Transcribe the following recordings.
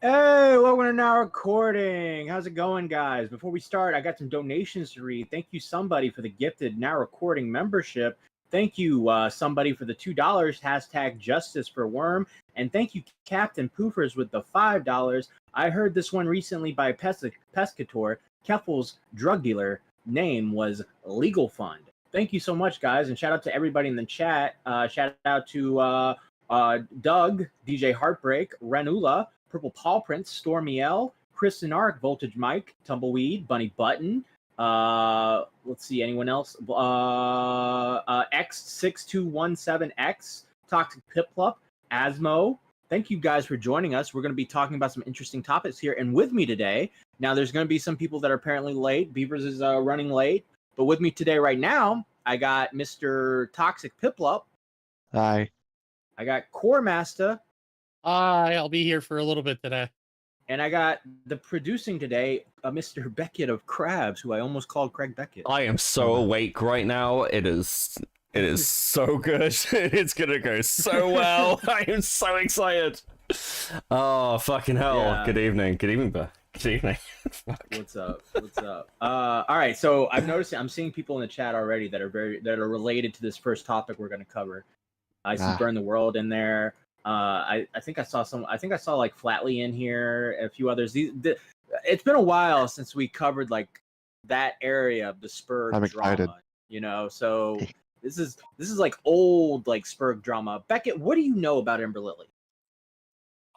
Hey, welcome to Now Recording. How's it going, guys? Before we start, I got some donations to read. Thank you, somebody, for the gifted Now Recording membership. Thank you, somebody, for the $2, hashtag Justice for Worm. And thank you, Captain Poofers, with the $5. I heard this one recently by Pescator. Keffals' drug dealer name was Legal Fund. Thank you so much, guys, and shout out to everybody in the chat. Shout out to Doug, DJ Heartbreak, Ranula, Purple Paw Prince, Stormy L, Kristen Ark, Voltage Mike, Tumbleweed, Bunny Button. Let's see, anyone else? X6217X, Toxic Piplup, Asmo. Thank you guys for joining us. We're going to be talking about some interesting topics here. And with me today, now there's going to be some people that are apparently late. Beavers is running late. But with me today right now, I got Mr. Toxic Piplup. Hi. I got Core Master. Hi, I'll be here for a little bit today. And I got the producing today, Mr. Beckett of Crabs, who I almost called Craig Beckett. I am so awake right now. It is so good. It's gonna go so well. I am so excited. Oh, fucking hell. Yeah. Good evening. Good evening, Good evening. What's up? What's up? All right, so I've noticed I'm seeing people in the chat already that are related to this first topic we're gonna cover. I see Burn the World in there. I think I saw like Flatley in here, a few others. It's been a while since we covered like that area of the Sperg drama, excited. you know. So this is like old like Sperg drama. Beckett, what do you know about Ember Lily?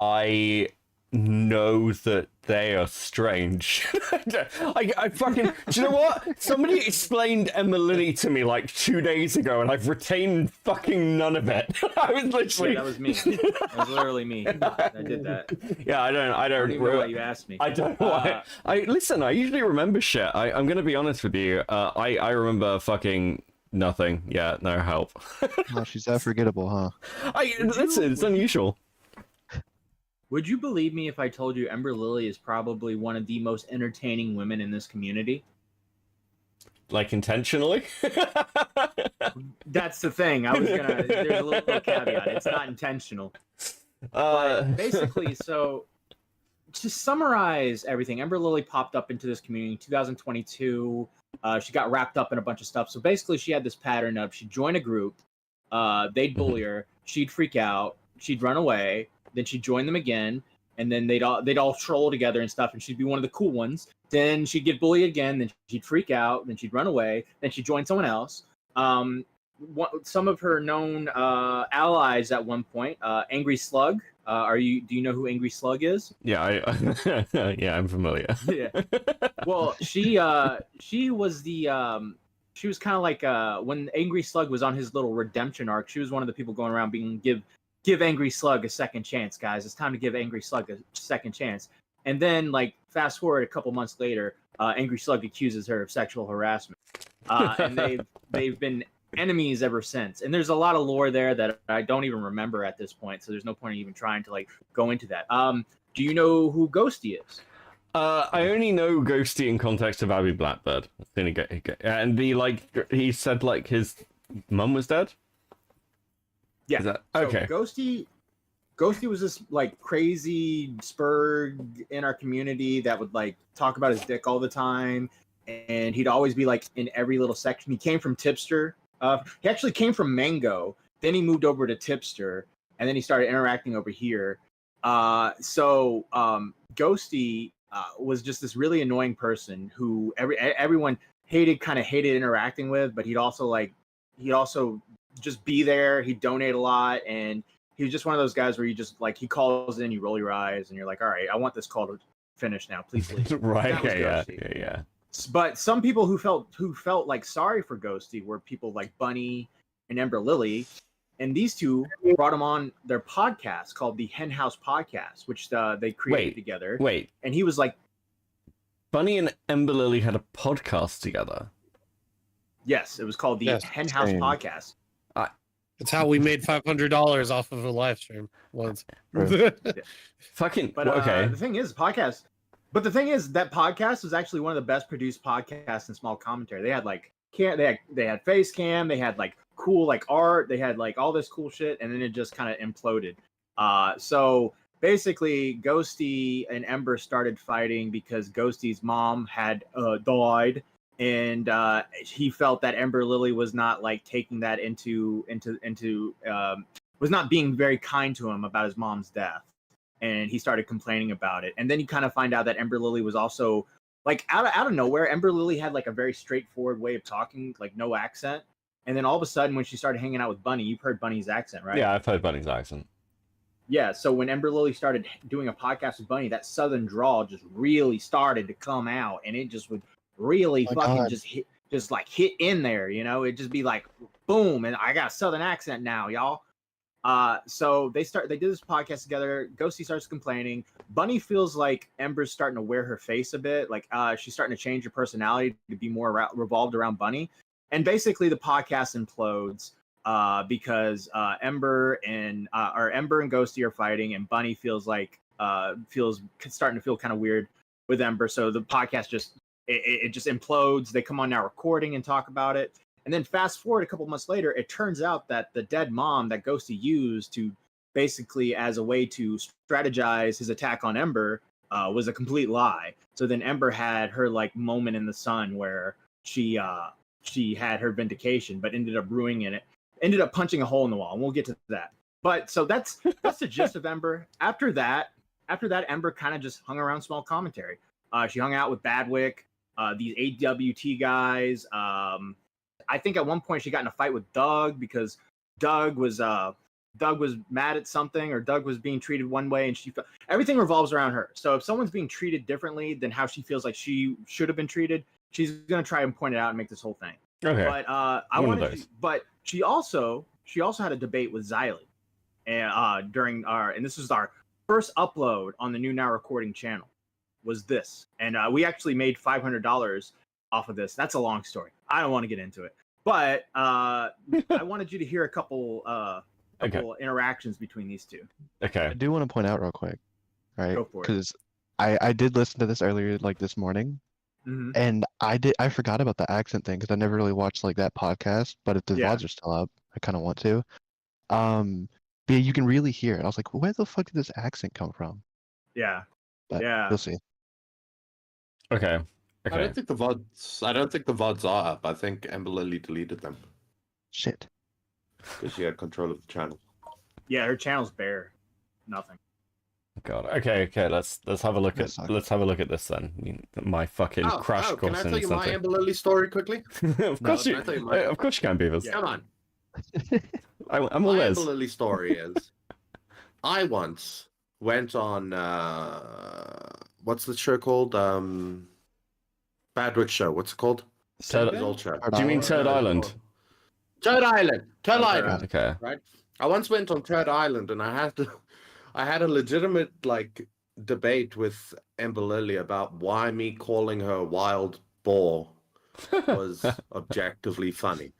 I know that they are strange. I fucking, do you know what? Somebody explained Ember Lily to me like 2 days ago, and I've retained fucking none of it. I was literally. Wait, that was me. That was literally me. I did that. Yeah, I don't even know why you asked me. I don't know why. Listen, I usually remember shit. I'm gonna be honest with you. I remember fucking nothing. Yeah, no help. Oh, she's that forgettable, huh? Listen, it's unusual. Would you believe me if I told you Ember Lily is probably one of the most entertaining women in this community? Like intentionally? That's the thing. There's a little caveat. It's not intentional. But basically, so to summarize everything, Ember Lily popped up into this community in 2022. She got wrapped up in a bunch of stuff. So basically, she had this pattern of she'd join a group, they'd bully her, she'd freak out, she'd run away. Then she'd join them again, and then they'd all troll together and stuff, and she'd be one of the cool ones. Then she'd get bullied again, then she'd freak out, then she'd run away, then she'd join someone else. Some of her known allies at one point, Angry Slug. Do you know who Angry Slug is? Yeah, yeah, I'm familiar. Yeah. Well, she was she was kind of like when Angry Slug was on his little redemption arc. She was one of the people going around being give Angry Slug a second chance, guys. It's time to give Angry Slug a second chance. And then, like, fast forward a couple months later, Angry Slug accuses her of sexual harassment. And they've been enemies ever since. And there's a lot of lore there that I don't even remember at this point, so there's no point in even trying to, like, go into that. Do you know who Ghosty is? I only know Ghosty in context of Abby Blackbird. And he said, like, his mum was dead? Yeah. Okay. So Ghosty was this like crazy Sperg in our community that would like talk about his dick all the time, and he'd always be like in every little section. He came from Tipster. He actually came from Mango. Then he moved over to Tipster, and then he started interacting over here. Ghosty was just this really annoying person who everyone hated interacting with, but he'd also just be there. He'd donate a lot, and he was just one of those guys where you just like he calls in, you roll your eyes, and you're like, all right, I want this call to finish now, please leave. Right. Yeah. But some people who felt like sorry for Ghosty were people like Bunny and Ember Lily, and these two brought him on their podcast called the Hen House podcast, which they created together. And he was like, Bunny and Ember Lily had a podcast together. Yes, it was called the Hen House podcast. That's how we made $500 off of a live stream once. Fucking. But okay. The thing is, that podcast was actually one of the best produced podcasts in small commentary. They had like they had face cam, they had like cool like art, they had like all this cool shit, and then it just kind of imploded. So basically Ghosty and Ember started fighting because Ghosty's mom had died, and he felt that Ember Lily was not like taking that into was not being very kind to him about his mom's death, and he started complaining about it. And then you kind of find out that Ember Lily was also like out of nowhere. Ember Lily had like a very straightforward way of talking, like no accent. And then all of a sudden, when she started hanging out with Bunny, you've heard Bunny's accent, right? Yeah, I've heard Bunny's accent. Yeah, so when Ember Lily started doing a podcast with Bunny, that southern drawl just really started to come out, and it just would really just hit in there, you know? It'd just be like, boom, and I got a southern accent now, y'all. So they did this podcast together. Ghosty starts complaining. Bunny feels like Ember's starting to wear her face a bit, like she's starting to change her personality to be more revolved around Bunny. And basically, the podcast implodes because Ember and Ghosty are fighting, and Bunny feels starting to feel kind of weird with Ember. So the podcast just implodes. They come on Now Recording and talk about it. And then fast forward a couple months later, it turns out that the dead mom that Ghosty used to basically as a way to strategize his attack on Ember was a complete lie. So then Ember had her like moment in the sun where she had her vindication, but ended up ruining it. Ended up punching a hole in the wall, and we'll get to that. But so that's the gist of Ember. After that, Ember kind of just hung around small commentary. She hung out with Badwick, these AWT guys. I think at one point she got in a fight with Doug because Doug was mad at something, or Doug was being treated one way, and everything revolves around her. So if someone's being treated differently than how she feels like she should have been treated, she's gonna try and point it out and make this whole thing. Okay. But but she also had a debate with Xylee, and during and this was our first upload on the new Now Recording channel, was this, and we actually made $500 off of this. That's a long story. I don't want to get into it, but I wanted you to hear a couple interactions between these two. Okay. I do want to point out real quick, right? Go for it. Because I did listen to this earlier, like this morning, and I forgot about the accent thing because I never really watched like that podcast. But if the VODs are still up, I kind of want to. But yeah, you can really hear it. I was like, where the fuck did this accent come from? Yeah. But Yeah. We'll see. Okay. I don't think the VODs are up. I think Ember Lily deleted them Shit. because she had control of the channel. Yeah, her channel's bare. Nothing. God. Okay. Let's have a look That at this then. My fucking crash course Can I tell in you my something. Ember Lily story quickly? Of course can I tell you mine? Of course you can, Beavers. Come on. I'm all My ears. Ember Lily story is, I once went on what's the show called? Badwick show. What's it called? Turd- His old show. Do you mean Turd Island? Turd Island. Turd Island. Okay. Right. I once went on Turd Island, and I had a legitimate like debate with Ember Lily about why me calling her wild boar was objectively funny.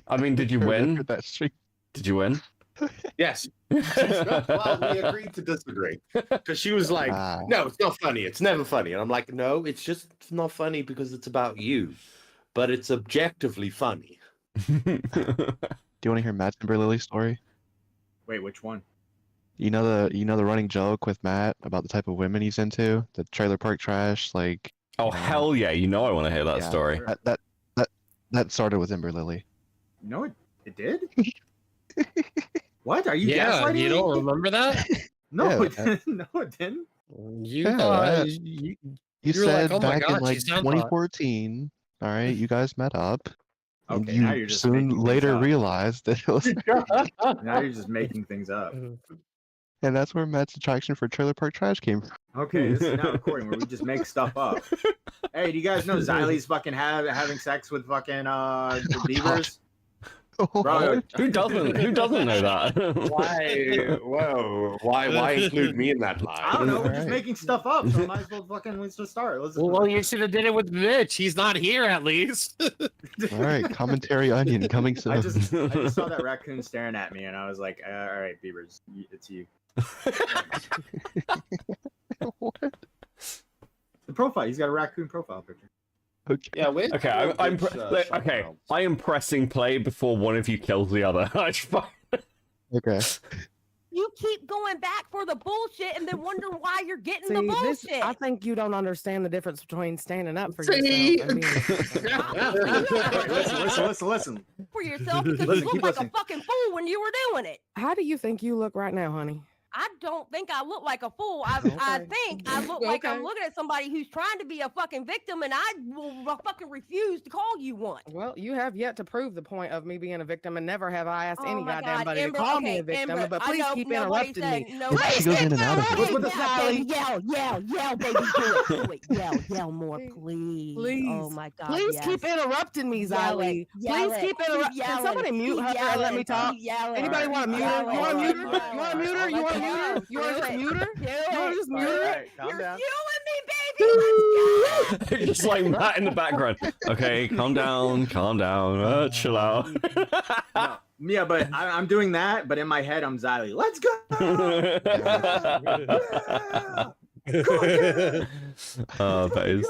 I mean, did you win? That stream. Did you win? Yes. Well, we agreed to disagree because she was like, "No, it's not funny. It's never funny." And I'm like, "No, it's not funny because it's about you, but it's objectively funny." Do you want to hear Matt's Ember Lily story? Wait, which one? You know the running joke with Matt about the type of women he's into, the trailer park trash, like. Oh hell yeah! You know I want to hear that story. Sure. That started with Ember Lily. No, it did. What are you? Yeah, gaslighting you me? don't remember that? No, Yeah, it didn't. No, it didn't. You Yeah, thought You were said like, "Oh my back God, in like she sounds hot." 2014. All right, you guys met up. And Okay, now you you're just soon making things later up. realized that it was, Now you're just making things up. and that's where Matt's attraction for trailer park trash came from. Okay, this is Now Recording where we just make stuff up. Hey, do you guys know Xylee's fucking having sex with fucking the beavers? Bro, Who doesn't know that? Why? Whoa! Why include me in that lie? I don't know. We're just Alright. making stuff up, so might as well fucking let's just start. Well, you should have did it with Mitch. He's not here, at least. All right, commentary onion coming soon. I just saw that raccoon staring at me, and I was like, all right, beavers, it's you. What? The profile. He's got a raccoon profile picture. Okay. Yeah, where's Okay, okay. I am pressing play before one of you kills the other. Okay. You keep going back for the bullshit and then wondering why you're getting the See, bullshit. I think you don't understand the difference between standing up for See? yourself and being. Listen. For yourself because Listen, you keep looked like listening. a fucking fool when you were doing it. How do you think you look right now, honey? I don't think I look like a fool. I think I look like I'm looking at somebody who's trying to be a fucking victim, and I will fucking refuse to call you one. Well, you have yet to prove the point of me being a victim, and never have I asked any my goddamn God, buddy Ember, to call okay, me a victim. Ember, But I please know keep nobody interrupting said me. no. Please She goes in and out of it. interrupt me, What's Sally. Yell, baby, do it. Yell more, please. Please. Oh my God. Please yes. keep interrupting me, Yell Ziley. it, yell Please it, keep interrupting. keep Can somebody yelling, mute her keep and let me yelling, talk? keep yelling. Anybody want to mute her? You want to mute her? You want to mute her? You want to mute her? You want to just mute her? You want to just mute her? Calm You're down. fueling me, baby. Let's go. Just like that in the background. Okay, calm down. Chill out. No. Yeah, but I'm doing that, but in my head I'm Xylee. Let's go! That is.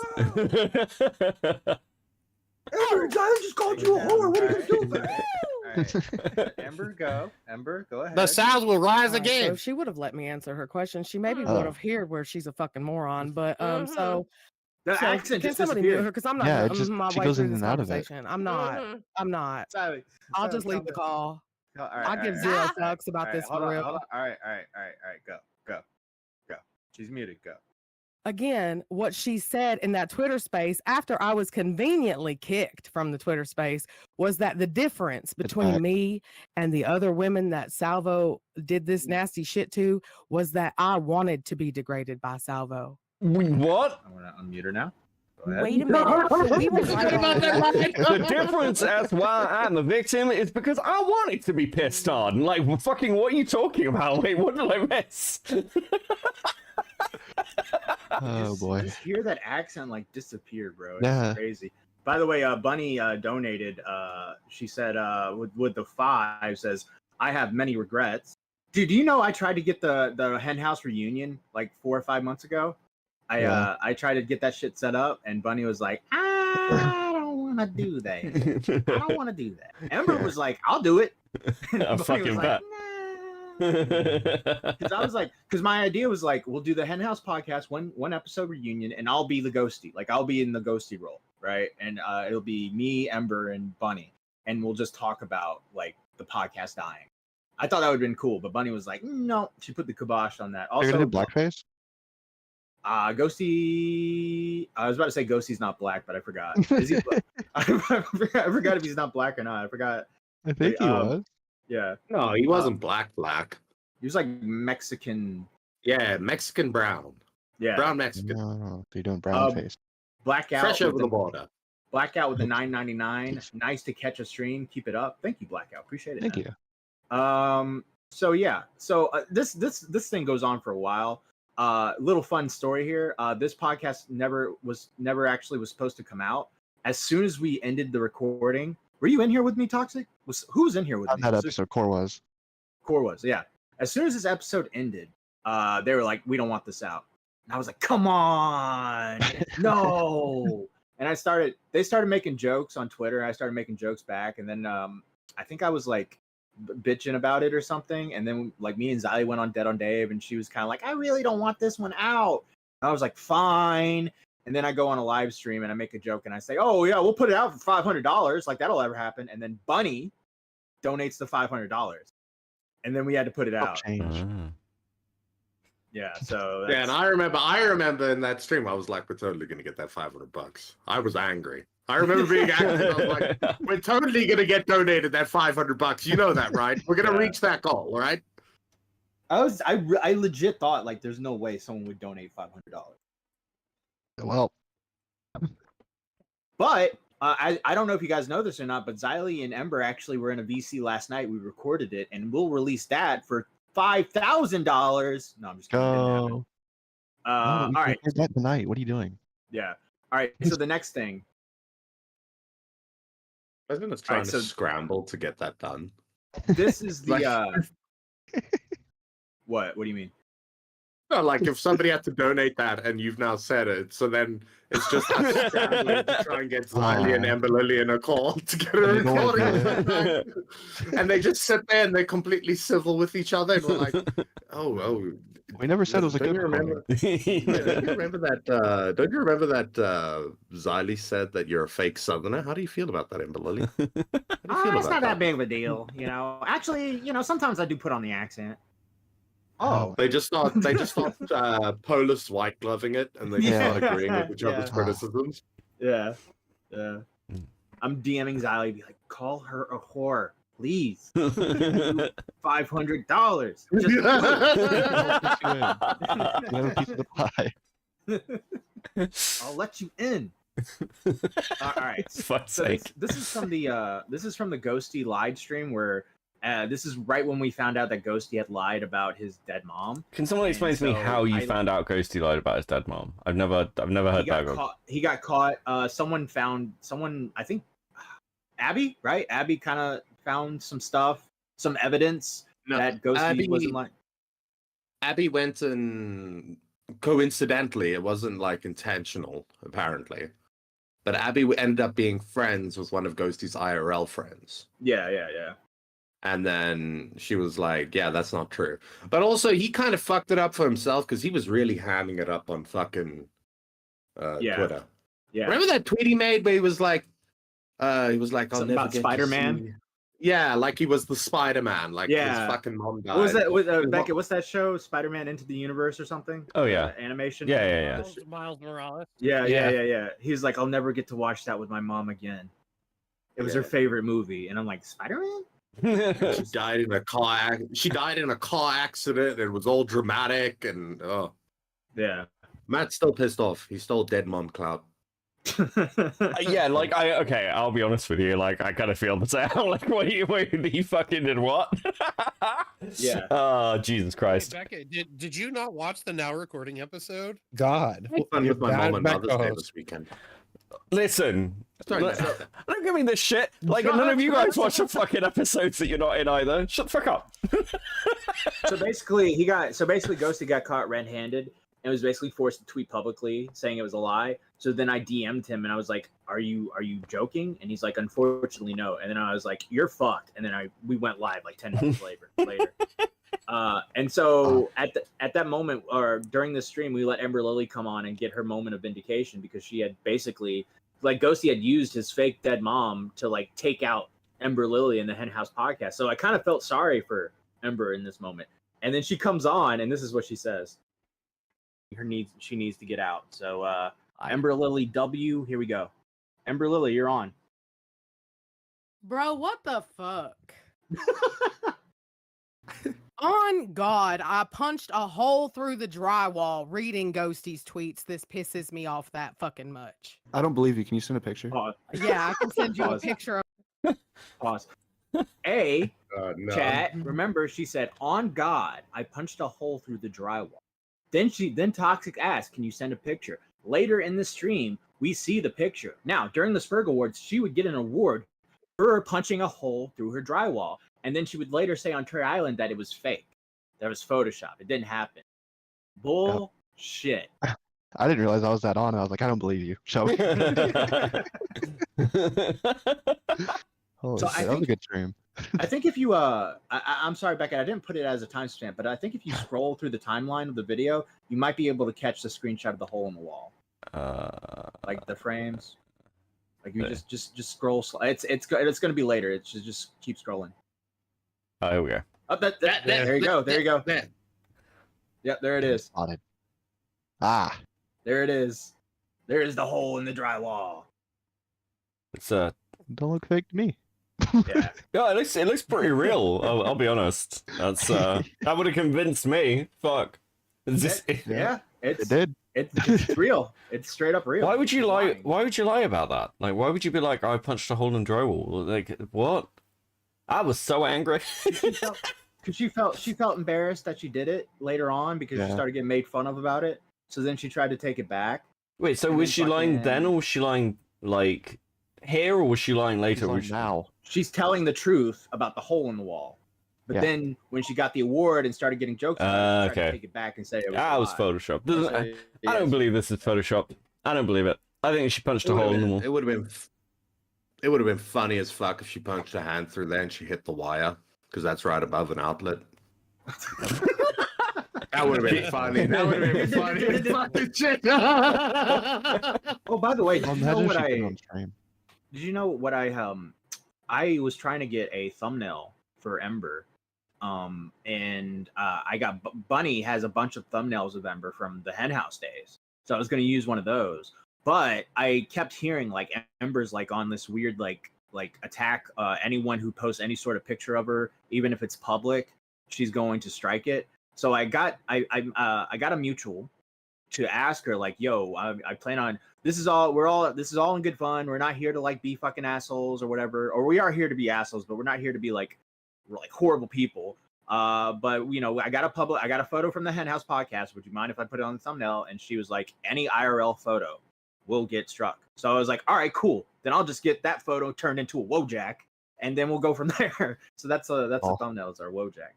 Ember, Xylee just called you a whore. What are you gonna do about it? Right. Ember, go. Ember, go ahead. The sounds will rise So again. if she would have let me answer her question, she maybe Oh. would have heard where she's a fucking moron. But so The so accent can just somebody mute her? disappeared. Because I'm not Yeah, it gonna just- my she way goes through in this and out of it. conversation. I'm not. I'm not. Xylee, I'll Xylee, just leave calm the down. call. All I give zero fucks about this hold for on, real. hold on. All right. Go. She's muted. Go. Again, what she said in that Twitter space after I was conveniently kicked from the Twitter space was that the difference between back. me and the other women that Salvo did this nasty shit to was that I wanted to be degraded by Salvo. What? I'm gonna unmute her now. Go ahead. Wait a minute. We were right on that. The difference as why I'm a victim is because I wanted to be pissed on. Like, fucking, what are you talking about? Wait, what did I miss? Oh boy. Just hear that accent like disappear, bro. It's Yeah. crazy. By the way, Bunny donated. She said, with the 5 says, I have many regrets. Dude, do you know I tried to get the Hen House reunion like 4 or 5 months ago? I tried to get that shit set up, and Bunny was like, I don't want to do that. I don't want to do that. Ember was like, I'll do it. And I Bunny fucking was bet. Because I was like, because my idea was like, we'll do the Hen House podcast, one episode reunion, and I'll be the Ghosty. Like, I'll be in the Ghosty role, right? And it'll be me, Ember, and Bunny, and we'll just talk about like the podcast dying. I thought that would have been cool, but Bunny was like, no. She put the kibosh on that. Are you Also, gonna do blackface? Ghosty. I was about to say Ghosty's not black, but I forgot. Is he black? I forgot if he's not black or not. I forgot. I think he was. Yeah, No, he wasn't black. he was like Mexican. Yeah, Mexican brown. Yeah, Brown Mexican. No, you're doing brown face. blackout. Fresh with over the border. Blackout with the 9.99. Nice to catch a stream. Keep it up. Thank you, Blackout. Appreciate it. Thank man. you. So yeah. So this thing goes on for a while. Little fun story here. This podcast never actually was supposed to come out. As soon as we ended the recording, were you in here with me, Toxic? Who was in here with On me? that episode, Core was. Core was, yeah. As soon as this episode ended, they were like, "We don't want this out." And I was like, "Come on, no!" And they started making jokes on Twitter. I started making jokes back, and then I think I was like bitching about it or something. And then like me and Xylee went on Dead on Dave, and she was kind of like, "I really don't want this one out." And I was like, "Fine." And then I go on a live stream and I make a joke and I say, "Oh yeah, we'll put it out for $500. Like that'll ever happen." And then Bunny donates the $500, and then we had to put it out. Change. Yeah, so Yeah, and I remember in that stream, I was like, "We're totally gonna get that $500." I was angry. I remember being angry. I was like, "We're totally gonna get donated that $500. You know that, right? We're gonna reach that goal, all right?" I legit thought like there's no way someone would donate $500. Well, But I don't know if you guys know this or not, but Xylee and Ember actually were in a VC last night. We recorded it, and we'll release that for $5,000. No, I'm just kidding. go. All right. That tonight. What are you doing? Yeah. All right. So the next thing. I was gonna try Alright, so- to scramble to get that done. This is the Like- What? What do you mean? No, like if somebody had to donate that and you've now said it, so then it's just us scrambling to try and get Ziley and Ember Lily in a call to get a recording. And they just sit there and they're completely civil with each other. And we're like, oh. We never said it was a good remember? Don't you remember that? Don't you remember that Ziley said that you're a fake Southerner? How do you feel about that, Ember Lily? How do you feel it's not that big of a deal, you know. Actually, you know, sometimes I do put on the accent. Oh, they just start Polis white gloving it, and they just start agreeing with each other's criticisms. Yeah. I'm DMing Ziley, be like, call her a whore, please. $500. Just I'll let you in. All right. So this is from the Ghosty live stream where this is right when we found out that Ghosty had lied about his dead mom. Can someone explain to me how you found out Ghosty lied about his dead mom? I've never heard that. He got caught. Someone, I think Abby, right? Abby kind of found some stuff, some evidence that Ghosty wasn't lying. Abby went and coincidentally, it wasn't like intentional, apparently. But Abby ended up being friends with one of Ghosty's IRL friends. Yeah. And then she was like, yeah, that's not true. But also, he kind of fucked it up for himself because he was really hamming it up on fucking Twitter. Yeah. Remember that tweet he made where he was like, I'll never about get Spider-Man? Yeah, like he was the Spider-Man. Like his fucking mom died. What was that? Beckett, what's that show? Spider-Man Into the Universe or something? Oh yeah, animation. Yeah. Miles Morales. Yeah. He's like, I'll never get to watch that with my mom again. It was her favorite movie, and I'm like, Spider-Man. She died in a car. She died in a car accident. It was all dramatic, and yeah. Matt's still pissed off. He stole dead mom clout. Yeah, like I'll be honest with you, like I kind of feel the same. Like, wait, he fucking did what? Yeah. Oh, Jesus Christ. Hey, Becca, did you not watch the now recording episode? God. Fun with my mom and Mother's Day this weekend. Listen, don't give me this shit. Like, none of you guys watch the fucking episodes that you're not in either. Shut the fuck up. So basically, Ghosty got caught red-handed and was basically forced to tweet publicly saying it was a lie. So then I DM'd him and I was like, "Are you joking?" And he's like, "Unfortunately, no." And then I was like, "You're fucked." And then we went live like 10 minutes later. And so at that moment, or during the stream, we let Ember Lily come on and get her moment of vindication because she had basically, like, Ghosty had used his fake dead mom to like take out Ember Lily in the Hen House podcast. So I kind of felt sorry for Ember in this moment. And then she comes on and this is what she says. She needs to get out. So Ember Lily W, here we go. Ember Lily, you're on. Bro, what the fuck? On God, I punched a hole through the drywall reading Ghosty's tweets. This pisses me off that fucking much. I don't believe you. Can you send a picture? Pause. Yeah, I can send you a picture of Pause. Chat, remember she said, on God, I punched a hole through the drywall. Then Toxic asked, can you send a picture? Later in the stream, we see the picture. Now, during the Sperg Awards, she would get an award for punching a hole through her drywall. And then she would later say on Treasure Island that it was fake. That was Photoshop. It didn't happen. Bullshit. I didn't realize I was that on. I was like, I don't believe you. Show me. Holy shit, that was a good stream. I think if you, I'm sorry, Becca, I didn't put it as a timestamp, but I think if you scroll through the timeline of the video, you might be able to catch the screenshot of the hole in the wall. Like the frames. Like you just scroll. It's going to be later. It should just keep scrolling. Oh, here we go. Oh, there you go. There you go. Yep, there it is. Spotted. There it is. There is the hole in the drywall. It's don't look fake to me. Yeah. Yeah, it looks pretty real. I'll be honest. That's that would have convinced me. Fuck. Yeah, it did. It's real. It's straight up real. Why would you lie? Why would you lie about that? Like, why would you be like, I punched a hole in drywall? Like, what? I was so angry. Because she felt embarrassed that she did it later on because she started getting made fun of about it. So then she tried to take it back. Wait, so was she lying then, or was she lying like here, or was she lying later? She's lying now. She's telling the truth about the hole in the wall. But then when she got the award and started getting jokes about it, she tried to take it back and say it was that was Photoshop. I don't believe this is Photoshop. I don't believe it. I think she punched a hole in the wall. It would have been funny as fuck if she punched her hand through there and she hit the wire, because that's right above an outlet. That would have been funny. That would have been funny. Fucking shit. Oh, by the way, did Did you know what I was trying to get a thumbnail for Ember, and I got Bunny has a bunch of thumbnails of Ember from the Hen House days, so I was going to use one of those. But I kept hearing like Ember's like on this weird like attack anyone who posts any sort of picture of her, even if it's public, she's going to strike it. So I got a mutual to ask her like, yo, I plan on this is all in good fun. We're not here to like be fucking assholes or whatever, or we are here to be assholes, but we're not here to be like horrible people. But you know, I got a photo from the Hen House podcast. Would you mind if I put it on the thumbnail? And she was like, any IRL photo will get struck. So I was like, all right, cool. Then I'll just get that photo turned into a Wojak, and then we'll go from there. So that's the thumbnail is our Wojak.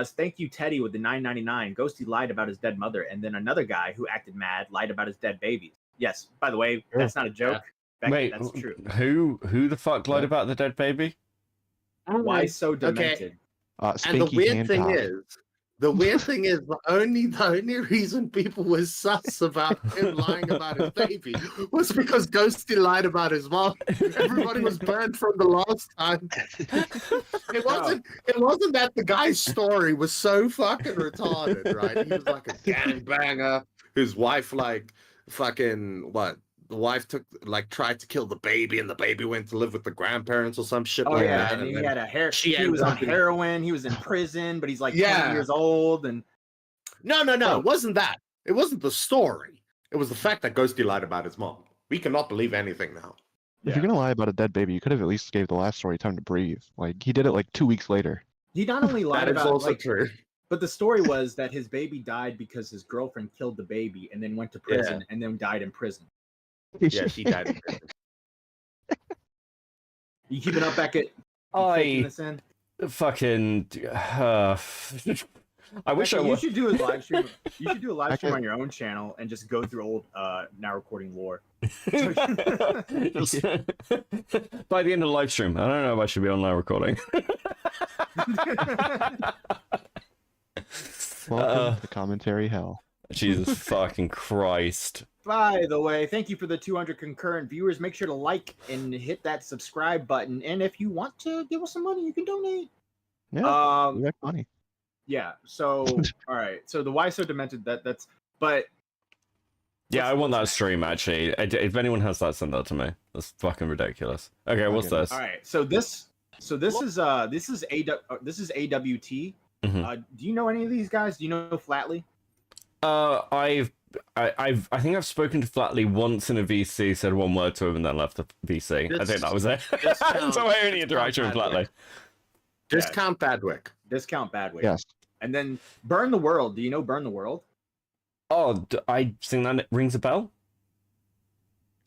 Thank you, Teddy, with the $9.99. Ghosty lied about his dead mother, and then another guy who acted mad lied about his dead babies. Yes, by the way, that's not a joke. Yeah. Wait, that's true. Who the fuck lied about the dead baby? Why so demented? And the weird thing is, the only reason people were sus about him lying about his baby was because Ghosty lied about his mom. Everybody was burned from the last time. It wasn't that the guy's story was so fucking retarded, right? He was like a gangbanger whose wife like fucking what? The wife tried to kill the baby, and the baby went to live with the grandparents or some shit like that. And he had he was on heroin. He was in prison, but he's like 20 years old. And no, it wasn't that. It wasn't the story. It was the fact that Ghosty lied about his mom. We cannot believe anything now. If you're gonna lie about a dead baby, you could have at least gave the last story time to breathe. Like he did it like 2 weeks later. He not only lied about also true. But the story was that his baby died because his girlfriend killed the baby and then went to prison and then died in prison. Yeah, she died in prison. You keeping up, Beckett? Fucking. I wish I was. You should do a live stream. You should do a live stream on your own channel and just go through old now recording lore. By the end of the live stream, I don't know if I should be on now recording. Welcome to commentary hell. Jesus fucking Christ. By the way, thank you for the 200 concurrent viewers. Make sure to like and hit that subscribe button. And if you want to give us some money, you can donate. Yeah, we make money. Yeah. So, all right. So the why so demented but. Yeah, I want that stream actually. If anyone has that, send that to me. That's fucking ridiculous. Okay, what's this? All right. So this is AWT. Mm-hmm. Do you know any of these guys? Do you know Flatley? I think I've spoken to Flatley once in a VC, said one word to him, and then left the VC. I think that was it. That's my only interaction with Flatley. Discount Badwick. Yes. And then Burn the World. Do you know Burn the World? Oh, I think that rings a bell.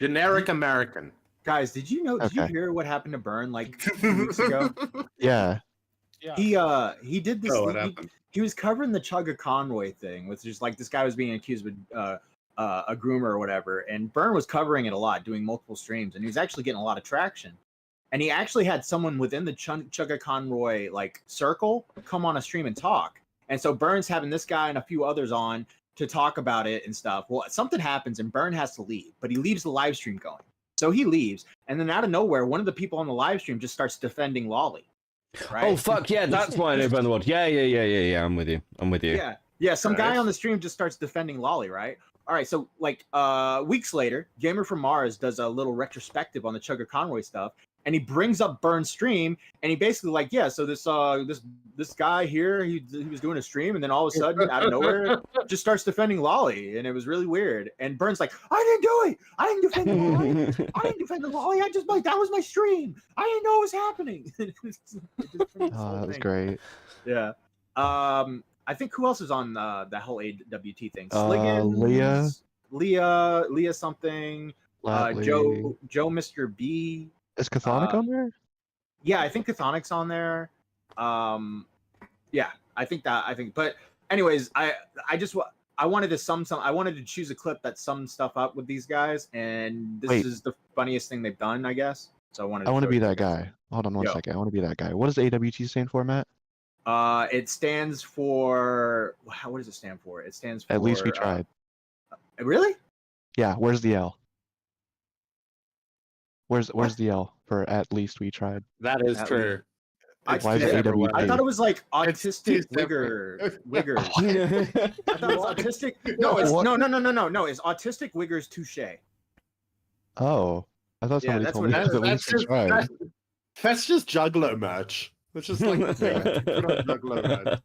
Generic American. Guys, did you know? Did you hear what happened to Burn like 2 weeks ago? Yeah. He did this. He was covering the Chugga Conroy thing, which is like this guy was being accused with a groomer or whatever, and Burn was covering it a lot, doing multiple streams, and he was actually getting a lot of traction. And he actually had someone within the Chugga Conroy like circle come on a stream and talk. And so Burn's having this guy and a few others on to talk about it and stuff. Well, something happens and Burn has to leave, but he leaves the live stream going. So he leaves, and then out of nowhere, one of the people on the live stream just starts defending Lolly. Right? Oh fuck yeah, that's why I know Burn the World. Yeah. I'm with you. Yeah. Some guy on the stream just starts defending Lolly, right? All right. So like weeks later, Gamer from Mars does a little retrospective on the Chugga Conroy stuff, and he brings up Burn's stream, and he basically like, yeah, so this guy here, he was doing a stream, and then all of a sudden, out of nowhere, just starts defending Lolly, and it was really weird. And Burn's like, I didn't do it. I didn't defend the Lolly. I didn't defend the Lolly. I just like that was my stream. I didn't know it was happening. That was great. Yeah. I think who else is on the whole AWT thing? Leah something. Joe Mr. B. Is Chthonic on there? Yeah, I think Cathonic's on there. Yeah, I think, but anyways, I wanted to choose a clip that summed stuff up with these guys, and this is the funniest thing they've done, I guess. So I want to be that guy. Hold on one second. I want to be that guy. What does AWT stand for, Matt? It stands for, what does it stand for? It stands for At least we tried. Really? Yeah. Where's the L? Where's the L for at least we tried? That is true. Why is it AWT? I thought it was like autistic wiggers. I thought it was autistic. No, it's autistic wiggers touche. Oh, I thought somebody told me that's at least we tried. That's just Juggalo match. It's just like Juggalo match.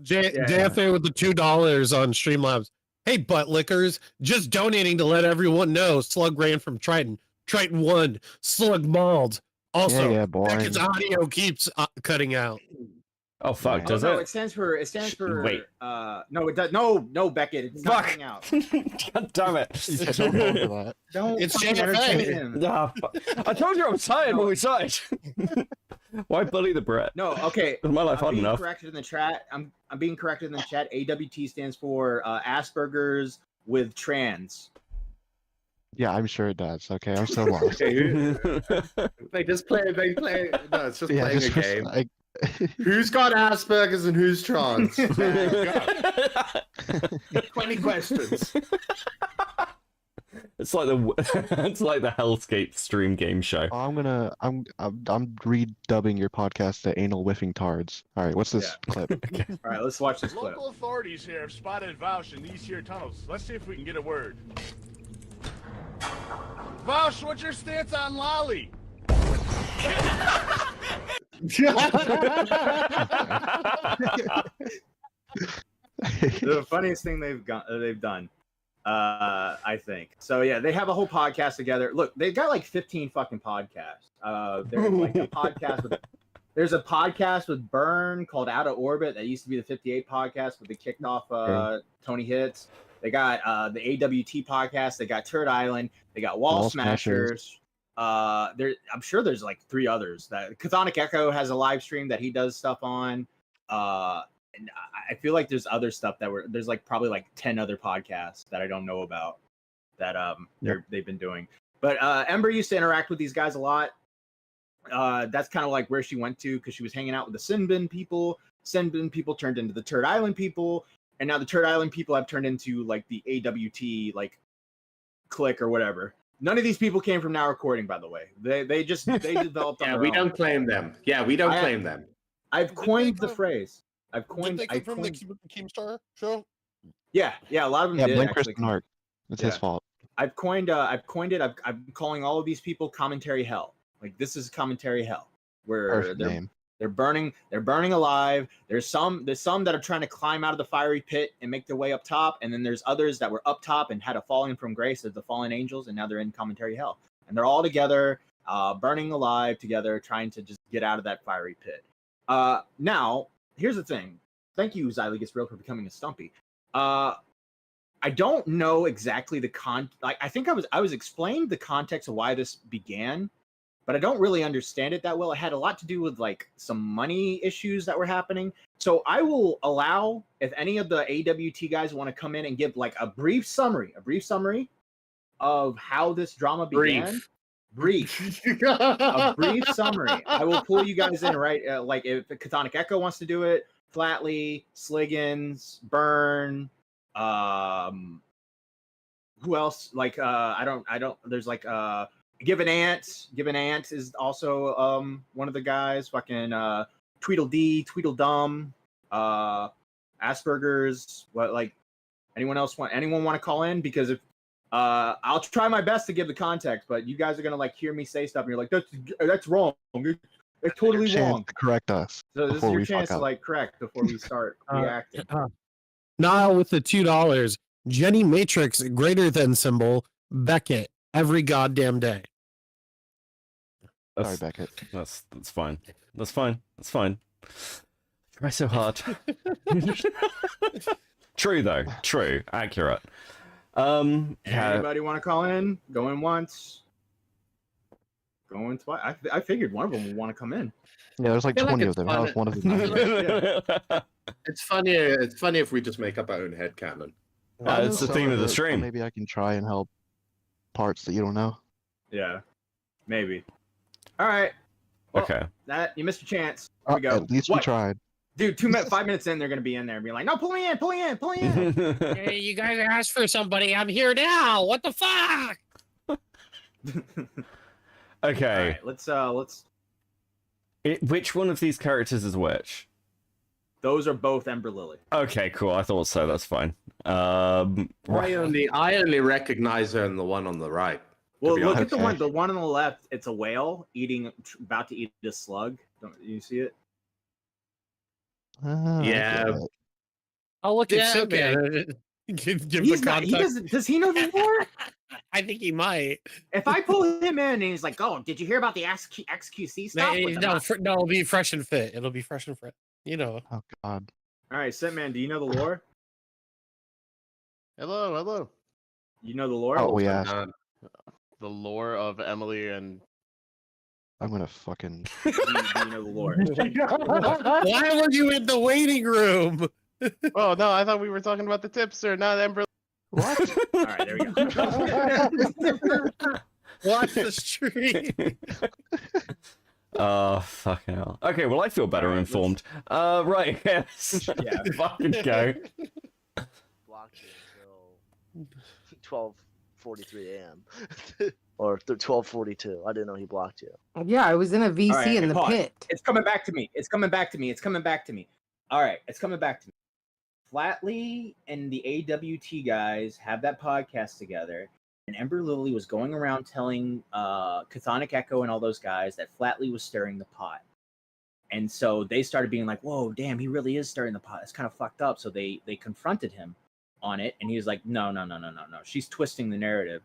JFA with the $2 on Streamlabs. Hey, butt lickers, just donating to let everyone know Slug ran from Triton. Triton won. Slug mauled. Also, Beckett's audio keeps cutting out. Oh fuck! Does it? No, it stands for. Wait. No, it does. No, Beckett. It's not cutting out. God damn it! Don't. It's JFA. Nah, I told you I was tired when we started. Why bully the Brett? No, okay. Is my life hard enough? Corrected in the chat. I'm being corrected in the chat. AWT stands for Asperger's with trans. Yeah, I'm sure it does. Okay, I'm so lost. They play. No, it's just playing a game. Who's got Asperger's and who's trans? 20 questions. It's like the Hellscape stream game show. I'm redubbing your podcast to anal whiffing tards. All right, what's this clip? Okay. All right, let's watch this clip. Local authorities here have spotted Vaush in these here tunnels. Let's see if we can get a word. Vaush, what's your stance on Lolly? The funniest thing they've done, I think. So yeah, they have a whole podcast together. Look, they've got like 15 fucking podcasts. There's like a podcast there's a podcast with Burn called Out of Orbit that used to be the 58 podcast, but they kicked off Tony Hits. They got the AWT podcast. They got Turd Island. They got Wall Smashers. I'm sure there's like 3 others. That Chthonic Echo has a live stream that he does stuff on. And I feel like there's other stuff there's like probably like 10 other podcasts that I don't know about that they've been doing. But Ember used to interact with these guys a lot. That's kind of like where she went to because she was hanging out with the Sinbin people. Sinbin people turned into the Turd Island people. And now the Turd Island people have turned into like the AWT like clique or whatever. None of these people came from Now Recording, by the way. They developed on their we own. Don't claim them. Yeah, we don't claim them. I've coined the phrase. Did they come from the Keemstar show? Yeah, a lot of them did. Blink actually. Mark. It's his fault. I've coined it. I'm calling all of these people commentary hell. Like this is commentary hell, where they're burning alive. There's some that are trying to climb out of the fiery pit and make their way up top, and then there's others that were up top and had a falling from grace as the fallen angels, and now they're in commentary hell, and they're all together, burning alive together, trying to just get out of that fiery pit. Now here's the thing. Thank you, Zylee Real, for becoming a Stumpy. I don't know exactly I think I was explained the context of why this began, but I don't really understand it that well. It had a lot to do with like some money issues that were happening. So I will allow if any of the AWT guys want to come in and give like a brief summary of how this drama began. Brief. A brief summary. I will pull you guys in, right? Like if Chthonic Echo wants to do it, Flatley, Sliggins, Burn, who else? Like I don't there's like Given Ant is also one of the guys. Fucking Tweedledee, Tweedledum, Asperger's. What like anyone want to call in? Because if I'll try my best to give the context, but you guys are gonna like hear me say stuff and you're like, that's wrong. It's totally wrong. To correct us. So this is your chance to like correct before we start reacting. Niall with the $2. Jenny Matrix greater than symbol. Beckett every goddamn day. Sorry, Beckett. That's fine. That's fine. Try so hard. True though. True. Accurate. Anybody want to call in? Going once. Going twice. I figured one of them would want to come in. Yeah, there's like 20 of them. How is one of them? It's funnier. It's funny if we just make up our own headcanon. It's the theme of the stream. Maybe I can try and help parts that you don't know. Yeah, maybe. All right. Well, okay. That you missed your chance. Here we go. At least we tried. Dude, 5 minutes in, they're gonna be in there and be like, "No, pull me in, pull me in, pull me in." Hey, you guys asked for somebody. I'm here now. What the fuck? Okay. Right, let's. Which one of these characters is which? Those are both Ember Lily. Okay, cool. I thought so. That's fine. I only recognize her in the one on the right. Well, look at the one on the left. It's a whale about to eat a slug. Don't you see it? Yeah. I'll look at okay. Give the context. Does he know the lore? I think he might. If I pull him in and he's like, "Oh, did you hear about the XQC stuff?" No, it'll be fresh and fit. It'll be fresh and fit. You know. Oh God. All right, Sitman, do you know the lore? Hello. You know the lore? Oh, we asked. The lore of Emily and. I'm gonna fucking. Do you know the lore? Why were you in the waiting room? Oh no, I thought we were talking about the tipster, not Ember. What? All right, there we go. Watch the stream. Oh, fucking hell. Okay, well, I feel better informed. Right, yes. Yeah. Fucking go. Blocked you until 12:43 a.m. or 12:42. I didn't know he blocked you. Yeah, I was in a VC in the pit. It's coming back to me. All right, it's coming back to me. Flatley and the AWT guys have that podcast together, and Ember Lily was going around telling Chthonic Echo and all those guys that Flatley was stirring the pot. And so they started being like, "Whoa, damn, he really is stirring the pot. It's kind of fucked up." So they confronted him on it, and he was like, No. She's twisting the narrative.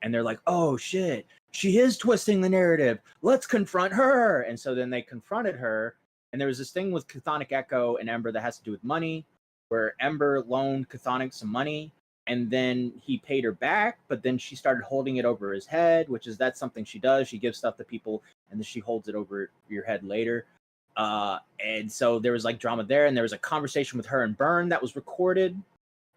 And they're like, "Oh shit, she is twisting the narrative. Let's confront her." And so then they confronted her, and there was this thing with Chthonic Echo and Ember that has to do with money, where Ember loaned Chthonic some money, and then he paid her back, but then she started holding it over his head, that's something she does. She gives stuff to people, and then she holds it over your head later. And so there was like drama there, and there was a conversation with her and Burn that was recorded.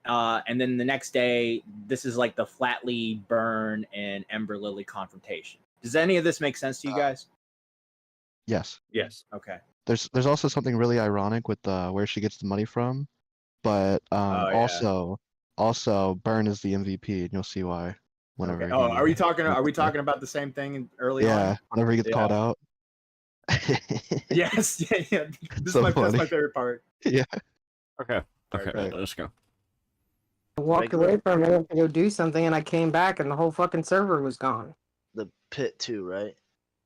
And then the next day, this is like the Flatley, Burn, and Ember Lily confrontation. Does any of this make sense to you guys? Yes. Yes. Okay. There's also something really ironic with where she gets the money from, but also Burn is the MVP, and you'll see why whenever. Okay. Oh, are we talking about the same thing early on? Yeah, whenever he gets called out. Yes. Yeah. That's my favorite part. Yeah. Okay. Right. Let's go. I walked away for a minute to go do something, and I came back, and the whole fucking server was gone. The pit too, right?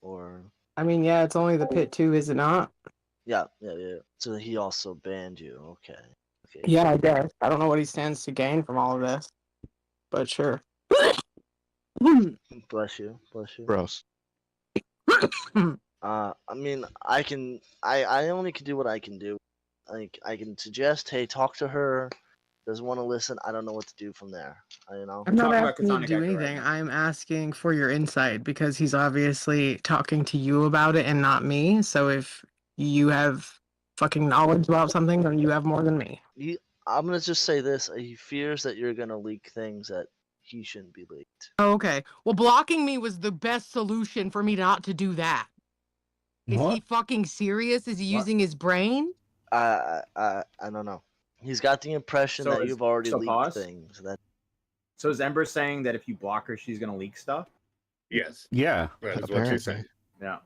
Or I mean, yeah, it's only the pit 2, is it not? yeah. So he also banned you. Okay. Yeah, I guess. I don't know what he stands to gain from all of this, but sure. Bless you. Gross. I mean, I only can do what I can do. I can suggest, hey, talk to her. Doesn't want to listen. I don't know what to do from there. I'm not asking you to do anything. Right? I'm asking for your insight because he's obviously talking to you about it and not me. So if you have fucking knowledge about something, then you have more than me. I'm gonna just say this: he fears that you're gonna leak things that he shouldn't be leaked. Oh, okay. Well, blocking me was the best solution for me not to do that. What? Is he fucking serious? Is he using his brain? I don't know. He's got the impression that you've already leaked things. So is Ember saying that if you block her, she's gonna leak stuff? Yes. Yeah. That's what she's saying. Yeah.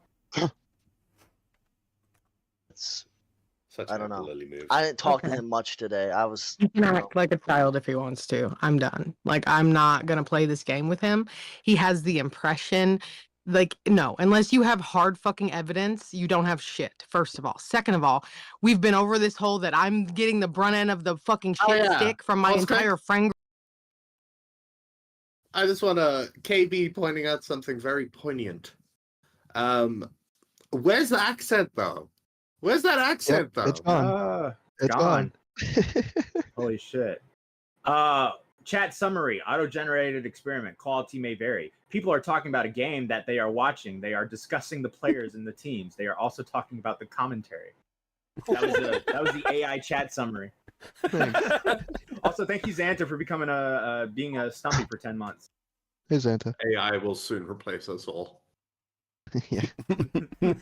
I don't know. I didn't talk to him much today. He can act like a child if he wants to. I'm done. Like, I'm not gonna play this game with him. He has the impression. Like, no, unless you have hard fucking evidence, you don't have shit, first of all. Second of all, we've been over this whole that I'm getting the brunt end of the fucking shit stick from my entire friend. I just want to, KB pointing out something very poignant. Where's the accent, though? Where's that accent, though? It's gone. It's gone. Holy shit. Chat summary, auto-generated experiment, quality may vary. People are talking about a game that they are watching. They are discussing the players and the teams. They are also talking about the commentary. That was the AI chat summary. Also, thank you, Xanta, for becoming being a Stumpy for 10 months. Hey, Xanta. AI will soon replace us all. Yeah. Oh,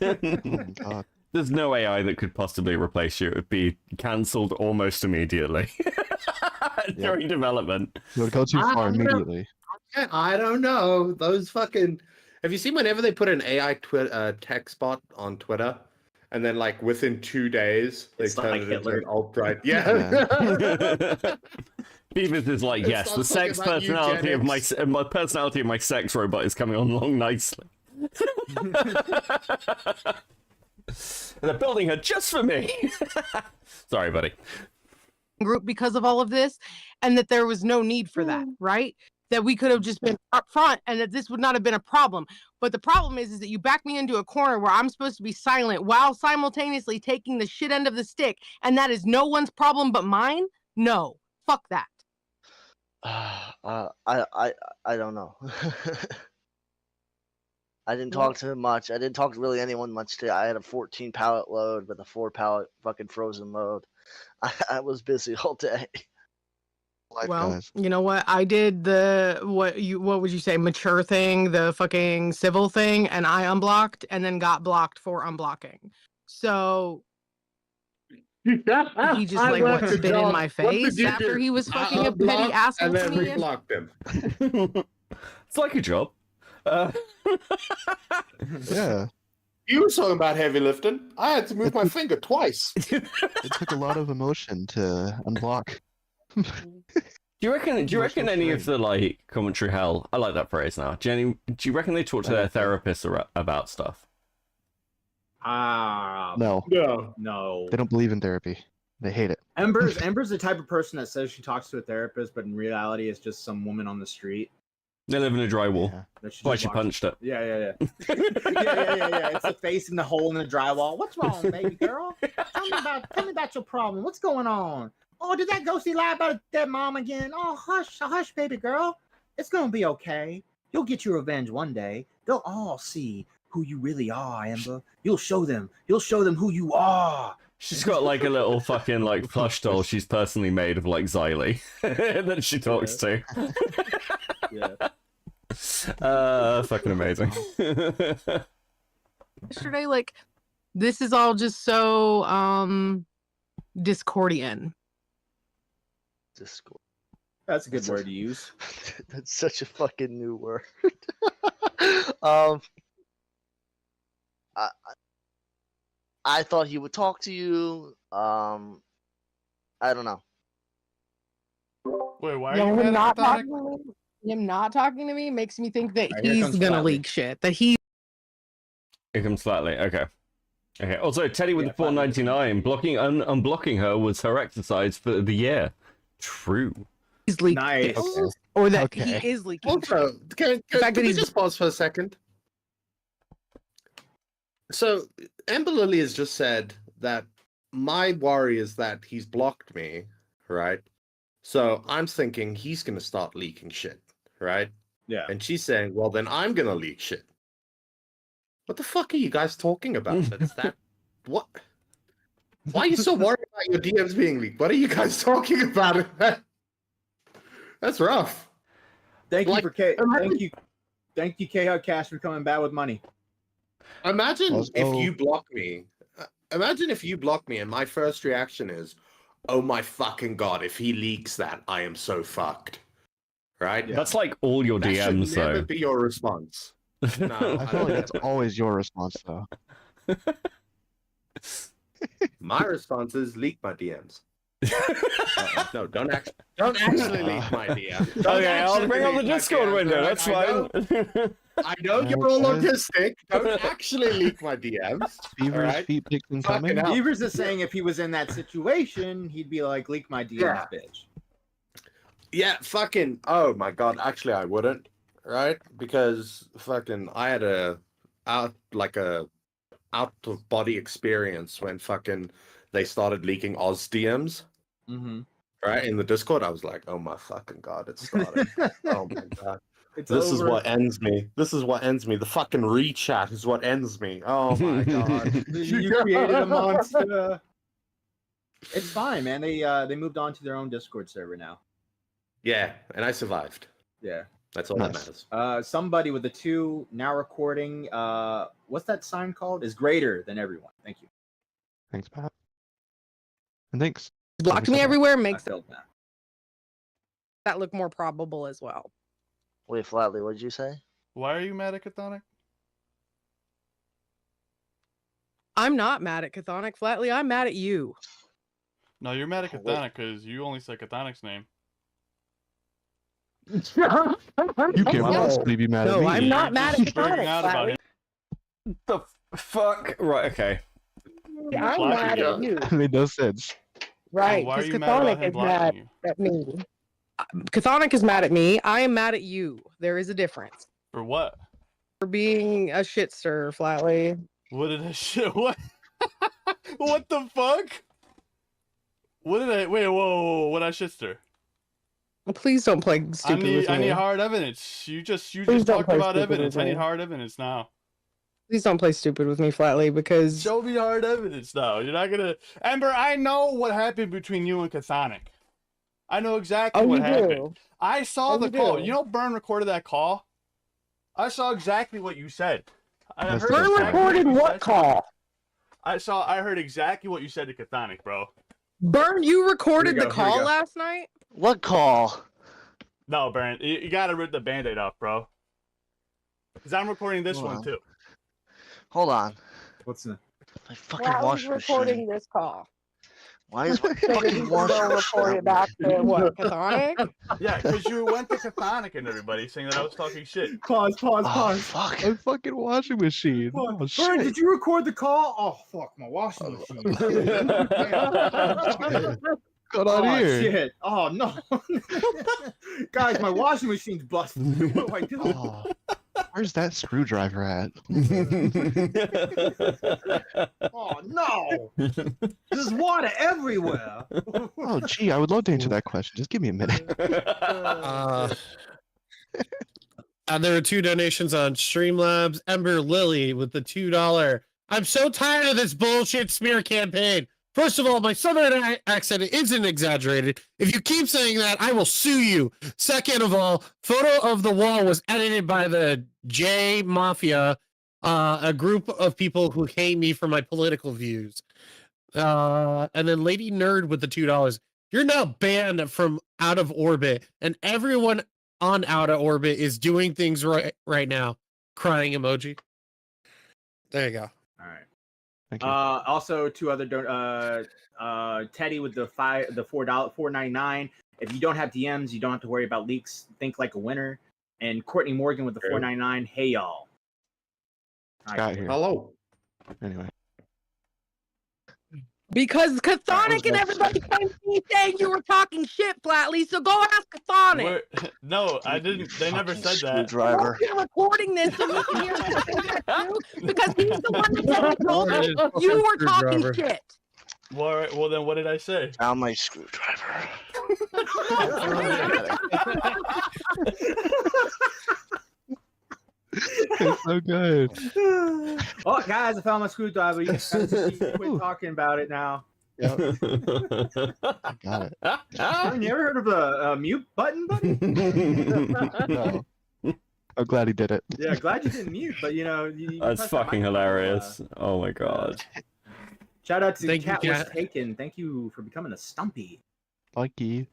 God. There's no AI that could possibly replace you. It would be cancelled almost immediately during development. You would go too far immediately. I don't know. Those fucking. Have you seen whenever they put an AI text bot on Twitter, and then like within 2 days they It's turn like it Hitler. into an alt-right? Yeah. Beavis is like, yes, the sex personality of my personality of my sex robot is coming along nicely. They're building her just for me. Sorry, buddy. Group because of all of this, and that there was no need for that, right? That we could have just been up front and that this would not have been a problem. But the problem is that you back me into a corner where I'm supposed to be silent while simultaneously taking the shit end of the stick, and that is no one's problem but mine. No, fuck that. I don't know. I didn't talk to him much. I didn't talk to really anyone much today. I had a 14 pallet load with a 4 pallet fucking frozen load. I was busy all day. Well, you know what? I did the what would you say, mature thing, the fucking civil thing, and I unblocked and then got blocked for unblocking. So he just like what spit in my face after he was fucking a petty asshole and then to me. reblocked him. It's like a job. Yeah. You were talking about heavy lifting. I had to move my finger twice. It took a lot of emotion to unblock. Do you reckon any of the like commentary hell? I like that phrase now. Jenny, do you reckon they talk to their therapists about stuff? No. No. They don't believe in therapy. They hate it. Ember's the type of person that says she talks to a therapist, but in reality it's just some woman on the street. They live in a drywall. Yeah. That's why she punched it. Yeah. yeah. It's the face in the hole in the drywall. What's wrong, baby girl? Tell me about your problem. What's going on? Oh, did that ghosty lie about that mom again? Oh, hush, baby girl. It's gonna be okay. You'll get your revenge one day. They'll all see who you really are, Ember. You'll show them who you are. She's got like a little fucking like plush doll she's personally made of like Xylee that she talks to. Yeah. Fucking amazing. Yesterday, like, this is all just so Discordian. Discord. That's a good word to use. That's such a fucking new word. I thought he would talk to you. I don't know. Wait, why Yeah, are you him not pathetic? talking to me. Him not talking to me makes me think that Here he's comes gonna Flatley. leak shit. That he Here comes Flatley. Okay. Also, Teddy with Yeah, the 4.99. Blocking unblocking her was her exercise for the year. True. he's leaking Nice. shit. Okay. Or that Okay. he is leaking Also, can fact that we he's- just pause for a second? So, Ember Lily has just said that my worry is that he's blocked me, right? So I'm thinking he's going to start leaking shit, right? Yeah. And she's saying, well, then I'm going to leak shit. What the fuck are you guys talking about? That's that. What? Why are you so worried about your DMs being leaked? What are you guys talking about? That's rough. Thank you Like, for K. imagine- Thank you, K Hut Cash, for coming back with money. Imagine Also- if you block me. Imagine if you block me and my first reaction is, oh my fucking god, if he leaks that, I am so fucked. Right? Yeah. That's like all your That DMs, should never though. be your response. No, I feel like that's always your response, though. my response is leak my DMs. No, don't actually leak my DMs. Don't Okay, I'll actually bring up the leak my Discord DMs, window. alright? That's fine. I know you're all autistic. Don't actually leak my DMs. Beaver's Alright. feet picked Fucking incoming. hell. Beavers is saying if he was in that situation, he'd be like, leak my DMs, Yeah. bitch. Yeah, fucking. Oh my god. Actually, I wouldn't. Right? Because fucking, I had a out of body experience when fucking they started leaking Oz DMs. Mm-hmm. right in the Discord, I was like, "Oh my fucking god, it started! Oh my god, It's this is over. what ends me. This is what ends me. The fucking rechat is what ends me. Oh my god, you created a monster." It's fine, man. They moved on to their own Discord server now. Yeah, and I survived. Yeah, that's all that matters. Somebody with the 2 now recording. What's that sign called? Is greater than everyone. Thank you. Thanks, Pat. And thanks. Blocked me everywhere. Makes failed that. That look more probable as well. Wait, Flatly, what did you say? Why are you mad at Chthonic? I'm not mad at Chthonic. Flatly, I'm mad at you. No, you're mad at Chthonic because you only said Chtonic's name. You can't possibly be mad at me. No, I'm not mad at Chthonic. Flatly. The fuck? Right, okay. Yeah, I'm mad at you. That made no sense. Right, why are because you mad about Chthonic him is mad blocking at me. Chthonic is mad at me. I am mad at you. There is a difference. For what? For being a shitster, Flatly. What did I shit? What? What the fuck? What did I? Wait, whoa! What I shitster? Please don't play stupid with me. I need hard evidence. You just Please don't talked play about stupid evidence. with I need me. hard evidence now. Please don't play stupid with me, Flatly, because Show me hard evidence now. You're not gonna. Ember, I know what happened between you and Chthonic. I know exactly what happened. I saw the call. You know, Burn recorded that call. I saw exactly what you said. I heard Burn recorded what call? I heard exactly what you said to Chthonic, bro. Burn, you recorded the call last night? What call? No, Burn, you gotta rip the band-aid off, bro. Because I'm recording this one too. Hold on. What's the? My fucking washing recording machine. this call. Why is my fucking washing report it back to what? Chthonic? Yeah, because you went to Chthonic and everybody saying that I was talking shit. Pause. Fuck. My fucking washing machine. Oh, Burn, shit. did you record the call? Oh fuck, my washing machine. What's going on here? Shit. Oh no. Guys, my washing machine's busted. What do I do? Oh, where's that screwdriver at? Oh no. There's water everywhere. Oh gee, I would love to answer that question. Just give me a minute. There were 2 donations on Streamlabs. Ember Lily with the $2. I'm so tired of this bullshit smear campaign. First of all, my southern accent isn't exaggerated. If you keep saying that, I will sue you. Second of all, photo of the wall was edited by the J Mafia, a group of people who hate me for my political views. And then Lady Nerd with the $2. You're now banned from Out of Orbit, and everyone on Out of Orbit is doing things right now. Crying emoji. There you go. All right. Thank you. Also 2 other Teddy with the $4.99. If you don't have DMs, you don't have to worry about leaks. Think like a winner. And Courtney Morgan with the $4.99. Hey y'all. Got here. Hello. Anyway. Because Chthonic and everybody came to me saying you were talking shit, Flatly, so go ask Chthonic. No, I didn't. They never said that. Screwdriver. You're recording this so you can hear that too, because he's the one that told me you were talking shit. Well, then what did I say? Found my screwdriver. It's so good. Oh, guys, I found my screwdriver. You quit talking about it now. Yep. I got it. You ever heard of a mute button, buddy? No. I'm glad he did it. Yeah, glad you didn't mute, but you That's fucking hilarious. Oh my god. Shout out to Thank you, Cat Was Cat. Taken. Thank you for becoming a stumpy. Thank you.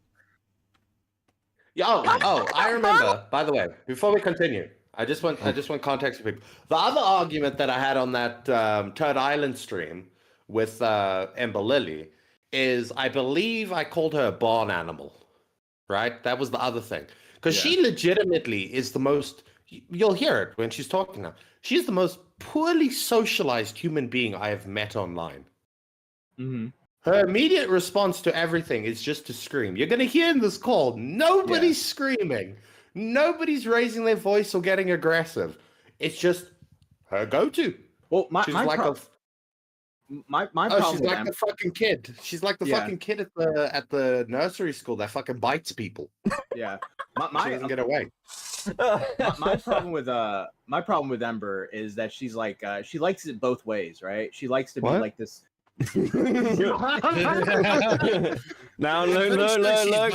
I remember. By the way, before we continue, I just want context for people. The other argument that I had on that Turd Island stream with Ember Lily is I believe I called her a barn animal, right? That was the other thing. Because she legitimately is the most, you'll hear it when she's talking now, she's the most poorly socialized human being I have met online. Mm-hmm. Her immediate response to everything is just to scream. You're going to hear in this call, nobody's screaming. Nobody's raising their voice or getting aggressive. It's just her go-to. Well, my my problem. She's like the fucking kid. She's like the fucking kid at the nursery school that fucking bites people. Yeah, she doesn't get away. my problem with Ember is that she's like she likes it both ways, right? She likes to be like this. Now look.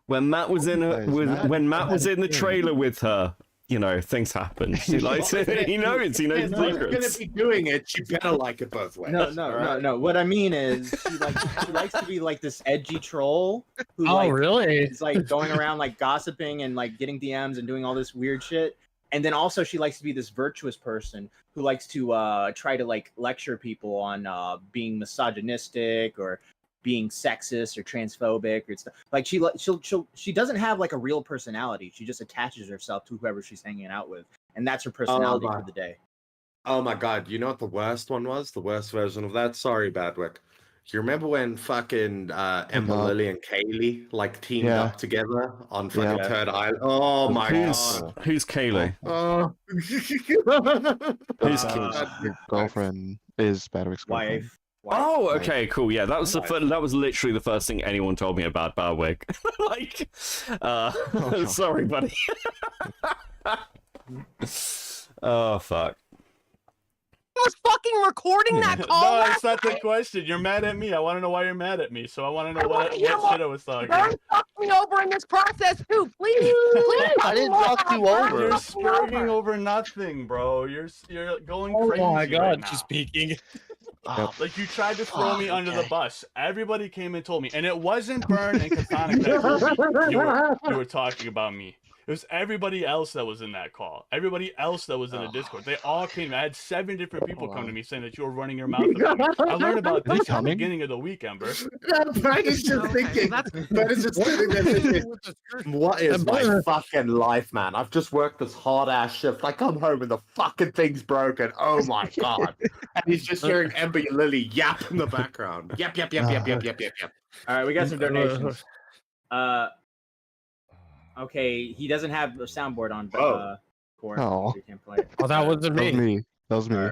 When Matt was in the trailer with her, you know, things happen. She likes it. He knows the secrets. Gonna be doing it. She better like it both ways. No. What I mean is, she likes to be like this edgy troll. Who, really? Is like going around like gossiping and like getting DMs and doing all this weird shit. And then also she likes to be this virtuous person who likes to try to like lecture people on being misogynistic or being sexist or transphobic or stuff. Like she doesn't have like a real personality. She just attaches herself to whoever she's hanging out with, and that's her personality for the day. Oh my god! You know what the worst one was? The worst version of that. Sorry, Badwick. You remember when fucking Ember Lily and Kaylee like teamed up together on fucking Third Island? Oh my god! Who's Kaylee? Who's your girlfriend? Is Badwick's girlfriend? Wife. Oh, okay, cool. Yeah, that was that was literally the first thing anyone told me about Badwick. Like, sorry, buddy. Oh fuck. I was fucking recording that call. No, that's not the question. You're mad at me. I want to know why you're mad at me. So I want to know what shit I was talking. Don't fuck me over in this process too, please. I didn't fuck you over. You're sperging over nothing, bro. You're going crazy. Oh my god, right she's now. peeking. Like you tried to throw me under the bus. Everybody came and told me, and it wasn't Burn and Cathonic that told me you were talking about me. It was everybody else that was in that call. Everybody else that was in the Discord. They all came. I had 7 different people come to me saying that you were running your mouth about me. I learned about this at the beginning of the week, Ember. Brad is just thinking. Brad is just sitting there thinking, what is my fucking life, man? I've just worked this hard-ass shift. I come home and the fucking thing's broken. Oh my god. And he's just hearing Ember Lily yap in the background. Yap. All right, we got some donations. Okay, he doesn't have a soundboard on, but Core, so he can't play it. Oh, that wasn't me. That was me.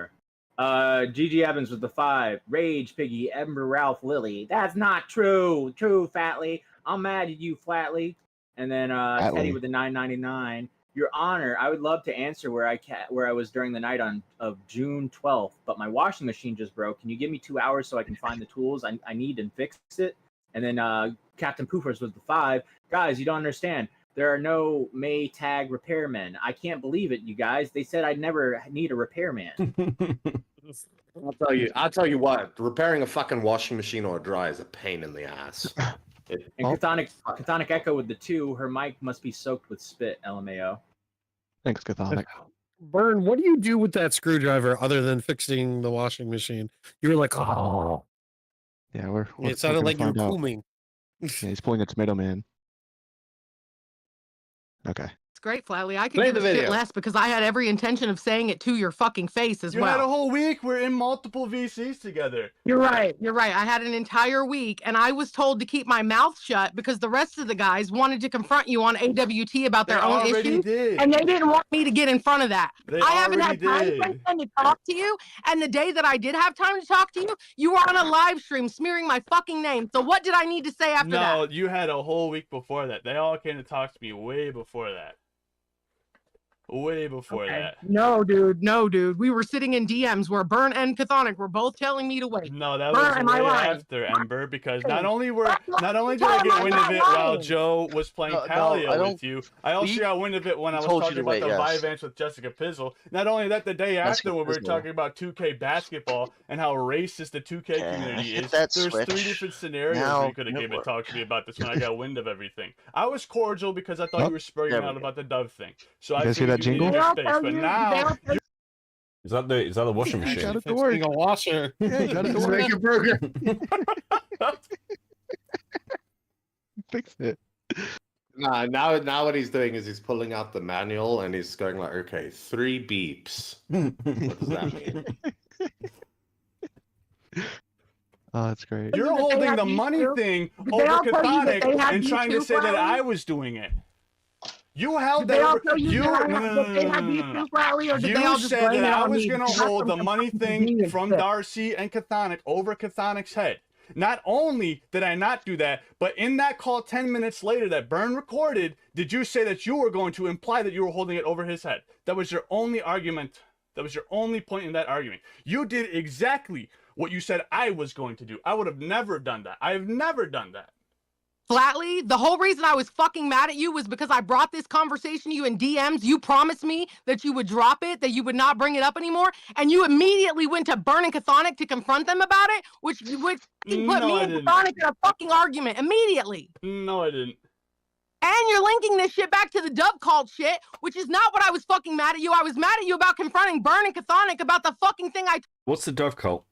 Gigi Evans with the 5. Rage, Piggy, Ember, Ralph, Lily. That's not true. True, Fatly. I'm mad at you, Flatly. And then Teddy with the 9.99. Your Honor, I would love to answer where I was during the night of June 12th, but my washing machine just broke. Can you give me 2 hours so I can find the tools I need and fix it? And then Captain Poofers was the 5. Guys, you don't understand. There are no Maytag repairmen. I can't believe it, you guys. They said I'd never need a repairman. I'll tell you what. Repairing a fucking washing machine or a dryer is a pain in the ass. And Chthonic Echo with the 2. Her mic must be soaked with spit. LMAO. Thanks, Chthonic. Burn, what do you do with that screwdriver other than fixing the washing machine? You were like, oh. Yeah, it sounded like you were booming. Yeah, he's pulling a tomato man. Okay. It's great, Flatly. I could give a shit less because I had every intention of saying it to your fucking face as well. You had a whole week. We're in multiple VCs together. You're right. I had an entire week, and I was told to keep my mouth shut because the rest of the guys wanted to confront you on AWT about their own issues, and they didn't want me to get in front of that. I haven't had time to talk to you, and the day that I did have time to talk to you, you were on a live stream smearing my fucking name. So what did I need to say after that? No, you had a whole week before that. They all came to talk to me way before that. Way before that. No, dude. We were sitting in DMs where Burn and Chthonic were both telling me to wait. No, that was way after, Ember, because not only did I get wind of it while Joe was playing Paleo with you, I also got wind of it when I was talking about the Vivance with Jessica Pizzle. Not only that, the day after when we were talking about 2K basketball and how racist the 2K community is, there's 3 different scenarios where you could have came and talked to me about this when I got wind of everything. I was cordial because I thought you were spurring out about the Dove thing. So I figured you needed a space, but now... Is that the washing machine? Got it to work. A washer. Yeah, got it to work. Make a burger. Fix it. Nah, now what he's doing is he's pulling out the manual and he's going like, okay, 3 beeps. What does that mean? Oh, that's great. You're holding the money thing over Chthonic and trying to say that I was doing it. You held Did they all that. tell you that they had beef too, Flatly, or did they all You just said blame that it I on was me? going to Because that's hold the some money thing convenient from shit. Darcy and Chthonic overChthonic's head. Not only did I not do that, but in that call 10 minutes later that Burn recorded, did you say that you were going to imply that you were holding it over his head? That was your only argument. That was your only point in that argument. You did exactly what you said I was going to do. I would have never done that. I have never done that. Flatly, the whole reason I was fucking mad at you was because I brought this conversation to you in DMs. You promised me that you would drop it, that you would not bring it up anymore, and you immediately went to Burn and Chthonic to confront them about it, which put me and Chthonic in a fucking argument immediately. No, I didn't. And you're linking this shit back to the dove cult shit, which is not what I was fucking mad at you. I was mad at you about confronting Burn and Chthonic about the fucking thing I... What's the dove cult?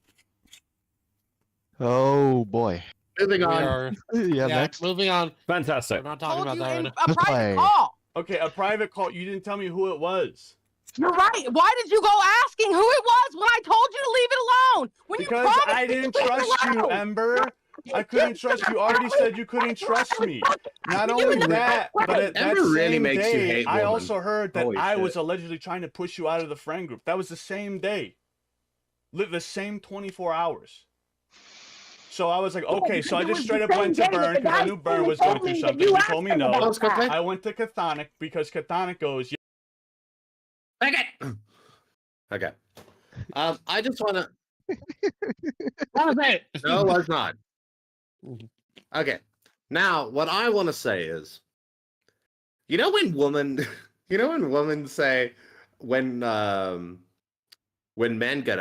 Oh, boy. Moving on. Yeah, next. Moving on. Fantastic. We're not talking about that right now. A private call. Okay, a private call. You didn't tell me who it was. You're right. Why did you go asking who it was when I told you to leave it alone? When Because you promised I didn't trust you, Ember. I couldn't trust you. Already said you couldn't trust me. Not only that, but at that Ember really same makes you day, hate I women. also heard that Holy I shit. was allegedly trying to push you out of the friend group. That was the same day. The same 24 hours. So I was like, okay, so I just straight up went to Burn because I knew Burn was going through something. He told me no. I went to Chthonic because Chthonic goes, Okay. Okay. I just want to. No, it was not. Okay. Now, what I want to say is, when women say when men get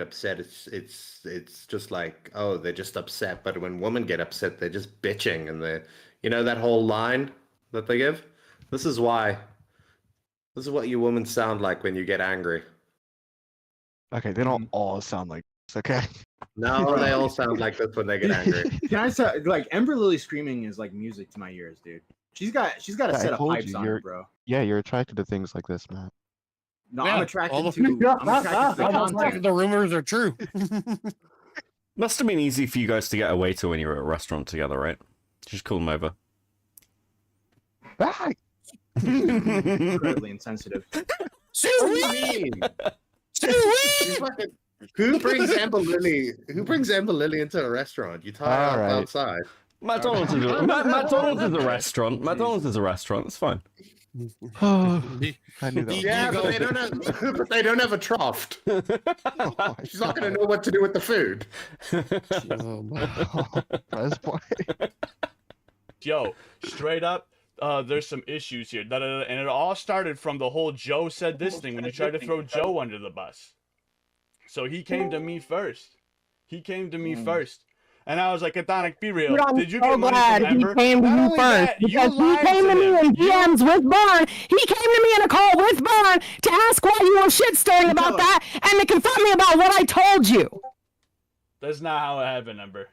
upset, it's just like, oh, they're just upset. But when women get upset, they're just bitching, and that whole line that they give. This is what you women sound like when you get angry. Okay, they don't all sound like this, okay? No, they all sound like this when they get angry. Can I say, like, Ember Lily screaming is like music to my ears, dude. She's got a set of pipes on her, bro. Yeah, you're attracted to things like this, man. No, yeah, I'm attracted to the content. The rumors are true. Must have been easy for you guys to get away to when you were at a restaurant together, right? Just call them over. Bye. Incredibly insensitive. Who brings Ember Lily? Who brings Ember Lily into a restaurant? You tie her up outside. McDonald's is a restaurant. McDonald's is a restaurant. It's fine. I knew that. Yeah, but they don't have a trough. She's not going to know what to do with the food. Yo, straight up, there's some issues here. And it all started from the whole Joe said this thing when you tried to throw Joe under the bus. So he came to me first. And I was like, Chthonic, be real. Did you get money from Ember? He came to you first because he came to me in DMs with Burn. He came to me in a call with Burn to ask why you were shit stirring about that and to confront me about what I told you. That's not how it happened, Ember.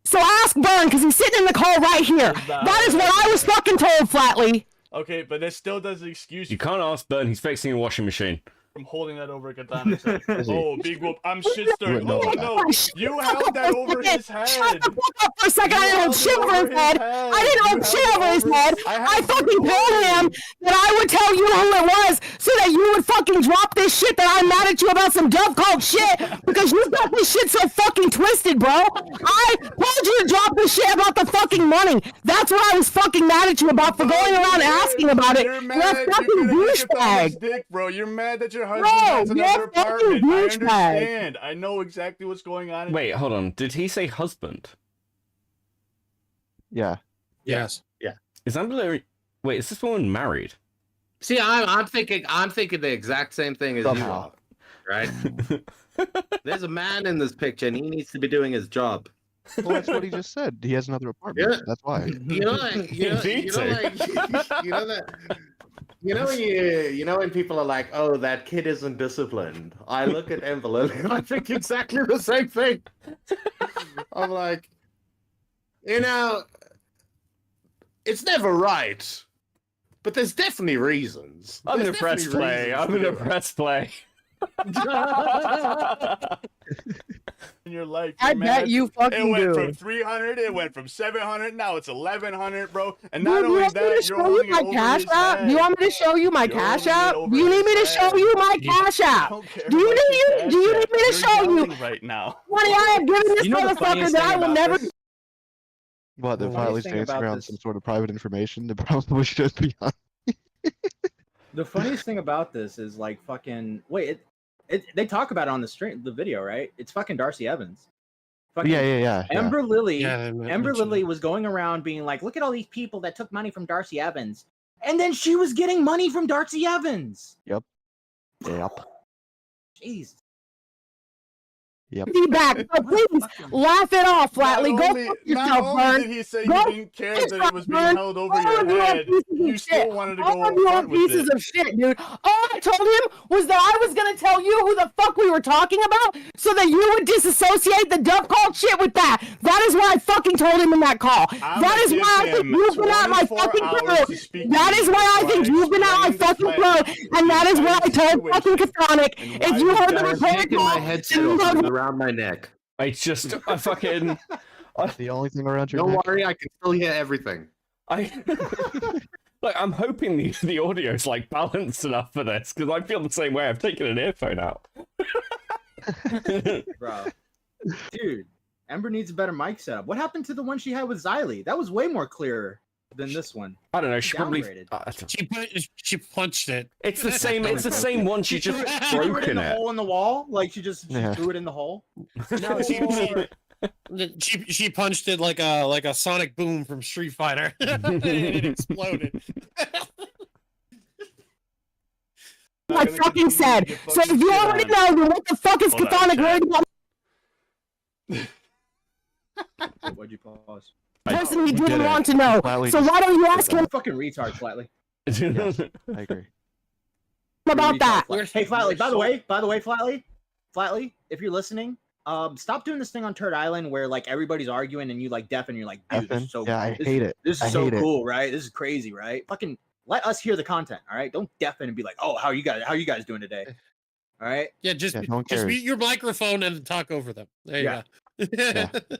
So ask Burn because he's sitting in the call right here. That is what I was fucking told, Flatly. Okay, but that still doesn't excuse you. Can't ask Burn. He's fixing a washing machine. From holding that over Chthonic. Oh, big whoop. I'm shit stirring. Oh, no. You held that over his head. Shut the fuck up for a second. I didn't hold shit over his head. I didn't hold shit over his head. I fucking told him that I would tell you who it was so that you would fucking drop this shit that I'm mad at you about some dove cult shit because you got this shit so fucking twisted, bro. I told you to drop this shit about the fucking money. That's what I was fucking mad at you about for going around asking about it. You're mad that you douchebag. Dick, bro. You're mad that your husband has another apartment. I understand. I know exactly what's going on. Wait, hold on. Did he say husband? Yeah. Yes. Yeah. Is Ember Lily... Wait, is this woman married? See, I'm thinking the exact same thing as you are. Right? There's a man in this picture, and he needs to be doing his job. Well, that's what he just said. He has another apartment. Yeah. That's why. You know when people are like, "Oh, that kid isn't disciplined." I look at Ember Lily and I think exactly the same thing. I'm like, it's never right, but there's definitely reasons. I'm gonna press play. In your life, I man. bet you fucking It went do. from 300, it went from 700, now it's 1100, bro. And Dude, not you only want me to that, show you're you holding my it over cash his app? Do you head. want me to show you my You're cash holding it app? over Do you need his me to show head. you my You- cash I app? don't care Do you about need your you? Do you cash need me to app. show You're you? yelling right now. Money I have given this You know the motherfucker funniest that thing I will about never. this? What, the The file funniest is thing dancing about around this- some sort of private information that probably should be on. The funniest thing about this is like fucking wait, they talk about it on the stream, the video, right? It's fucking Darcy Evans. Fucking Yeah. Ember Lily. Yeah, Ember Lily was going around being like, "Look at all these people that took money from Darcy Evans," and then she was getting money from Darcy Evans. Yep. Jeez. Yep. Feedback. So please laugh it off, Flatly. Go fuck Not yourself, only Burn. did he say Go you didn't care that it was being Burn. held over All your of you are head, pieces of you still shit. wanted to All go of you are front with pieces it. of shit, dude. All I told him was that I was gonna tell you who the fuck we were talking about, so that you would disassociate the duck call shit with that. That is what I fucking told him in that call. That is why I think you've been at my fucking throat. That is why I think you've been at my fucking throat, and that is what I told fucking Cathonic. If you heard the recorded Taking call, my headset off and around my neck. It's just I fucking. The only thing around your Don't neck. worry, I can still hear everything. Like I'm hoping the audio is like balanced enough for this because I feel the same way. I've taken an earphone out. Bro. Dude, Ember needs a better mic setup. What happened to the one she had with Xylee? That was way more clear than this one. I don't know. She probably She punched it. It's the same. It's the same one. She just threw it in broken the it. hole in the wall. Like she threw it in the hole. No, she punched it like a sonic boom from Street Fighter. And it exploded. I fucking said. So if you already know, then what the fuck is Cathonic worried about? Why'd you pause? Person he didn't want to know. So why don't you ask him Fucking retard, Flatly. Yes, I agree. about that? Hey, Flatly. By the way, Flatly, if you're listening, stop doing this thing on Turd Island where like everybody's arguing and you like deaf and you're like, dude, this is so Yeah, I hate it. This I is so hate it. cool, right? This is crazy, right? Fucking let us hear the content, all right? Don't deafen and be like, oh, how you guys doing today? All right? Yeah, just no one just cares. mute your microphone and talk over them. There you Yeah. go.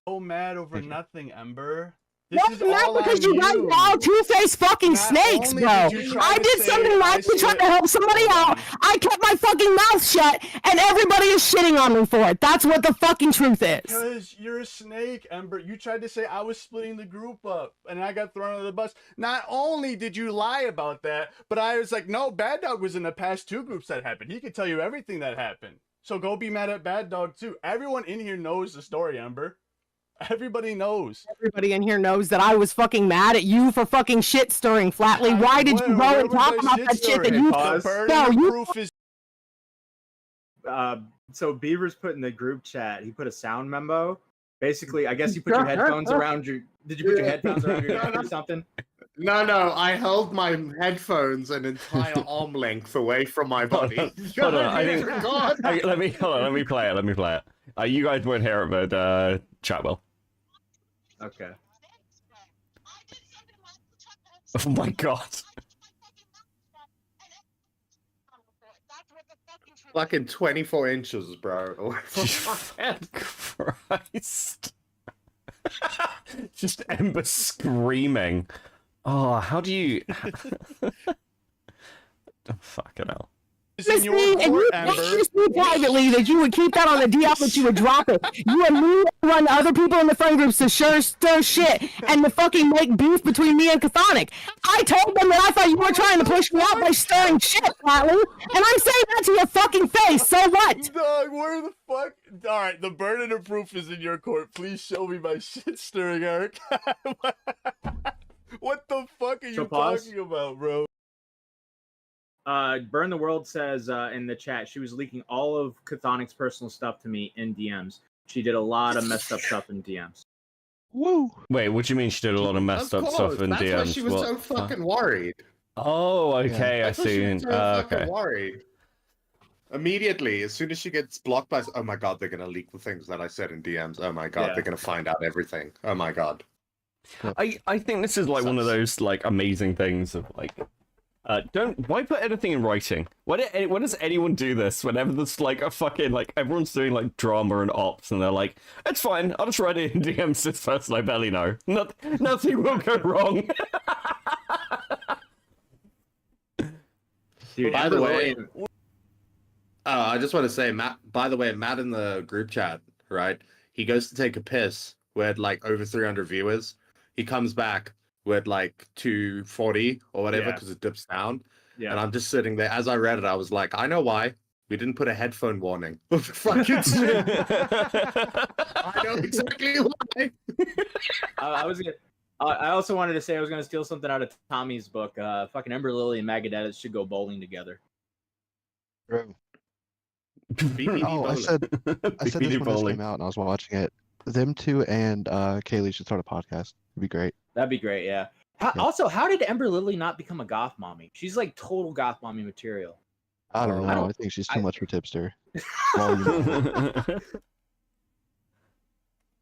So mad over nothing, Ember. No, This is not all because on you guys are all two-faced fucking Not snakes, only bro. did you try I to did say something nice to try to help somebody out. I kept my fucking mouth shut, and everybody is shitting on me for it. That's what the fucking truth is. Because you're a snake, Ember. You tried to say I was splitting the group up, and I got thrown under the bus. Not only did you lie about that, but I was like, no, Bad Dog was in the past two groups that happened. He could tell you everything that happened. So go be mad at Bad Dog, too. Everyone in here knows the story, Ember. Everybody knows. Everybody in here knows that I was fucking mad at you for fucking shit stirring, Flatly. Why did you go and talk about that shit that you... No, you... Proof is... So Beaver's put in the group chat, he put a sound memo. Basically, I guess you put your headphones around your... Did you put your headphones around your neck or something? No, I held my headphones an entire arm length away from my body. Hold on, I think. Let me play it. You guys won't hear it, but chat will. Okay. Oh my god. Fucking 24 inches, bro. Christ. Just Ember screaming. Oh, how do you... Oh, fucking hell. And you promised me privately that you would keep that on the DL, that you would drop it. You and me run other people in the friend groups to stir shit and to fucking make beef between me and Cathonic. I told them that I thought you were trying to push me out by stirring shit, Flatly, and I'm saying that to your fucking face. So what? Dog, where the fuck? All right, the burden of proof is in your court. Please show me my shit stirring, Eric. What the fuck are you talking about, bro? Burn the World says in the chat she was leaking all of Cathonic's personal stuff to me in DMs. She did a lot of messed up stuff in DMs. Woo! Wait, what do you mean she did a lot of messed up stuff in That's DMs? why she was so fucking worried. Oh, okay, That's I why see. she was so Okay. fucking worried. Immediately, as soon as she gets blocked by, oh my god, they're gonna leak the things that I said in DMs. Oh my god, they're gonna find out everything. Oh my god. I think this is like one of those like amazing things of like Why put anything in writing? Why does anyone do this whenever there's like a fucking, like, everyone's doing like drama and ops and they're like, it's fine, I'll just write it in DMs this person I barely know. Nothing will go wrong. Dude, by the way, I just want to say, Matt, by the way, Matt in the group chat, right? He goes to take a piss with like over 300 viewers. He comes back with like 240 or whatever because it dips down. Yeah. And I'm just sitting there. As I read it, I was like, I know why. We didn't put a headphone warning. Fucking shit. I know exactly why. I also wanted to say I was going to steal something out of Tommy's book. Fucking Ember Lily and Magadetus should go bowling together. Bro. I said this when this came out and I was watching it. Them two and Kaylee should start a podcast. It'd be great. That'd be great, yeah. Also, how did Ember Lily not become a Goth Mommy? She's like total Goth Mommy material. I don't know. I think she's too much for Tipster.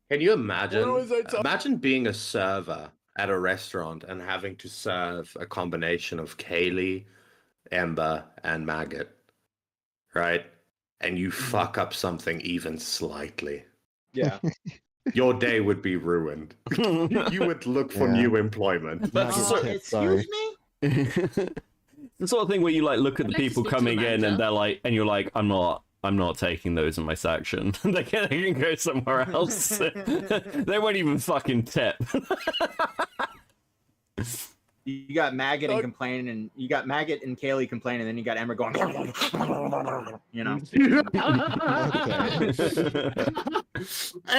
Can you imagine being a server at a restaurant and having to serve a combination of Kaylee, Ember, and Maggot, right? And you fuck up something even slightly. Yeah. Your day would be ruined. You would look for new employment. Excuse me? The sort of thing where you like look at the people coming in and they're like, and you're like, I'm not taking those in my section. They can go somewhere else. They won't even fucking tip. You got Maggot and complaining, and you got Maggot and Kaylee complaining, and then you got Ember going, you know.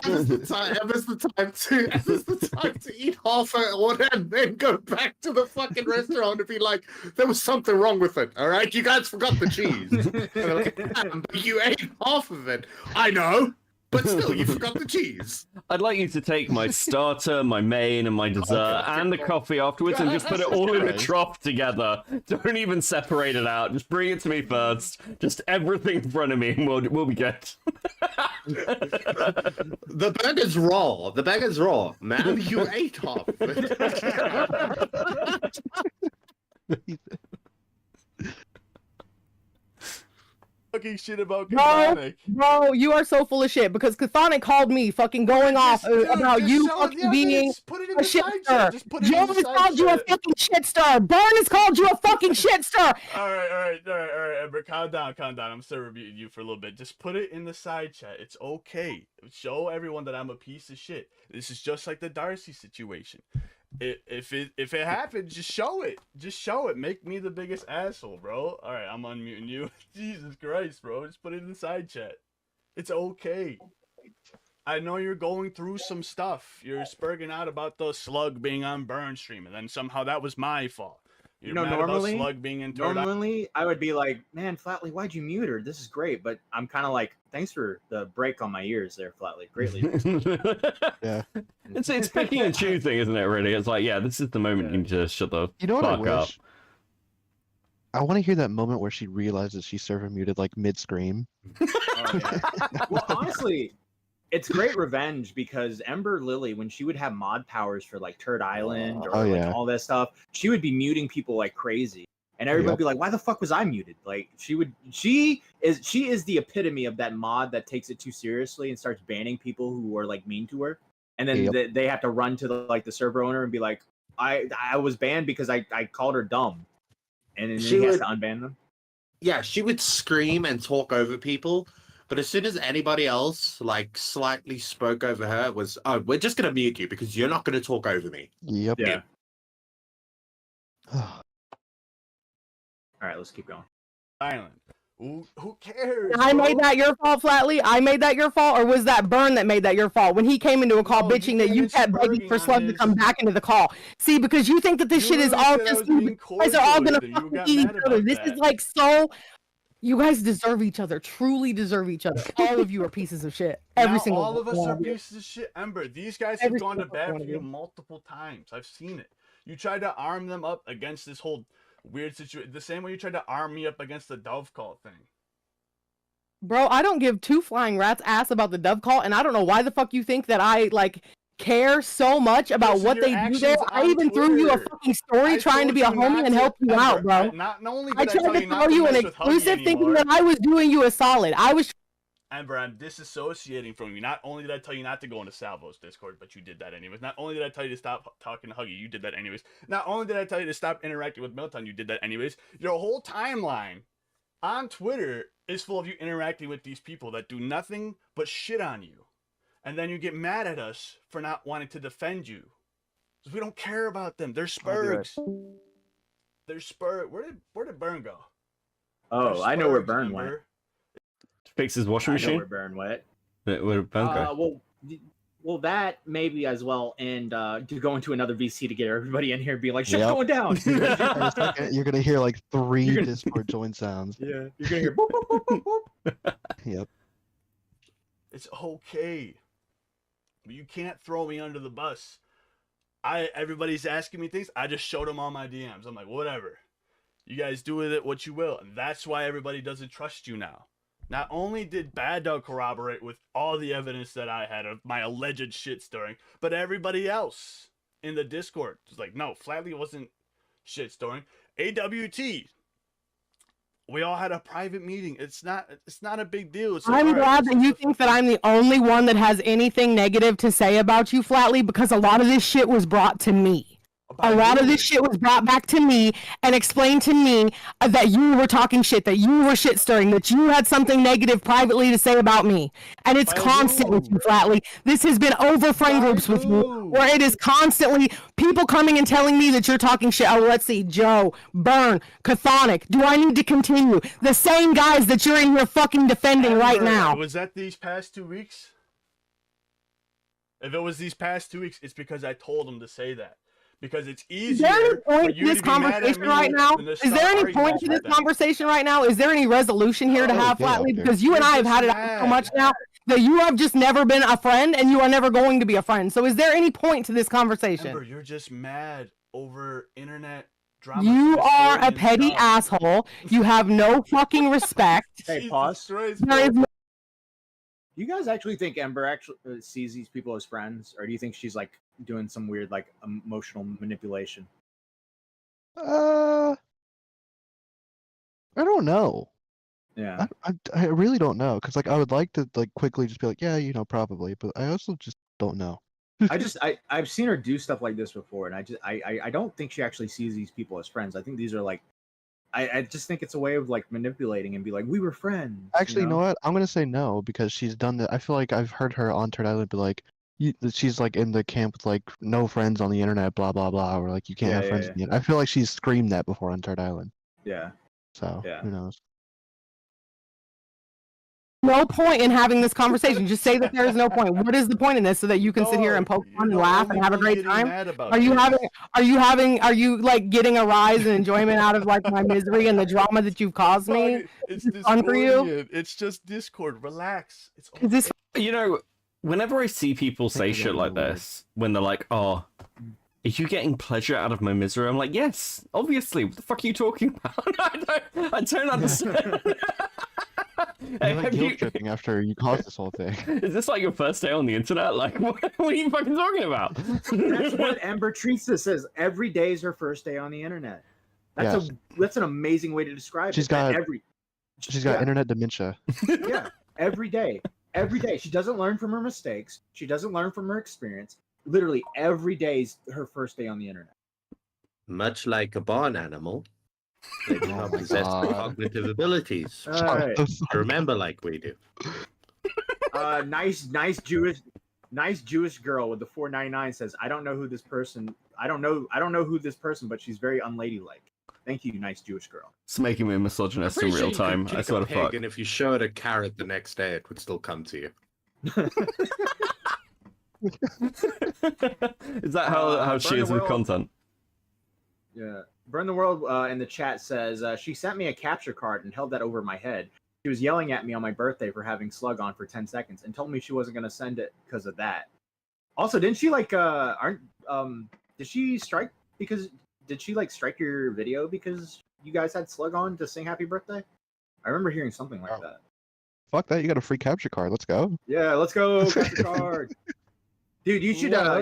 Ember's the time to eat half an order and then go back to the fucking restaurant and be like, there was something wrong with it. All right, you guys forgot the cheese. And they're like, but you ate half of it. I know. But still, you forgot the cheese. I'd like you to take my starter, my main, and my dessert, and the coffee afterwards, and just put it all in a trough together. Don't even separate it out. Just bring it to me first. Just everything in front of me, and we'll be good. The burger's raw. The burger's raw. Man, you ate half of it. Fucking shit about Chthonic. Bro, you are so full of shit because Chthonic called me fucking going off about you fucking being a shitster. Joe has called you a fucking shitster. Burn has called you a fucking shitster. All right, Ember, calm down. I'm still reviewing you for a little bit. Just put it in the side chat. It's okay. Show everyone that I'm a piece of shit. This is just like the Darcy situation. If it happens, just show it. Just show it. Make me the biggest asshole, bro. All right, I'm unmuting you. Jesus Christ, bro. Just put it in the side chat. It's okay. I know you're going through some stuff. You're spurging out about the slug being on burn stream, and then somehow that was my fault. You're mad normally, about slug being in normally I would be like, man, Flatly, why'd you mute her? This is great. But I'm kind of like, thanks for the break on my ears there, Flatly. Greatly. Yeah. It's picking and choosing, isn't it, really? It's like, yeah, this is the moment you just shut the fuck up. I want to hear that moment where she realizes she's server muted, like, mid-scream. Oh, yeah. Well, honestly, it's great revenge because Ember Lily, when she would have mod powers for like Turd Island or all that stuff, she would be muting people like crazy, and everybody would be like, "Why the fuck was I muted?" Like she is the epitome of that mod that takes it too seriously and starts banning people who are like mean to her, and then they have to run to the server owner and be like, "I was banned because I called her dumb," and then he has to unban them. Yeah, she would scream and talk over people. But as soon as anybody else, like, slightly spoke over her, it was, oh, we're just going to mute you because you're not going to talk over me. Yep. Yeah. All right, let's keep going. Island. Who cares? I made that your fault, Flatly? I made that your fault? Or was that Burn that made that your fault? When he came into a call bitching that you kept begging for Slug to come back into the call. See, because you think that this shit is all just... You guys are all going to fucking eat each other. This is like so... You guys deserve each other. Truly deserve each other. All of you are pieces of shit. Every single one. All of us are pieces of shit. Ember, these guys have gone to bat for you multiple times. I've seen it. You tried to arm them up against this whole weird situation. The same way you tried to arm me up against the dove call thing. Bro, I don't give two flying rats ass about the dove call, and I don't know why the fuck you think that I, like, care so much about Those are what your they do actions there. I on even threw you a Twitter. fucking story I trying to told be a you not homie and to- help you Ember, out, bro. Not only I did I tried tell to you not throw to you an mess with Huggy exclusive thinking anymore, that I was doing you a solid. I was Amber, I'm disassociating from you. Not only did I tell you not to go into Salvo's Discord, but you did that anyways. Not only did I tell you to stop talking to Huggy, you did that anyways. Not only did I tell you to stop interacting with Milton, you did that anyways. Your whole timeline on Twitter is full of you interacting with these people that do nothing but shit on you. And then you get mad at us for not wanting to defend you. Because we don't care about them. They're Spergs. They're Sperg. Where did Burn go? Oh, I know where Burn went. Fix his washing machine. I know where Burn went. Where Burn go? Well, that maybe as well, and to go into another VC to get everybody in here and be like, shit's going down. You're gonna hear like 3 Discord join sounds. Yeah, you're gonna hear. Boop, boop, boop, boop, boop. Yep. It's okay, but you can't throw me under the bus. Everybody's asking me things. I just showed them all my DMs. I'm like, whatever. You guys do with it what you will, and that's why everybody doesn't trust you now. Not only did Bad Dog corroborate with all the evidence that I had of my alleged shit stirring, but everybody else in the Discord was like, no, Flatley wasn't shit stirring. AWT, we all had a private meeting. It's not a big deal. It's like, I'm glad that you think that I'm the only one that has anything negative to say about you, Flatley, because a lot of this shit was brought to me. A lot of this shit was brought back to me and explained to me that you were talking shit, that you were shit stirring, that you had something negative privately to say about me. And it's constant with you, Flatley. This has been over friend groups with you, where it is constantly people coming and telling me that you're talking shit. Oh, let's see, Joe, Burn, Chthonic. Do I need to continue? The same guys that you're in here fucking defending right now. Was that these past 2 weeks? If it was these past 2 weeks, it's because I told them to say that. Because it's easier. Is there any point to this conversation right now? Is there any point to this conversation right now? Is there any resolution here to have, Flatley? Because you and I have had it out so much now that you have just never been a friend and you are never going to be a friend. So is there any point to this conversation? Ember, you're just mad over internet drama. You are a petty asshole. You have no fucking respect. Hey, pause. There is no. Do you guys actually think Ember actually sees these people as friends, or do you think she's like doing some weird like emotional manipulation? I don't know. Yeah, I really don't know, because like I would like to like quickly just be like, yeah, you know, probably, but I also just don't know. I've seen her do stuff like this before, and I don't think she actually sees these people as friends. I think these are like, I just think it's a way of like manipulating and be like, we were friends. Actually, you know what? I'm gonna say no, because she's done that. I feel like I've heard her on Turd Island be like, she's like in the camp with like no friends on the internet, blah blah blah, or like you can't have friends on the internet. I feel like she's screamed that before on Turd Island. Yeah. So who knows? No point in having this conversation. Just say that there is no point. What is the point in this, so that you can sit here and poke fun and laugh and have a great time? Are you like getting a rise and enjoyment out of like my misery and the drama that you've caused me? It's fun for you. It's just Discord. Relax. It's is this? You know, whenever I see people say shit like this, when they're like, "Oh, are you getting pleasure out of my misery?" I'm like, "Yes, obviously. What the fuck are you talking about?" I don't understand. You're like guilt tripping after you caused this whole thing. Is this like your first day on the internet? Like, what are you fucking talking about? That's what Ember treats this as. Every day is her first day on the internet. That's an amazing way to describe She's it. got she's got internet dementia. Yeah, every day. Every day. She doesn't learn from her mistakes. She doesn't learn from her experience. Literally every day is her first day on the internet. Much like a barn animal, they do not possess cognitive abilities. Right. Remember, like we do. Nice Jewish girl with the 499 says, I don't know who this person, but she's very unladylike. Thank you, nice Jewish girl. It's making me a misogynist in real time. I swear to fuck. And if you showed a carrot the next day, it would still come to you. Is that how she is with content? Yeah. Burn the World in the chat says, she sent me a capture card and held that over my head. She was yelling at me on my birthday for having Slug on for 10 seconds and told me she wasn't going to send it because of that. Also, didn't she like, did she strike your video because you guys had Slug on to sing happy birthday? I remember hearing something like that. Fuck that, you got a free capture card. Let's go. Yeah, let's go, capture card. Dude, you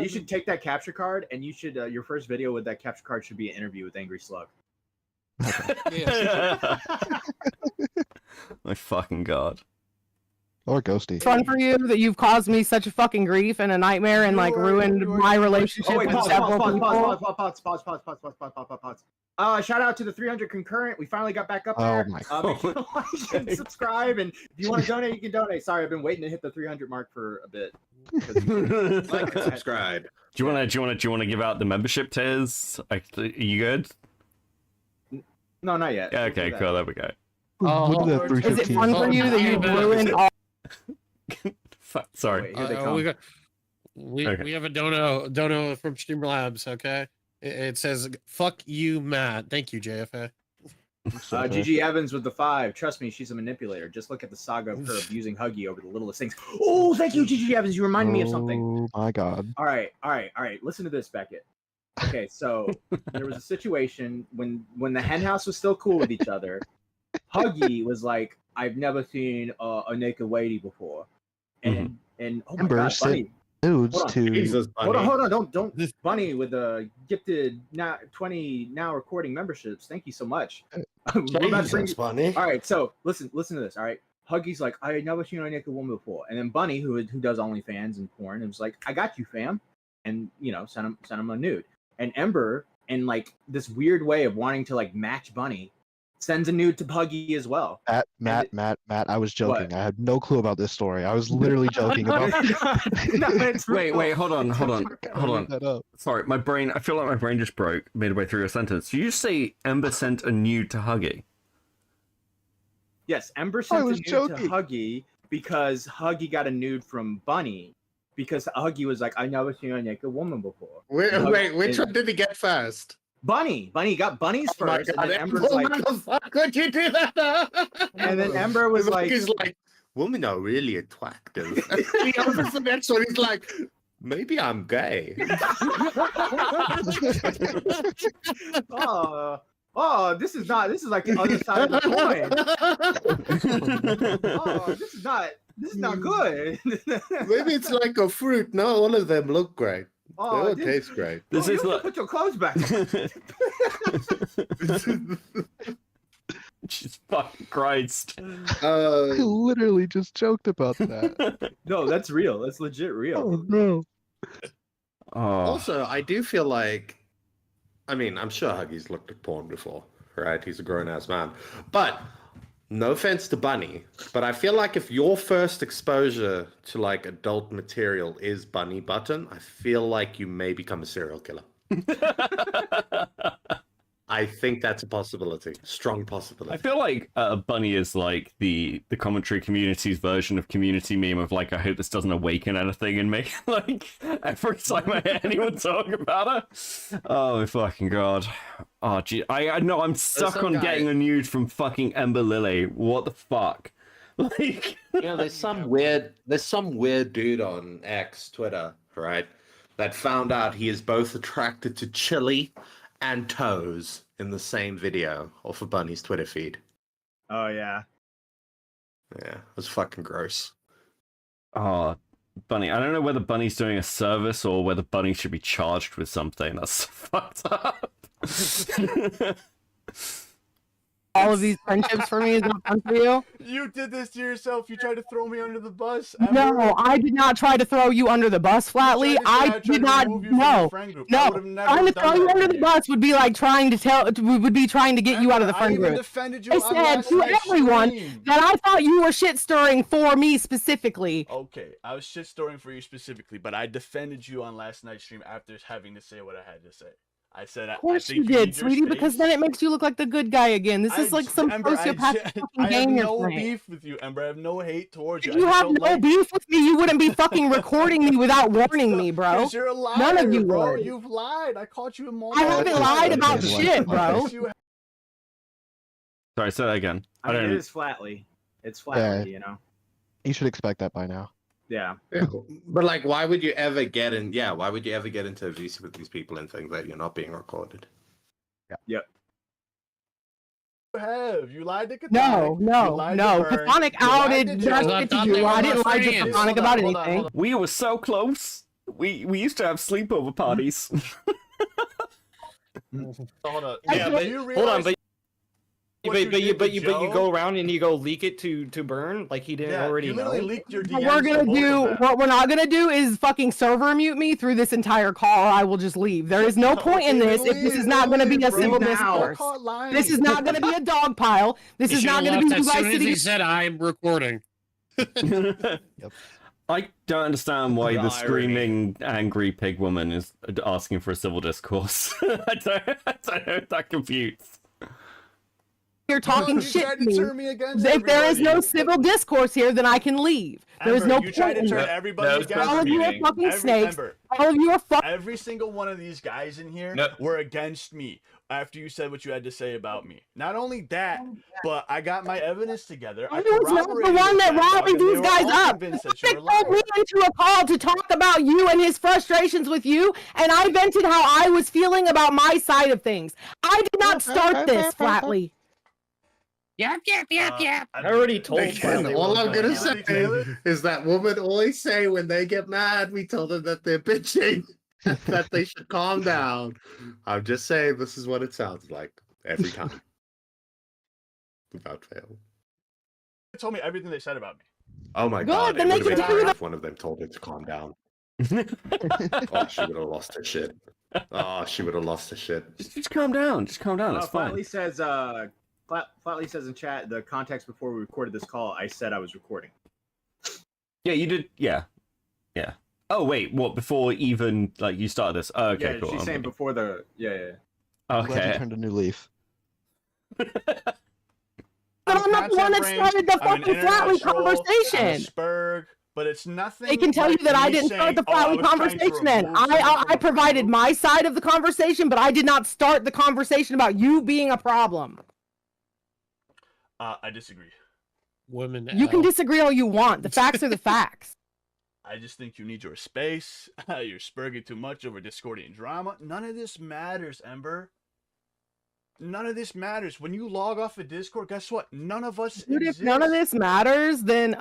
should take that capture card and you should your first video with that capture card should be an interview with Angry Slug. My fucking god. Or Ghosty. It's fun for you that you've caused me such a fucking grief and a nightmare and like ruined my relationship with several people. Pause. Shout out to the 300 concurrent. We finally got back up there. Oh my god. Make sure to like and subscribe, and if you want to donate, you can donate. Sorry, I've been waiting to hit the 300 mark for a bit. Like and subscribe. Do you want to give out the membership tiers? Are you good? No, not yet. Yeah, okay, cool. There we go. Is it fun for you that you've ruined all? Sorry. Wait, we have a dono from Streamlabs. Okay, it says "fuck you, Matt." Thank you, JFA. GG Evans with the 5. Trust me, she's a manipulator. Just look at the saga of her abusing Huggy over the littlest things. Oh, thank you, GG Evans. You reminded me of something. Oh my god. All right. Listen to this, Beckett. Okay, so there was a situation when the Hen House was still cool with each other. Huggy was like, "I've never seen a naked lady before," and oh my god, Bunny. Nudes to Jesus, Bunny. Hold on, don't Bunny with the gifted 20 now recording memberships. Thank you so much. Jesus, Bunny. All right, so listen to this. All right, Huggy's like, "I had never seen a naked woman before," and then Bunny, who does OnlyFans and porn, was like, "I got you, fam," and sent him a nude. And Ember, in like this weird way of wanting to like match Bunny, sends a nude to Huggy as well. Matt, I was joking. What? I had no clue about this story. I was literally joking about Wait, hold on. Sorry, my brain, I feel like my brain just broke midway through your sentence. Did you say Ember sent a nude to Huggy? Yes, Ember sent a nude to Huggy because Huggy got a nude from Bunny. Because Huggy was like, "I never seen a naked woman before." Wait, which one did he get first? Bunny got Bunny's first, and then Ember's like, "How the fuck could you do that?" And then Ember was like, "He's like, women are really attractive." He opens the next one. He's like, "Maybe I'm gay." This is like the other side of the coin. This is not good. Maybe it's like a fruit. No, all of them look great. They all taste great. This is like... Put your clothes back. Jesus fucking Christ. I literally just joked about that. No, that's real. That's legit real. Oh no. Also, I do feel like, I mean, I'm sure Huggy's looked at porn before, right? He's a grown-ass man. But no offense to Bunny, but I feel like if your first exposure to like adult material is Bunny Button, I feel like you may become a serial killer. I think that's a possibility. Strong possibility. I feel like Bunny is like the commentary community's version of community meme of like, I hope this doesn't awaken anything in me. Like, every time I hear anyone talk about her. Oh, my fucking God. Oh, gee. I know I'm stuck on getting a nude from fucking Ember Lily. What the fuck? Like, there's some weird dude on X, Twitter, right, that found out he is both attracted to chili and toes in the same video off of Bunny's Twitter feed. Oh yeah. Yeah, it was fucking gross. Oh, Bunny. I don't know whether Bunny's doing a service or whether Bunny should be charged with something. That's fucked up. All of these friendships for me is not fun for you. You did this to yourself. You tried to throw me under the bus. No, I did not try to throw you under the bus, Flatly. I did not. No. Trying to throw you under the bus would be like trying to get you out of the friend group. I said to everyone that I thought you were shit stirring for me specifically. Okay, I was shit stirring for you specifically, but I defended you on last night's stream after having to say what I had to say. I said, of course you did, sweetie, because then it makes you look like the good guy again. This is like some sociopathic fucking game you're playing. I have no beef with you, Ember. I have no hate towards you. If you have no beef with me, you wouldn't be fucking recording me without warning me, bro. You're a liar, none of you bro. would. You've lied. I caught you in multiple. I haven't lied about shit, bro. Sorry, say that again. I mean, it is Flatly. It's Flatly, you know. You should expect that by now. Yeah. But like, why would you ever get in? Yeah, why would you ever get into abuse with these people and think that you're not being recorded? Yeah. Yep. You lied to Chthonic. No. Chthonic outed Josh to you. I didn't lie to Chthonic about anything. We were so close. we used to have sleepover parties. Hold on. Yeah, but hold on, but you go around and you go leak it to Burn like he didn't already know. Leaked your What we're gonna do, what we're not gonna do, is fucking server mute me through this entire call, or I will just leave. There is no point in this if this is not gonna be a civil discourse. This is not gonna be a dog pile. This is not gonna be as soon Dubai as City. he said I'm recording. Yep. I don't understand why the screaming, angry pig woman is asking for a civil discourse. I don't know if that computes. You're talking shit tried to to me. turn me against If there is no everybody. civil discourse here, then I can leave. There is Ember, no you tried point to in turn it. everybody against All of you are me. fucking snakes. Ember, All of you are fucking. every single one of these guys in here were against me after you said what you had to say about me. Not only that, but I got my evidence together. I was not the corroborated one it, that dog, rallied and they these were guys all up. convinced that They you were called me lying. into a call to talk about you and his frustrations with you, and I vented how I was feeling about my side of things. I did not start this, Flatly. Yep. I already told Again, Flatly all what I'm was gonna going on. say is that women always say when they get mad, we tell them that they're bitching, that they should calm down. I'm just saying this is what it sounds like every time. Without fail. They told me everything they said about me. Oh my Good, god, it then they would have can been do great if one of them told her to calm down. Oh, she would have lost her shit. Oh, she would have lost her shit. Just calm down. Just calm down. It's fine. Flatly says, Flatly says in chat, the context before we recorded this call, I said I was recording. Yeah, you did. Yeah. Oh wait, what? Before even like you started this? Oh, okay, yeah, cool. she's saying before the. Yeah. I'm glad you Okay. turned a new leaf. But I'm not the one that started the fucking Flatly conversation. Sperg, but it's nothing. They can tell you that I didn't start the Flatly conversation then. I provided my side of the conversation, but I did not start the conversation about you being a problem. I disagree. Women. You can disagree all you want. The facts are the facts. I just think you need your space. You're spurging too much over Discordian drama. None of this matters, Ember. None of this matters. When you log off of Discord, guess what? None of us Dude, exist. if none of this matters, then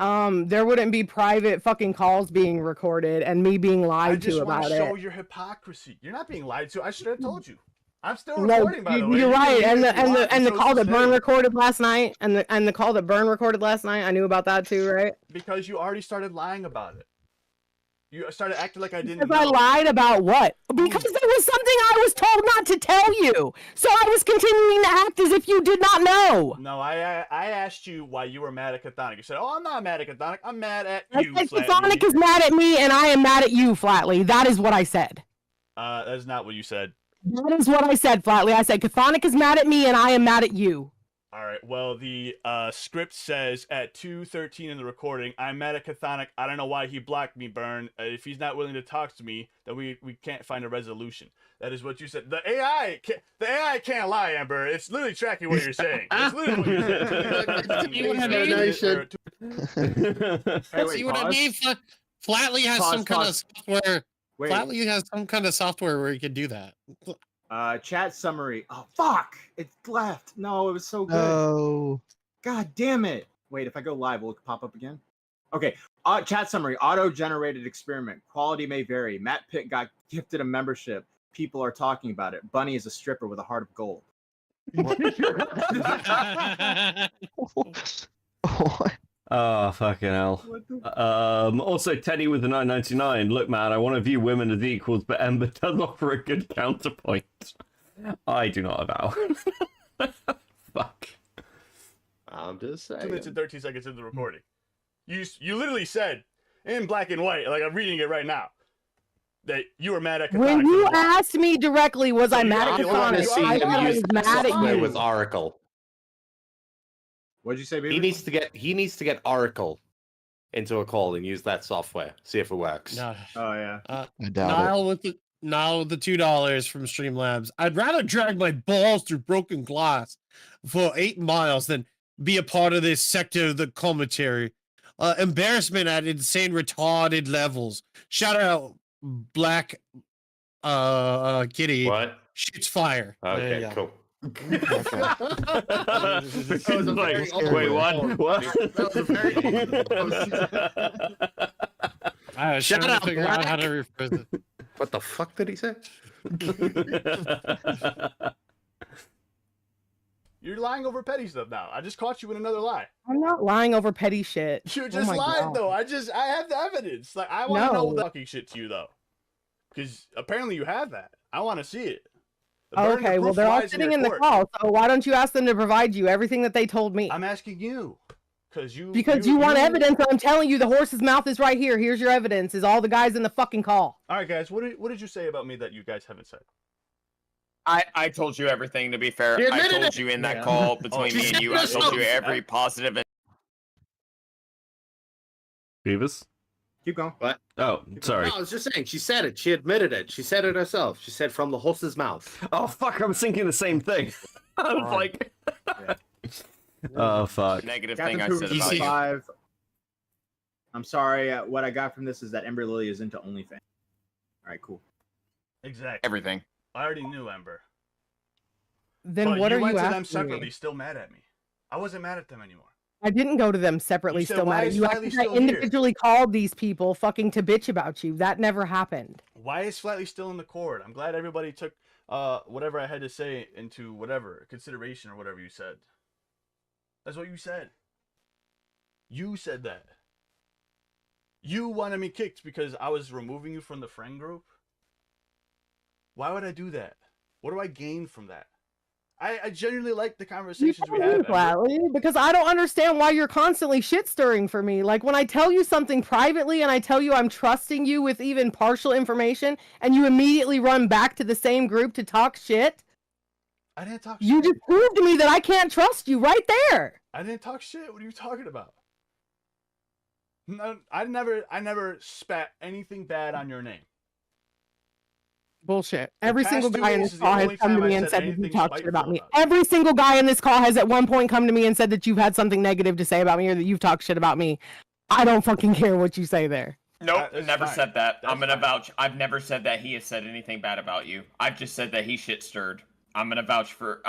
there wouldn't be private fucking calls being recorded and me being lied to about I just want to show it. your hypocrisy. You're not being lied to. I should have told you. I'm still No, recording, by the way. you're You can right. hear And if you want, the so call it's that Burn the recorded last night, and the call that Burn recorded last night, I knew about that too, right? because you already started lying about it. You started acting like I didn't Because I know. lied about what? Because there was something I was told not to tell you. So I was continuing to act as if you did not know. No, I asked you why you were mad at Chthonic. You said, "Oh, I'm not mad at Chthonic. I'm mad at you." I said Flatly." Chthonic is mad at me, and I am mad at you, Flatly. That is what I said. That's not what you said. That is what I said, Flatly. I said Chthonic is mad at me, and I am mad at you. All right. Well, the script says at 2:13 in the recording, I'm mad at Chthonic. I don't know why he blocked me, Burn. If he's not willing to talk to me, then we can't find a resolution. That is what you said. The AI can't lie, Ember. It's literally tracking what you're saying. It's literally what you're saying. See what I mean? Flatly has some kind of software. Wait. Flatly has some kind of software where you can do that. Chat summary. Oh fuck! It left. No, it was so good. No. God damn it! Wait, if I go live, will it pop up again? Okay. Chat summary. Auto-generated experiment. Quality may vary. Matt Pitt got gifted a membership. People are talking about it. Bunny is a stripper with a heart of gold. Oh, fucking hell. Also, Teddy with the 9.99. Look, man, I want to view women as equals, but Ember does offer a good counterpoint. I do not avow. Fuck. I'm just saying. 2 minutes and 13 seconds into the recording. You literally said in black and white, like I'm reading it right now, that you were mad at Chthonic. When you asked me directly, was I mad at I want to Chthonic? see I him thought I use was the mad at software you. with Oracle. What'd you say, baby? He needs to get Oracle into a call and use that software. See if it works. No. Oh yeah. I doubt Niall with the $2 from Streamlabs. I'd rather drag my balls through broken glass for 8 miles than be a part of this sector of the commentary. Embarrassment at insane retarded levels. Shout out Black Kitty. What? Shit's fire. Okay, There you cool. Wait, what? That was a very I was Shut trying up, to figure out how to rephrase it. What the fuck did he say? You're lying over petty stuff now. I just caught you in another lie. I'm not lying over petty shit. You just lied though. I have the evidence. Like I want to know the fucking shit to you though, because apparently you have that. I want to see it. Okay, well they're all sitting in the call, so why don't you ask them to provide you everything that they told me? I'm asking you, because you want evidence. I'm telling you, the horse's mouth is right here. Here's your evidence. Is all the guys in the fucking call? All right, guys. What did you say about me that you guys haven't said? I told you everything, to be fair. I told you in that call between me and you. I told you every positive. Beavis? Keep going. What? Oh, sorry. No, I was just saying, she said it. She admitted it. She said it herself. She said from the horse's mouth. Oh, fuck. I was thinking the same thing. I was like... Oh, fuck. Negative Captain thing I said about you. 5. I'm sorry. What I got from this is that Ember Lily is into OnlyFans. All right, cool. Exactly. Everything. I already knew, Ember. Then but what are you went to asking them separately, me? still mad at me. I wasn't mad at them anymore. I didn't go to them separately. You said, Still "Why mad at is you. I Flatley think I still here?" individually called these people fucking to bitch about you. That never happened. Why is Flatley still in the court? I'm glad everybody took whatever I had to say into whatever consideration or whatever you said. That's what you said. You said that. You wanted me kicked because I was removing you from the friend group? Why would I do that? What do I gain from that? I genuinely like the conversations we have. Flatly, because I don't understand why you're constantly shit stirring for me. Like when I tell you something privately and I tell you I'm trusting you with even partial information, and you immediately run back to the same group to talk shit. I didn't talk shit. You just proved to me that I can't trust you right there. I didn't talk shit. What are you talking about? No, I never spat anything bad on your name. Bullshit. Every single past 2 guy in days this is the call has only come to time me I and said said that you anything talked shit about spiteful me. about Every single guy in this call has at one point come to me and said that you've had something negative to say about me or that you've talked shit about me. I don't fucking care what you say there. Nope, never fine. said that. That's I'm gonna fine. vouch. I've never said that he has said anything bad about you. I've just said that he shit stirred. I'm gonna vouch for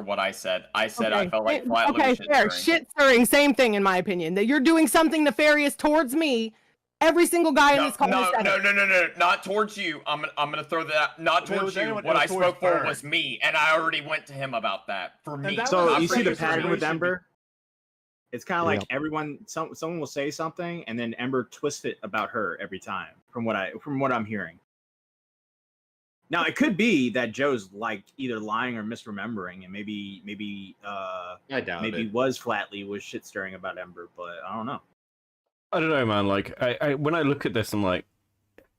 what I said. I said I felt like Flatley was shit fair. stirring. Shit stirring, same thing in my opinion. That you're doing something nefarious towards me. Every single guy in this call has said it. No, not towards you. I'm gonna throw that. Not If it towards was you. anyone, What it I was towards spoke for Burn. was me, and I already went to him about that. For me. that So was you see the previous pattern with relation Ember? It's kind of like Yep. everyone, someone will say something, and then Ember twists it about her every time. From what I'm hearing. Now it could be that Joe's like either lying or misremembering, and maybe I doubt maybe it. was shit stirring about Ember, but I don't know. I don't know, man. Like, I when I look at this, I'm like,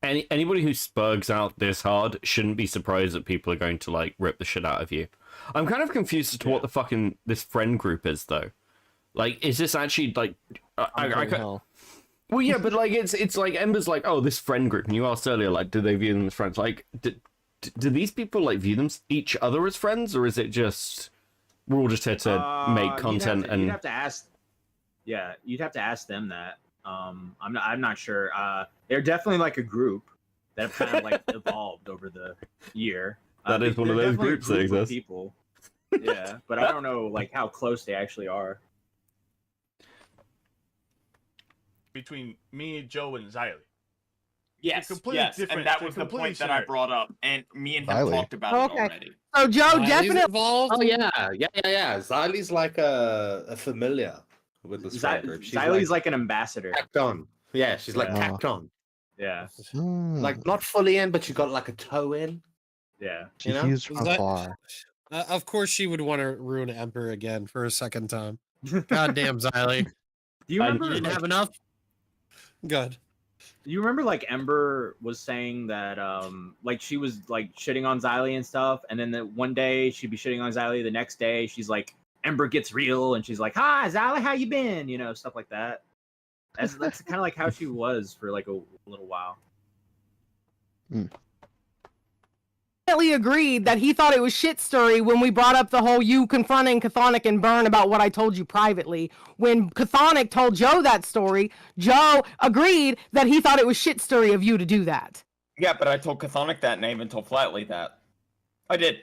anybody who spurgs out this hard shouldn't be surprised that people are going to like rip the shit out of you. I'm kind of confused as to what the fucking this friend group is, though. Like, is this actually like? Well, yeah, but like it's like Ember's like, oh, this friend group, and you asked earlier, like, do they view them as friends? Like, do these people like view them each other as friends, or is it just we're all just here to make content and you'd have to ask. Yeah, you'd have to ask them that. I'm not sure. They're definitely like a group that have kind of like evolved over the year. That is one of they're those definitely a groups that group of exist. people. Yeah, but I don't know like how close they actually are. between me, Joe, and Xylee. Yes, completely yes, different- and that it's a was the completely point that I scenario. brought up, and me and him Xylee. talked about it Okay. already. So Joe Xylee's definitely. involved. Oh yeah. Xylie's like a familiar with this friend group. She's Xylie's like an ambassador. tacked on. Yeah, she's like Yeah. tacked on. Yeah, Like not fully in, but you got like a toe in. yeah. She You know? used from That- afar. Of course, she would want to ruin Ember again for a second time. Goddamn, Xylee. Do you remember? You didn't have enough? Good. Do you remember like Ember was saying that like she was like shitting on Xylee and stuff, and then one day she'd be shitting on Xylee, the next day she's like Ember gets real and she's like, "Hi Xylee, how you been?" You know, stuff like that. That's kind of like how she was for like a little while. Agreed that he thought it was shit stirry when we brought up the whole you confronting Chthonic and Burn about what I told you privately. When Chthonic told Joe that story, Joe agreed that he thought it was shit stirry of you to do that. Yeah, but I told Chthonic that name and told Flatley that. I did.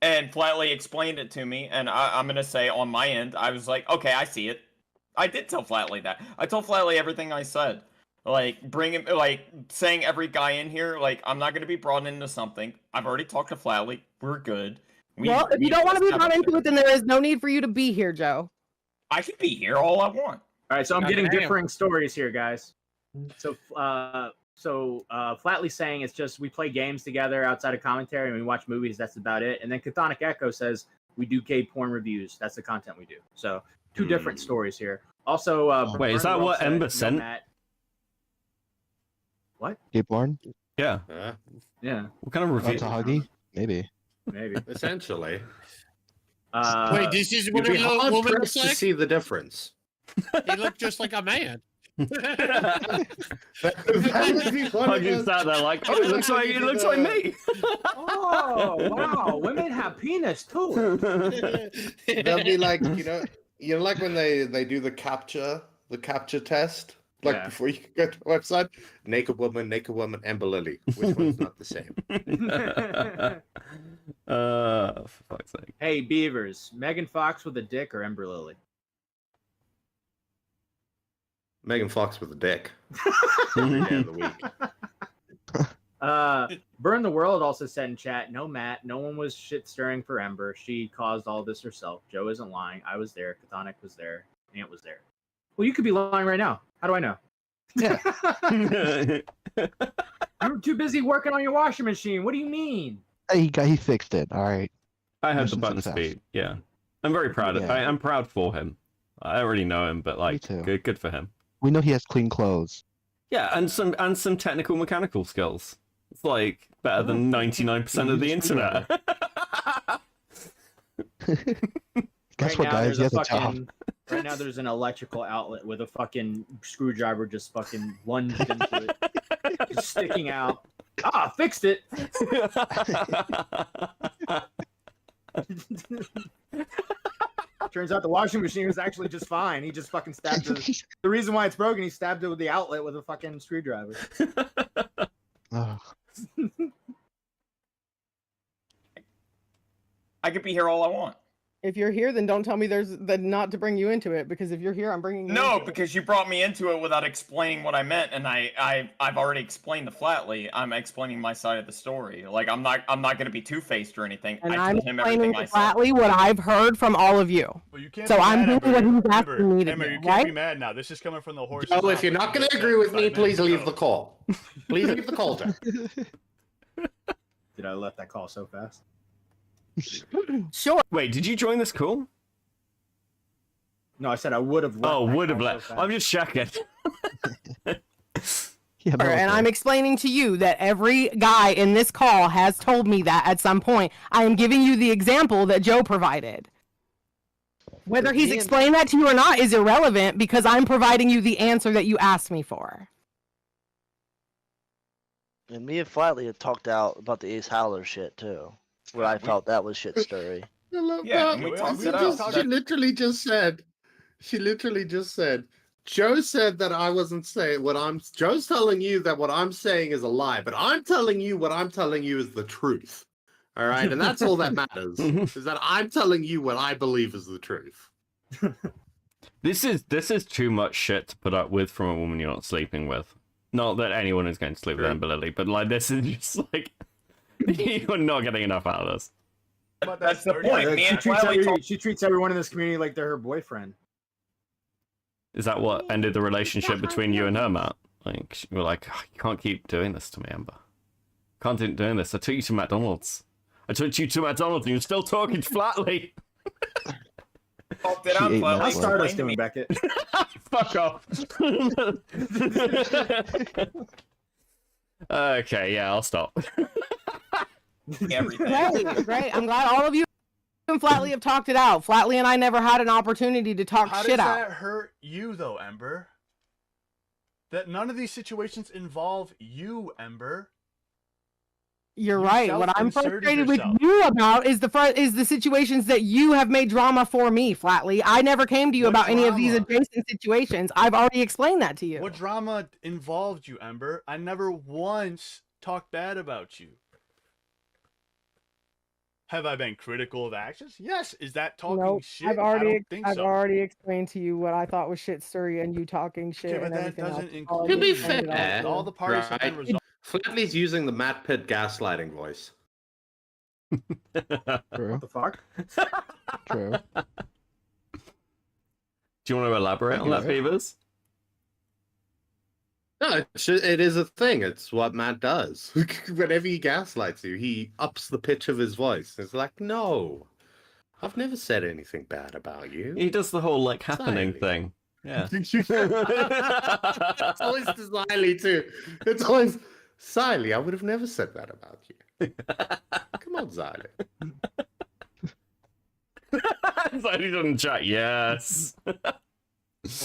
And Flatley explained it to me, and I'm going to say on my end, I was like, okay, I see it. I did tell Flatley that. I told Flatley everything I said. Like saying every guy in here, like I'm not gonna be brought into something. I've already talked to Flatly. We're good. If you don't want to be brought into it, then there is no need for you to be here, Joe. I can be here all I want. All right, so I'm getting differing stories here, guys. So, Flatly saying it's just we play games together outside of commentary and we watch movies. That's about it. And then Chthonic Echo says we do gay porn reviews. That's the content we do. So, two different stories here. Also, wait, is that what Ember sent? What? Gay porn? Yeah. Yeah. What kind of review? It's a huggy? Maybe. Essentially. Wait, this is what you'd a be little hard woman pressed looks to like? see the difference. He looked just like a man. Hugging sat there like, oh, it looks like me. Oh wow, women have penis too. They'll be like, like when they do the capture test, like before you can go to the website. Naked woman, Ember Lily. Which one's not the same? For fuck's sake. Hey Beavers, Megan Fox with a dick or Ember Lily? Megan Fox with a dick. Every day of the week. Burn the World also said in chat, no Matt, no one was shit stirring for Ember. She caused all this herself. Joe isn't lying. I was there. Chthonic was there. Ant was there. Well, you could be lying right now. How do I know? Yeah. You were too busy working on your washing machine. What do you mean? He fixed it. All right. I had the button speed. Yeah. I'm very proud of I'm proud for him. I already know him, but like good for him. We know he has clean clothes. Yeah, and some technical mechanical skills. It's like better than 99% of the internet. Guess what, guys? He has a job. Right now, there's an electrical outlet with a fucking screwdriver just fucking lunged into it, just sticking out. Ah, fixed it. Turns out the washing machine was actually just fine. He just fucking stabbed it. The reason why it's broken, he stabbed it with the outlet with a fucking screwdriver. I could be here all I want. If you're here, then don't tell me there's not to bring you into it, because if you're here, I'm bringing you into because you brought me into it without explaining what I meant, and I've already explained to Flatly. I'm explaining my side of the story. Like I'm not gonna be two-faced or anything. And I I'm told him explaining everything to Flatly what I've heard from all of you. Well, you can't so be I'm mad, doing what Ember. he's asking me to Ember, do, you can't right? be mad now. This is coming from the horse. Joe, if you're not going to agree with me, please leave the call. Please leave the call, Joe. Did I let that call so fast? Sure. Wait, did you join this call? No, I said I would have. Would have let. I'm just checking. And I'm explaining to you that every guy in this call has told me that at some point. I am giving you the example that Joe provided. Whether he's explained that to you or not is irrelevant, because I'm providing you the answer that you asked me for. And me and Flatly had talked out about the Ace Howler shit too, where I felt that was shit stirry. I love Yeah, that. we talked it out. She literally just said, Joe said that I wasn't saying what Joe's telling you that what I'm saying is a lie, but I'm telling you what I'm telling you is the truth. All right. And that's all that matters is that I'm telling you what I believe is the truth. This is too much shit to put up with from a woman you're not sleeping with. Not that anyone is going to sleep with Ember Lily, but like this is just like you're not getting enough out of this. That's the point. She treats everyone in this community like they're her boyfriend. Is that what ended the relationship between you and her, Matt? Like, you were like, oh, you can't keep doing this to me, Ember. Can't keep doing this. I took you to McDonald's. And you're still talking Flatly. I'll start us doing Beckett. Fuck off. Okay, yeah, I'll stop. Great. I'm glad all of you and Flatly have talked it out. Flatly and I never had an opportunity to talk shit out. How does that hurt you, though, Ember? That none of these situations involve you, Ember. You're right. What I'm frustrated with you about is the situations that you have made drama for me, Flatly. I never came to you about any of these adjacent situations. I've already explained that to you. What drama involved you, Ember? I never once talked bad about you. Have I been critical of actions? Yes. Is that talking Nope. shit? I've I don't already think I've so. already explained to you what I thought was shit stirry and you talking shit Okay, but and that everything else. doesn't That's all I include. To be explained it all fair, to all you. the parties have been right? resolved. Flatley's using the Matt Pitt gaslighting voice. True. What the fuck? True. Do you want to elaborate on that, Beavers? No, it is a thing. It's what Matt does. Whenever he gaslights you, he ups the pitch of his voice. It's like, no, I've never said anything bad about you. He does the whole like happening thing. Yeah. It's always to Siley too. It's always Siley. I would have never said that about you. Come on, Siley. Siley doesn't chat. Yes. The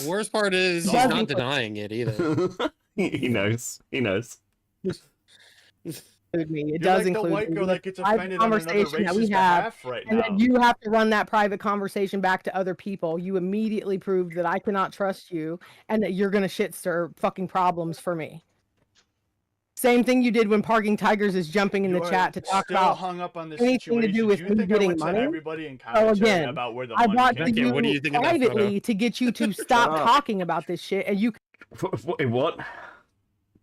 worst part is he's not denying it either. He knows. He knows. Include me. It You're does like the include white me. girl that It's gets a private offended on another conversation that we racist have, behalf right and now. then you have to run that private conversation back to other people. You immediately proved that I cannot trust you and that you're gonna shit stir fucking problems for me. Same thing you did when Parking Tigers is jumping in the You're chat to talk still about hung up on this anything to situation. do with Do me you think I getting went to money. everybody in So commentary again, about where the I money brought came to from? you What do you think of that photo? privately to get you to stop up. talking about this shit, and you Wait, what?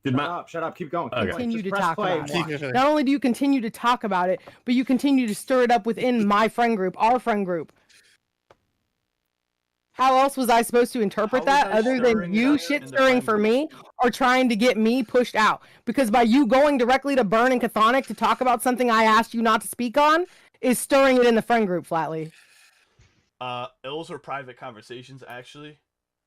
Did Matt? Shut up. Keep going. Keep going. continue Just to press talk play about and watch. it. Not only do you continue to talk about it, but you continue to stir it up within my friend group, our friend group. How else was I supposed to interpret How was that I other stirring than it you up shit in the stirring friend for group? me or trying to get me pushed out? Because by you going directly to Burn and Chthonic to talk about something I asked you not to speak on is stirring it in the friend group, Flatly. Those were private conversations, actually.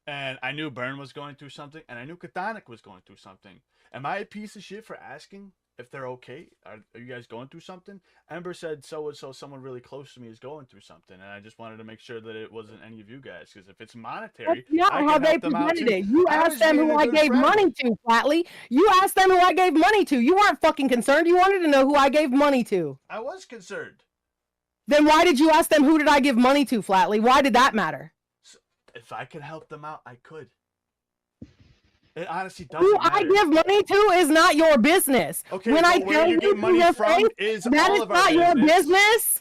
And I knew Burn was going through something, and I knew Chthonic was going through something. Am I a piece of shit for asking if they're okay? Are you guys going through something? Ember said so-and-so, someone really close to me is going through something, and I just wanted to make sure that it wasn't any of you guys, because if it's monetary, That's not I how can they help them out presented too. it. You I asked was them being who a I good gave friend. money to, Flatly. You asked them who I gave money to. You weren't fucking concerned. You wanted to know who I gave money to. I was concerned. Then why did you ask them who did I give money to, Flatly? Why did that matter? So if I could help them out, I could. It honestly Who doesn't I matter. give money to is not your business. Okay, when I but where tell you you get to money your from face, is that all is of our not your business. business.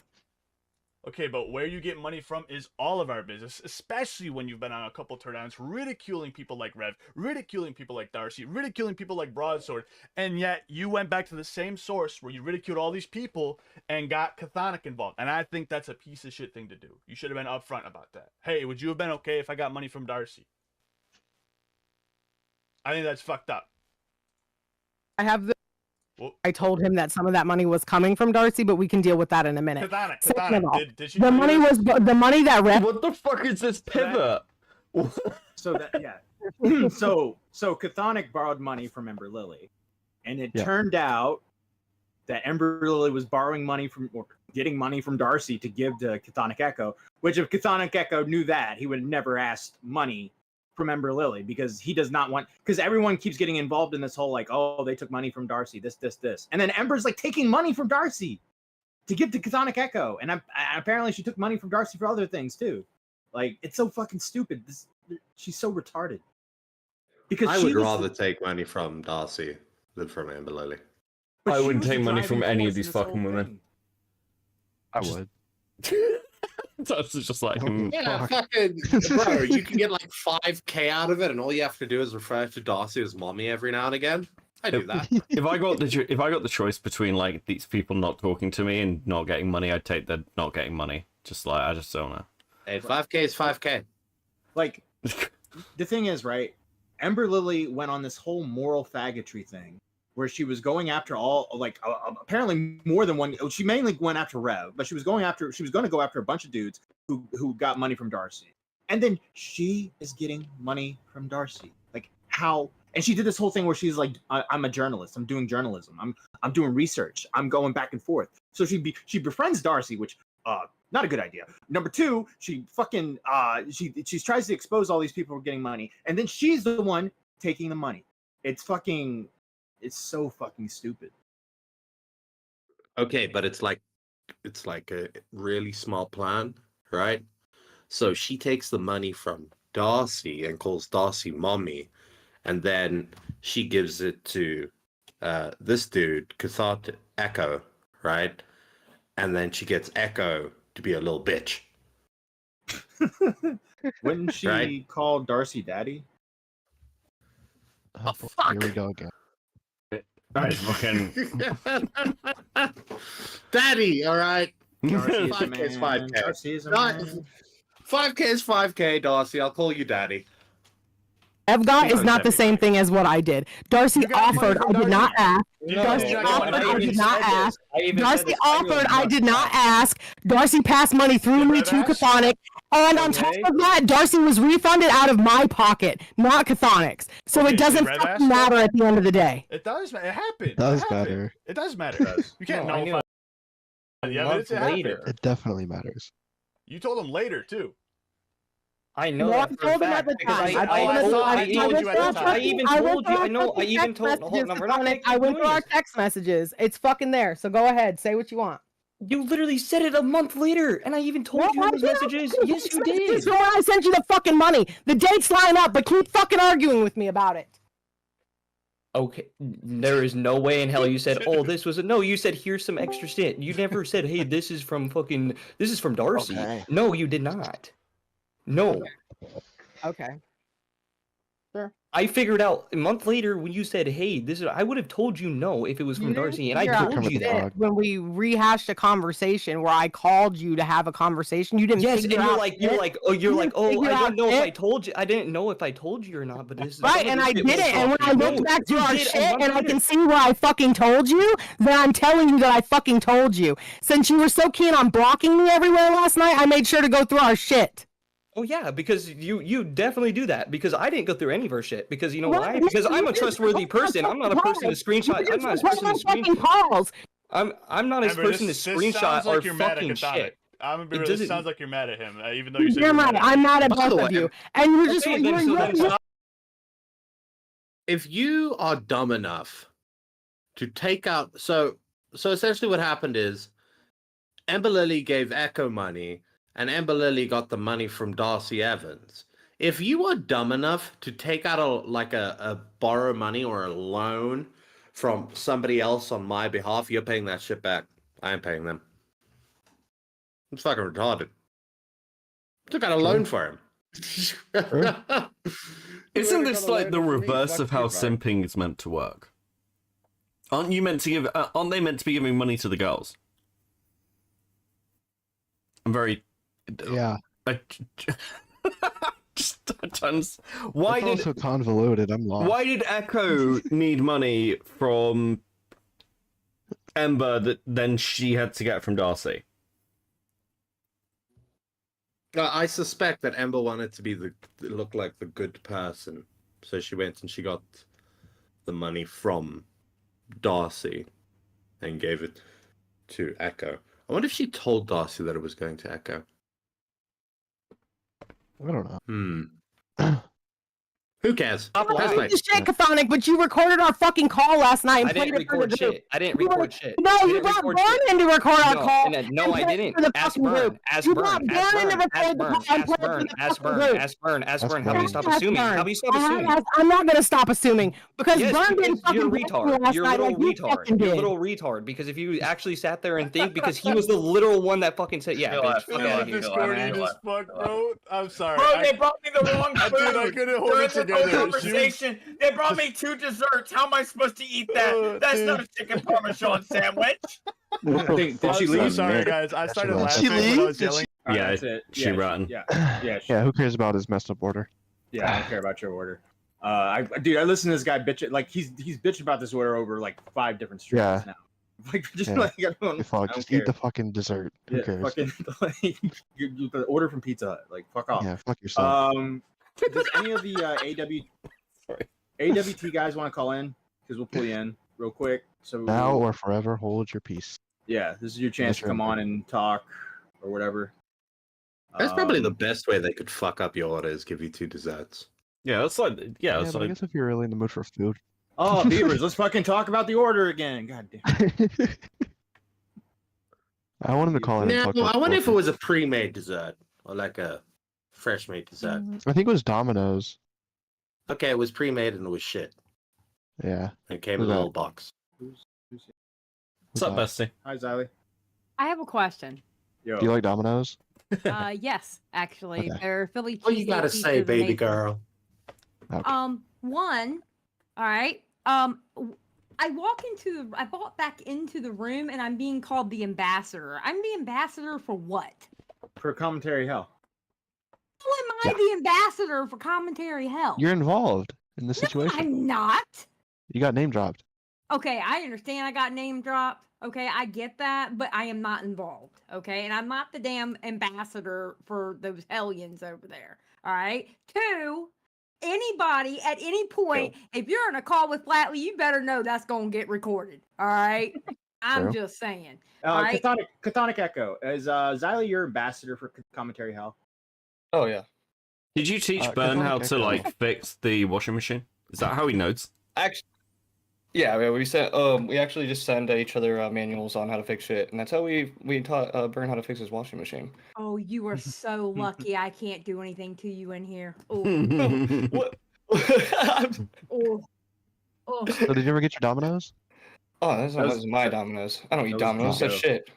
Okay, but where you get money from is all of our business, especially when you've been on a couple turdowns ridiculing people like Rev, ridiculing people like Darcy, ridiculing people like Broadsword, and yet you went back to the same source where you ridiculed all these people and got Chthonic involved. And I think that's a piece of shit thing to do. You should have been upfront about that. Hey, would you have been okay if I got money from Darcy? I think that's fucked up. I have the. Well, I told him that some of that money was coming from Darcy, but we can deal with that in a minute. Chthonic, Second of all, did she the money was the money that Rev. What the fuck is this pivot? So that yeah. so Chthonic borrowed money from Ember Lily, and it turned out that Ember Lily was borrowing money from or getting money from Darcy to give to Chthonic Echo. Which if Chthonic Echo knew that, he would have never asked money from Ember Lily because he does not want because everyone keeps getting involved in this whole like, oh, they took money from Darcy, this, and then Ember's like taking money from Darcy to give to Chthonic Echo, and apparently she took money from Darcy for other things too. Like it's so fucking stupid. She's so retarded. Because I would rather take money from Darcy than from Ember Lily. I wouldn't take money from any of these fucking women. I would. That's just like, yeah, fucking bro, you can get like 5K out of it, and all you have to do is refer to Darcy as mommy every now and again. I do that. If I got the choice between like these people not talking to me and not getting money, I'd take the not getting money. Just like I just don't know. Hey, 5K is 5K. Like the thing is, right? Ember Lily went on this whole moral faggotry thing where she was going after all, like apparently more than one. She mainly went after Rev, but she was going to go after a bunch of dudes who got money from Darcy. And then she is getting money from Darcy. Like how? And she did this whole thing where she's like, I'm a journalist. I'm doing journalism. I'm doing research. I'm going back and forth. So she befriends Darcy, which not a good idea. Number two, she fucking she tries to expose all these people for getting money, and then she's the one taking the money. It's so fucking stupid. Okay, but it's like a really small plan, right? So she takes the money from Darcy and calls Darcy mommy, and then she gives it to this dude, Cathart Echo, right? and then she gets Echo to be a little bitch. Wouldn't she call Darcy daddy? Oh, fuck. Here we go again. That is fucking daddy. All right. 5K is 5K. Darcy is a man. 5K is 5K, Darcy. I'll call you daddy. I've got is not the same thing as what I did. Darcy offered, I did not ask. Darcy offered, I did not ask. Darcy offered, I did not ask. Darcy passed money through me to Chthonic. And on top of that, Darcy was refunded out of my pocket, notChthonic's. So it doesn't fucking matter at the end of the day. It does. It happened. It does matter. It does matter. You can't know. It definitely matters. You told him later too. I know. No, I told him at the time. I even told you. I know. I even told. Hold on, I went through our text messages. It's fucking there. So go ahead, say what you want. You literally said it a month later, and I even told you those messages. Yes, you did. This is when I sent you the fucking money. The dates line up, but keep fucking arguing with me about it. Okay, there is no way in hell you said, "Oh, this was a no." You said, "Here's some extra shit." You never said, "Hey, this is from Darcy." Okay. No, you did not. No. Okay. Sure. I figured out a month later when you said, "Hey, this is," I would have told you no if it was from Darcy, and I told you that when we rehashed a conversation where I called you to have a conversation. You didn't. Yes, and you're like, I don't know if I told you. I didn't know if I told you or not, but this is right, and I did it. And when I looked back to our shit, and I can see where I fucking told you, then I'm telling you that I fucking told you. Since you were so keen on blocking me everywhere last night, I made sure to go through our shit. Oh yeah, because you definitely do that. Because I didn't go through any of her shit. Because you know why? Because I'm a trustworthy person. I'm not a person to screenshot. I'm not a person to screenshot. I'm not a person to screenshot or fucking shit. I'm gonna be real. This sounds like you're mad at him, even though you said you're mad. I'm mad at both of you, and you're just. If you are dumb enough to take out, so essentially what happened is, Ember Lily gave Echo money. And Ember Lily got the money from Darcy Evans. If you are dumb enough to take out a borrow money or a loan from somebody else on my behalf, you're paying that shit back. I am paying them. It's fucking retarded. Took out a loan for him. Isn't this like the reverse of how simping is meant to work? Aren't they meant to be giving money to the girls? I'm very. Yeah. Why it's did also convoluted? I'm lost. Why did Echo need money from Ember that then she had to get from Darcy? I suspect that Ember wanted to look like the good person, so she went and she got the money from Darcy and gave it to Echo. I wonder if she told Darcy that it was going to Echo. I don't know. Who cares? I'm not shit, Chthonic, but you recorded our fucking call last night and I didn't record shit. I didn't record shit. No, you brought Burn in to record our call. No, I didn't. Ask Burn. Ask Burn. Ask Burn. How do you stop assuming? How do you stop assuming? I'm not gonna stop assuming because Burn didn't fucking you're a retard. last You're a night little like you retard. fucking You're a did. little retard because if you actually sat there and think, because he was the literal one that fucking said, yeah, bitch, fuck out of here. Discording as fuck, bro. I'm sorry. Bro, they brought me the wrong food. Dude, I couldn't hold it together. Conversation. They brought me 2 desserts. How am I supposed to eat that? That's not a chicken parmesan sandwich. Did she leave? I'm sorry, guys. I started laughing when I was yelling. Yeah, that's it. She ran. Yeah, who cares about his messed up order? Yeah, I don't care about your order. I listen to this guy bitch. Like he's bitching about this order over like 5 different streams now. Like just like just eat the fucking dessert. Who cares? Fucking the order from Pizza Hut. Like fuck off. Yeah, fuck yourself. Does any of the AWT guys want to call in? Because we'll pull you in real quick. So now or forever hold your peace. Yeah, this is your chance to come on and talk or whatever. That's probably the best way they could fuck up your order is give you 2 desserts. Yeah, that's like but I guess if you're really in the mood for food. Oh, Beavers, let's fucking talk about the order again. God damn. I want him to call in. Now, I wonder if it was a pre-made dessert or like a fresh-made dessert. I think it was Domino's. Okay, it was pre-made and it was shit. Yeah. It came in a little box. Who's What's up, Bestie? Hi, Xylee. I have a question. Do you like Domino's? Yes, actually, Okay. they're Philly cheesesteak. What you gotta say, baby girl? Okay. One, all right. I bought back into the room and I'm being called the ambassador. I'm the ambassador for what? For commentary hell. How am I the ambassador for commentary hell? You're involved in the situation. No, I'm not. You got name dropped. Okay, I understand I got name dropped. Okay, I get that, but I am not involved. Okay, and I'm not the damn ambassador for those hellions over there. All right. Two, anybody at any point, if you're in a call with Flatley, you better know that's gonna get recorded. All right. I'm just saying. All right? Chthonic Echo, is Xylee your ambassador for commentary hell? Oh yeah. Did you teach Burn how to like fix the washing machine? Is that how he knows? Actually, yeah, we actually just send each other manuals on how to fix it, and that's how we taught Burn how to fix his washing machine. Oh, you are so lucky. I can't do anything to you in here. Oh. What? Oh. So did you ever get your Domino's? Oh, that's not my Domino's. I don't eat Domino's. That's shit.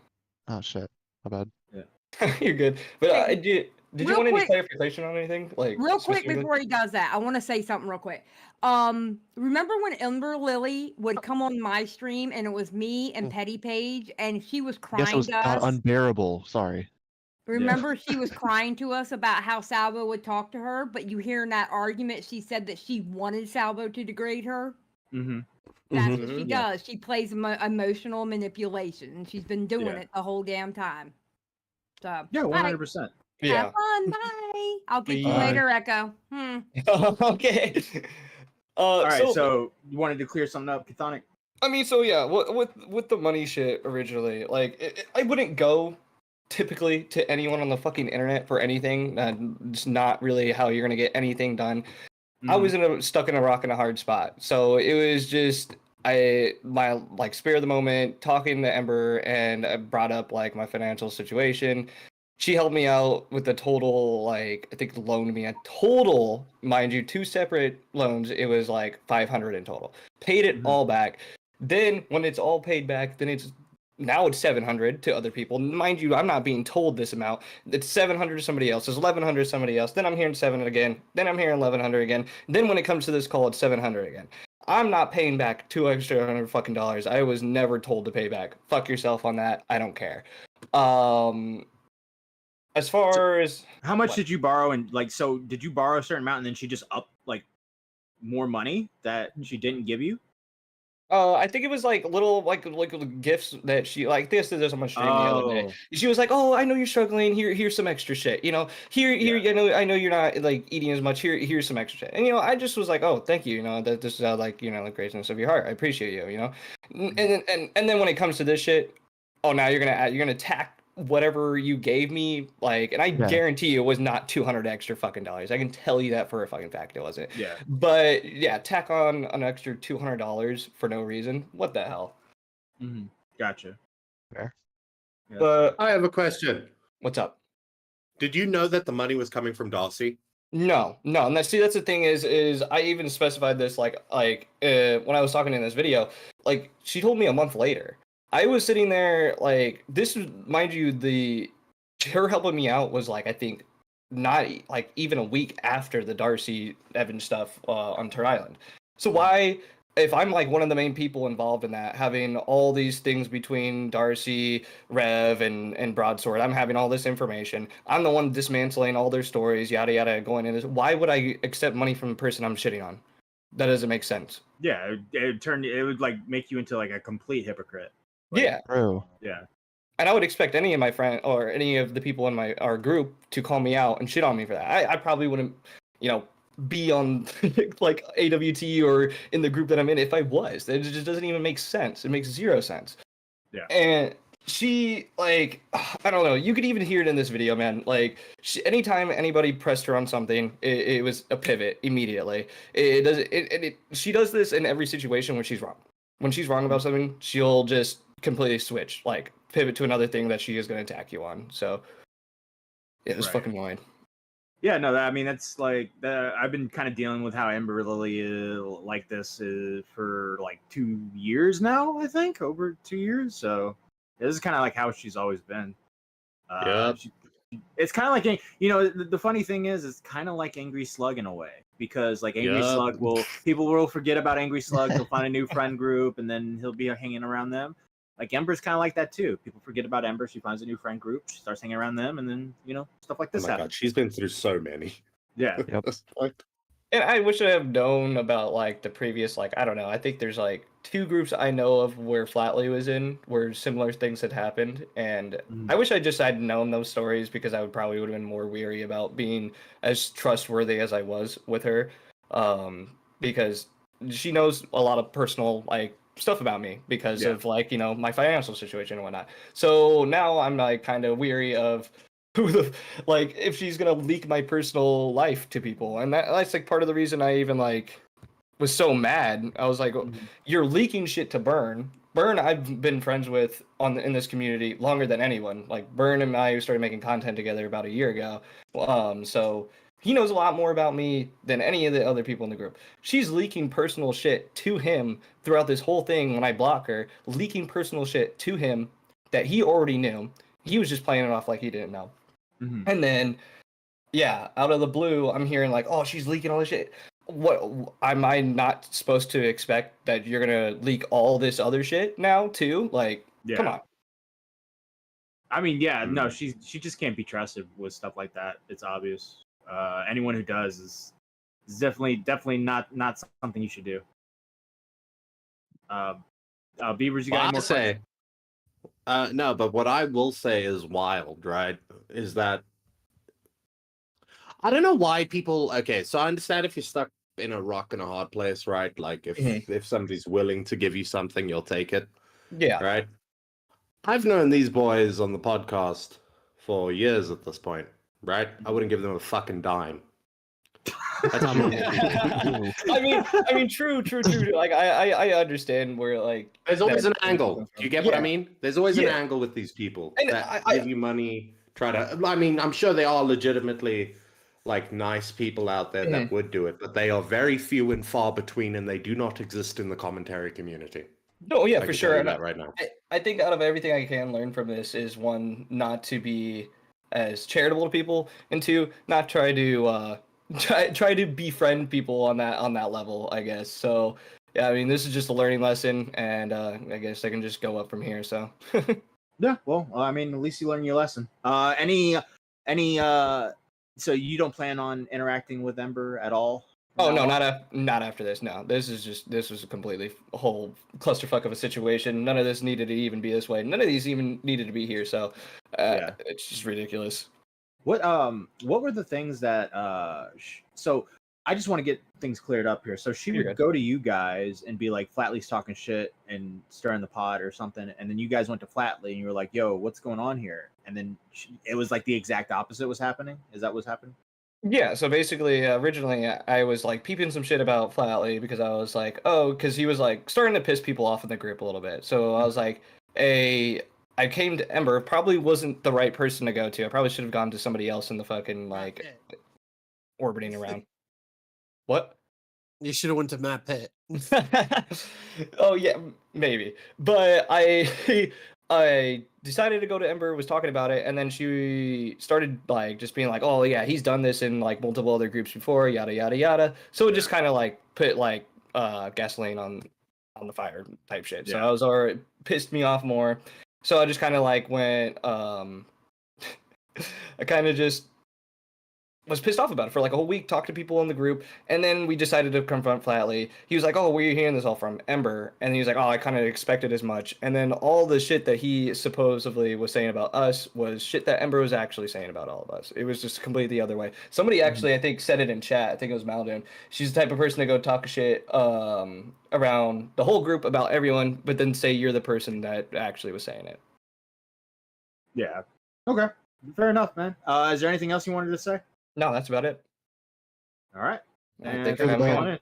Oh shit. My bad. Yeah. You're good. But did you want any quick, clarification on anything? Like real quick before he does that, I want to say something real quick. Remember when Ember Lily would come on my stream and it was me and Petty Page and she was crying Yes, it was to us? unbearable. Sorry. Remember she was crying to us about how Salvo would talk to her, but you hear in that argument she said that she wanted Salvo to degrade her? Mm-hmm. That's what she does. She plays emotional manipulation, and she's been doing it the whole damn time. So yeah, 100%. Yeah. Have fun. Bye. I'll get you later, Echo. Okay. All right. So you wanted to clear something up, Chthonic? I mean, so yeah, with the money shit originally, like I wouldn't go typically to anyone on the fucking internet for anything. It's not really how you're gonna get anything done. I was stuck in a rock and a hard spot. So it was just my spare of the moment talking to Ember, and I brought up like my financial situation. She helped me out with the total, I think loaned me a total, mind you, 2 separate loans. It was like 500 in total. Paid it all back. Then when it's all paid back, then it's 700 to other people. Mind you, I'm not being told this amount. It's 700 to somebody else. It's 1100 to somebody else. Then I'm hearing 700 again. Then I'm hearing 1100 again. Then when it comes to this call, it's 700 again. I'm not paying back $2 extra $100. I was never told to pay back. Fuck yourself on that. I don't care. As far as how much did you borrow, and so did you borrow a certain amount and then she just upped more money that she didn't give you? I think it was little gifts that she this on my stream the other day. She was like, "Oh, I know you're struggling. Here's some extra shit. Here. I know you're not eating as much. Here's some extra shit." And I just was like, "Oh, thank you. That this is the greatness of your heart. I appreciate you. And then when it comes to this shit, oh, now you're gonna tack whatever you gave me, and I guarantee you it was not 200 extra fucking dollars. I can tell you that for a fucking fact it wasn't. Yeah. But yeah, tack on an extra $200 for no reason. What the hell? Mm-hmm. Gotcha. Fair. Yeah. But I have a question. What's up? Did you know that the money was coming from Darcy? No. And that's the thing is I even specified this when I was talking in this video. She told me a month later. I was sitting there this was, mind you, her helping me out was I think not even a week after the Darcy Evans stuff on Tur Island. So why, if I'm one of the main people involved in that, having all these things between Darcy, Rev, and Broadsword, I'm having all this information. I'm the one dismantling all their stories, yada yada, going in this. Why would I accept money from a person I'm shitting on? That doesn't make sense. Yeah, it would make you into a complete hypocrite. Yeah. True. Yeah. And I would expect any of my friends or any of the people in our group to call me out and shit on me for that. I probably wouldn't, be on AWT or in the group that I'm in if I was. It just doesn't even make sense. It makes zero sense. Yeah. And she I don't know. You could even hear it in this video, man. Anytime anybody pressed her on something, it was a pivot immediately. She does this in every situation when she's wrong. When she's wrong about something, she'll just completely switch, pivot to another thing that she is going to attack you on. So it was fucking annoying. Yeah, no, I mean, that's I've been kind of dealing with how Ember Lily this for 2 years now, I think, over 2 years. So This is kind of like how she's always been. Yeah. It's kind of like, you know, the funny thing is, it's kind of like Angry Slug in a way, because like Angry Slug people will forget about Angry Slug. He'll find a new friend group and then he'll be hanging around them. Like Ember's kind of like that too. People forget about Ember. She finds a new friend group. She starts hanging around them, and then, you know, stuff like this happens. God, she's been through so many. Yeah. Yep. And I wish I have known about like the previous, like, I don't know. I think there's like 2 groups I know of where Flatley was in, where similar things had happened, and I wish I'd known those stories, because I would have been more weary about being as trustworthy as I was with her, because she knows a lot of personal like stuff about me because of like, you know, my financial situation and whatnot. So now I'm like kind of weary of who the like if she's gonna leak my personal life to people, and that's like part of the reason I even like was so mad. I was like, you're leaking shit to Burn. I've been friends with in this community longer than anyone. Like Burn and I started making content together about a year ago. So he knows a lot more about me than any of the other people in the group. She's leaking personal shit to him throughout this whole thing when I block her, leaking personal shit to him that he already knew. He was just playing it off like he didn't know. And then, yeah, out of the blue, I'm hearing like, oh, she's leaking all this shit. What am I not supposed to expect that you're gonna leak all this other shit now too? Like, come on. I mean, yeah, no, she just can't be trusted with stuff like that. It's obvious. Anyone who does is definitely not something you should do. Beavers, you got any more say? No, but what I will say is wild, right? Is that I don't know why people. Okay, so I understand if you're stuck in a rock and a hard place, right? Like if somebody's willing to give you something, you'll take it. Yeah. Right. I've known these boys on the podcast for years at this point, right? I wouldn't give them a fucking dime. I mean, true. Like, I understand where like there's always an angle. Do you get what I mean? There's always an angle with these people that give you money. Try to. I mean, I'm sure they are legitimately like nice people out there that would do it, but they are very few and far between, and they do not exist in the commentary community. No, yeah, I for sure. That right now. I think out of everything I can learn from this is, 1, not to be as charitable to people, and 2, not try to try to befriend people on that level, I guess. So yeah, I mean, this is just a learning lesson, and I guess I can just go up from here. So yeah, well, I mean, at least you learned your lesson. So you don't plan on interacting with Ember at all? Oh no, not after this. No, this was a completely whole clusterfuck of a situation. None of this needed to even be this way. None of these even needed to be here. So it's just ridiculous. What were the things that so I just want to get things cleared up here. So she would go to you guys and be like, Flatley's talking shit and stirring the pot or something, and then you guys went to Flatley and you were like, yo, what's going on here? And then it was like the exact opposite was happening. Is that what's happening? Yeah, so basically, originally I was like peeping some shit about Flatley because I was like, oh, because he was like starting to piss people off in the group a little bit. So I was like, I came to Ember, probably wasn't the right person to go to. I probably should have gone to somebody else in the fucking like orbiting around. What? You should have went to Matt Pitt. Oh yeah, maybe. But I decided to go to Ember, was talking about it, and then she started like just being like, oh yeah, he's done this in like multiple other groups before, yada yada yada. So it just kind of like put like gasoline on the fire type shit. So I was already pissed me off more. So I just kind of like went I kind of just was pissed off about it for like a whole week, talked to people in the group, and then we decided to confront Flatley. He was like, oh, where are you hearing this all from? Ember. And he was like, oh, I kind of expected as much. And then all the shit that he supposedly was saying about us was shit that Ember was actually saying about all of us. It was just completely the other way. Somebody actually, I think, said it in chat. I think it was Maldoon. She's the type of person to go talk shit around the whole group about everyone, but then say you're the person that actually was saying it. Yeah. Okay. Fair enough, man. Is there anything else you wanted to say? No, that's about it. All right. Thanks for having me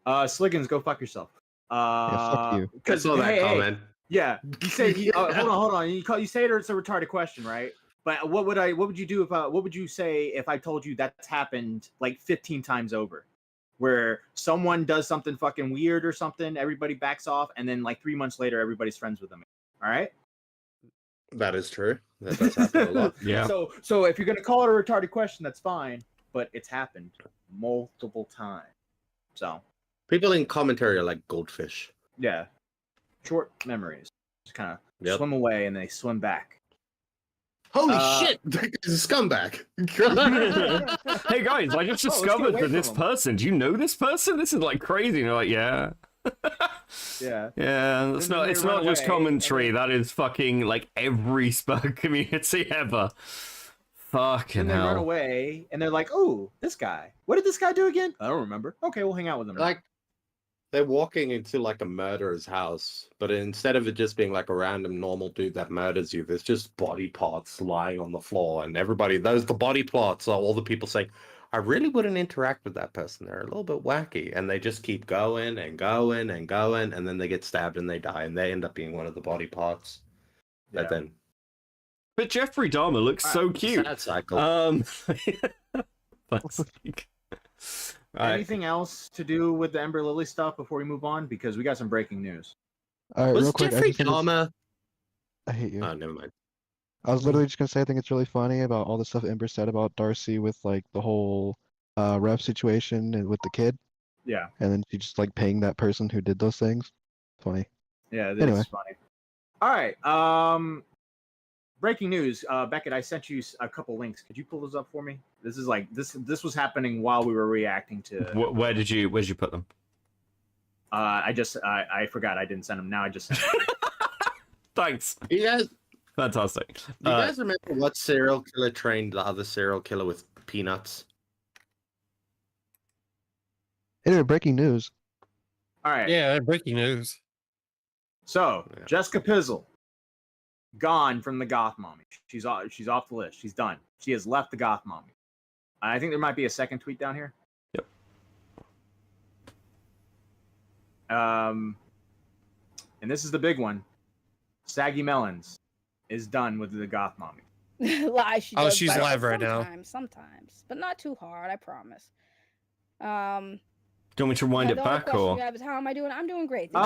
on. Sliggins, go fuck yourself. Fuck you. Because that comment. Yeah, you say hold on. You say it's a retarded question, right? But what would you say if I told you that's happened like 15 times over? where someone does something fucking weird or something, everybody backs off, and then like 3 months later, everybody's friends with them. All right. That is true. That does happen a lot. Yeah. So if you're gonna call it a retarded question, that's fine, but it's happened multiple times. So people in commentary are like goldfish. Yeah, short memories. Just kind of swim away and they swim back. Holy shit! That guy's a scumbag. Hey guys, I just discovered that this person. Do you know this person? This is like crazy. And you're like, yeah. Yeah. Yeah, it's not just commentary. That is fucking like every Sperg community ever. Fucking and they hell. run away and they're like, "Oh, this guy. What did this guy do again? I don't remember. Okay, we'll hang out with him." Like they're walking into like a murderer's house, but instead of it just being like a random normal dude that murders you, there's just body parts lying on the floor, and everybody, the body parts are all the people saying, I really wouldn't interact with that person. They're a little bit wacky, and they just keep going and going and going, and then they get stabbed and they die, and they end up being one of the body parts. That then. But Jeffrey Dahmer looks so cute. Sad cycle. Anything else to do with the Ember Lily stuff before we move on? Because we got some breaking news. All right, Was real quick, Jeffrey Dahmer? I hate you. Oh, never mind. I was literally just gonna say I think it's really funny about all the stuff Ember said about Darcy with like the whole ref situation and with the kid. Yeah. And then she just like paying that person who did those things. Funny. Yeah, this Anyway. is funny. All right. Breaking news. Beckett, I sent you a couple links. Could you pull those up for me? This is like this was happening while we were reacting to. Where did you put them? I forgot I didn't send them. Now I just. Thanks. You guys. Fantastic. Do you guys remember what serial killer trained the other serial killer with peanuts? Anyway, breaking news. All right. Yeah, breaking news. So Jessica Pizzle, gone from the Goth Mommy. She's off the list. She's done. She has left the Goth Mommy. I think there might be a second tweet down here. Yep. And this is the big one. Saggy Melons is done with the Goth Mommy. Lie. She's live right now. Sometimes, but not too hard. I promise. Do you want me to wind it back or? You have is how am I doing? I'm doing great. No,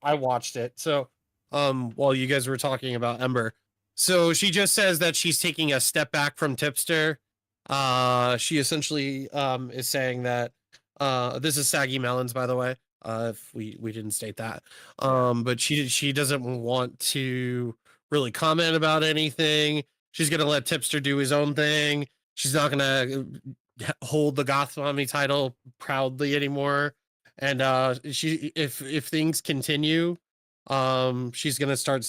I watched it. So, while you guys were talking about Ember, so she just says that she's taking a step back from Tipster. She essentially is saying that this is Saggy Melons, by the way. If we didn't state that, but she doesn't want to really comment about anything. She's gonna let Tipster do his own thing. She's not gonna hold the Goth Mommy title proudly anymore. And if things continue, she's gonna start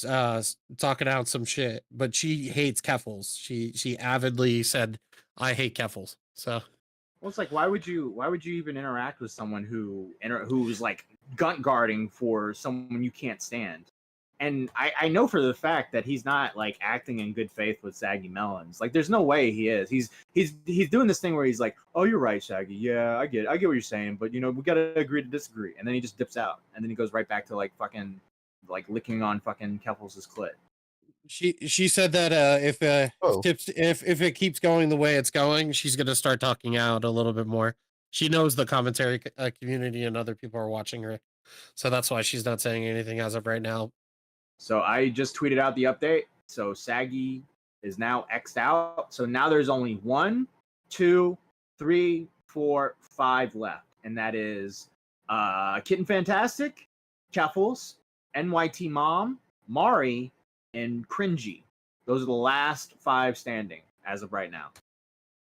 talking out some shit. But she hates Keffals. She avidly said, "I hate Keffals." So. Well, it's like, why would you even interact with someone who's like gun guarding for someone you can't stand? And I know for the fact that he's not like acting in good faith with Saggy Melons. Like, there's no way he is. He's doing this thing where he's like, "Oh, you're right, Saggy. Yeah, I get what you're saying, but you know, we gotta agree to disagree." And then he just dips out, and then he goes right back to like fucking like licking on fucking Keffals' clit. She said that if it keeps going the way it's going, she's gonna start talking out a little bit more. She knows the commentary community and other people are watching her, so that's why she's not saying anything as of right now. So I just tweeted out the update. So Saggy is now X'd out. So now there's only 1, 2, 3, 4, 5 left, and that is Kitten Fantastic, Keffals, NYT Mom, Mari, and Cringy. Those are the last 5 standing as of right now.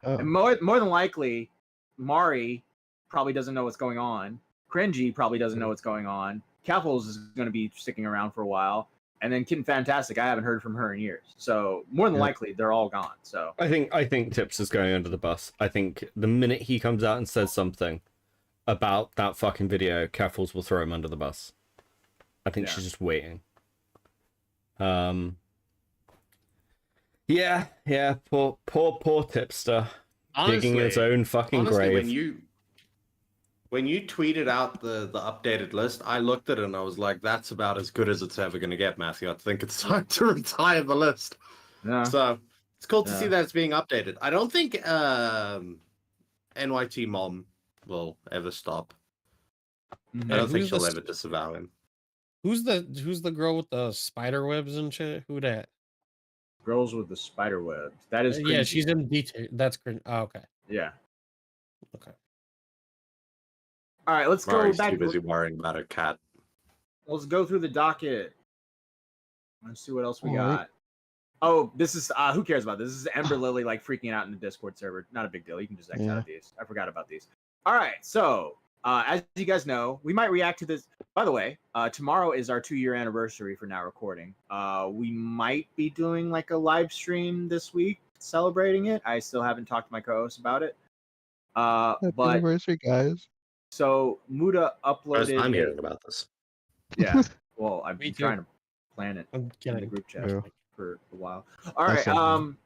And more than likely, Mari probably doesn't know what's going on. Cringy probably doesn't know what's going on. Keffals is going to be sticking around for a while. And then Kitten Fantastic, I haven't heard from her in years. So more than likely, they're all gone. So I think Tips is going under the bus. I think the minute he comes out and says something about that fucking video, Keffals will throw him under the bus. I think she's just waiting. Yeah, poor Tipster. Honestly, digging his own fucking grave. When you tweeted out the updated list, I looked at it and I was like, that's about as good as it's ever going to get, Matthew. I think it's time to retire the list. Yeah. So it's cool to see that it's being updated. I don't think NYT mom will ever stop. Hey, I don't think who's she'll the- ever disavow him. Who's the girl with the spider webs and shit? Who that? Girls with the spider webs. That is Yeah, cringy. she's in detail. That's cringe. Oh, okay. Yeah. Okay. All right, let's Mari's go back. too busy worrying about her cat. Let's go through the docket. Let's see what else we All right. got. Oh, this is who cares about this? This is Ember Lily like freaking out in the Discord server. Not a big deal. You can just X out of these. I forgot about these. All right, so as you guys know, we might react to this. By the way, tomorrow is our 2-year anniversary for Now Recording. We might be doing like a live stream this week celebrating it. I still haven't talked to my co-host about it. Happy But anniversary, guys. so Muda First uploaded. I'm hearing about this. Yeah. Well, I've Me been too. trying to plan it I'm in the kidding. group chat Yeah. for a while. All That's right. something.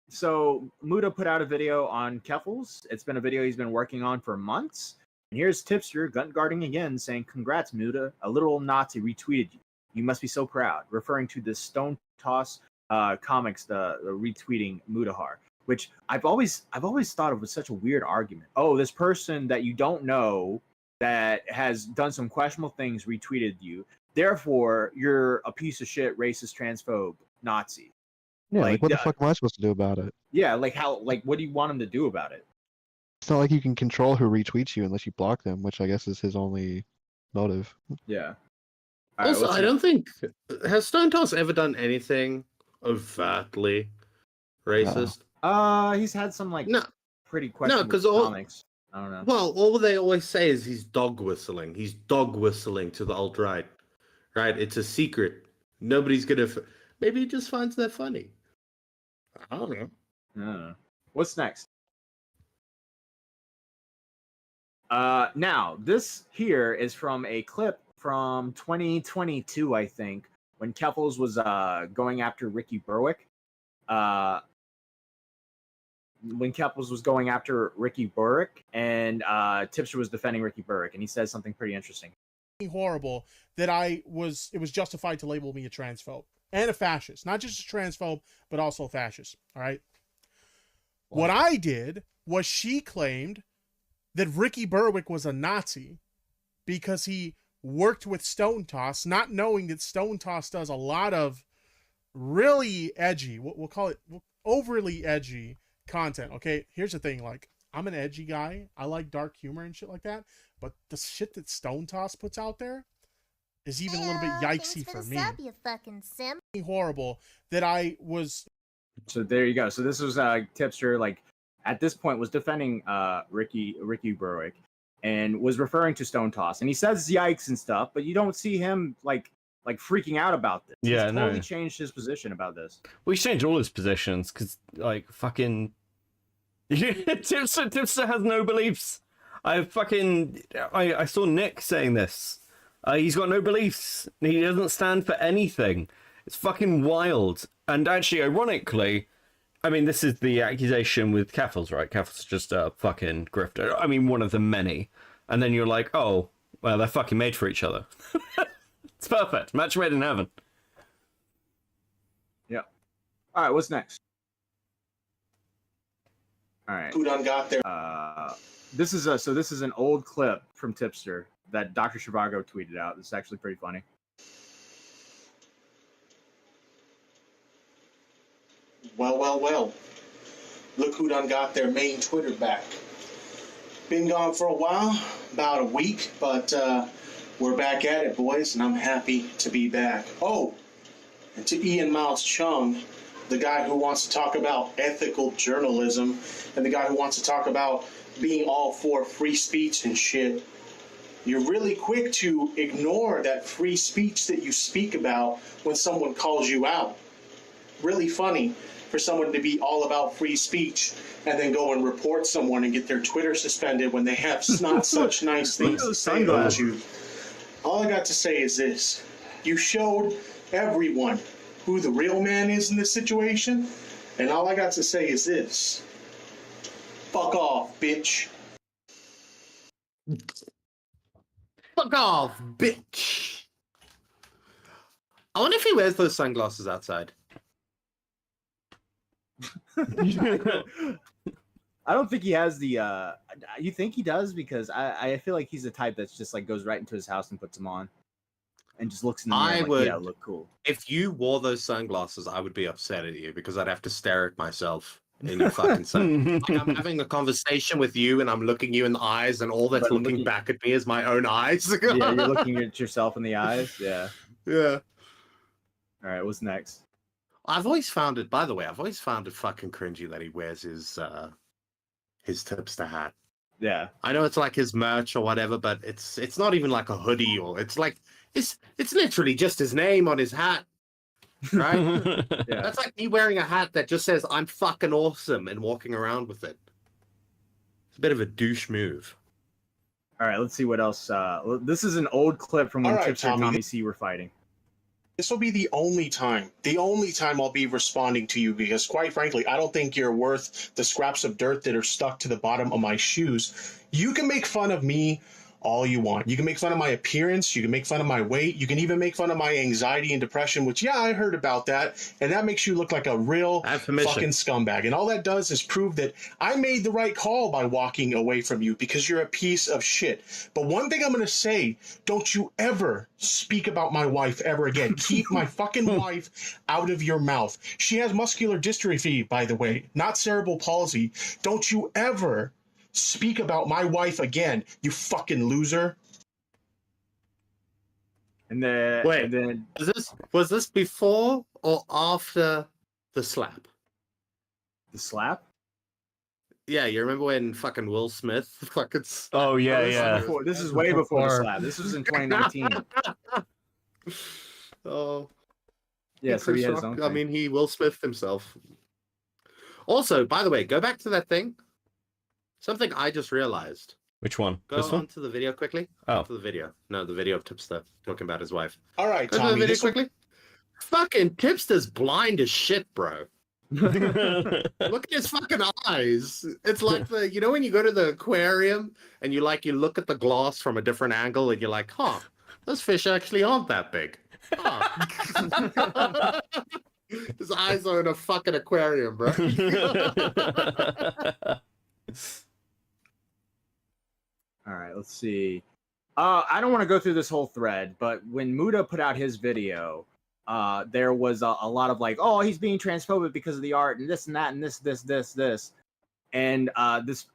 So Muda put out a video on Keffals. It's been a video he's been working on for months. And here's Tipster gun guarding again, saying, "Congrats, Muda. A literal Nazi retweeted you. You must be so proud," referring to the Stone Toss comics, the retweeting Mudahar, which I've always thought of as such a weird argument. Oh, this person that you don't know that has done some questionable things retweeted you. Therefore, you're a piece of shit, racist, transphobe, Nazi. Yeah, like what the fuck am I supposed to do about it? Yeah, like how, like what do you want him to do about it? It's not like you can control who retweets you unless you block them, which I guess is his only motive. Yeah. Also, I don't think has Stone Toss ever done anything overtly racist. He's had some like pretty No, questionable because all comics. I don't know. well, all they always say is he's dog whistling. He's dog whistling to the alt right. Right? It's a secret. Nobody's gonna. Maybe he just finds that funny. I don't know. I don't know. What's next? Now this here is from a clip from 2022, I think, when Keffals was going after Ricky Berwick. When Keffals was going after Ricky Berwick, and Tipster was defending Ricky Berwick, and he says something pretty interesting. Horrible that it was justified to label me a transphobe and a fascist, not just a transphobe, but also a fascist. All right. Wow. What I did was she claimed that Ricky Berwick was a Nazi because he worked with Stone Toss, not knowing that Stone Toss does a lot of really edgy, we'll call it overly edgy content. Okay, here's the thing, like, I'm an edgy guy. I like dark humor and shit like that, but the shit that Stone Toss puts out there is even a little bit yikesy for me. Sub, you fucking sim. Horrible that I was. So there you go. So this was Tipster, like, at this point was defending Ricky Berwick and was referring to Stone Toss, and he says yikes and stuff, but you don't see him like freaking out about this. Yeah, he's totally changed his position about this. Well, he's changed all his positions because, like, fucking Tipster has no beliefs. I saw Nick saying this. He's got no beliefs. He doesn't stand for anything. It's fucking wild. And actually, ironically, I mean, this is the accusation with Keffals, right? Keffals is just a fucking grifter. I mean, one of the many. And then you're like, oh, well, they're fucking made for each other. It's perfect. Match made in heaven. Yeah. All right, what's next? All right. Who done got there? This is an old clip from Tipster that Dr. Zhivago tweeted out. It's actually pretty funny. Well. Look who done got their main Twitter back. Been gone for a while, about a week, but we're back at it, boys, and I'm happy to be back. Oh, and to Ian Miles Chung, the guy who wants to talk about ethical journalism and the guy who wants to talk about being all for free speech and shit, you're really quick to ignore that free speech that you speak about when someone calls you out. Really funny for someone to be all about free speech and then go and report someone and get their Twitter suspended when they have not such nice things to say about you. All I got to say is this. You showed everyone who the real man is in this situation, and all I got to say is this. Fuck off, bitch. Fuck off, bitch. I wonder if he wears those sunglasses outside. I don't think he has the. You think he does? Because I feel like he's the type that's just like goes right into his house and puts them on, and just looks in the mirror I like, would, yeah, look cool. If you wore those sunglasses, I would be upset at you because I'd have to stare at myself in your fucking sun. Like I'm having a conversation with you and I'm looking you in the eyes, and all that's looking back at me is my own eyes. Yeah, you're looking at yourself in the eyes. Yeah. Yeah. All right, what's next? I've always found it. By the way, I've always found it fucking cringy that he wears his Tipster hat. Yeah. I know it's like his merch or whatever, but it's not even like a hoodie, or it's like it's literally just his name on his hat. Right? Yeah. That's like me wearing a hat that just says I'm fucking awesome and walking around with it. It's a bit of a douche move. All right, let's see what else. This is an old clip from when All right, Tipster and Tommy. Tommy C were fighting. This will be the only time I'll be responding to you, because quite frankly, I don't think you're worth the scraps of dirt that are stuck to the bottom of my shoes. You can make fun of me all you want. You can make fun of my appearance. You can make fun of my weight. You can even make fun of my anxiety and depression, which, yeah, I heard about that. And that makes you look like a real fucking scumbag. And all that does is prove that I made the right call by walking away from you, because you're a piece of shit. But one thing I'm going to say, don't you ever speak about my wife ever again. Keep my fucking wife out of your mouth. She has muscular dystrophy, by the way, not cerebral palsy. Don't you ever speak about my wife again, you fucking loser. And then, wait, and then was this before or after the slap? The slap? Yeah, you remember when fucking Will Smith fucking? Oh yeah, yeah. This is way before the slap. This was in 2019. Oh, yeah. So he had his own I thing. mean, he Will Smith himself. Also, by the way, go back to that thing. Something I just realized. Which one? Go This on one? to the video quickly. Oh. To the video. No, the video of Tipster talking about his wife. All right, Go Tommy. to the video this will- quickly. Fucking Tipster's blind as shit, bro. Look at his fucking eyes. It's like the, you know, when you go to the aquarium and you look at the glass from a different angle and you're like, huh, those fish actually aren't that big. Huh. His eyes are in a fucking aquarium, bro. All right, let's see. I don't want to go through this whole thread, but when Muda put out his video, there was a lot of like, oh, he's being transphobic because of the art and this and that and this. And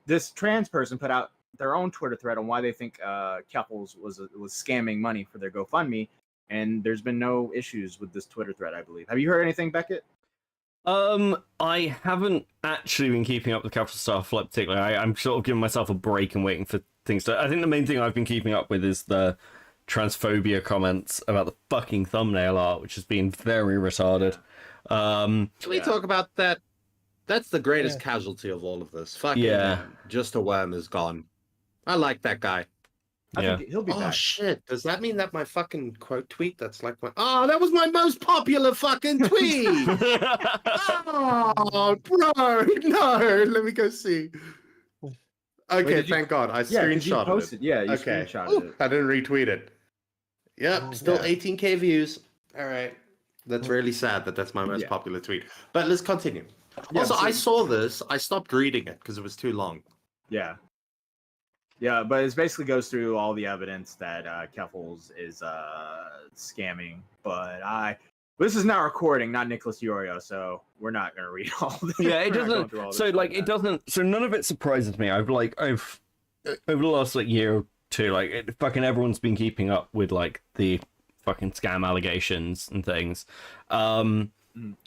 this trans person put out their own Twitter thread on why they think Keffals was scamming money for their GoFundMe. And there's been no issues with this Twitter thread, I believe. Have you heard anything, Beckett? I haven't actually been keeping up with Keffals stuff, like particularly. I'm sort of giving myself a break and waiting for things to. I think the main thing I've been keeping up with is the transphobia comments about the fucking thumbnail art, which has been very retarded. Can we talk about that? That's the greatest casualty of all of this. Fucking Just a Worm is gone. I like that guy. I think he'll be back. Oh shit! Does that mean that my fucking quote tweet? That's like my. Oh, that was my most popular fucking tweet. Oh, bro, no. Let me go see. Okay, Wait, thank God. I Yeah, 'cause you screenshotted posted. it. Yeah, you Okay. screenshotted it. I didn't retweet it. Yep, still 18K views. All right. That's really sad that that's my most popular tweet. But let's continue. Yeah, Also, so- I saw this. I stopped reading it because it was too long. Yeah. Yeah, but it basically goes through all the evidence that Keffals is scamming. But this is not recording, not Nicholas Iorio, so we're not gonna read all this. Yeah, it We're not going doesn't. through all So this like, right it now. doesn't. So none of it surprises me. I've over the last like year or two, like fucking everyone's been keeping up with like the fucking scam allegations and things.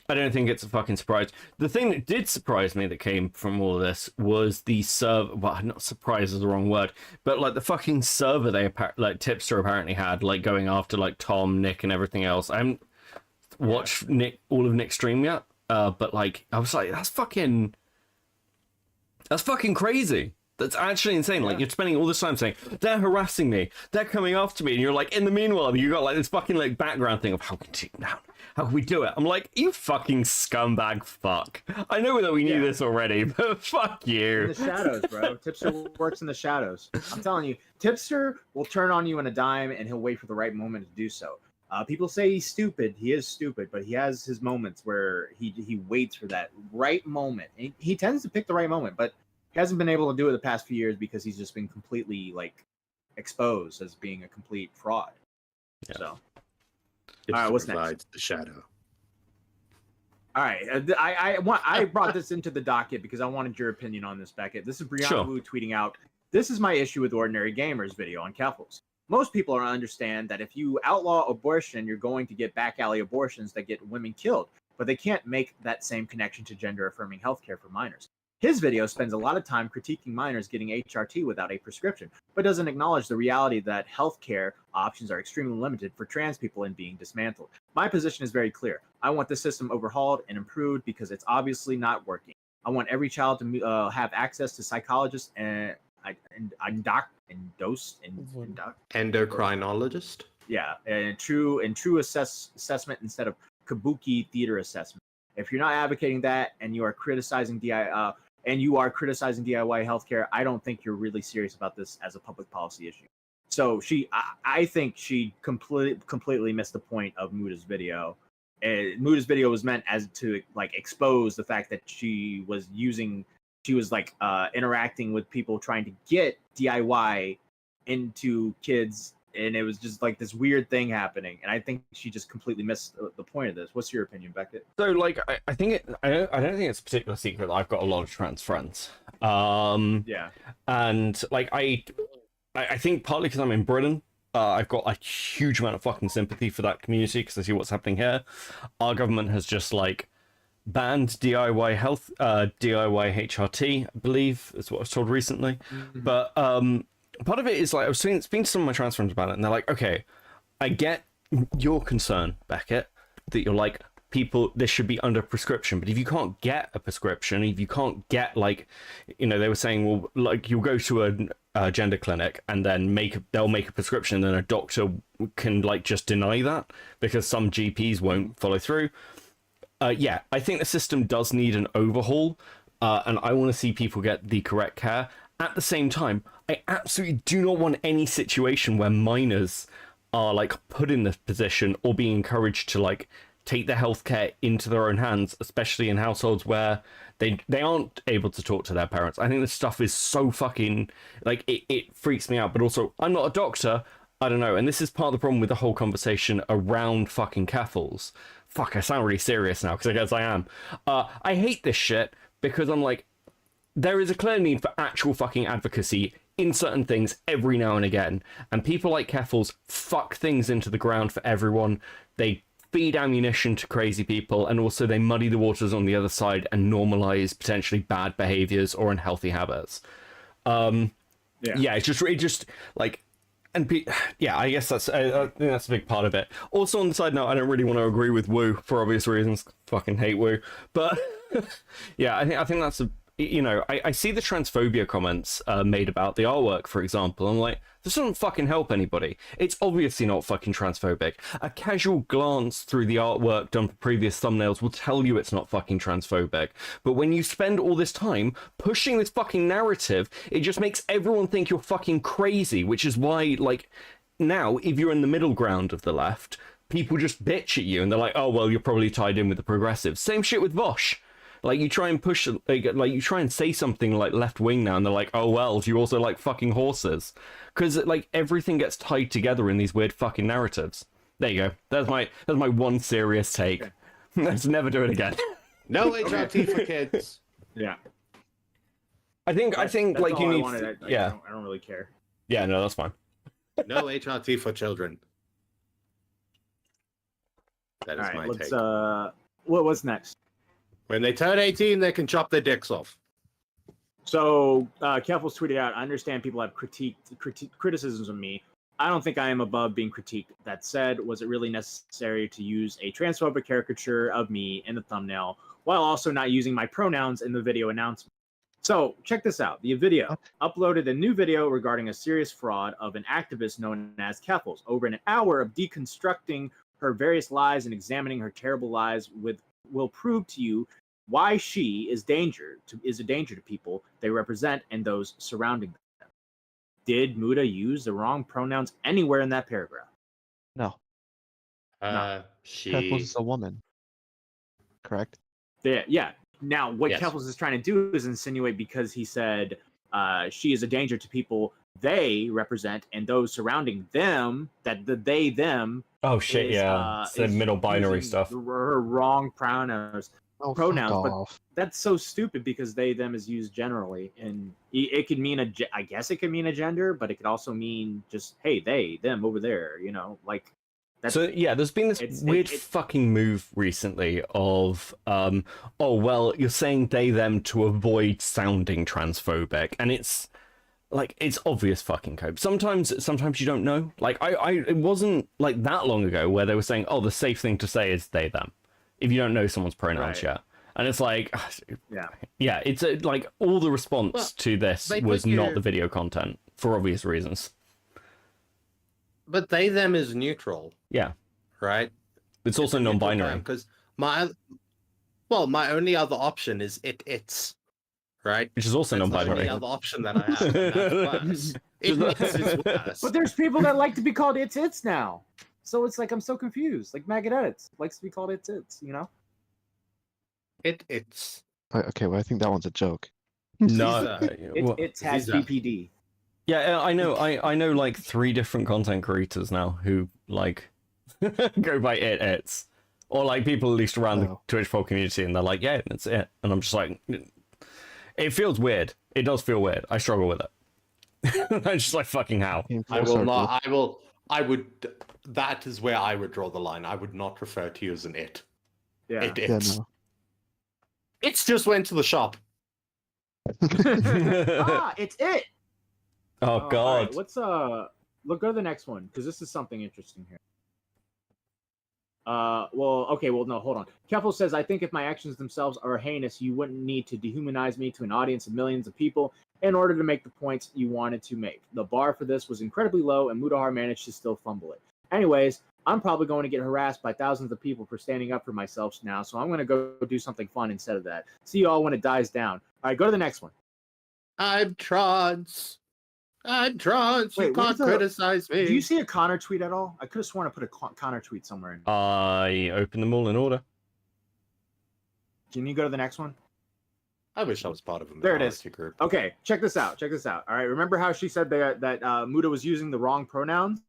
I don't think it's a fucking surprise. The thing that did surprise me that came from all of this was the server. Well, not surprise is the wrong word, but like the fucking server they like Tipster apparently had, like going after like Tom, Nick, and everything else. I haven't watched all of Nick's stream yet, but like I was like, that's fucking crazy. That's actually insane. Like you're spending all this time saying they're harassing me, they're coming after me, and you're like in the meanwhile you got like this fucking like background thing of how can we do it? I'm like, you fucking scumbag fuck. I know that we knew this already, but fuck you. In the shadows, bro. Tipster works in the shadows. I'm telling you, Tipster will turn on you on a dime, and he'll wait for the right moment to do so. People say he's stupid. He is stupid, but he has his moments where he waits for that right moment. He tends to pick the right moment, but He hasn't been able to do it the past few years because he's just been completely like exposed as being a complete fraud. Yeah. So, all right, what's next? The shadow. All right, I brought this into the docket because I wanted your opinion on this, Beckett. This is Brianna Woo tweeting out, "This is my issue with Ordinary Gamers video on Keffals. Most people don't understand that if you outlaw abortion, you're going to get back alley abortions that get women killed, but they can't make that same connection to gender-affirming healthcare for minors. His video spends a lot of time critiquing minors getting HRT without a prescription, but doesn't acknowledge the reality that healthcare options are extremely limited for trans people and being dismantled. My position is very clear. I want the system overhauled and improved because it's obviously not working. I want every child to have access to psychologists and endocrinologist. Yeah, and true assessment instead of kabuki theater assessment. If you're not advocating that and you are criticizing DIY healthcare, I don't think you're really serious about this as a public policy issue." So I think she completely missed the point of Muda's video. Muda's video was meant as to like expose the fact that she was interacting with people trying to get DIY into kids, and it was just like this weird thing happening. And I think she just completely missed the point of this. What's your opinion, Beckett? So, like, I don't think it's a particular secret that I've got a lot of trans friends. Yeah. And like, I think partly because I'm in Britain, I've got a huge amount of fucking sympathy for that community because I see what's happening here. Our government has just like banned DIY HRT, I believe is what I was told recently. Mm-hmm. But part of it is like I was speaking to some of my trans friends about it, and they're like, "Okay, I get your concern, Beckett, that you're like people. This should be under prescription, but if you can't get a prescription, if you can't get like, you know, they were saying, well, like you'll go to a gender clinic and then they'll make a prescription, and then a doctor can like just deny that because some GPs won't follow through." Yeah, I think the system does need an overhaul, and I want to see people get the correct care. At the same time, I absolutely do not want any situation where minors are like put in this position or being encouraged to like take their healthcare into their own hands, especially in households where they aren't able to talk to their parents. I think this stuff is so fucking like it freaks me out. But also, I'm not a doctor. I don't know, and this is part of the problem with the whole conversation around fucking Keffals. Fuck, I sound really serious now because I guess I am. I hate this shit because I'm like, there is a clear need for actual fucking advocacy in certain things every now and again. And people like Keffals fuck things into the ground for everyone. They feed ammunition to crazy people, and also they muddy the waters on the other side and normalize potentially bad behaviors or unhealthy habits. Yeah, it just like, and yeah, I guess that's I think that's a big part of it. Also, on the side note, I don't really want to agree with Woo for obvious reasons. Fucking hate Woo, but yeah, I think that's a. You know, I see the transphobia comments made about the artwork, for example. I'm like, this doesn't fucking help anybody. It's obviously not fucking transphobic. A casual glance through the artwork done for previous thumbnails will tell you it's not fucking transphobic. But when you spend all this time pushing this fucking narrative, it just makes everyone think you're fucking crazy, which is why, like, now, if you're in the middle ground of the left, people just bitch at you and they're like, oh, well, you're probably tied in with the progressives. Same shit with Vosh. Like, you try and push, like you try and say something like left wing now, and they're like, oh, well, do you also like fucking horses? Because, like, everything gets tied together in these weird fucking narratives. There you go. That's my one serious take. Okay. Let's never do it again. No HRT for kids. Yeah. I think like you need. Yeah. I don't really care. Yeah, no, that's fine. No HRT for children. That is my take. What's next? When they turn 18, they can chop their dicks off. So, Keffals tweeted out, I understand people have criticisms of me. I don't think I am above being critiqued. That said, was it really necessary to use a transphobic caricature of me in the thumbnail while also not using my pronouns in the video announcement? So, check this out. The video uploaded a new video regarding a serious fraud of an activist known as Keffals. Over an hour of deconstructing her various lies and examining her terrible lies will prove to you why she is a danger to people they represent and those surrounding them. Did Muda use the wrong pronouns anywhere in that paragraph? No. She Keffals is a woman. Correct? Yeah. Now, what Keffals is trying to do is insinuate because he said she is a danger to people they represent and those surrounding them, that the they, them. Oh, shit, it's the middle binary stuff. Her wrong pronouns. But that's so stupid because they, them is used generally. And it could mean I guess it could mean a gender, but it could also mean just, hey, they, them over there, you know, like. So yeah, there's been this weird fucking move recently of, oh well, you're saying they them to avoid sounding transphobic, and it's like it's obvious fucking code. Sometimes you don't know. Like it wasn't like that long ago where they were saying, oh, the safe thing to say is they them, if you don't know someone's pronouns yet. And it's like, yeah, it's like all the response to this was not the video content for obvious reasons. But they them is neutral. Yeah. Right? It's also non-binary. Because my only other option is it's. Right? Which is also non-binary. The other option that I have. That's worse. But there's people that like to be called it's now. So it's like I'm so confused. Like Maggot Edits likes to be called it's, you know? It's. Okay, well I think that one's a joke. No. It has BPD. Yeah, I know like 3 different content creators now who like go by it's, or like people at least around the Twitch folk community, and they're like, yeah, that's it, and I'm just like, it feels weird. It does feel weird. I struggle with it. I'm just like, fucking how? I will not. I would. That is where I would draw the line. I would not refer to you as an it. Yeah. It's just went to the shop. It's it. Oh God! Right, let's go to the next one because this is something interesting here. No, hold on. Keffals says, I think if my actions themselves are heinous, you wouldn't need to dehumanize me to an audience of millions of people in order to make the points you wanted to make. The bar for this was incredibly low, and Muta managed to still fumble it. Anyways, I'm probably going to get harassed by thousands of people for standing up for myself now, so I'm going to go do something fun instead of that. See you all when it dies down. All right, go to the next one. I'm trans. You can't criticize me. Do you see a Connor tweet at all? I could have sworn I put a Connor tweet somewhere in. I opened them all in order. Can you go to the next one? I wish I was part of a There it is. Group. Okay, check this out. All right, remember how she said that Muda was using the wrong pronouns?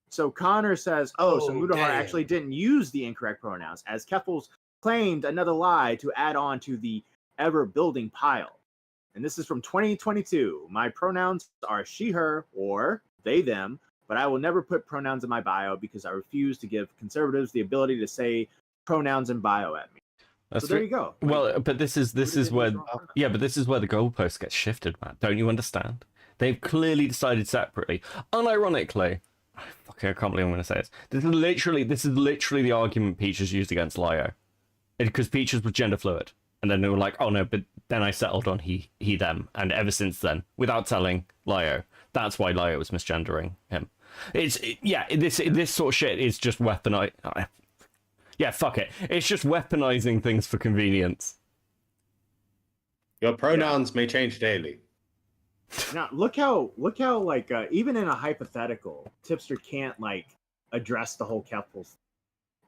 So Connor says, so Muta actually didn't use the incorrect pronouns, as Keffals claimed another lie to add on to the ever-building pile. And this is from 2022. My pronouns are she, her, or they, them, but I will never put pronouns in my bio because I refuse to give conservatives the ability to say pronouns in bio at me. That's so there you go. Well, but this is where the goalpost gets shifted, man. Don't you understand? They've clearly decided separately. Unironically, I can't believe I'm going to say this. This is literally the argument Peaches used against Lio, because Peaches was gender fluid. And then they were like, oh no, but then I settled on he, them. And ever since then, without telling Lio, that's why Lio was misgendering him. This sort of shit is just weaponized. Yeah, fuck it. It's just weaponizing things for convenience. Your pronouns may change daily. Now, look how like, even in a hypothetical, Tipster can't, like, address the whole Keffals.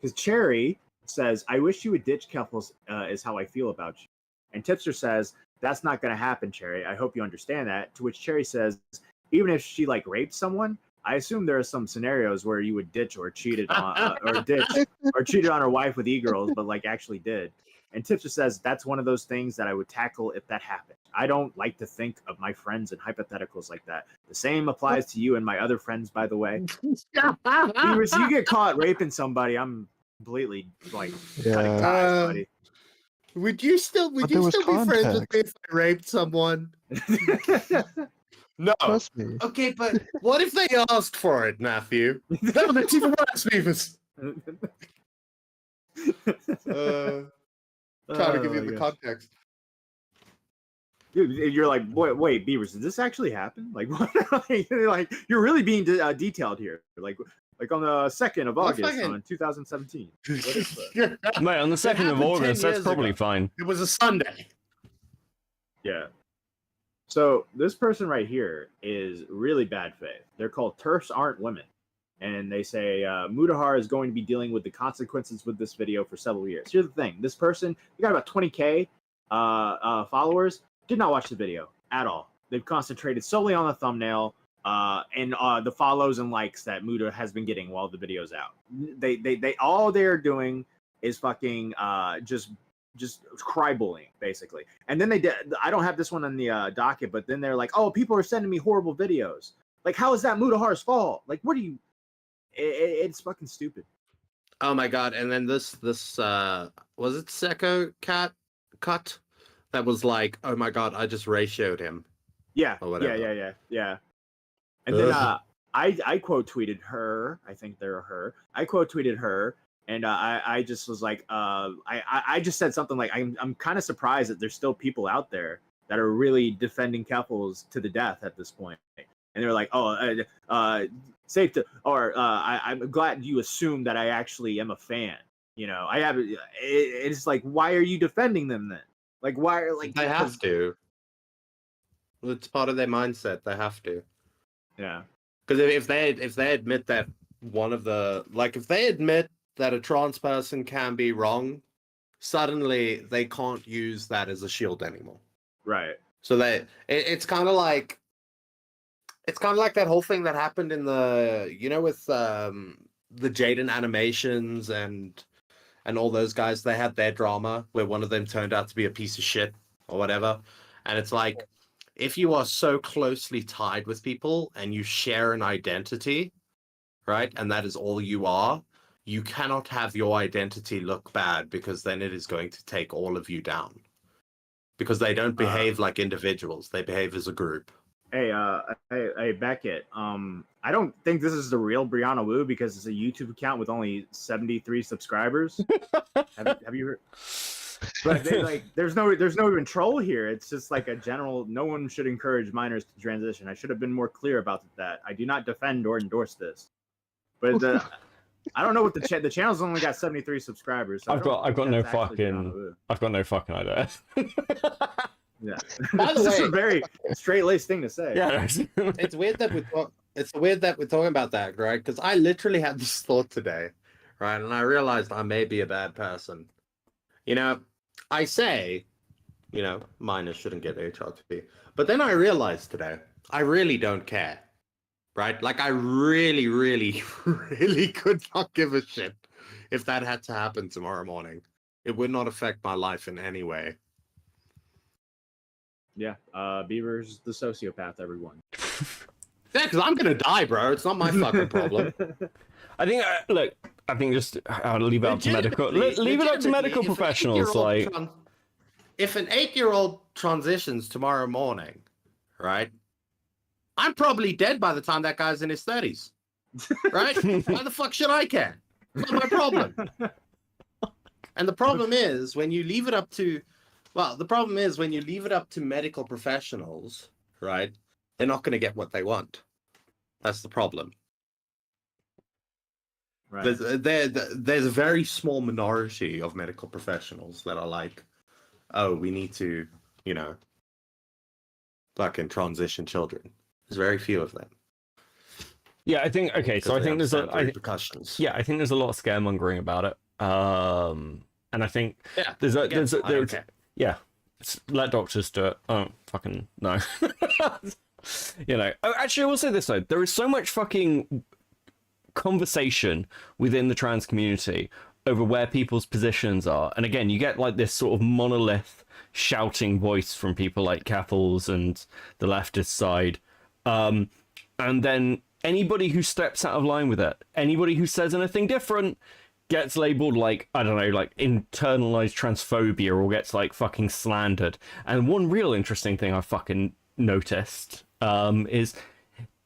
Because Cherry says, I wish you would ditch Keffals, is how I feel about you. And Tipster says, that's not going to happen, Cherry. I hope you understand that. To which Cherry says, even if she like raped someone, I assume there are some scenarios where you would ditch or cheated on cheated on her wife with e-girls, but like actually did. And Tipster says, that's one of those things that I would tackle if that happened. I don't like to think of my friends in hypotheticals like that. The same applies to you and my other friends, by the way. If you get caught raping somebody, I'm completely like cutting ties, buddy. Would you still be friends with me if I raped someone? No. Trust me. Okay, but what if they asked for it, Matthew? No, that's even worse, Beavis. Trying to give you the context. Dude, you're like, wait, Beavers, did this actually happen? Like, what? Like, you're really being detailed here. Like on the 2nd of August on 2017. Mate, on the 2nd of August, that's probably fine. It was a Sunday. Yeah. So this person right here is really bad faith. They're called TERFs Aren't Women. And they say, Mudahar is going to be dealing with the consequences with this video for several years. Here's the thing. This person, he got about 20K followers did not watch the video at all. They've concentrated solely on the thumbnail and the follows and likes that Muda has been getting while the video's out. They all they're doing is fucking just cry bullying basically. And then they did. I don't have this one on the docket, but then they're like, oh, people are sending me horrible videos. Like, how is that Mudahar's fault? Like, what are you? It's fucking stupid. Oh my god! And then this was it Seko cut that was like, oh my god, I just ratioed him. Yeah, or whatever. yeah. And then I quote tweeted her. I think they're her. I quote tweeted her, and I just was like, I just said something like, I'm kind of surprised that there's still people out there that are really defending Keffals to the death at this point. And they're like, safe to, or I'm glad you assume that I actually am a fan. You know, I have. It's like, why are you defending them then? Like, why? Like, they have to. It's part of their mindset. They have to. Yeah. Because if they admit that if they admit that a trans person can be wrong, suddenly they can't use that as a shield anymore. Right. So it's kind of like that whole thing that happened in the with the Jaden animations and all those guys. They had their drama where one of them turned out to be a piece of shit or whatever, and it's like, if you are so closely tied with people and you share an identity, right, and that is all you are, you cannot have your identity look bad, because then it is going to take all of you down. Because they don't behave like individuals; they behave as a group. Hey, Beckett. I don't think this is the real Brianna Woo, because it's a YouTube account with only 73 subscribers. have you heard? But there's no even troll here. It's just like a general. No one should encourage minors to transition. I should have been more clear about that. I do not defend or endorse this. But I don't know what the channel's only got 73 subscribers. So I've got no fucking idea. Yeah. By the way, it's a very straight-laced thing to say. Yeah. It's weird that we're talking about that, right? Because I literally had this thought today, right? And I realized I may be a bad person. I say, minors shouldn't get HRT. But then I realized today, I really don't care, right? Like, I really, really, really could not give a shit if that had to happen tomorrow morning. It would not affect my life in any way. Yeah, Beaver's the sociopath, everyone. Yeah, because I'm going to die, bro. It's not my fucking problem. I think, I think just I'll leave it up to medical. Leave it up to medical professionals. If an 8-year-old transitions tomorrow morning, right? I'm probably dead by the time that guy's in his 30s, right? Why the fuck should I care? It's not my problem. And the problem is when you leave it up to, medical professionals, right? They're not going to get what they want. That's the problem. Right. There's a very small minority of medical professionals that are like, oh, we need to, fucking transition children. There's very few of them. Yeah, I think so. I think there's repercussions. Yeah, I think there's a lot of scaremongering about it. And I think there's let doctors do it. I don't fucking know. Oh, actually, I will say this though: there is so much fucking conversation within the trans community over where people's positions are, and again, you get like this sort of monolith shouting voice from people like Keffals and the leftist side, and then anybody who steps out of line with it, anybody who says anything different, gets labeled like, I don't know, like internalized transphobia, or gets like fucking slandered. And one real interesting thing I fucking noticed is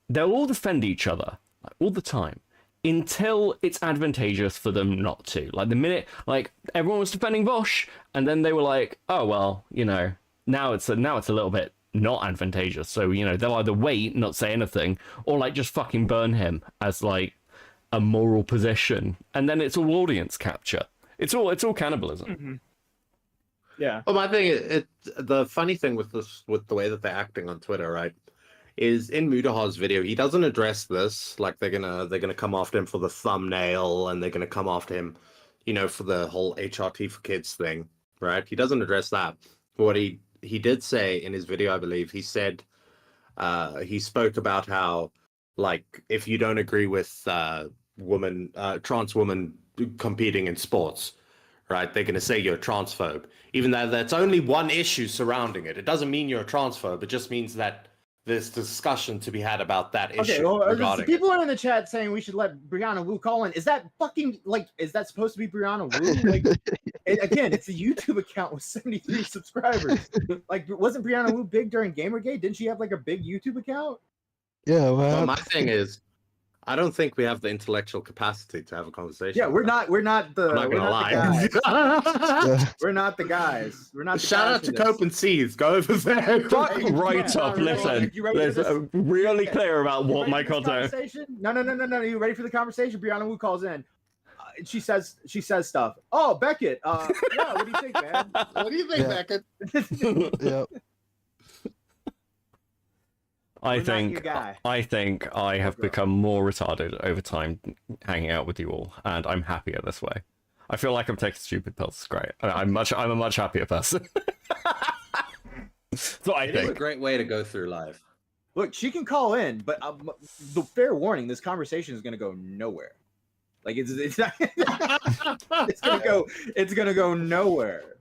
they'll all defend each other like, all the time until it's advantageous for them not to. Like the minute like everyone was defending Vosh, and then they were like, oh well, now it's a little bit not advantageous, so they'll either wait, not say anything, or like just fucking burn him as like a moral position, and then it's all audience capture. It's all cannibalism. Mm-hmm. Yeah. Well, my thing, the funny thing with the way that they're acting on Twitter, right, is in Mudahar's video, he doesn't address this. Like they're gonna come after him for the thumbnail, and they're gonna come after him, for the whole HRT for kids thing, right? He doesn't address that. what he did say in his video, I believe, he said he spoke about how, like, if you don't agree with trans women competing in sports, right, they're going to say you're a transphobe, even though that's only one issue surrounding it. It doesn't mean you're a transphobe. It just means that there's discussion to be had that issue. Okay, well, regarding people are in the chat saying we should let Brianna Woo call in. Is that fucking, like, is that supposed to be Brianna Woo? Like, again, it's a YouTube account with 73 subscribers. Like, wasn't Brianna Woo big during Gamergate? Didn't she have like a big YouTube account? Yeah, well, my thing is, I don't think we have the intellectual capacity to have a conversation. Yeah, we're not the guys. We're not the guys. We're not the Shout out to Cope and Seas. Go over there. Right up. Listen. Really clear about what my content. No. Are you ready for the conversation? Brianna Woo calls in. She says stuff. Oh, Beckett. Yeah, what do you think, man? What do you think, Beckett? Yep. I think I have become more retarded over time hanging out with you all, and I'm happier this way. I feel like I'm taking stupid pills. It's great. I'm a much happier person. So I think it's a great way to go through life. Look, she can call in, but the fair warning: this conversation is going to go nowhere. Like it's not, it's gonna go nowhere.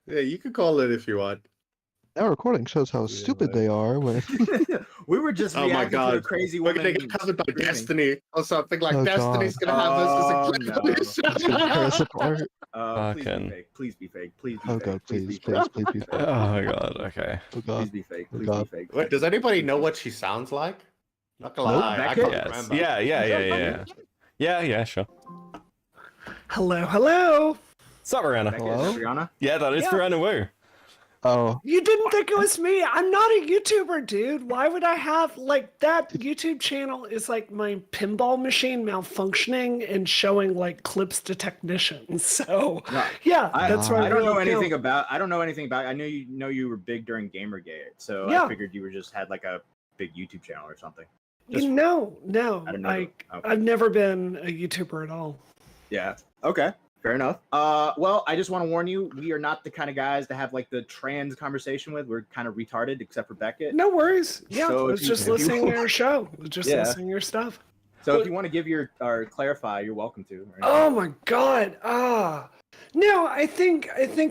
Yeah, you can call it if you want. Our recording shows how stupid they are when we were just reacting to a crazy we're woman. gonna get covered by Destiny or something like Destiny's gonna have this as a clip on this show. Please be fake. Please be fake. Oh god, please be fake. Oh my god, okay. Oh god. Please be fake. Please be fake. Wait, does anybody know what she sounds like? Not gonna lie, I can't remember. Yeah, sure. Hello. What's up, Brianna? Hello? Brianna? Yeah, that is Brianna Woo. Oh. You didn't think it was me? I'm not a YouTuber, dude. Why would I have, like, that YouTube channel is like my pinball machine malfunctioning and showing like clips to technicians. So that's right. I don't know anything about I know you were big during Gamergate, so I figured you just had like a big YouTube channel or something. No. I've never been a YouTuber at all. Yeah. Okay. Fair enough. Well, I just want to warn you, we are not the kind of guys to have like the trans conversation with. We're kind of retarded, except for Beckett. No worries. Yeah, So I was just listening to your show. Listening to your stuff. So if you want to give or clarify, you're welcome to. Oh my god. No, I think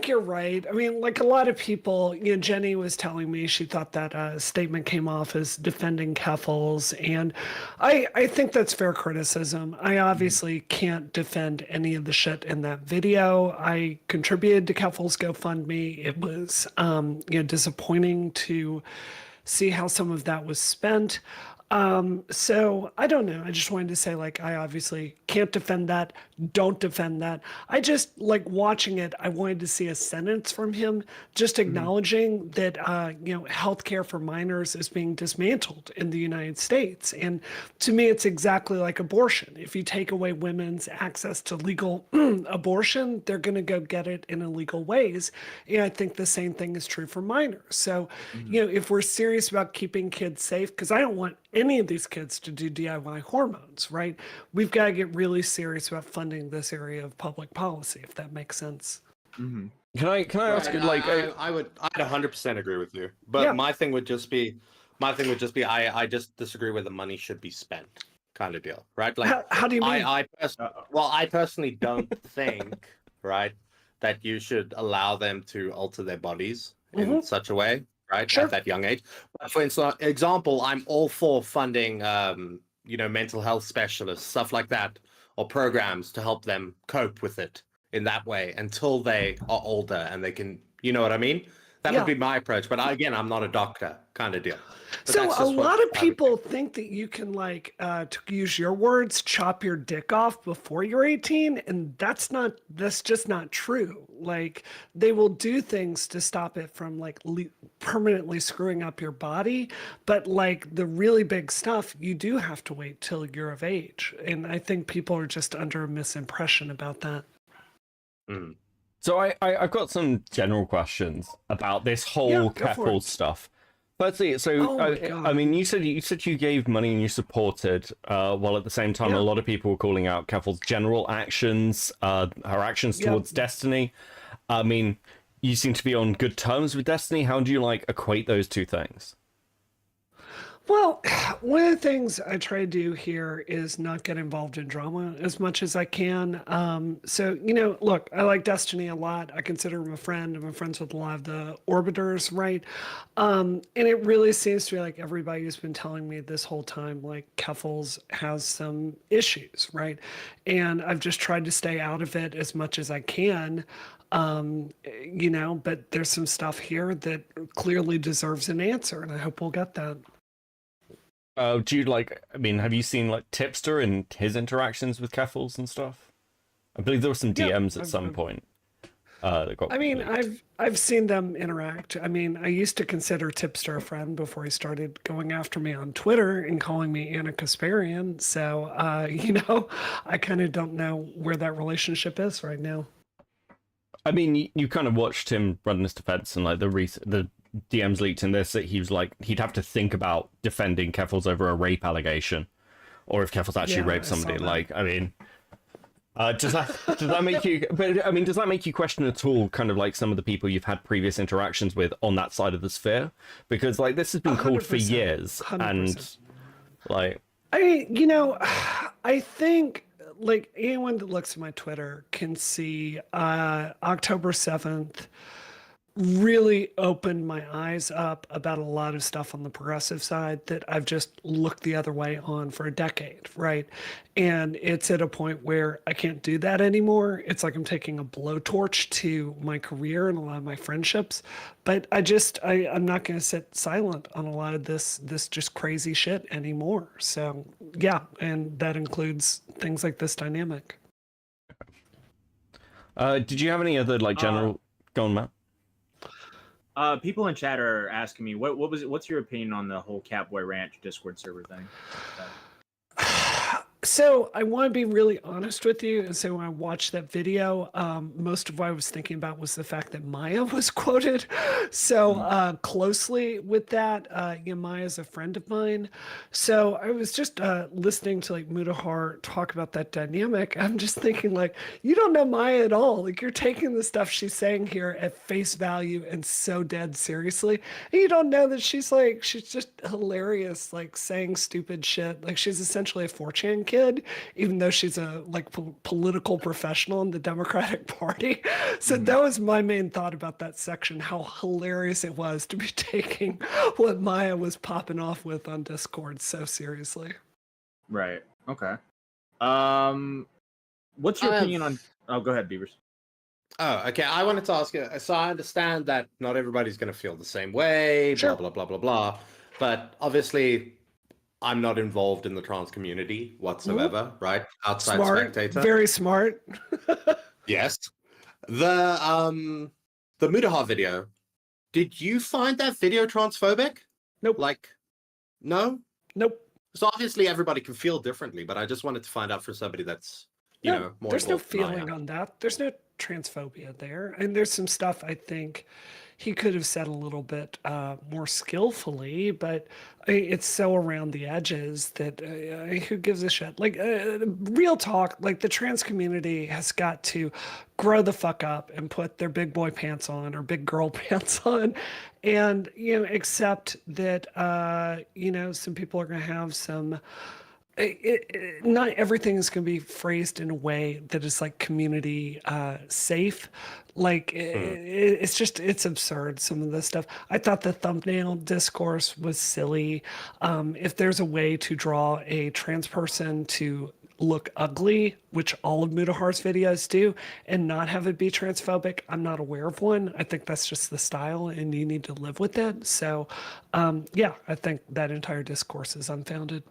you're right. I mean, like a lot of people, Jenny was telling me she thought that statement came off as defending Keffals, and I think that's fair criticism. I obviously can't defend any of the shit in that video. I contributed to Keffals GoFundMe. It was disappointing to see how some of that was spent. So I don't know. I just wanted to say, like, I obviously can't defend that. Don't defend that. I just like watching it. I wanted to see a sentence from him, just acknowledging that, healthcare for minors is being dismantled in the United States. And to me, it's exactly like abortion. If you take away women's access to legal abortion, they're going to go get it in illegal ways. And I think the same thing is true for minors. So, if we're serious about keeping kids safe, because I don't want any of these kids to do DIY hormones, right? We've got to get really serious about funding this area of public policy, if that makes sense. Can I ask you, like, I'd 100% agree with you, but my thing would just be I just disagree where the money should be spent, kind of deal, right? Like, how do you mean? I personally don't think, right, that you should allow them to alter their bodies in such a way, right, at that young age. But for example, I'm all for funding, mental health specialists, stuff like that, or programs to help them cope with it in that way until they are older and they can, you know what I mean? That would be my approach. But again, I'm not a doctor, kind of deal. But so a lot of people think that you can, like, to use your words, chop your dick off before you're 18, and that's just not true. Like, they will do things to stop it from, like, permanently screwing up your body, but, like, the really big stuff, you do have to wait till you're of age, and I think people are just under a misimpression about that. So I've got some general questions about this whole Keffals stuff. Firstly, I mean, you said you gave money and you supported, while at the same time a lot of people were calling out Keffals' general actions, her actions towards Destiny. I mean, you seem to be on good terms with Destiny. How do you like equate those two things? Well, one of the things I try to do here is not get involved in drama as much as I can. So, you know, look, I like Destiny a lot. I consider him a friend. I'm friends with a lot of the Orbiters, right? And it really seems to be like everybody's been telling me this whole time, like Keffals has some issues, right? And I've just tried to stay out of it as much as I can. You know, but there's some stuff here that clearly deserves an answer, and I hope we'll get that. Do you like? I mean, have you seen like Tipster and his interactions with Keffals and stuff? I believe there were some DMs at some point. That got I've seen them interact. I mean, I used to consider Tipster a friend before he started going after me on Twitter and calling me Anna Kasparian. So, you know, I kind of don't know where that relationship is right now. I mean, you kind of watched him run his defense and like the DMs leaked in this that he was like he'd have to think about defending Keffals over a rape allegation, or if Keffals actually raped somebody. Like, I mean, does that make you? But I mean, does that make you question at all, kind of like some of the people you've had previous interactions with on that side of the sphere? Because like this has been called for years, 100%. And like, you know, I think like anyone that looks at my Twitter can see October 7th. Really opened my eyes up about a lot of stuff on the progressive side that I've just looked the other way on for a decade, right? And it's at a point where I can't do that anymore. It's like I'm taking a blowtorch to my career and a lot of my friendships. But I'm not going to sit silent on a lot of this just crazy shit anymore. So yeah, and that includes things like this dynamic. Did you have any other like general? Go on, Matt. People in chat are asking me what's your opinion on the whole Catboy Ranch Discord server thing? So I want to be really honest with you and say when I watched that video, most of what I was thinking about was the fact that Maya was quoted so closely with that. You know, Maya's a friend of mine. So I was just listening to like Muta talk about that dynamic. I'm just thinking like, you don't know Maya at all. Like you're taking the stuff she's saying here at face value and so dead seriously. And you don't know that she's just hilarious, like saying stupid shit. Like she's essentially a 4chan kid, even though she's a political professional in the Democratic Party. So that was my main thought about that section, how hilarious it was to be taking what Maya was popping off with on Discord so seriously. Right. Okay. What's your opinion on... Oh, go ahead, Beavers. Oh, okay. I wanted to ask you, so I understand that not everybody's going to feel the same way, sure. blah, blah, blah, blah, blah. But obviously... I'm not involved in the trans community whatsoever, right? Outside spectator. Very smart. Yes. The Muda video. Did you find that video transphobic? Nope. Like, no? Nope. So obviously everybody can feel differently, but I just wanted to find out for somebody that's, you know, more there's no involved than I feeling am. on that. There's no transphobia there. And there's some stuff I think he could have said a little bit more skillfully, but it's so around the edges that who gives a shit? Like, real talk, like the trans community has got to grow the fuck up and put their big boy pants on or big girl pants on and, you know, accept that, you know, some people are going to have some... not everything is going to be phrased in a way that is like community safe. Like it's absurd, some of this stuff. I thought the thumbnail discourse was silly. If there's a way to draw a trans person to look ugly, which all of Mudahar's videos do, and not have it be transphobic, I'm not aware of one. I think that's just the style and you need to live with it. So yeah, I think that entire discourse is unfounded.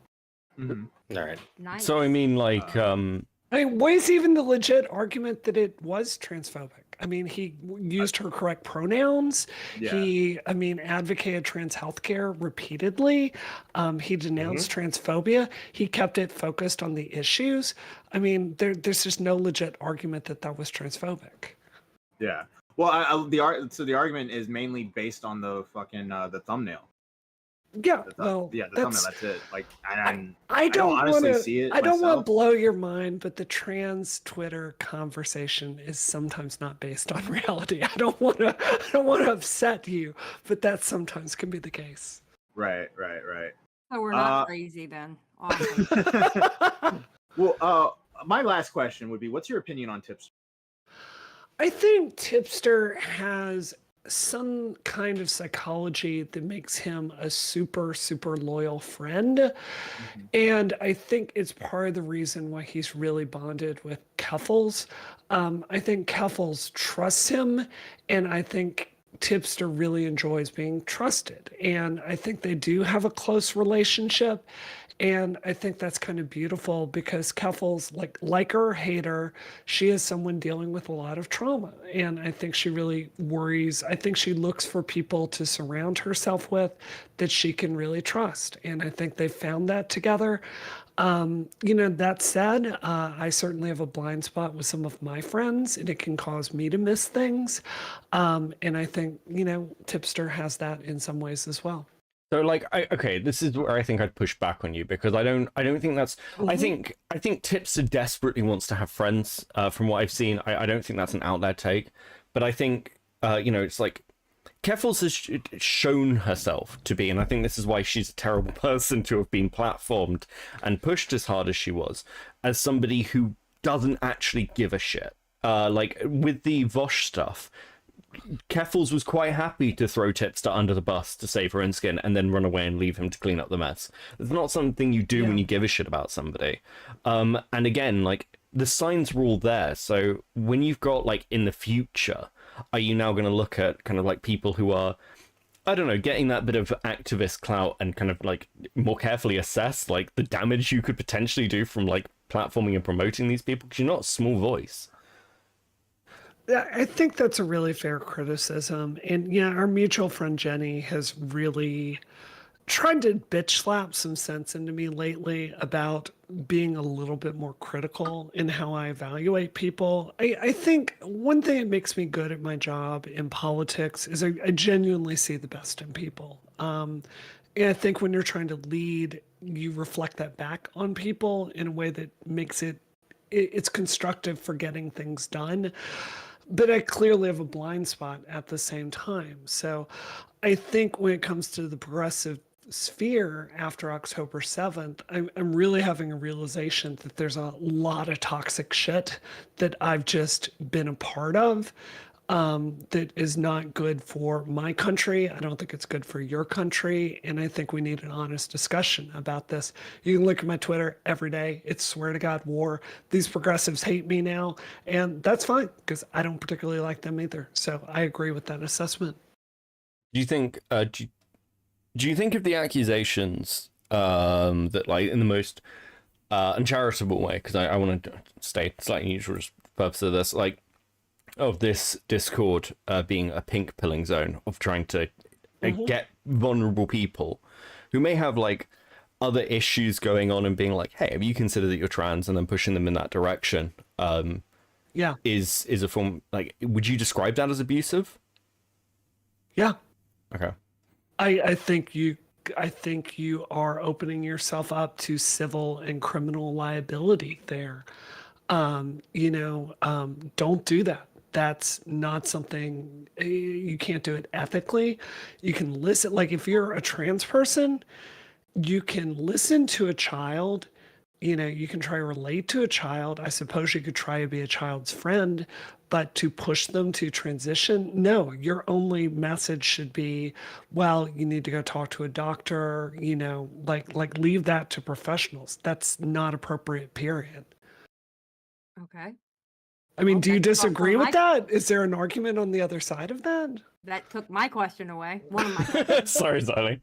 Mm-hmm. All right. Nice. So I mean, like, I mean, what is even the legit argument that it was transphobic? I mean, he used her correct pronouns. Yeah. He, I mean, advocated trans healthcare repeatedly. He denounced transphobia. He kept it focused on the issues. I mean, there's just no legit argument that that was transphobic. Yeah. Well, the argument is mainly based on the fucking the thumbnail. Yeah, The well, yeah, the thumbnail. That's it. Like, and I don't honestly want see it. I don't want to myself. blow your mind, but the trans Twitter conversation is sometimes not based on reality. I don't want to upset you, but that sometimes can be the case. Right. So we're not crazy then. Awesome. Well, my last question would be, what's your opinion on Tipster? I think Tipster has some kind of psychology that makes him a super, super loyal friend. And I think it's part of the reason why he's really bonded with Keffals. I think Keffals trusts him, and I think Tipster really enjoys being trusted. And I think they do have a close relationship. And I think that's kind of beautiful because Keffals, like her or hate her, she is someone dealing with a lot of trauma. And I think she really worries. I think she looks for people to surround herself with that she can really trust. And I think they've found that together. That said, I certainly have a blind spot with some of my friends, and it can cause me to miss things. And I think, Tipster has that in some ways as well. So okay, this is where I think I'd push back on you because I don't think that's I think Tipster desperately wants to have friends. From what I've seen, I don't think that's an out there take, but I think it's like Keffals has shown herself to be, and I think this is why she's a terrible person to have been platformed and pushed as hard as she was, as somebody who doesn't actually give a shit. Like with the Vosh stuff, Keffals was quite happy to throw Tipster under the bus to save her own skin and then run away and leave him to clean up the mess. It's not something you do when you give a shit about somebody. And again, like, the signs were all there. So when you've got, like, in the future, are you now going to look at kind of like people who are, I don't know, getting that bit of activist clout and kind of like more carefully assess like the damage you could potentially do from like platforming and promoting these people? Because you're not a small voice. I think that's a really fair criticism. And yeah, our mutual friend Jenny has really tried to bitch slap some sense into me lately about being a little bit more critical in how I evaluate people. I think one thing that makes me good at my job in politics is I genuinely see the best in people. And I think when you're trying to lead, you reflect that back on people in a way that makes it's constructive for getting things done. But I clearly have a blind spot at the same time. So I think when it comes to the progressive sphere after October 7th, I'm really having a realization that there's a lot of toxic shit that I've just been a part of that is not good for my country. I don't think it's good for your country. And I think we need an honest discussion about this. You can look at my Twitter every day. It's swear to God war. These progressives hate me now. And that's fine because I don't particularly like them either. So I agree with that assessment. Do you think, do you think of the accusations that like in the most uncharitable way, because I want to stay slightly neutral for the purpose of this, like, of this Discord being a pink pilling zone of trying to get vulnerable people who may have like other issues going on and being like, hey, have you considered that you're trans, and then pushing them in that direction is a form, like, would you describe that as abusive? Yeah. Okay. I think you are opening yourself up to civil and criminal liability there. Don't do that. That's not something, you can't do it ethically. You can listen, like if you're a trans person, you can listen to a child, you can try to relate to a child. I suppose you could try to be a child's friend, but to push them to transition, no, your only message should be, well, you need to go talk to a doctor, like leave that to professionals. That's not appropriate, period. Okay. I mean, do you disagree with that? Is there an argument on the other side of that? That took my question away. One of my questions. Sorry, Sally.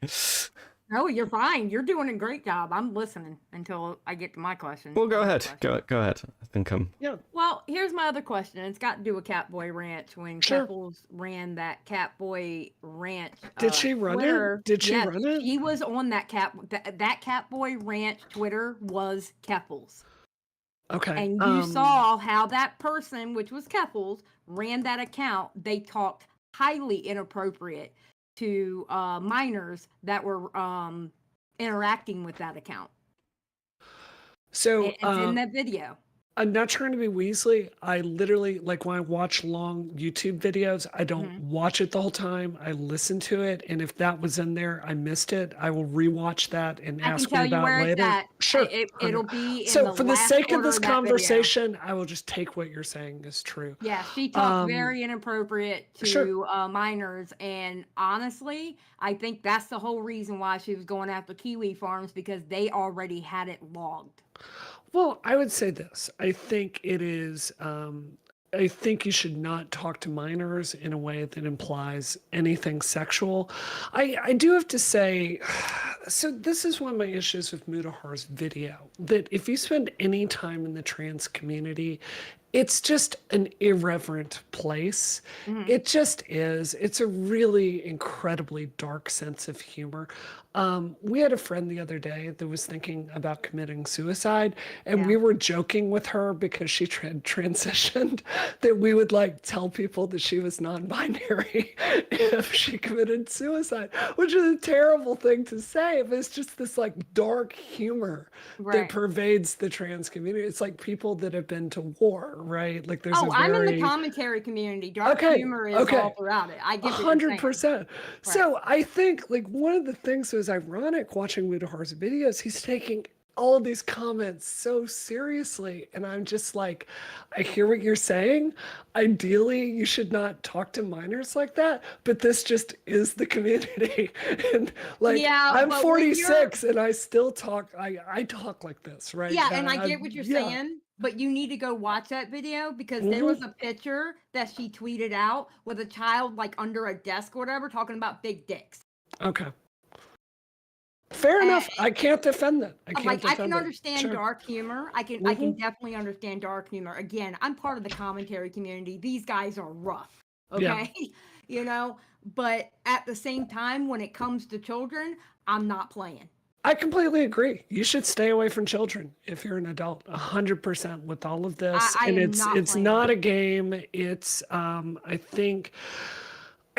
No, you're fine. You're doing a great job. I'm listening until I get to my question. Well, go ahead. Go ahead. I think Yeah. Well, here's my other question. It's got to do with Catboy Ranch. When Keffals ran that Catboy Ranch, did she run Twitter, it? Did she run it? He was on that that Catboy Ranch Twitter was Keffals. Okay. And you saw how that person, which was Keffals, ran that account. They talked highly inappropriate to minors that were interacting with that account. So it's in that video. I'm not trying to be Weasley. I literally, like, when I watch long YouTube videos, I don't watch it the whole time. I listen to it, and if that was in there, I missed it. I will rewatch that and ask me about it later. Sure, It'll be in so the for the last sake of quarter this of that video. conversation, I will just take what you're saying as true. Yeah, she talked very inappropriate to Sure. minors, and honestly, I think that's the whole reason why she was going after Kiwi Farms, because they already had it logged. Well, I would say this. I think it is. I think you should not talk to minors in a way that implies anything sexual. I do have to say, so this is one of my issues with Mudahar's video, that if you spend any time in the trans community, it's just an irreverent place. It just is. It's a really incredibly dark sense of humor. We had a friend the other day that was thinking about committing suicide, and we were joking with her because she transitioned that we would like tell people that she was non-binary if she committed suicide, which is a terrible thing to say, but it's just this like dark humor that pervades the trans community. It's like people that have been to war, right? Like there's I'm in the commentary community. Dark humor is all throughout it. I get 100%. So I think like one of the things that was ironic watching Mudahar's videos, he's taking all of these comments so seriously, and I'm just like, I hear what you're saying. Ideally, you should not talk to minors like that, but this just is the community. And like, I'm 46 and I still talk, I talk like this, right? Yeah, and I get what you're saying, but you need to go watch that video, because there was a picture that she tweeted out with a child like under a desk or whatever talking about big dicks. Okay. Fair enough. I can't defend that. I can understand dark humor. I can definitely understand dark humor. Again, I'm part of the commentary community. These guys are rough. Okay. You know, but at the same time, when it comes to children, I'm not playing. I completely agree. You should stay away from children if you're an adult, 100% with all of this. And it's not a game. It's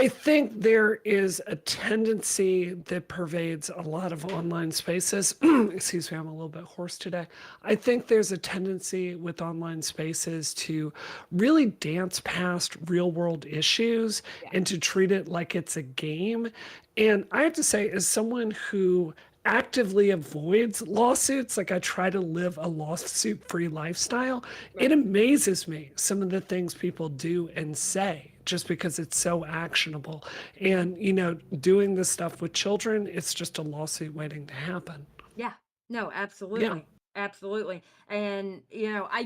I think there is a tendency that pervades a lot of online spaces. Excuse me, I'm a little bit hoarse today. I think there's a tendency with online spaces to really dance past real world issues and to treat it like it's a game. And I have to say, as someone who actively avoids lawsuits, like I try to live a lawsuit-free lifestyle, it amazes me some of the things people do and say just because it's so actionable. And, you know, doing this stuff with children, it's just a lawsuit waiting to happen. Yeah, no, absolutely. Yeah. Absolutely. And, you know, I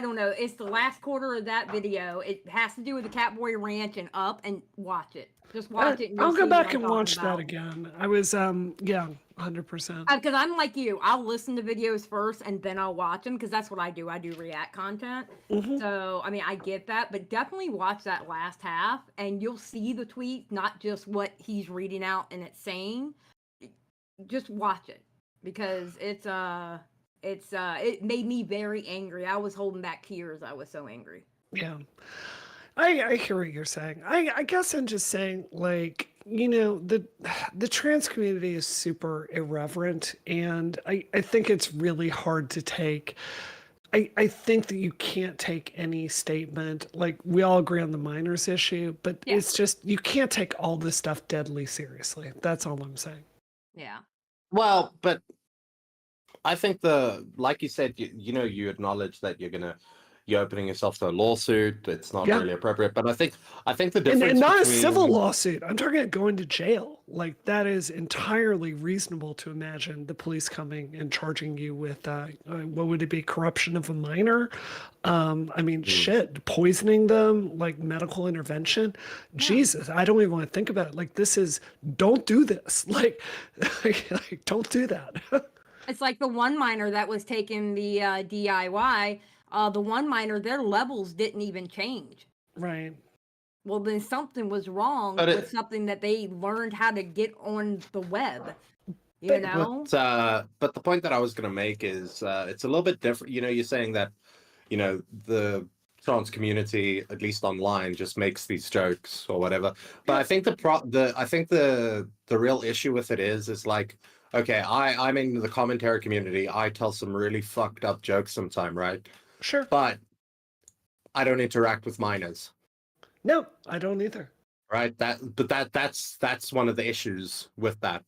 don't know. It's the last quarter of that video. It has to do with the Catboy Ranch and up, and watch it. Just watch it. And I'll go back and watch that again. I was, 100%. Because I'm like you. I'll listen to videos first and then I'll watch them, because that's what I do. I do react content. So, I mean, I get that, but definitely watch that last half and you'll see the tweet, not just what he's reading out and it's saying. Just watch it, because it made me very angry. I was holding back tears. I was so angry. Yeah. I hear what you're saying. I guess I'm just saying, like, you know, the trans community is super irreverent, and I think it's really hard to take. I think that you can't take any statement, like we all agree on the minors issue, but it's just, you can't take all this stuff deadly seriously. That's all I'm saying. Yeah. Well, but I think like you said, you acknowledge that you're opening yourself to a lawsuit. It's not really appropriate, but I think the difference and not between... a civil lawsuit. I'm talking about going to jail. Like, that is entirely reasonable to imagine the police coming and charging you with what would it be, corruption of a minor? I mean, shit, poisoning them, like medical intervention. Jesus, I don't even want to think about it. Like, don't do this. Like don't do that. It's like the one minor that was taking the DIY. The one minor, their levels didn't even change. Right. Well, then something was wrong with something that they learned how to get on the web. You know? But the point that I was going to make is it's a little bit different. You know, you're saying that, you know, the trans community, at least online, just makes these jokes or whatever. But I think the real issue with it is like, okay, I'm in the commentary community. I tell some really fucked up jokes sometime, right? Sure. But I don't interact with minors. No, I don't either. Right. That's one of the issues with that.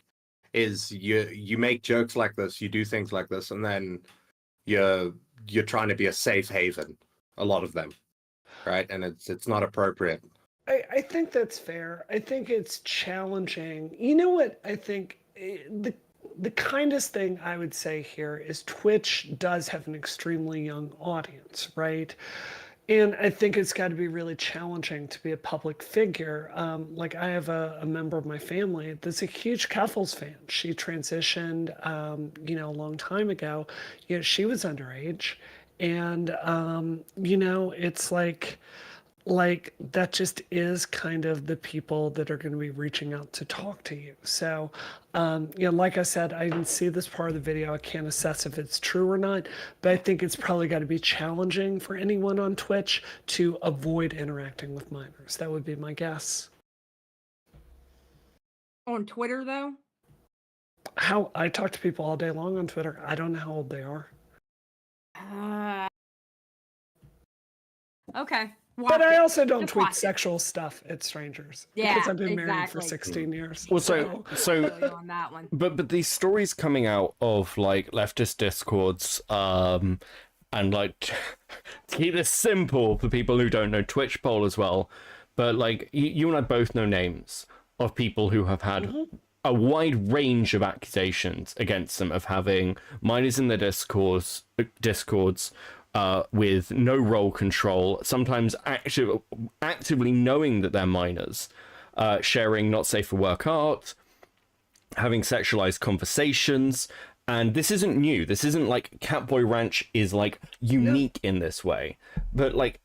Is you make jokes like this, you do things like this, and then you're trying to be a safe haven. A lot of them, right? And it's not appropriate. I think that's fair. I think it's challenging. You know what? I think the kindest thing I would say here is Twitch does have an extremely young audience, right? And I think it's got to be really challenging to be a public figure. Like I have a member of my family that's a huge Keffals fan. She transitioned, a long time ago. She was underage, and it's like that just is kind of the people that are going to be reaching out to talk to you. So, like I said, I didn't see this part of the video. I can't assess if it's true or not, but I think it's probably got to be challenging for anyone on Twitch to avoid interacting with minors. That would be my guess. On Twitter, though? How I talk to people all day long on Twitter. I don't know how old they are. Okay. But I also don't tweet sexual stuff at strangers because I've been married for exactly. 16 years. Well, so on that one. But these stories coming out of like leftist discords, and like to keep this simple for people who don't know Twitch poll as well, but like you and I both know names of people who have had a wide range of accusations against them of having minors in their discords. With no role control, sometimes actively knowing that they're minors, sharing not safe for work art, having sexualized conversations. And this isn't new. This isn't like Catboy Ranch is like unique in this way. But like,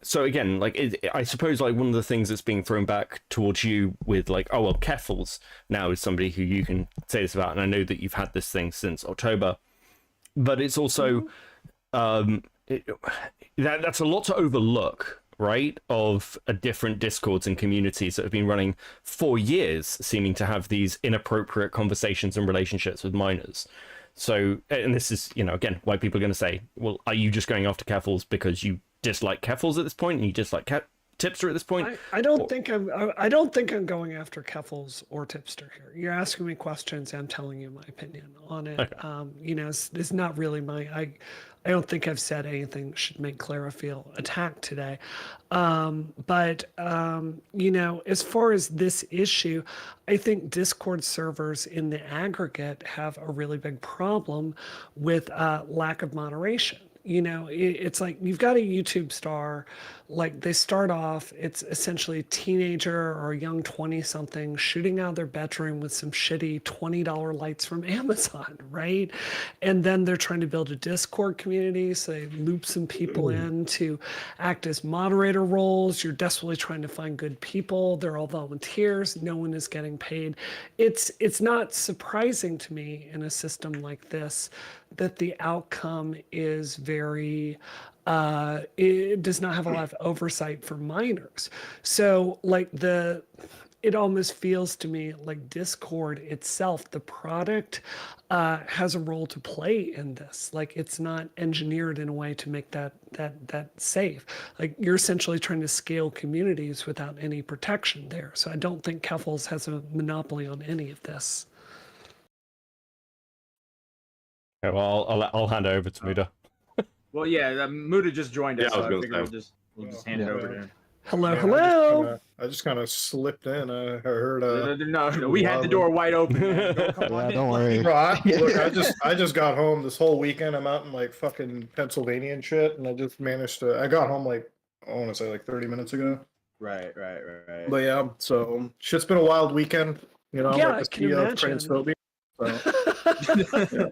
so again, like I suppose like one of the things that's being thrown back towards you with like, oh, well, Keffals now is somebody who you can say this about. And I know that you've had this thing since October, but it's also, that's a lot to overlook, right? Of different discords and communities that have been running for years, seeming to have these inappropriate conversations and relationships with minors. So, and this is, again, why people are going to say, well, are you just going after Keffals because you dislike Keffals at this point and you dislike Tipster at this point? I don't think I'm going after Keffals or Tipster here. You're asking me questions. I'm telling you my opinion on it. Okay. It's not really I don't think I've said anything that should make Clara feel attacked today. But as far as this issue, I think Discord servers in the aggregate have a really big problem with lack of moderation. It's like you've got a YouTube star, like they start off, it's essentially a teenager or a young 20-something shooting out of their bedroom with some shitty $20 lights from Amazon, right? And then they're trying to build a Discord community, so they loop some people in to act as moderator roles. You're desperately trying to find good people. They're all volunteers. No one is getting paid. It's not surprising to me in a system like this that the outcome is very it does not have a lot of oversight for minors. So like it almost feels to me like Discord itself, the product, has a role to play in this. Like it's not engineered in a way to make that safe. Like you're essentially trying to scale communities without any protection there. So I don't think Keffals has a monopoly on any of this. Okay, well, I'll hand it over to Muda. Well, yeah, Muda just joined us, Yeah, so I figured we'll just hand it over to him. Hello. I just kind of slipped in. I heard. No, we had the door wide open. Man. Don't worry. Bro, look, I just got home this whole weekend. I'm out in like fucking Pennsylvania and shit, and I just managed to. I got home like I want to say like 30 minutes ago. Right. But yeah, so shit's been a wild weekend. I'm like the CEO of transphobia. So, yeah.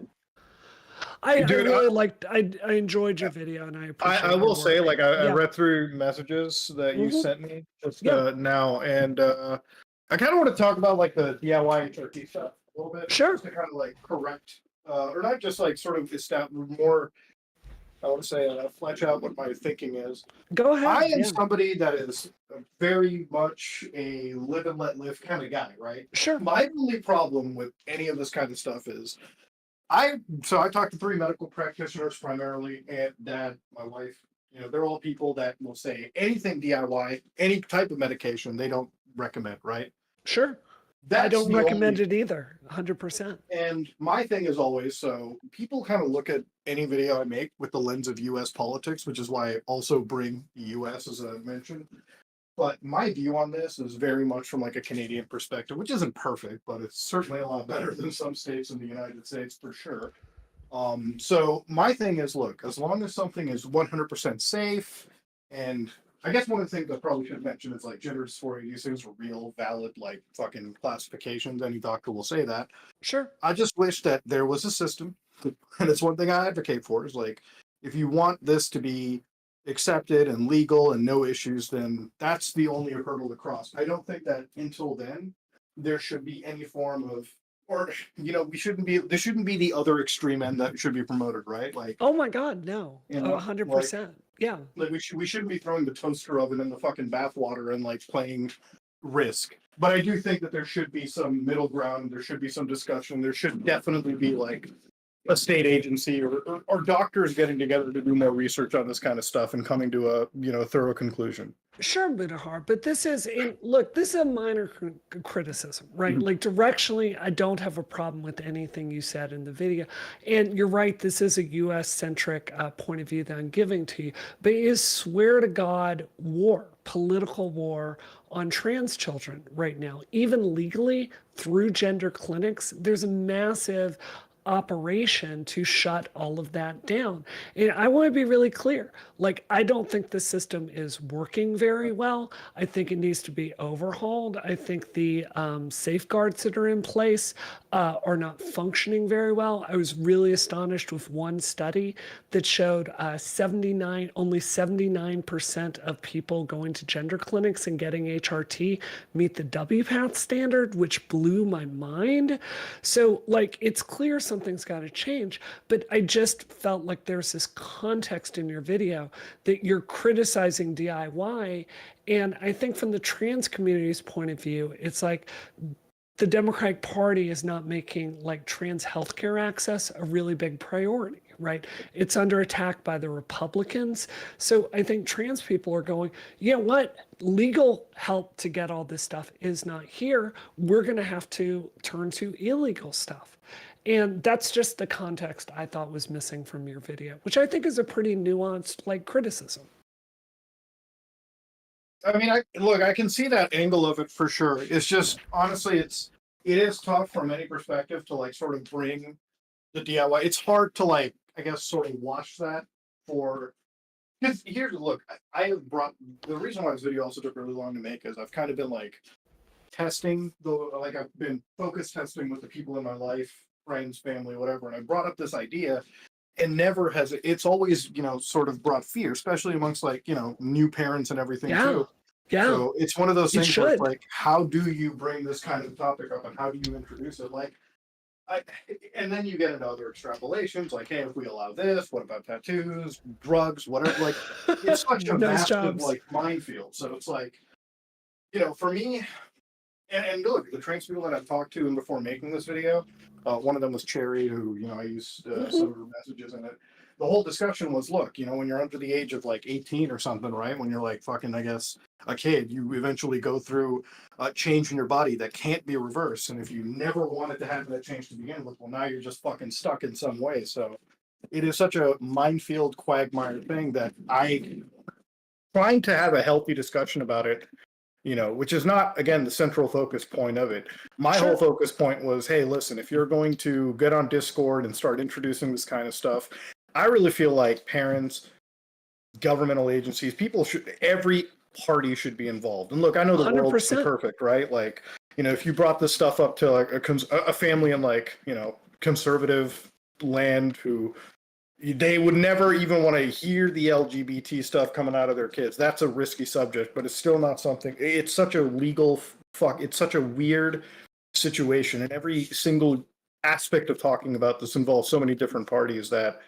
I really liked. I enjoyed your video, and I appreciate. I will say, like, I read through messages that you sent me just now, and I kind of want to talk about like the DIY turkey stuff a little bit. Sure. Just to kind of like correct, or not just like sort of establish more I want to say flesh out what my thinking is. Go ahead. I am somebody that is very much a live and let live kind of guy, right? Sure. My only problem with any of this kind of stuff is I talked to 3 medical practitioners primarily, and Dad, my wife. You know, they're all people that will say anything DIY, any type of medication, they don't recommend, right? Sure. I don't recommend it either, 100%. And my thing is always, so people kind of look at any video I make with the lens of U.S. politics, which is why I also bring the U.S. as a mention. But my view on this is very much from like a Canadian perspective, which isn't perfect, but it's certainly a lot better than some states in the United States for sure. So my thing is, look, as long as something is 100% safe, and I guess one of the things I probably should mention is like gender dysphoria, these things are real, valid, like fucking classifications. Any doctor will say that. Sure. I just wish that there was a system, and it's one thing I advocate for, is like, if you want this to be accepted and legal and no issues, then that's the only hurdle to cross. I don't think that until then, there should be any form of, or, you know, there shouldn't be the other extreme end that should be promoted, right? Like, oh my God, no, 100%. Yeah. Like we shouldn't be throwing the toaster oven in the fucking bathwater and like playing Risk. But I do think that there should be some middle ground. There should be some discussion. There should definitely be like a state agency or doctors getting together to do more research on this kind of stuff and coming to a, you know, thorough conclusion. Sure, Muta, but this is look, this is a minor criticism, right? Like directionally, I don't have a problem with anything you said in the video. And you're right, this is a US centric point of view that I'm giving to you, but it is swear to God war, political war on trans children right now. Even legally through gender clinics, there's a massive operation to shut all of that down. And I want to be really clear. Like, I don't think the system is working very well. I think it needs to be overhauled. I think the safeguards that are in place are not functioning very well. I was really astonished with one study that showed only 79% of people going to gender clinics and getting HRT meet the WPATH standard, which blew my mind. So, like, it's clear something's got to change, but I just felt like there's this context in your video that you're criticizing DIY. And I think from the trans community's point of view, it's like the Democratic Party is not making like trans healthcare access a really big priority, right? It's under attack by the Republicans. So I think trans people are going, you know what? Legal help to get all this stuff is not here. We're going to have to turn to illegal stuff. And that's just the context I thought was missing from your video, which I think is a pretty nuanced like criticism. I mean, I can see that angle of it for sure. It's just, honestly, it is tough from any perspective to like sort of bring the DIY. It's hard to like, I guess, sort of watch that for, because here's, look, I brought, the reason why this video also took really long to make is I've kind of been like testing, like I've been focus testing with the people in my life, friends, family, whatever, and I brought up this idea, and never has it's always, you know, sort of brought fear, especially amongst like, you know, new parents and everything too. Yeah. So it's one of those things where it's like, how do you bring this kind of topic up and how do you introduce it? Like, and then you get into other extrapolations, like, hey, if we allow this, what about tattoos, drugs, whatever? Like, it's such a massive like minefield. So it's like, you know, for me, and look, the trans people that I've talked to and before making this video, one of them was Cherry, who, you know, I used some of her messages in it. The whole discussion was, look, you know, when you're under the age of like 18 or something, right? When you're like fucking, I guess, a kid, you eventually go through a change in your body that can't be reversed. And if you never wanted to have that change to begin with, well, now you're just fucking stuck in some way. So it is such a minefield quagmire thing that trying to have a healthy discussion about it, you know, which is not, again, the central focus point of it. My whole focus point was, hey, listen, if you're going to get on Discord and start introducing this kind of stuff, I really feel like parents, governmental agencies, every party should be involved. And look, I know the 100%. World isn't perfect, right? Like, you know, if you brought this stuff up to like a family in like, you know, conservative land who they would never even want to hear the LGBT stuff coming out of their kids. That's a risky subject, but it's still not something. It's such a legal it's such a weird situation, and every single aspect of talking about this involves so many different parties that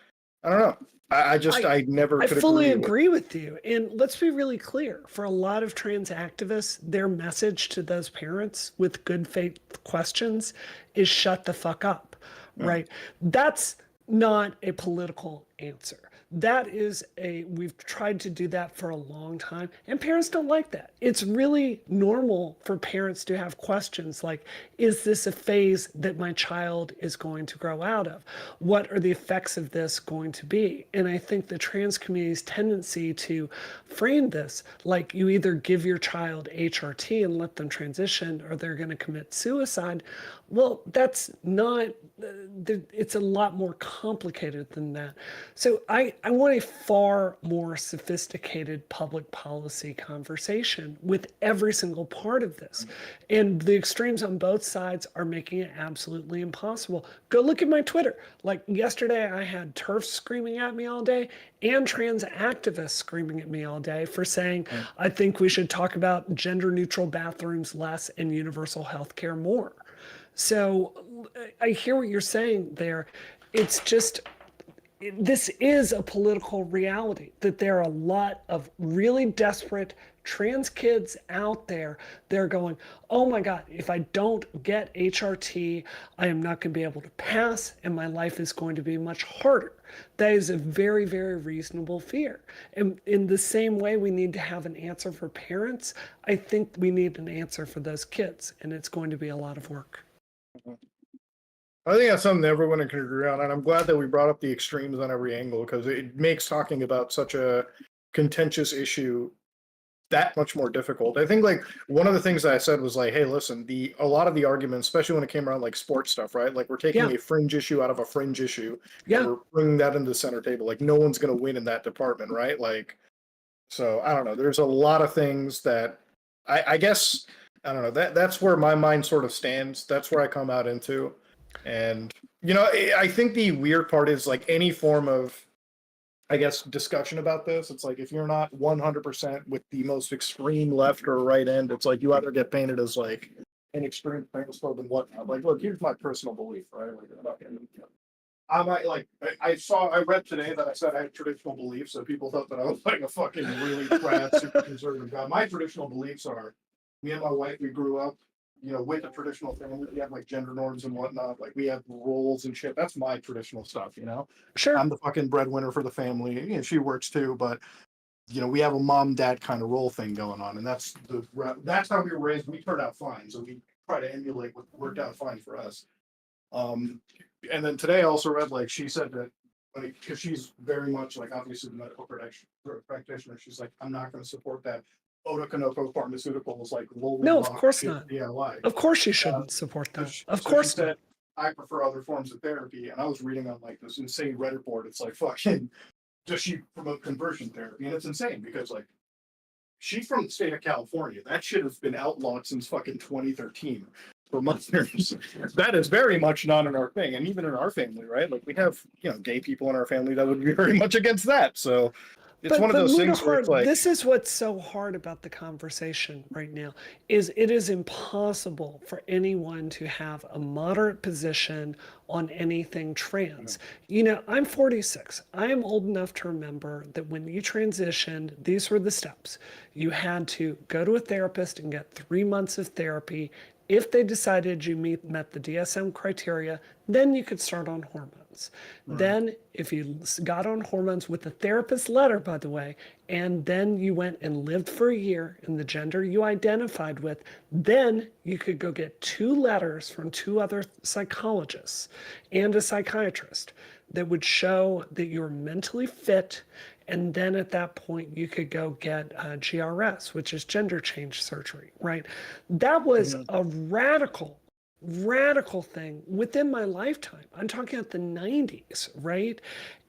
I don't know. I never could fully agree with you. And let's be really clear, for a lot of trans activists, their message to those parents with good faith questions is shut the fuck up, right? That's not a political answer. That is we've tried to do that for a long time, and parents don't like that. It's really normal for parents to have questions like, is this a phase that my child is going to grow out of? What are the effects of this going to be? And I think the trans community's tendency to frame this like you either give your child HRT and let them transition or they're going to commit suicide. Well, that's not, it's a lot more complicated than that. So I want a far more sophisticated public policy conversation with every single part of this. And the extremes on both sides are making it absolutely impossible. Go look at my Twitter. Like yesterday, I had TERFs screaming at me all day and trans activists screaming at me all day for saying, I think we should talk about gender neutral bathrooms less and universal health care more. So I hear what you're saying there. It's just, this is a political reality that there are a lot of really desperate trans kids out there. They're going, oh my God, if I don't get HRT, I am not going to be able to pass and my life is going to be much harder. That is a very, very reasonable fear. And in the same way we need to have an answer for parents, I think we need an answer for those kids, and it's going to be a lot of work. I think that's something everyone can agree on, and I'm glad that we brought up the extremes on every angle, because it makes talking about such a contentious issue that much more difficult. I think like one of the things that I said was like, hey, listen, a lot of the arguments, especially when it came around like sports stuff, right? Like we're taking a fringe issue out of a fringe issue, and we're bringing that into the center table. Like no one's going to win in that department, right? Like, so I don't know. There's a lot of things that I guess, I don't know, that's where my mind sort of stands. That's where I come out into. And, you know, I think the weird part is like any form of, I guess, discussion about this, it's like if you're not 100% with the most extreme left or right end, it's like you either get painted as like an extreme transphobe and whatnot. Like, look, here's my personal belief, right? Like, I might like, I read today that I said I had traditional beliefs, so people thought that I was like a fucking really crap, super conservative guy. My traditional beliefs are, me and my wife, we grew up, you know, with a traditional family. We have like gender norms and whatnot. Like we have roles and shit. That's my traditional stuff, you know? Sure. I'm the fucking breadwinner for the family. You know, she works too, but you know, we have a mom-dad kind of role thing going on. And that's how we were raised. We turned out fine. So we try to emulate what worked out fine for us. And then today I also read, like, she said that, because she's very much like, obviously the medical practitioner, she's like, I'm not going to support that Otokonoko Pharmaceuticals, like, no, of course not. DIY. Of course you shouldn't support that. Of course not. I prefer other forms of therapy, and I was reading on like this insane Reddit board. It's like, fucking, does she promote conversion therapy? And it's insane because like, she's from the state of California. That shit has been outlawed since fucking 2013 for months. That is very much not in our thing, and even in our family, right? Like we have, you know, gay people in our family that would be very much against that. So it's one of those things where it's like, this is what's so hard about the conversation right now, is it is impossible for anyone to have a moderate position on anything trans. You know, I'm 46. I am old enough to remember that when you transitioned, these were the steps. You had to go to a therapist and get 3 months of therapy. If they decided you met the DSM criteria, then you could start on hormones. Then if you got on hormones with a therapist letter, by the way, and then you went and lived for a year in the gender you identified with, then you could go get 2 letters from 2 other psychologists and a psychiatrist that would show that you're mentally fit. And then at that point, you could go get GRS, which is gender change surgery, right? That was a radical thing within my lifetime. I'm talking about the 90s, right?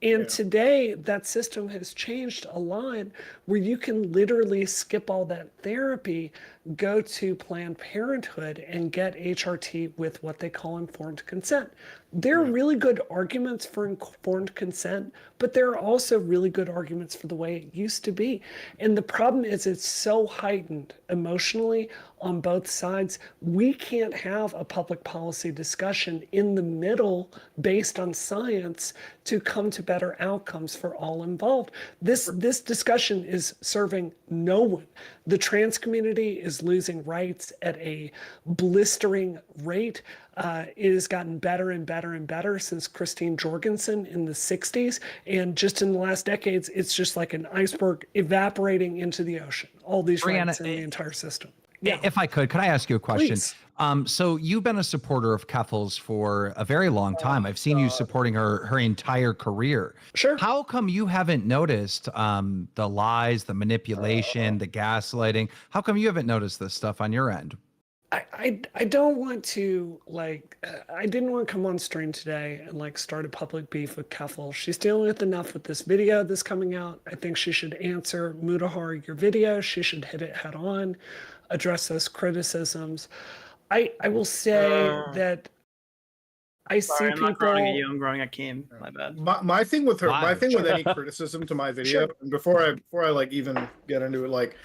And today, that system has changed a lot where you can literally skip all that therapy, go to Planned Parenthood and get HRT with what they call informed consent. There are really good arguments for informed consent, but there are also really good arguments for the way it used to be. And the problem is it's so heightened emotionally on both sides. We can't have a public policy discussion in the middle based on science to come to better outcomes for all involved. This discussion is serving no one. The trans community is losing rights at a blistering rate. It has gotten better and better and better since Christine Jorgensen in the 60s. And just in the last decades, it's just like an iceberg evaporating into the ocean. All these rights in the entire system. Yeah. If I could I ask you a question? Please. So you've been a supporter of Keffals for a very long time. I've seen you supporting her entire career. Sure. How come you haven't noticed the lies, the manipulation, the gaslighting? How come you haven't noticed this stuff on your end? I don't want to I didn't want to come on stream today and start a public beef with Keffals. She's dealing with enough with this video that's coming out. I think she should answer Muta your video. She should hit it head on, address those criticisms. I will say that I see I'm people. not growing at you. I'm growing at Kim. My bad. My thing with her, my thing with any criticism to my video, and before I even get into it,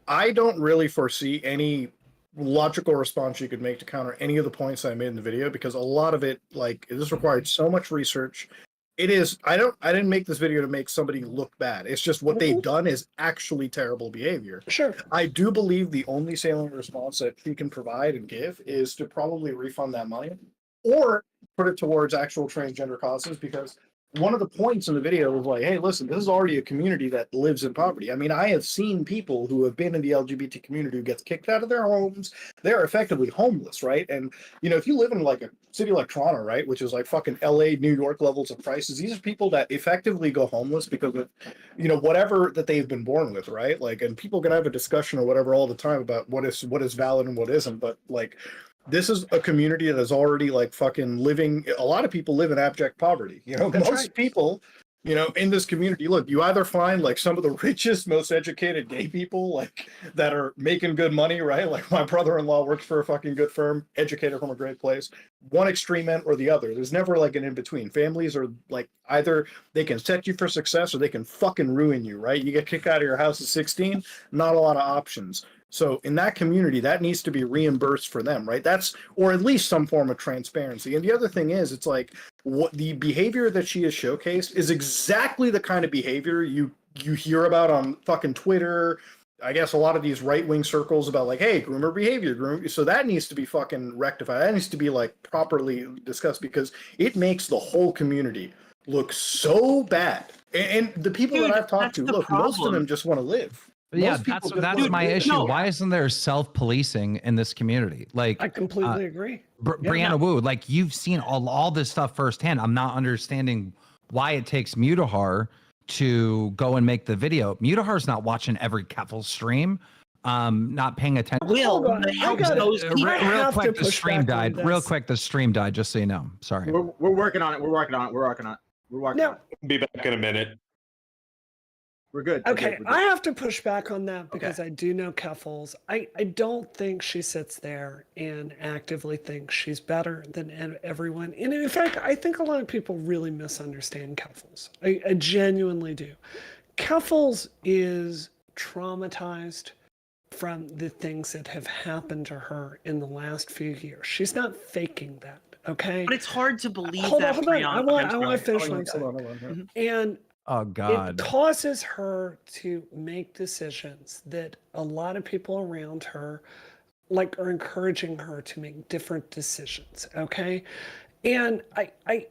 I don't really foresee any logical response you could make to counter any of the points I made in the video, because a lot of it, this required so much research. It is, I didn't make this video to make somebody look bad. It's just what they've done is actually terrible behavior. Sure. I do believe the only salient response that she can provide and give is to probably refund that money or put it towards actual transgender causes, because one of the points in the video was hey, listen, this is already a community that lives in poverty. I mean, I have seen people who have been in the LGBT community who gets kicked out of their homes. They're effectively homeless, right? And, if you live in a city like Toronto, right, which is fucking LA, New York levels of prices, these are people that effectively go homeless because of, whatever that they've been born with, right? And people can have a discussion or whatever all the time about what is valid and what isn't, but this is a community that is already fucking living. A lot of people live in abject poverty. Most people, in this community, look, you either find some of the richest, most educated gay people that are making good money, right? My brother-in-law works for a fucking good firm, educated from a great place. One extreme end or the other. There's never an in-between. Families are either they can set you for success or they can fucking ruin you, right? You get kicked out of your house at 16, not a lot of options. So in that community, that needs to be reimbursed for them, right? Or at least some form of transparency. And the other thing is, it's what the behavior that she has showcased is exactly the kind of behavior you hear about on fucking Twitter. I guess a lot of these right-wing circles about hey, groomer behavior, so that needs to be fucking rectified. That needs to be properly discussed, because it makes the whole community look so bad. And the people that I've talked to, look, most of them just want to live. Yeah, that's my issue. No. Why isn't there self-policing in this community? I completely agree. Brianna Woo, you've seen all this stuff firsthand. I'm not understanding why it takes Muta to go and make the video. Mutahar's not watching every Keffals stream, not paying attention. Real quick, the stream died. Real quick, the stream died. Just so you know. Sorry. We're working on it. We're working on it. Be back in a minute. We're good. Okay, I have to push back on that because I do know Keffals. I don't think she sits there and actively thinks she's better than everyone. And in fact, I think a lot of people really misunderstand Keffals. I genuinely do. Keffals is traumatized from the things that have happened to her in the last few years. She's not faking that, okay? But it's hard to believe hold that. On. I want to finish what I'm saying. And oh God. It causes her to make decisions that a lot of people around her are encouraging her to make different decisions, okay? And I'm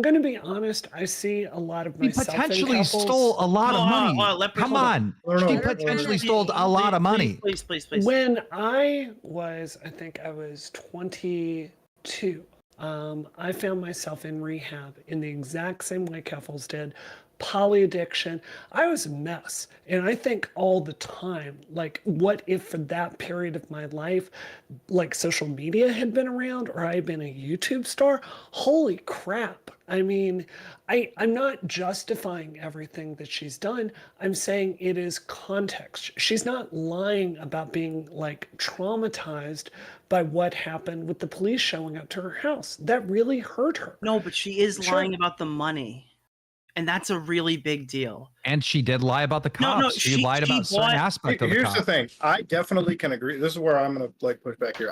going to be honest, I see a lot of myself in Keffals. He potentially stole a lot of money. Come on. She potentially stole a lot of money. Please. When I think I was 22, I found myself in rehab in the exact same way Keffals did. Poly addiction. I was a mess. And I think all the time, what if for that period of my life, social media had been around or I had been a YouTube star? Holy crap. I mean, I'm not justifying everything that she's done. I'm saying it is context. She's not lying about being traumatized by what happened with the police showing up to her house. That really hurt her. No, but she is lying about the money. And that's a really big deal. And she did lie about the cops. No, she lied about certain aspects of the cops. Here's the thing. I definitely can agree. This is where I'm going to push back here.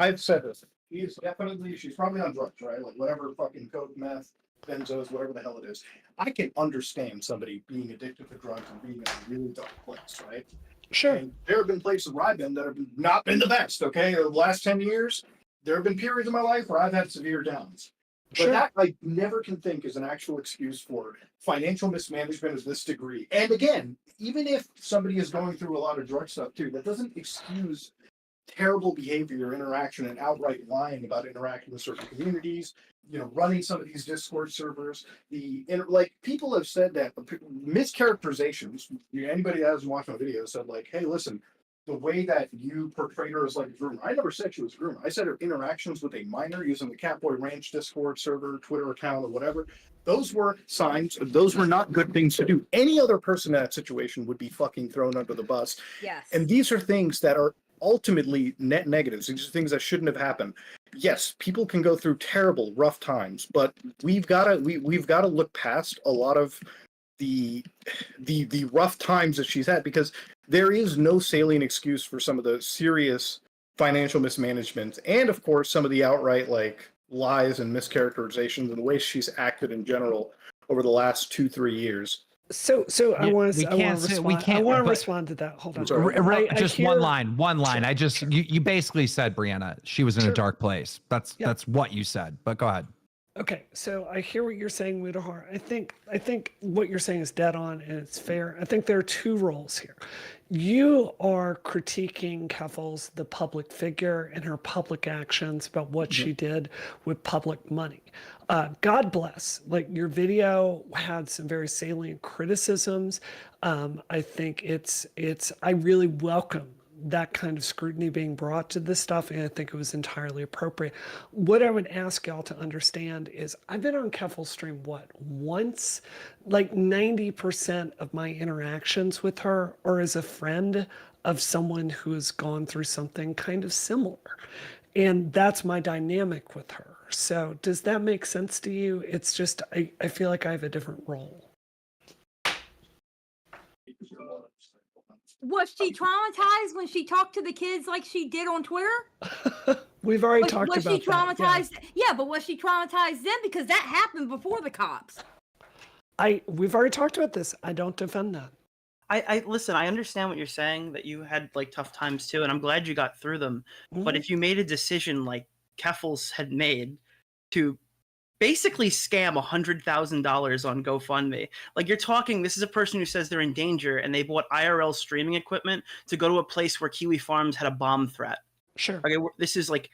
I've said this. She's probably on drugs, right? Whatever fucking coke, meth, benzos, whatever the hell it is. I can understand somebody being addicted to drugs and being in a really dark place, right? Sure. And there have been places where I've been that have not been the best, okay? The last 10 years, there have been periods in my life where I've had severe downs. But that I never can think is an actual excuse for financial mismanagement of this degree. And again, even if somebody is going through a lot of drug stuff too, that doesn't excuse terrible behavior or interaction and outright lying about interacting with certain communities, running some of these Discord servers. Like people have said that mischaracterizations, anybody that hasn't watched my video said like, hey, listen, the way that you portrayed her as like a groomer. I never said she was a groomer. I said her interactions with a minor using the Catboy Ranch Discord server, Twitter account, or whatever. Those were signs. Those were not good things to do. Any other person in that situation would be fucking thrown under the bus. Yes. And these are things that are ultimately net negatives. These are things that shouldn't have happened. Yes, people can go through terrible, rough times, but we've got to look past a lot of the rough times that she's had, because there is no salient excuse for some of the serious financial mismanagement and of course some of the outright like lies and mischaracterizations and the way she's acted in general over the last 2-3 years. So I want to respond to that. Hold on. Just one line. You basically said, Brianna, she was in a dark place. That's what you said, but go ahead. Okay, so I hear what you're saying, Muta. I think what you're saying is dead on and it's fair. I think there are two roles here. You are critiquing Keffals, the public figure, and her public actions about what she did with public money. God bless. Like, your video had some very salient criticisms. I think I really welcome that kind of scrutiny being brought to this stuff, and I think it was entirely appropriate. What I would ask y'all to understand is I've been on Keffals' stream, once? Like 90% of my interactions with her are as a friend of someone who has gone through something kind of similar. And that's my dynamic with her. So does that make sense to you? It's just, I feel like I have a different role. Was she traumatized when she talked to the kids like she did on Twitter? We've already talked about that. Was she traumatized? Yeah, but was she traumatized then? Because that happened before the cops. We've already talked about this. I don't defend that. I listen, I understand what you're saying, that you had like tough times too, and I'm glad you got through them. But if you made a decision like Keffals had made to basically scam $100,000 on GoFundMe. Like, you're talking, this is a person who says they're in danger and they bought IRL streaming equipment to go to a place where Kiwi Farms had a bomb threat. Sure. Okay, this is like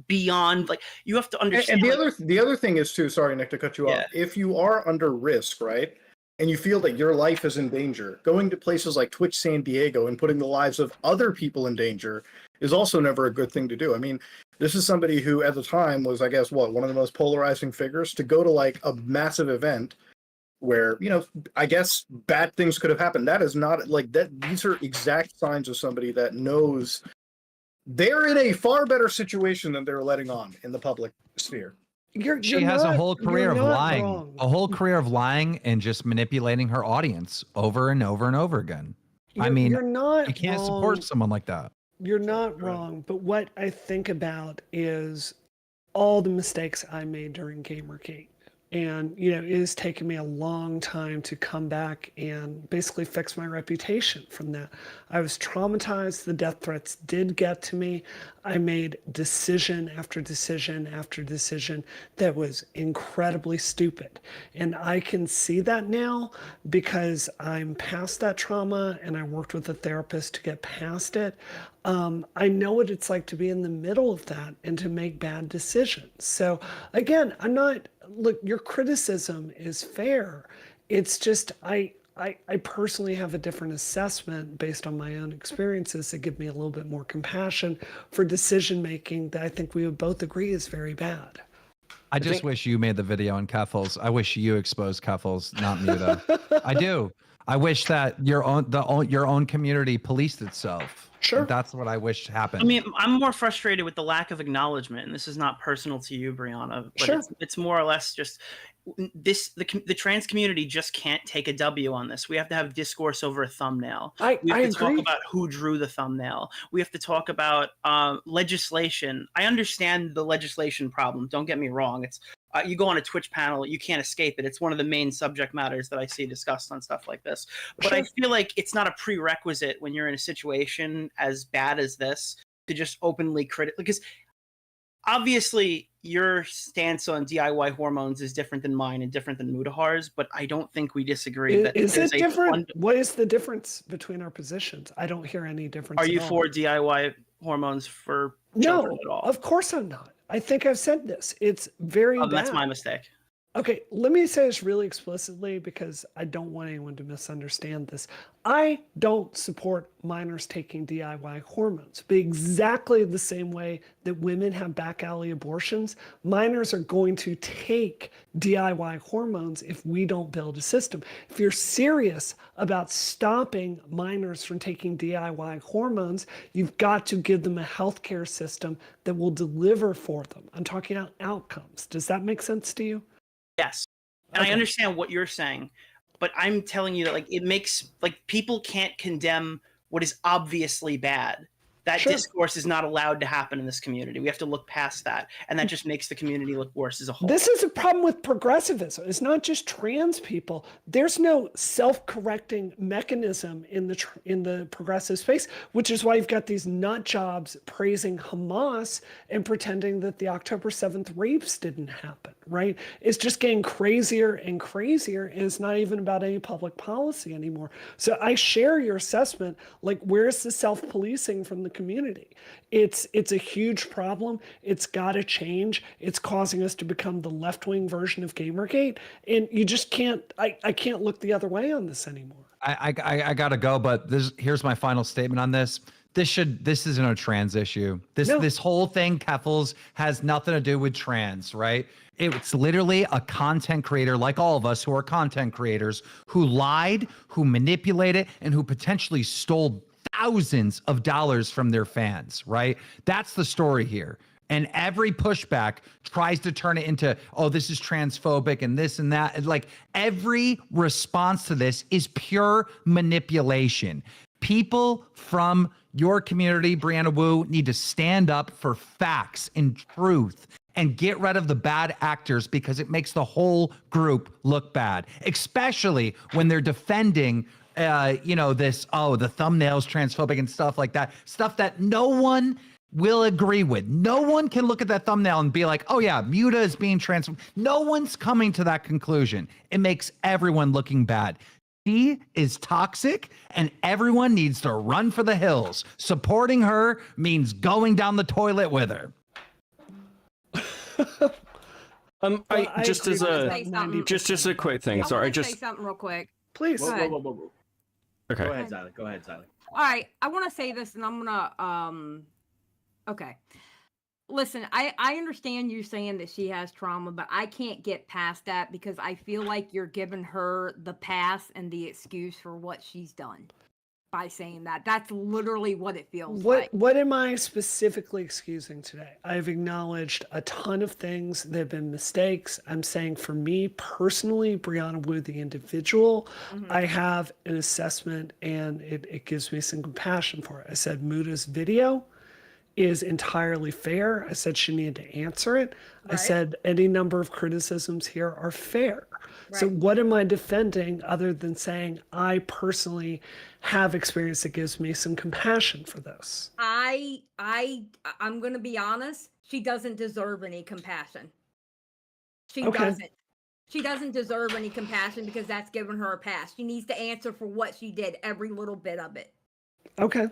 beyond, like, you have to understand. And the other thing is too, sorry Nick to cut you off, if you are under risk, right, and you feel that your life is in danger, going to places like Twitch San Diego and putting the lives of other people in danger is also never a good thing to do. I mean, this is somebody who at the time was, I guess, one of the most polarizing figures, to go to like a massive event where, I guess bad things could have happened. That is not like that. These are exact signs of somebody that knows they're in a far better situation than they're letting on in the public sphere. She has a whole career of lying, and just manipulating her audience over and over and over again. You can't support someone like that. You're not wrong, but what I think about is all the mistakes I made during Gamergate. And, it has taken me a long time to come back and basically fix my reputation from that. I was traumatized. The death threats did get to me. I made decision after decision after decision that was incredibly stupid. And I can see that now because I'm past that trauma and I worked with a therapist to get past it. I know what it's like to be in the middle of that and to make bad decisions. So again, look, your criticism is fair. It's just, I personally have a different assessment based on my own experiences that give me a little bit more compassion for decision-making that I think we would both agree is very bad. I just wish you made the video on Keffals. I wish you exposed Keffals, not Muta. I do. I wish that your own community policed itself. Sure. That's what I wish happened. I mean, I'm more frustrated with the lack of acknowledgement, and this is not personal to you, Brianna, but it's more or less just the trans community just can't take a W on this. We have to have discourse over a thumbnail. We have to talk about who drew the thumbnail. We have to talk about legislation. I understand the legislation problem. Don't get me wrong. You go on a Twitch panel, you can't escape it. It's one of the main subject matters that I see discussed on stuff like this. But I feel like it's not a prerequisite when you're in a situation as bad as this to just openly because obviously your stance on DIY hormones is different than mine and different than Mudahar's, but I don't think we disagree. Is it different? What is the difference between our positions? I don't hear any difference. Are you for DIY hormones for children at all? Of course I'm not. I think I've said this. It's very bad. That's my mistake. Okay, let me say this really explicitly because I don't want anyone to misunderstand this. I don't support minors taking DIY hormones, but exactly the same way that women have back alley abortions, minors are going to take DIY hormones if we don't build a system. If you're serious about stopping minors from taking DIY hormones, you've got to give them a healthcare system that will deliver for them. I'm talking about outcomes. Does that make sense to you? Yes. And I understand what you're saying, but I'm telling you that like it makes like people can't condemn what is obviously bad. That discourse is not allowed to happen in this community. We have to look past that. And that just makes the community look worse as a whole. This is a problem with progressivism. It's not just trans people. There's no self-correcting mechanism in the progressive space, which is why you've got these nut jobs praising Hamas and pretending that the October 7th rapes didn't happen, right? It's just getting crazier and crazier. And it's not even about any public policy anymore. So I share your assessment. Like, where's the self-policing from the community? It's a huge problem. It's got to change. It's causing us to become the left-wing version of Gamergate, and you just can't. I can't look the other way on this anymore. I gotta go, but here's my final statement on this. This isn't a trans issue. This whole thing, Keffals, has nothing to do with trans, right? It's literally a content creator like all of us who are content creators who lied, who manipulated, and who potentially stole thousands of dollars from their fans, right? That's the story here. And every pushback tries to turn it into, oh, this is transphobic and this and that. And like every response to this is pure manipulation. People from your community, Brianna Woo, need to stand up for facts and truth and get rid of the bad actors because it makes the whole group look bad, especially when they're defending the thumbnail's transphobic and stuff like that, stuff that no one will agree with. No one can look at that thumbnail and be like, oh yeah, Muta is being transphobic. No one's coming to that conclusion. It makes everyone looking bad. She is toxic and everyone needs to run for the hills. Supporting her means going down the toilet with her. Just a quick thing. Sorry, say something real quick. Please. Whoa. Okay. Go ahead, Sally. All right, I want to say this, and I'm gonna okay. Listen, I understand you saying that she has trauma, but I can't get past that because I feel like you're giving her the pass and the excuse for what she's done by saying that. That's literally what it feels like. What am I specifically excusing today? I've acknowledged a ton of things that have been mistakes. I'm saying for me personally, Brianna Woo, the individual, I have an assessment and it gives me some compassion for it. I said Muda's video is entirely fair. I said she needed to answer it. Right. I said any number of criticisms here are fair. Right. So what am I defending other than saying I personally have experience that gives me some compassion for this? I'm going to be honest. She doesn't deserve any compassion. She doesn't. She doesn't deserve any compassion because that's given her a pass. She needs to answer for what she did, every little bit of it. Okay.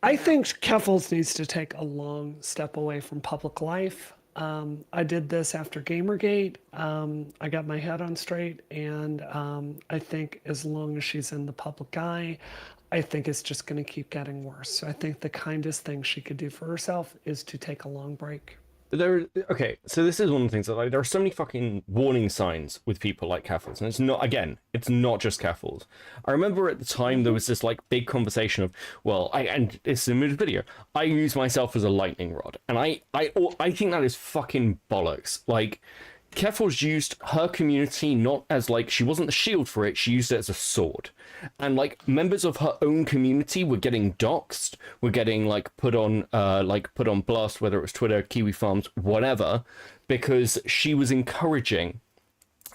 I think Keffals needs to take a long step away from public life. I did this after Gamergate. I got my head on straight, and I think as long as she's in the public eye, I think it's just going to keep getting worse. So I think the kindest thing she could do for herself is to take a long break. So this is one of the things that there are so many fucking warning signs with people like Keffals, and it's not just Keffals. I remember at the time there was this like big conversation of, and it's in the video, I use myself as a lightning rod, and I think that is fucking bollocks. Like, Keffals used her community not as like, she wasn't the shield for it, she used it as a sword. And like members of her own community were getting doxxed, were getting like put on blast, whether it was Twitter, Kiwi Farms, whatever, because she was encouraging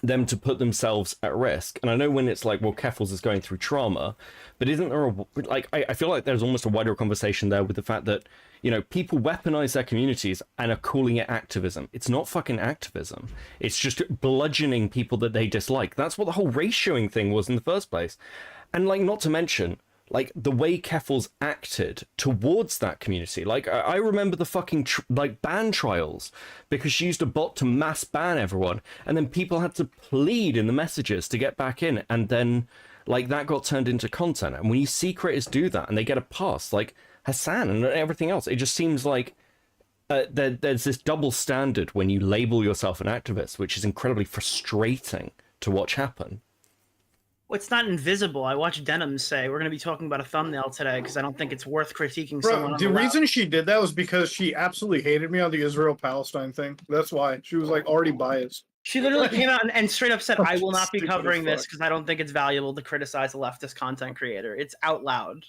them to put themselves at risk. And I know when it's like, well, Keffals is going through trauma, but isn't there I feel like there's almost a wider conversation there with the fact that, you know, people weaponize their communities and are calling it activism. It's not fucking activism. It's just bludgeoning people that they dislike. That's what the whole ratioing thing was in the first place. And like, not to mention, like the way Keffals acted towards that community. Like I remember the fucking ban trials because she used a bot to mass ban everyone, and then people had to plead in the messages to get back in, and then like that got turned into content. And when you see creators do that and they get a pass, like Hassan and everything else, it just seems like there's this double standard when you label yourself an activist, which is incredibly frustrating to watch happen. Well, it's not invisible. I watched Denim say we're going to be talking about a thumbnail today because I don't think it's worth critiquing someone. Bro, the reason she did that was because she absolutely hated me on the Israel-Palestine thing. That's why. She was like already biased. She literally came out and straight up said, I will not be covering this because I don't think it's valuable to criticize a leftist content creator. It's out loud.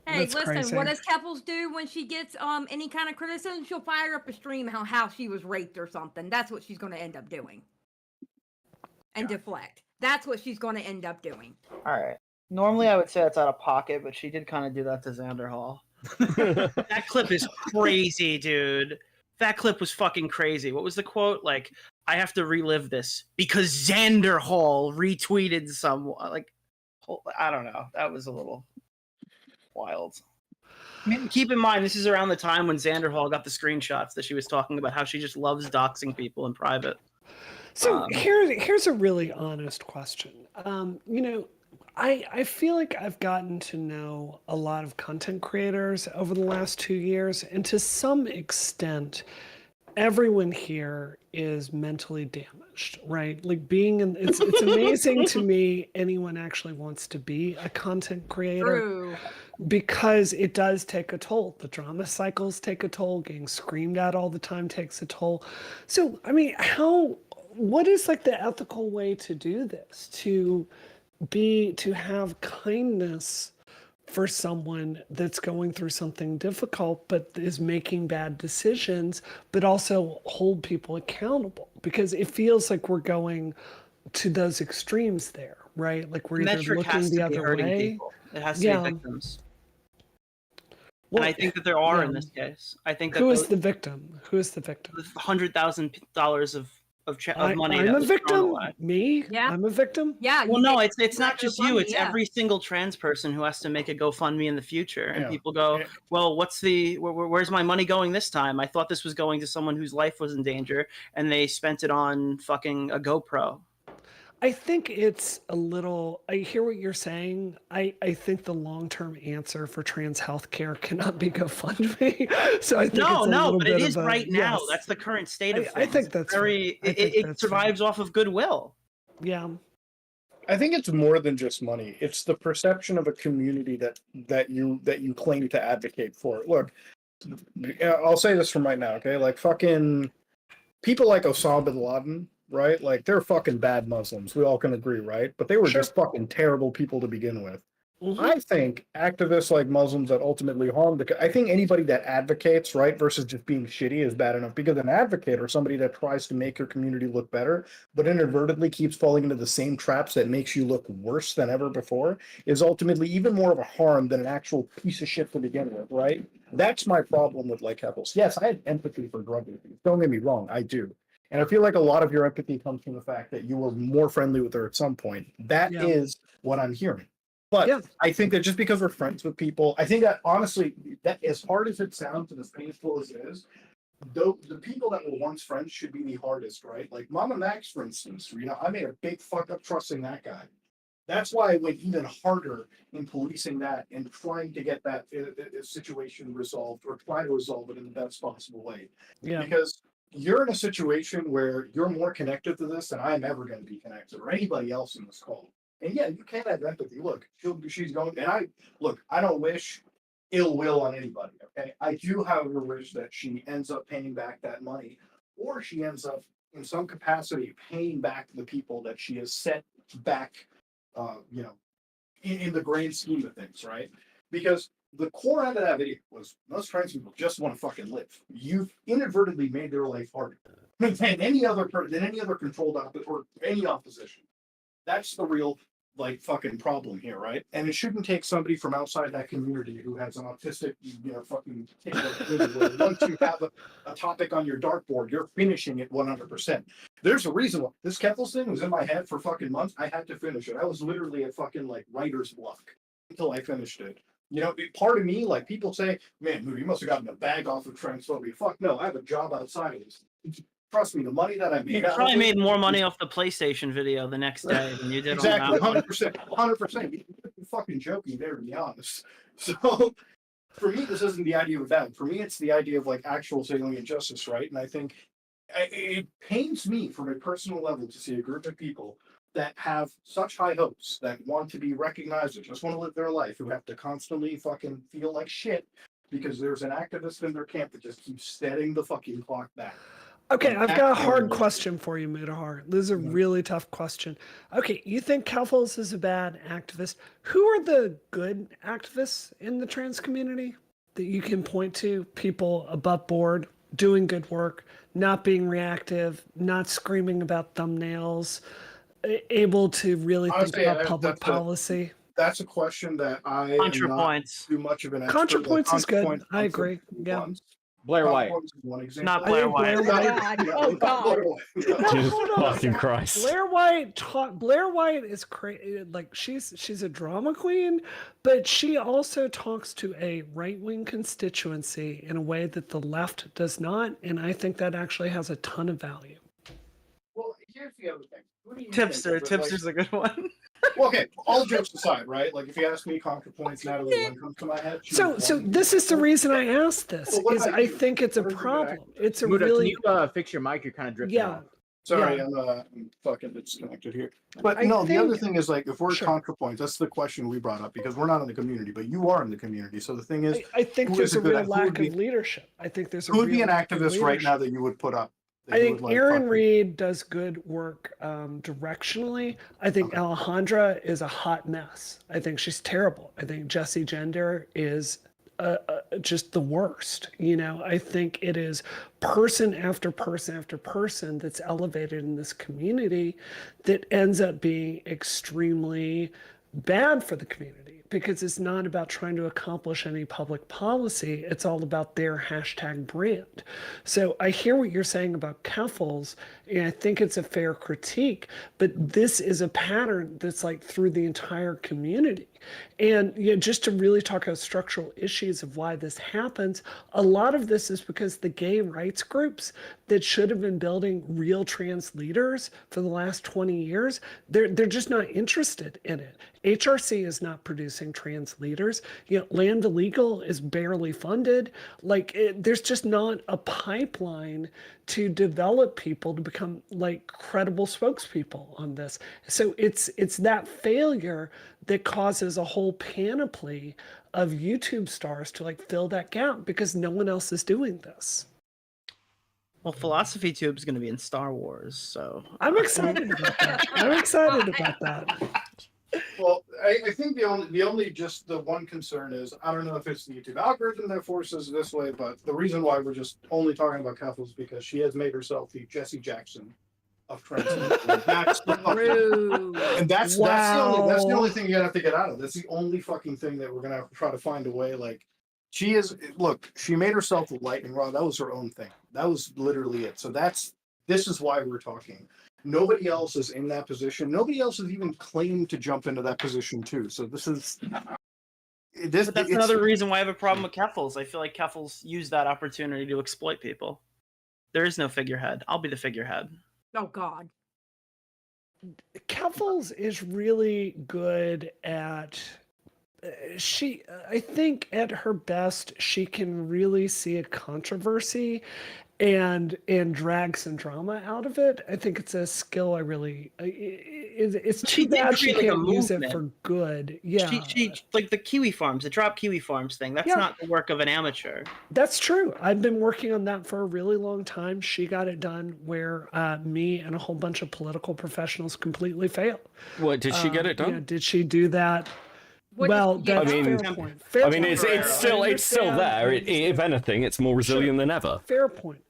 Hey, That's listen, crazy. what does Keffals do when she gets any kind of criticism? She'll fire up a stream how she was raped or something. That's what she's going to end up doing. And deflect. That's what she's going to end up doing. All right. Normally I would say that's out of pocket, but she did kind of do that to Xander Hall. That clip is crazy, dude. That clip was fucking crazy. What was the quote? Like, I have to relive this because Xander Hall retweeted someone. Like, I don't know. That was a little wild. I mean, keep in mind, this is around the time when Xander Hall got the screenshots that she was talking about how she just loves doxing people in private. So here's a really honest question. You know, I feel like I've gotten to know a lot of content creators over the last 2 years, and to some extent, everyone here is mentally damaged, right? Like being in, it's amazing to me anyone actually wants to be a content creator. True. Because it does take a toll. The drama cycles take a toll. Getting screamed at all the time takes a toll. So, I mean, what is like the ethical way to do this? To have kindness for someone that's going through something difficult, but is making bad decisions, but also hold people accountable, because it feels like we're going to those extremes there, right? Like we're either looking the other way. People. It has to be victims. Well, and I think that there are in this case. I think that who is the victim? Who is the victim? $100,000 of money. I'm a victim. Me? Yeah. I'm a victim. Yeah. Well, no, it's not just you. It's every single trans person who has to make a GoFundMe in the future, and people go, "Well, where's my money going this time? I thought this was going to someone whose life was in danger, and they spent it on fucking a GoPro." I think it's a little. I hear what you're saying. I think the long-term answer for trans healthcare cannot be GoFundMe. So I think but it is right now. That's the current state of things. I think that's very. It survives off of goodwill. Yeah. I think it's more than just money. It's the perception of a community that you claim to advocate for. Look, I'll say this from right now, okay? Like fucking people like Osama bin Laden, right? Like they're fucking bad Muslims. We all can agree, right? But they were just fucking terrible people to begin with. I think activists like Muslims that ultimately harm I think anybody that advocates, right, versus just being shitty is bad enough, because an advocate or somebody that tries to make your community look better, but inadvertently keeps falling into the same traps that makes you look worse than ever before, is ultimately even more of a harm than an actual piece of shit to begin with, right? That's my problem with like Keffals. Yes, I have empathy for drug abuse. Don't get me wrong, I do. And I feel like a lot of your empathy comes from the fact that you were more friendly with her at some point. That is what I'm hearing. But I think that just because we're friends with people, I think that honestly, that as hard as it sounds and as painful as it is, the people that were once friends should be the hardest, right? Like Mama Max, for instance, you know, I made a big fuck up trusting that guy. That's why I went even harder in policing that and trying to get that situation resolved, or try to resolve it in the best possible way. Yeah. Because you're in a situation where you're more connected to this than I'm ever going to be connected, or anybody else in this call. And yeah, you can have empathy. Look, she's going, and I don't wish ill will on anybody, okay? I do, however, wish that she ends up paying back that money, or she ends up in some capacity paying back the people that she has set back, you know, in the grand scheme of things, right? Because the core end of that video was most trans people just want to fucking live. You've inadvertently made their life harder than any other controlled or any opposition. That's the real like fucking problem here, right? And it shouldn't take somebody from outside that community who has an autistic, you know, fucking once you have a topic on your dartboard, you're finishing it 100%. There's a reason why this Keffals thing was in my head for fucking months. I had to finish it. I was literally at fucking like writer's block until I finished it. You know, part of me, like people say, man, you must have gotten a bag off of transphobia. Fuck no, I have a job outside of this. Trust me, the money that I made. You probably made more money off the PlayStation video the next day than you did exactly, on that. 100%. You're fucking joking there, to be honest. So, for me, this isn't the idea of that. For me, it's the idea of like actual salient justice, right? And I think it pains me from a personal level to see a group of people that have such high hopes, that want to be recognized, that just want to live their life, who have to constantly fucking feel like shit because there's an activist in their camp that just keeps setting the fucking clock back. Okay, I've got a hard question for you, Muta. This is a really tough question. Okay, you think Keffals is a bad activist. Who are the good activists in the trans community that you can point to? People above board, doing good work, not being reactive, not screaming about thumbnails, able to really think about public policy. That's a question that I ContraPoints. Too much of an expert. ContraPoints is good. I agree. Yeah. Blair White. Not Blair White. Oh God. Jesus fucking Christ. Blair White is crazy. Like she's a drama queen, but she also talks to a right-wing constituency in a way that the left does not, and I think that actually has a ton of value. Well, here's the other thing. Tipster's a good one. Well, okay, all jokes aside, right? Like if you ask me ContraPoints, Natalie, one comes to my head. So this is the reason I asked this. Is I think it's a problem. It's a Muda, really. Can you fix your mic? You're kind of drifting. Yeah. Off. Sorry, Yeah. I'm fucking disconnected here. But the other thing is like if we're ContraPoints, that's the question we brought up because we're not in the community, but you are in the community. So the thing is, I think there's a real lack of leadership. I think there's a who would be real an lack of activist right leadership. now that you would put up? I think Aaron Reed does good work directionally. I think Alejandra is a hot mess. I think she's terrible. I think Jessie Gender is just the worst. You know, I think it is person after person after person that's elevated in this community that ends up being extremely bad for the community because it's not about trying to accomplish any public policy. It's all about their hashtag brand. So I hear what you're saying about Keffals, and I think it's a fair critique, but this is a pattern that's like through the entire community. And you know, just to really talk about structural issues of why this happens, a lot of this is because the gay rights groups that should have been building real trans leaders for the last 20 years, they're just not interested in it. HRC is not producing trans leaders. You know, Land Illegal is barely funded. Like, there's just not a pipeline to develop people to become like credible spokespeople on this. So it's that failure that causes a whole panoply of YouTube stars to like fill that gap because no one else is doing this. Well, Philosophy Tube's going to be in Star Wars, so I'm excited about that. I'm excited about that. Well, I think the one concern is I don't know if it's the YouTube algorithm that forces it this way, but the reason why we're just only talking about Keffals is because she has made herself the Jesse Jackson of trans. That's the and that's the only thing you have to get out of. That's the only fucking thing that we're gonna have to try to find a way. Like she made herself the lightning rod. That was her own thing. That was literally it. So this is why we're talking. Nobody else is in that position. Nobody else has even claimed to jump into that position too. So this is But that's another reason why I have a problem with Keffals. I feel like Keffals used that opportunity to exploit people. There is no figurehead. I'll be the figurehead. Oh God. Keffals is really good at I think at her best, she can really see a controversy and drag some drama out of it. I think it's a skill I really. It's too bad she can't use it for good. Yeah, she like the Kiwi Farms, the Drop Kiwi Farms thing. That's not the work of an amateur. That's true. I've been working on that for a really long time. She got it done where me and a whole bunch of political professionals completely failed. What, did she get it done? Yeah, did she do that? Well, that's fair point. Fair point. It's still there. If anything, it's more resilient than ever. Fair point.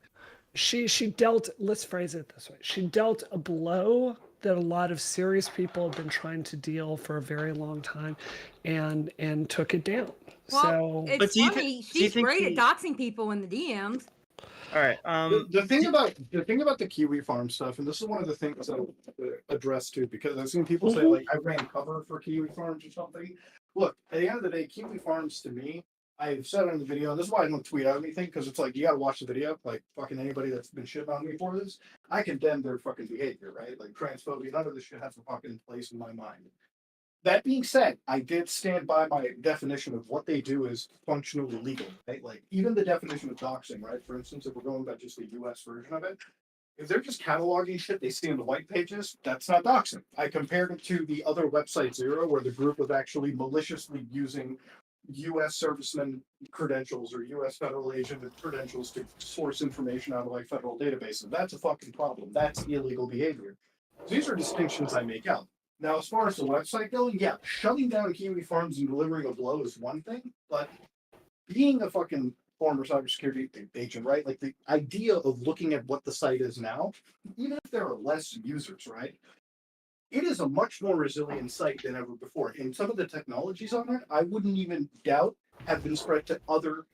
She dealt, let's phrase it this way. She dealt a blow that a lot of serious people have been trying to deal for a very long time and took it down. Well, it's funny. She's great at doxing people in the DMs. All right. The thing about the Kiwi Farm stuff, and this is one of the things that I address too, because I've seen people say like I ran cover for Kiwi Farms or something. Look, at the end of the day, Kiwi Farms to me, I've said it in the video, and this is why I don't tweet out anything, because it's like you gotta watch the video. Like fucking anybody that's been shit on me for this, I condemn their fucking behavior, right? Like transphobia, none of this shit has a fucking place in my mind. That being said, I did stand by my definition of what they do is functionally legal, right? Like even the definition of doxing, right? For instance, if we're going by just the US version of it, if they're just cataloging shit they see in the white pages, that's not doxing. I compared it to the other website Zero, where the group was actually maliciously using US servicemen credentials or US federal agent credentials to source information out of like federal databases. That's a fucking problem. That's illegal behavior. These are distinctions I make out. Now, as far as the website going, yeah, shutting down Kiwi Farms and delivering a blow is one thing, but being a fucking former cybersecurity agent, right? Like the idea of looking at what the site is now, even if there are less users, right? It is a much more resilient site than ever before. And some of the technologies on it, I wouldn't even doubt have been spread to other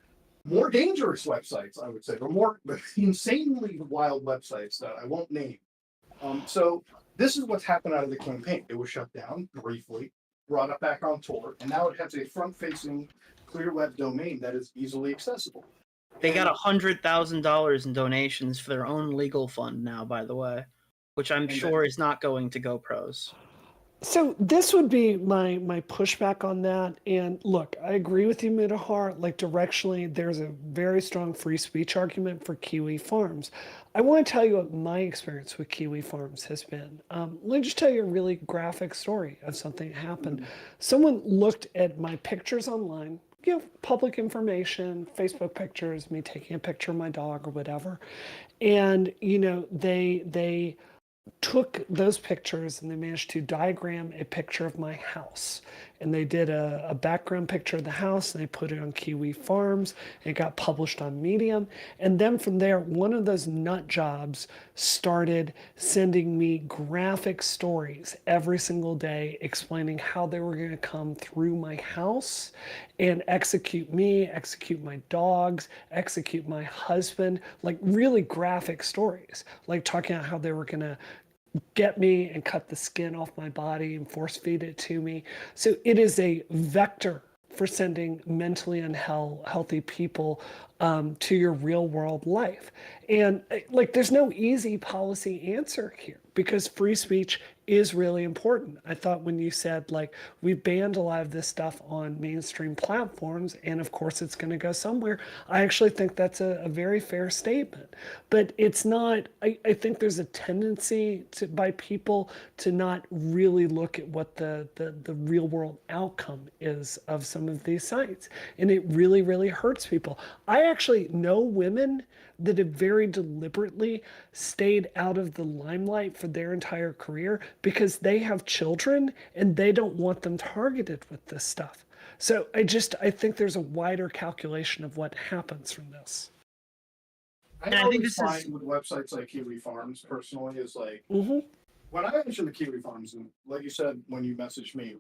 more dangerous websites, I would say, or more insanely wild websites that I won't name. So this is what's happened out of the campaign. It was shut down briefly, brought up back on tour, and now it has a front-facing clear web domain that is easily accessible. They got $100,000 in donations for their own legal fund now, by the way, which I'm sure is not going to GoPros. So this would be my pushback on that. And look, I agree with you, Mutahar. Like directionally, there's a very strong free speech argument for Kiwi Farms. I want to tell you what my experience with Kiwi Farms has been. Let me just tell you a really graphic story of something that happened. Someone looked at my pictures online, you know, public information, Facebook pictures, me taking a picture of my dog or whatever. And, you know, they took those pictures and they managed to diagram a picture of my house. And they did a background picture of the house and they put it on Kiwi Farms. It got published on Medium. And then from there, one of those nut jobs started sending me graphic stories every single day explaining how they were going to come through my house and execute me, execute my dogs, execute my husband, like really graphic stories, like talking about how they were going to get me and cut the skin off my body and force feed it to me. So it is a vector for sending mentally unhealthy people to your real world life. And like, there's no easy policy answer here because free speech is really important. I thought when you said like, we've banned a lot of this stuff on mainstream platforms and of course it's going to go somewhere. I actually think that's a very fair statement, but it's not, I think there's a tendency by people to not really look at what the real world outcome is of some of these sites. And it really, really hurts people. I actually know women that have very deliberately stayed out of the limelight for their entire career because they have children and they don't want them targeted with this stuff. So I think there's a wider calculation of what happens from this. I think this is with websites like Kiwi Farms personally is like, when I mentioned the Kiwi Farms, and like you said, when you messaged me,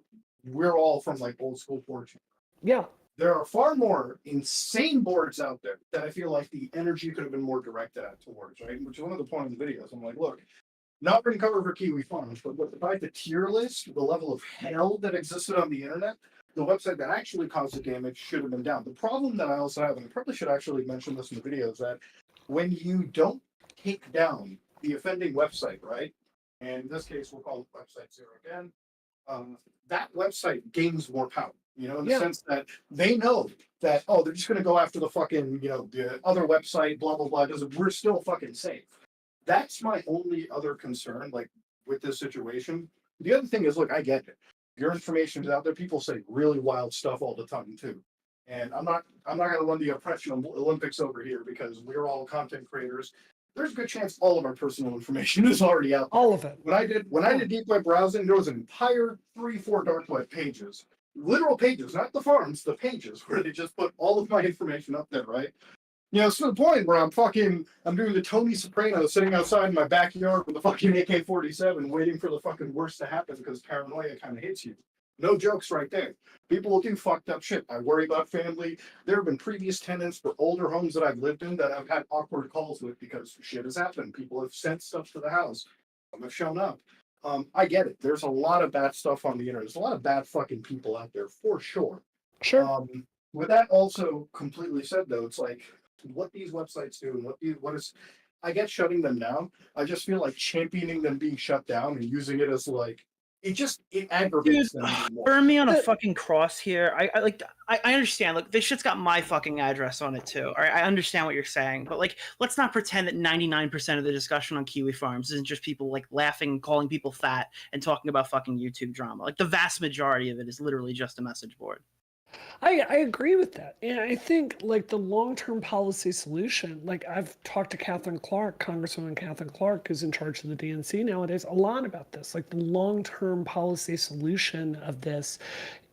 we're all from like old school Fortune. Yeah. There are far more insane boards out there that I feel like the energy could have been more directed at towards, right? Which is one of the points of the videos. I'm like, look, not going to cover for Kiwi Farms, but if I had the tier list, the level of hell that existed on the internet, the website that actually caused the damage should have been down. The problem that I also have, and I probably should actually mention this in the video, is that when you don't take down the offending website, right? And in this case, we'll call it website 0 again. That website gains more power. You know, in the sense that they know that, oh, they're just going to go after the fucking, you know, the other website, blah, blah, blah, because we're still fucking safe. That's my only other concern, like, with this situation. The other thing is, look, I get it. Your information is out there. People say really wild stuff all the time, too. And I'm not going to run the oppression Olympics over here because we're all content creators. There's a good chance all of our personal information is already out there. All of it. When I did deep web browsing, there was an entire 3-4 dark web pages, literal pages, not the forums, the pages where they just put all of my information up there, right? You know, it's to the point where I'm doing the Tony Soprano sitting outside in my backyard with a fucking AK-47 waiting for the fucking worst to happen because paranoia kind of hits you. No jokes right there. People will do fucked up shit. I worry about family. There have been previous tenants for older homes that I've lived in that I've had awkward calls with because shit has happened. People have sent stuff to the house. Some have shown up. I get it. There's a lot of bad stuff on the internet. There's a lot of bad fucking people out there for sure. Sure. With that also completely said though, it's like what these websites do and what is, I get shutting them down. I just feel like championing them being shut down and using it as like, it aggravates them even more. Burn me on a fucking cross here. I understand. Look, this shit's got my fucking address on it too. All right, I understand what you're saying, but like, let's not pretend that 99% of the discussion on Kiwi Farms isn't just people like laughing, calling people fat, and talking about fucking YouTube drama. Like the vast majority of it is literally just a message board. I agree with that. And I think like the long-term policy solution, like I've talked to Catherine Clark, Congresswoman Catherine Clark, who's in charge of the DNC nowadays, a lot about this. Like the long-term policy solution of this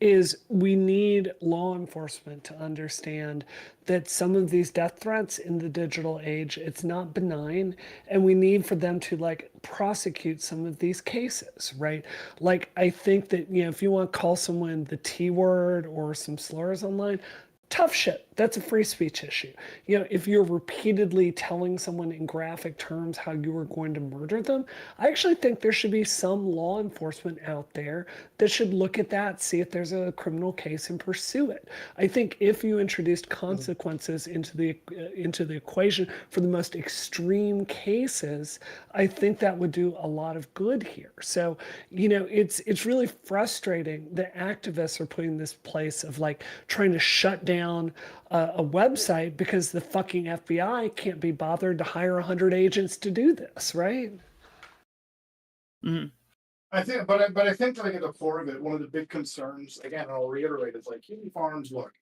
is we need law enforcement to understand that some of these death threats in the digital age, it's not benign, and we need for them to like prosecute some of these cases, right? Like I think that, you know, if you want to call someone the T word or some slurs online, tough shit. That's a free speech issue. You know, if you're repeatedly telling someone in graphic terms how you are going to murder them, I actually think there should be some law enforcement out there that should look at that, see if there's a criminal case and pursue it. I think if you introduced consequences into the equation for the most extreme cases, I think that would do a lot of good here. So, you know, it's really frustrating that activists are putting this place of like trying to shut down a website because the fucking FBI can't be bothered to hire 100 agents to do this, right? Mm. I think, but I think like at the core of it, one of the big concerns, again, I'll reiterate, is like Kiwi Farms. Look,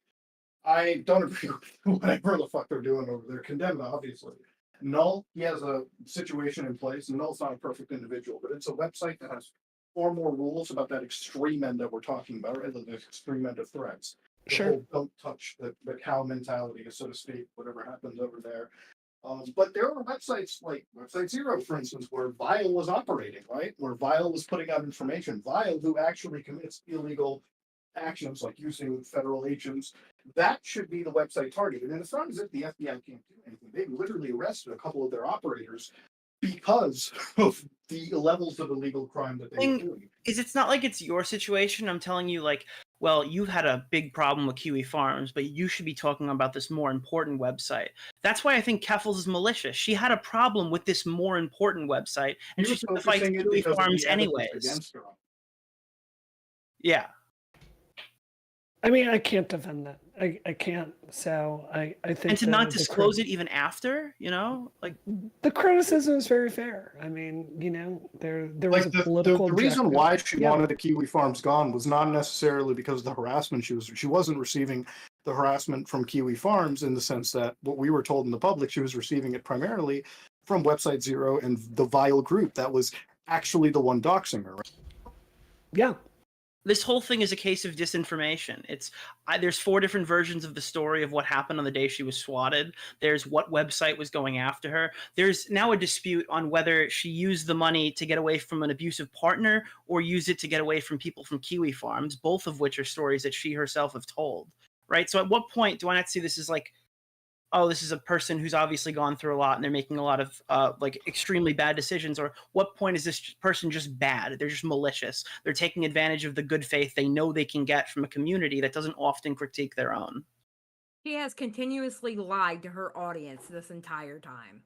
I don't agree with whatever the fuck they're doing over there. Condemned, obviously. Null, he has a situation in place, and Null's not a perfect individual, but it's a website that has far more rules about that extreme end that we're talking about, right? The extreme end of threats. Sure. Whole don't touch the cow mentality, so to speak, whatever happens over there. But there are websites like Website Zero, for instance, where Vile was operating, right? Where Vile was putting out information. Vile, who actually commits illegal actions like using federal agents, that should be the website targeted. And it's not as if the FBI can't do anything. They've literally arrested a couple of their operators because of the levels of illegal crime that they were doing. It's not like it's your situation. I'm telling you, like, well, you've had a big problem with Kiwi Farms, but you should be talking about this more important website. That's why I think Keffals is malicious. She had a problem with this more important website, and she took the fight to Kiwi Farms anyways. Yeah. I mean, I can't defend that. I can't. So I think. And to not disclose it even after, you know, like the criticism is very fair. I mean, you know, there was a political. The reason why she wanted the Kiwi Farms gone was not necessarily because of the harassment she wasn't receiving the harassment from Kiwi Farms in the sense that what we were told in the public, she was receiving it primarily from Website Zero and the Vile group that was actually the one doxing her. Right? Yeah. This whole thing is a case of disinformation. There's 4 different versions of the story of what happened on the day she was swatted. There's what website was going after her. There's now a dispute on whether she used the money to get away from an abusive partner or use it to get away from people from Kiwi Farms, both of which are stories that she herself have told, right? So at what point do I not see this as like, oh, this is a person who's obviously gone through a lot and they're making a lot of like extremely bad decisions? Or what point is this person just bad? They're just malicious. They're taking advantage of the good faith they know they can get from a community that doesn't often critique their own. She has continuously lied to her audience this entire time.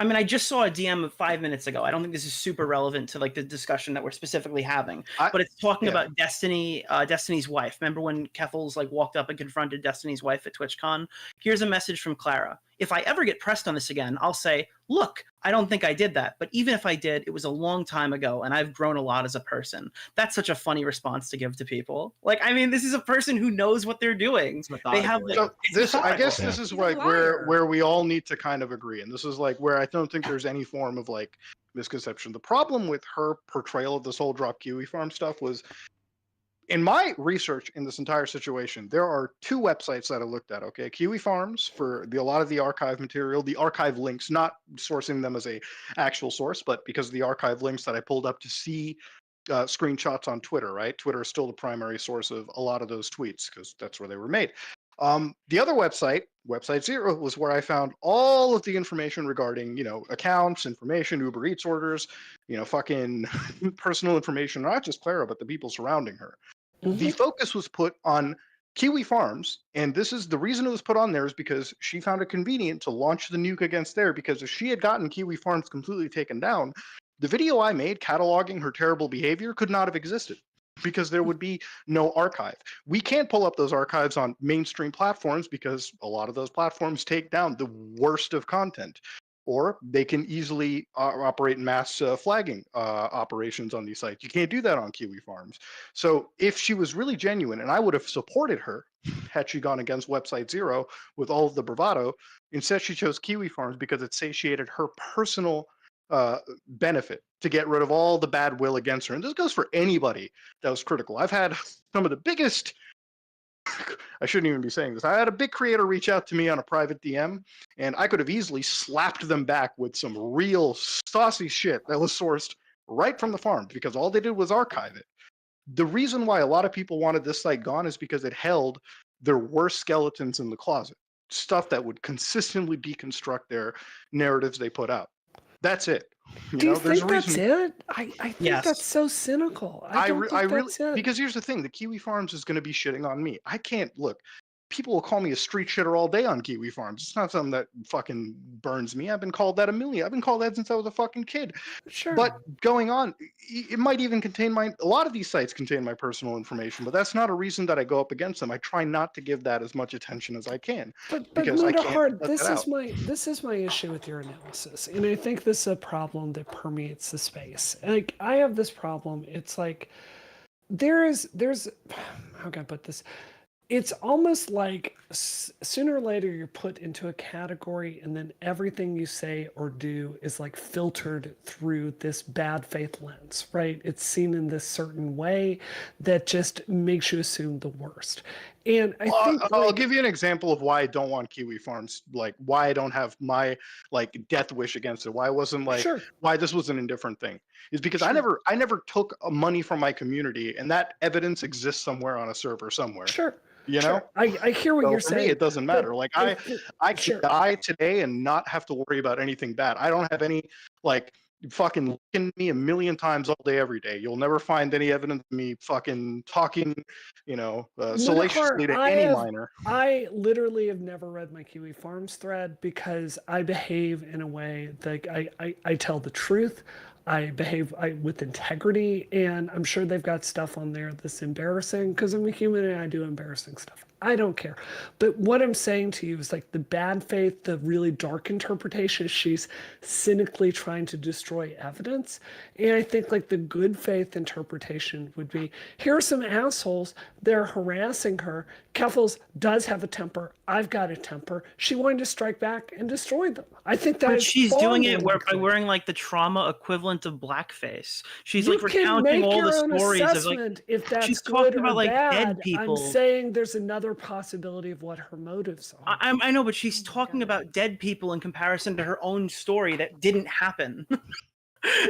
I mean, I just saw a DM of 5 minutes ago. I don't think this is super relevant to like the discussion that we're specifically having, but it's talking about Destiny, Destiny's wife. Remember when Keffals like walked up and confronted Destiny's wife at TwitchCon? Here's a message from Clara. If I ever get pressed on this again, I'll say, look, I don't think I did that. But even if I did, it was a long time ago and I've grown a lot as a person. That's such a funny response to give to people. Like, I mean, this is a person who knows what they're doing. They have like, so this, I guess this is like where we all need to kind of agree. And this is like where I don't think there's any form of like misconception. The problem with her portrayal of this whole drop Kiwi farm stuff was, in my research in this entire situation, there are 2 websites that I looked at, okay? Kiwi Farms for a lot of the archive material, the archive links, not sourcing them as a actual source, but because of the archive links that I pulled up to see screenshots on Twitter, right? Twitter is still the primary source of a lot of those tweets because that's where they were made. The other website, Website Zero, was where I found all of the information regarding, accounts, information, Uber Eats orders, fucking personal information, not just Clara, but the people surrounding her. The focus was put on Kiwi Farms, and this is the reason it was put on there is because she found it convenient to launch the nuke against there, because if she had gotten Kiwi Farms completely taken down, the video I made cataloging her terrible behavior could not have existed because there would be no archive. We can't pull up those archives on mainstream platforms because a lot of those platforms take down the worst of content. Or they can easily operate mass flagging operations on these sites. You can't do that on Kiwi Farms. So if she was really genuine, and I would have supported her had she gone against Website Zero with all of the bravado, instead she chose Kiwi Farms because it satiated her personal benefit to get rid of all the bad will against her. And this goes for anybody that was critical. I've had some of the biggest... I shouldn't even be saying this. I had a big creator reach out to me on a private DM, and I could have easily slapped them back with some real saucy shit that was sourced right from the farm because all they did was archive it. The reason why a lot of people wanted this site gone is because it held their worst skeletons in the closet, stuff that would consistently deconstruct their narratives they put out. That's it. Do you think that's it? I think that's so cynical. I really, because here's the thing: the Kiwi Farms is going to be shitting on me. I can't look. People will call me a street shitter all day on Kiwi Farms. It's not something that fucking burns me. I've been called that a million. I've been called that since I was a fucking kid. Sure. But going on, it might even contain a lot of these sites contain my personal information, but that's not a reason that I go up against them. I try not to give that as much attention as I can. But because I can't this is my issue with your analysis. And I think this is a problem that permeates the space. Like I have this problem. It's like there's how can I put this? It's almost like sooner or later you're put into a category and then everything you say or do is like filtered through this bad faith lens, right? It's seen in this certain way that just makes you assume the worst. And I think I'll give you an example of why I don't want Kiwi Farms, like why I don't have my like death wish against it. Why I wasn't like why this was an indifferent thing is because I never took money from my community, and that evidence exists somewhere on a server somewhere. You know, I hear what you're saying. Me, it doesn't matter. Like I can die today and not have to worry about anything bad. I don't have any like fucking looking at me a million times all day, every day. You'll never find any evidence of me fucking talking, salaciously to any minor. I literally have never read my Kiwi Farms thread because I behave in a way that I tell the truth. I behave with integrity, and I'm sure they've got stuff on there that's embarrassing because I'm a human and I do embarrassing stuff. I don't care. But what I'm saying to you is like the bad faith, the really dark interpretation, she's cynically trying to destroy evidence. And I think like the good faith interpretation would be, here are some assholes, they're harassing her. Keffals does have a temper. I've got a temper. She wanted to strike back and destroy them. I think that but she's doing it by wearing like the trauma equivalent of blackface. She's like recounting all the stories of like if that's she's good talking or about like bad. dead people. I'm saying there's another possibility of what her motives are. I know, but she's talking about dead people in comparison to her own story that didn't happen.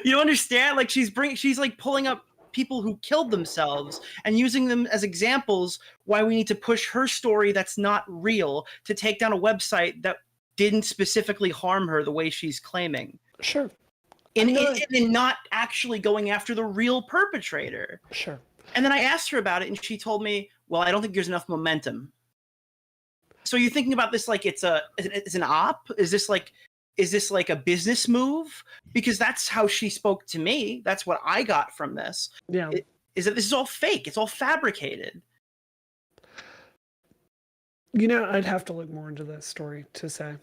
You understand? Like she's like pulling up people who killed themselves and using them as examples why we need to push her story that's not real to take down a website that didn't specifically harm her the way she's claiming. Sure. And not actually going after the real perpetrator. Sure. And then I asked her about it and she told me, well, I don't think there's enough momentum. So you're thinking about this like it's an op? Is this like is this like a business move? Because that's how she spoke to me. That's what I got from this. Yeah. Is that this is all fake. It's all fabricated. You know, I'd have to look more into that story to say.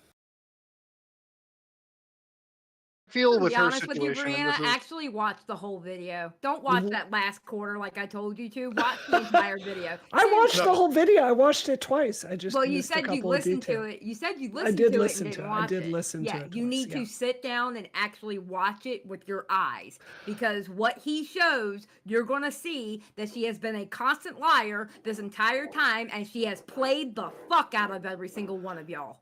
Feel with be her honest with you, situation. Brianna, actually watch the whole video. Don't watch that last quarter like I told you to. Watch the entire video. I watched the whole video. I watched it twice. I just Well, you missed a said you couple of listened to details. it. You said you I listened did to listen it and to didn't it. I watch did it. listen to Yeah, it you twice, need yeah. to sit down and actually watch it with your eyes, because what he shows, you're going to see that she has been a constant liar this entire time, and she has played the fuck out of every single one of y'all.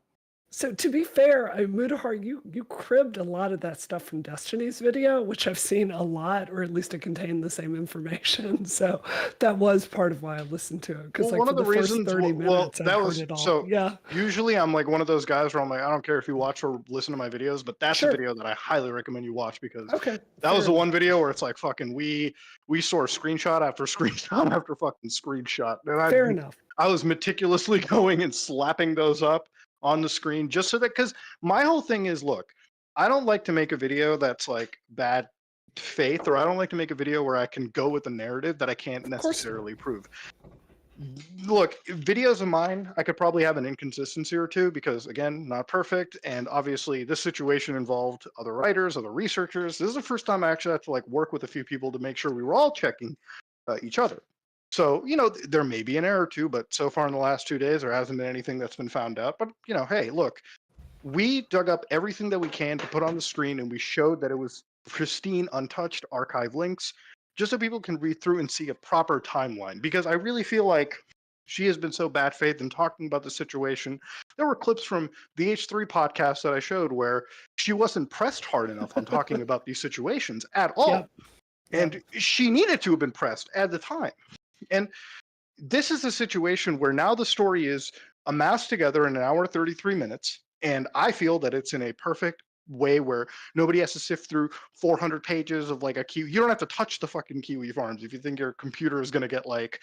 So to be fair, Mudahar, you cribbed a lot of that stuff from Destiny's video, which I've seen a lot, or at least it contained the same information. So that was part of why I listened to it, because Well, one of the reasons, 30 minutes, that I was heard it all. so. Yeah. Usually, I'm like one of those guys where I'm like, I don't care if you watch or listen to my videos, but that's a video that I highly recommend you watch, because that was the one video where it's like fucking we saw screenshot after screenshot after fucking screenshot. And Fair enough. I was meticulously going and slapping those up on the screen just so that, because my whole thing is, look, I don't like to make a video that's like bad faith, or I don't like to make a video where I can go with a narrative that I can't necessarily prove. Look, videos of mine, I could probably have an inconsistency or two, because again, not perfect, and obviously this situation involved other writers, other researchers. This is the first time I actually had to like work with a few people to make sure we were all checking each other. So, you know, there may be an error or two, but so far in the last 2 days, there hasn't been anything that's been found out. But, you know, hey, look, we dug up everything that we can to put on the screen, and we showed that it was pristine, untouched archive links, just so people can read through and see a proper timeline. Because I really feel like she has been so bad faith in talking about the situation. There were clips from the H3 podcast that I showed where she wasn't pressed hard enough on talking about these situations at all. And she needed to have been pressed at the time. And this is a situation where now the story is amassed together in an hour 33 minutes, and I feel that it's in a perfect way where nobody has to sift through 400 pages of like a Kiwi. You don't have to touch the fucking Kiwi Farms if you think your computer is going to get like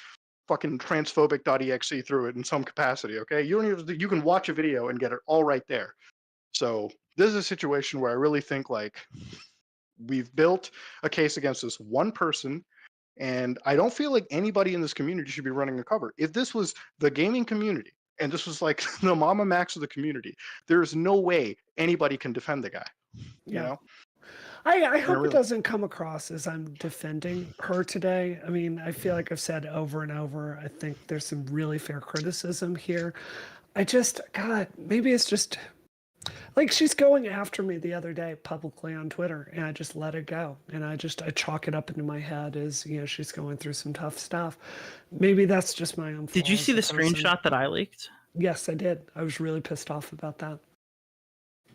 fucking transphobic.exe through it in some capacity, okay? You don't even, you can watch a video and get it all right there. So this is a situation where I really think like we've built a case against this one person, and I don't feel like anybody in this community should be running a cover. If this was the gaming community and this was like the Mama Max of the community, there's no way anybody can defend the guy. You know? I hope it doesn't come across as I'm defending her today. I mean, I feel like I've said over and over, I think there's some really fair criticism here. God, maybe it's just like she's going after me the other day publicly on Twitter, and I just let it go. And I chalk it up into my head as, you know, she's going through some tough stuff. Maybe that's just my own fault. Did you see the screenshot that I leaked? Yes, I did. I was really pissed off about that.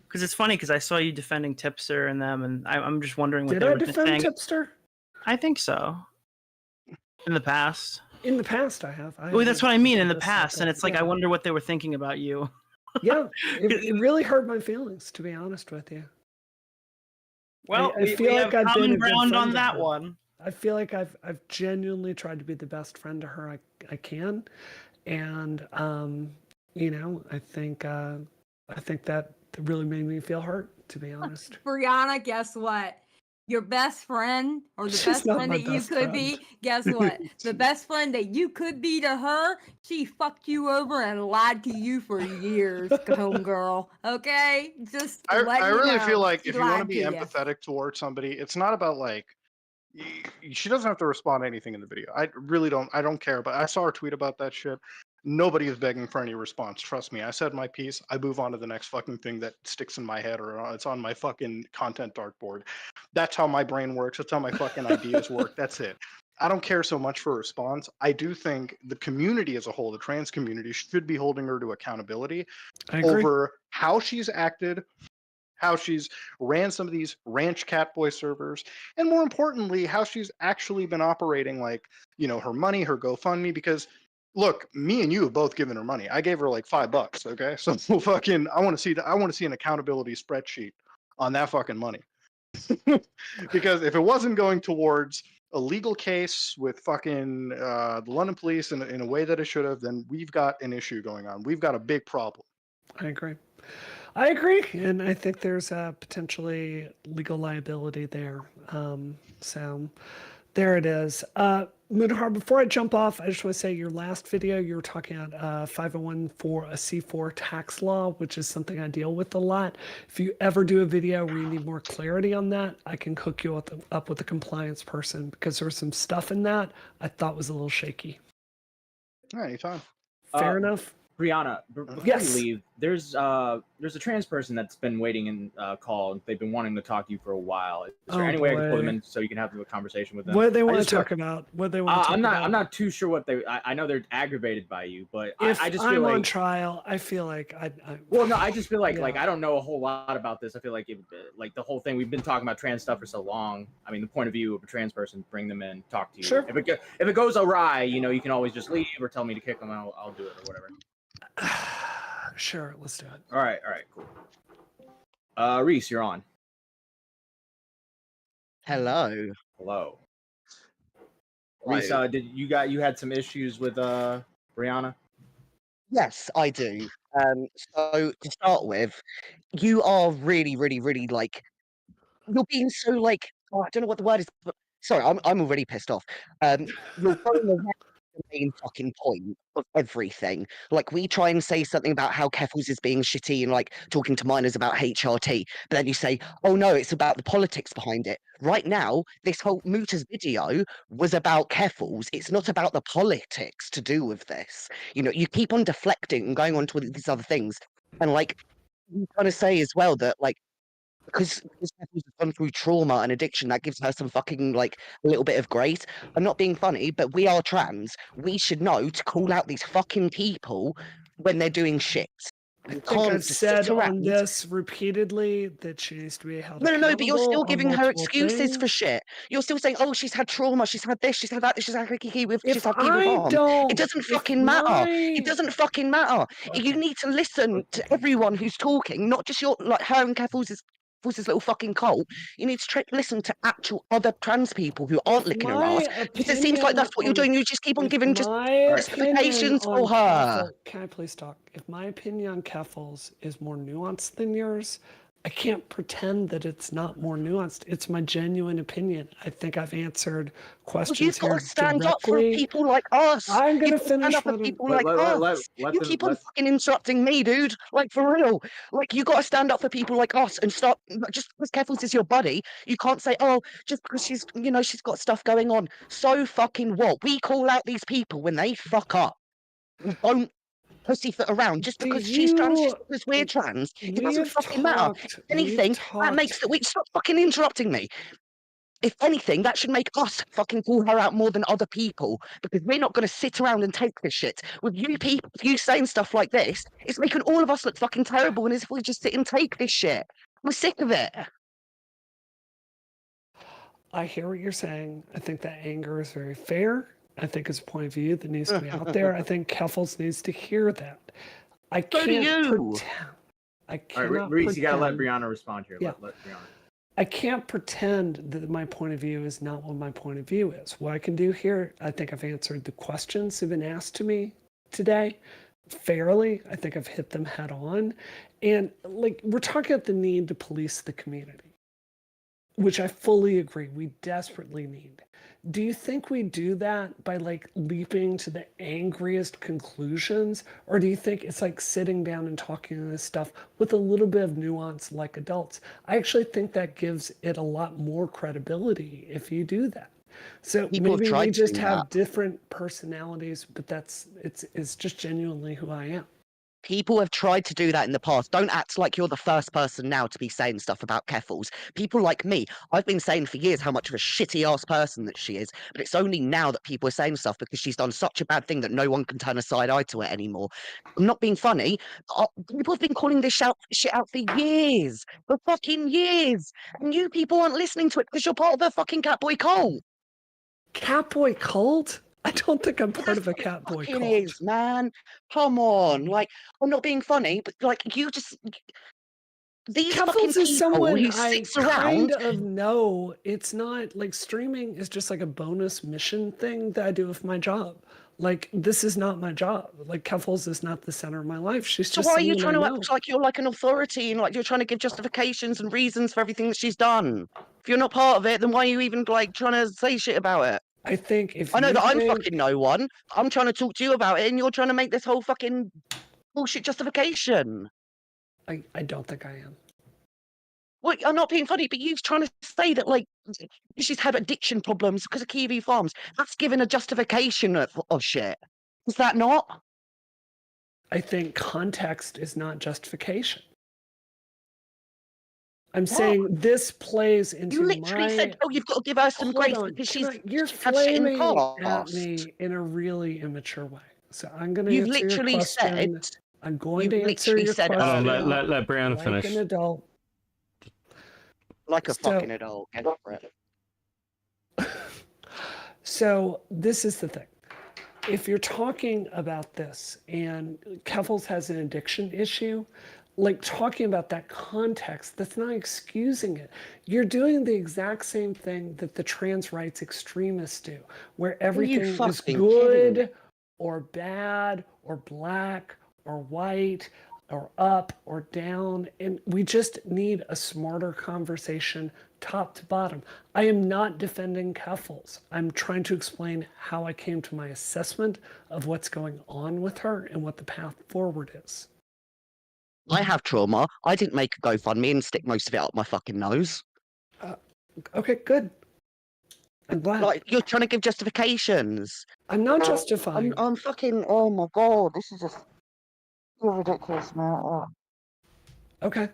Because it's funny, because I saw you defending Tipster and them, and I'm just wondering what Did they I were defend saying. Tipster? I think so. In the past. In the past, I have. Well, that's what I mean, in the past, and it's like, I wonder what they were thinking about you. Yeah, it really hurt my feelings, to be honest with you. Well, I feel like I've been a good ground friend on to that her. one. I feel like I've genuinely tried to be the best friend to her I can, and you know, I think that really made me feel hurt, to be honest. Brianna, guess what? Your best friend, or the She's best not friend my that you best could be, guess what? The best friend that you could be to her, she fucked you over and lied to you for years, homegirl. Okay? Just I really feel like she if you want to lied be you. empathetic towards somebody, it's not about like she doesn't have to respond to anything in the video. I really don't. I don't care. But I saw her tweet about that shit. Nobody is begging for any response. Trust me. I said my piece. I move on to the next fucking thing that sticks in my head, or it's on my fucking content dartboard. That's how my brain works. That's how my fucking ideas work. That's it. I don't care so much for a response. I do think the community as a whole, the trans community, should be holding her to accountability over how she's acted, how she's ran some of these ranch catboy servers, and more importantly, how she's actually been operating, like, you know, her money, her GoFundMe. Because look, me and you have both given her money. I gave her like $5, okay? So fucking, I want to see an accountability spreadsheet on that fucking money. Because if it wasn't going towards a legal case with fucking the London police in a way that it should have, then we've got an issue going on. We've got a big problem. I agree. I agree, and I think there's potentially legal liability there. So there it is. Mudahar, before I jump off, I just want to say your last video, you were talking about 501 for a C4 tax law, which is something I deal with a lot. If you ever do a video where you need more clarity on that, I can hook you up with a compliance person, because there was some stuff in that I thought was a little shaky. Anytime. Fair enough. Brianna, before you leave, there's a trans person that's been waiting in call. They've been wanting to talk to you for a while. Is there any way I can pull them in so you can have a conversation with them? What do they want to talk about? What they want to talk about? I'm not too sure what they. I know they're aggravated by you, but if I just feel I'm on like trial, I feel like Well, no, I just feel like Yeah. I don't know a whole lot about this. I feel like like the whole thing. We've been talking about trans stuff for so long. I mean, the point of view of a trans person, bring them in, talk to you. Sure. If it goes awry, you can always just leave or tell me to kick them. I'll do it or whatever. Sure, let's do it. All right, cool. Reys, you're on. Hello. Hello. Reys, did you had some issues with Brianna? Yes, I do. So to start with, you are really, really, really like you're being so like I don't know what the word is, but sorry, I'm already pissed off. You're going around the main fucking point of everything. Like we try and say something about how Keffals is being shitty and like talking to minors about HRT, but then you say, oh no, it's about the politics behind it. Right now, this whole Muta's video was about Keffals. It's not about the politics to do with this. You keep on deflecting and going on to these other things. And like you kind of say as well that like because Keffals has gone through trauma and addiction, that gives her some fucking like a little bit of grace. I'm not being funny, but we are trans. We should know to call out these fucking people when they're doing shit. I think I've said on this repeatedly that she needs to be held No, but you're still accountable giving on her multiple excuses for things. shit. You're still saying, oh, she's had trauma, she's had this, she's had that, she's had kiki with, she's had people I harm. don't- It doesn't if fucking matter. my- It doesn't fucking matter. You need to listen to everyone who's talking, not just like her and Keffals' little fucking cult. You need to listen to actual other trans people who aren't licking her ass. Because it seems like that's what you're doing. You just keep on giving just justifications for her. Can I please talk? If my opinion on Keffals is more nuanced than yours, I can't pretend that it's not more nuanced. It's my genuine opinion. I think I've answered questions You've got here to stand up for directly. people like us. I'm gonna You've got to finish stand up for what I'm- people like us. You keep on fucking interrupting me, dude. Like for real. Like you got to stand up for people like us and stop. Just because Keffals is your buddy, you can't say, oh, just because she's got stuff going on. So fucking what? We call out these people when they fuck up. We don't pussyfoot around just because she's trans, just because we're trans. It doesn't fucking matter. If anything, that makes that we stop fucking interrupting me. If anything, that should make us fucking call her out more than other people, because we're not going to sit around and take this shit. With you people, you saying stuff like this, it's making all of us look fucking terrible, and as if we just sit and take this shit. I'm sick of it. I hear what you're saying. I think that anger is very fair. I think it's a point of view that needs to be out there. I think Keffals needs to hear that. I So do can't you. pretend. I All cannot right, Reys, you gotta let pretend- Brianna respond here. Yeah. Let Brianna. I can't pretend that my point of view is not what my point of view is. What I can do here, I think I've answered the questions that have been asked to me today fairly. I think I've hit them head on. And like we're talking about the need to police the community, which I fully agree we desperately need. Do you think we do that by like leaping to the angriest conclusions? Or do you think it's like sitting down and talking this stuff with a little bit of nuance like adults? I actually think that gives it a lot more credibility if you do that. So People have maybe tried we to just do have that. different personalities, but it's just genuinely who I am. People have tried to do that in the past. Don't act like you're the first person now to be saying stuff about Keffals. People like me, I've been saying for years how much of a shitty ass person that she is, but it's only now that people are saying stuff because she's done such a bad thing that no one can turn a side eye to it anymore. I'm not being funny. People have been calling this shit out for years. For fucking years. And you people aren't listening to it because you're part of a fucking Catboy cult. Catboy cult? I don't think I'm part of a Catboy Fucking cult. is, man. Come on. Like, I'm not being funny, but like you just these fucking Keffals people is someone who I sits around. kind of know. It's not like streaming is just like a bonus mission thing that I do with my job. Like, this is not my job. Like, Keffals is not the center of my life. She's So just why are you someone trying I to know. act like you're like an authority and like you're trying to give justifications and reasons for everything that she's done? If you're not part of it, then why are you even like trying to say shit about it? I think if I know you that I'm think- fucking no one. I'm trying to talk to you about it, and you're trying to make this whole fucking bullshit justification. I don't think I am. Well, I'm not being funny, but you're trying to say that like she's had addiction problems because of Kiwi Farms. That's giving a justification of shit. Is that not? I think context is not justification. I'm saying this plays into You literally said, "Oh, you've got to give her some Hold grace on, because you're had shit in the flaming at past." me in a really immature way. So I'm going to You've answer your literally question. said. I'm going You've to answer literally your said question. Let Brianna like finish. an adult. Like a fucking adult. Get over it. So this is the thing. If you're talking about this and Keffals has an addiction issue, like talking about that context, that's not excusing it. You're doing the exact same thing that the trans rights extremists do, where everything is fucking good kidding? or bad or black or white or up or down. And we just need a smarter conversation top to bottom. I am not defending Keffals. I'm trying to explain how I came to my assessment of what's going on with her and what the path forward is. I have trauma. I didn't make a GoFundMe and stick most of it up my fucking nose. Okay, good. I'm glad. Like, you're trying to give justifications. I'm not justifying. I'm fucking. Oh my god, this is just so ridiculous, man. Oh. Okay.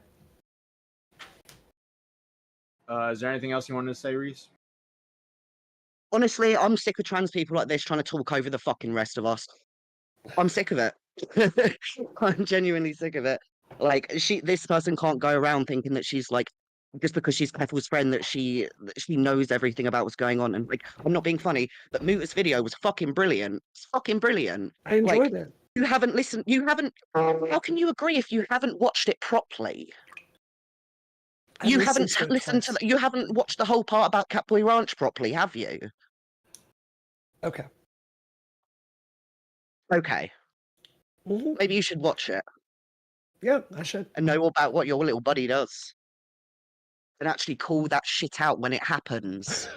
Is there anything else you wanted to say, Reese? Honestly, I'm sick of trans people like this trying to talk over the fucking rest of us. I'm sick of it. I'm genuinely sick of it. Like, this person can't go around thinking that she's like, just because she's Keffals' friend, that she knows everything about what's going on. And like, I'm not being funny, but Muta's video was fucking brilliant. It's fucking brilliant. I enjoyed it. You haven't listened. You haven't. How can you agree if you haven't watched it properly? You haven't listened to. You haven't watched the whole part about Catboy Ranch properly, have you? Okay. Okay. Maybe you should watch it. Yeah, I should. And know about what your little buddy does. And actually call that shit out when it happens.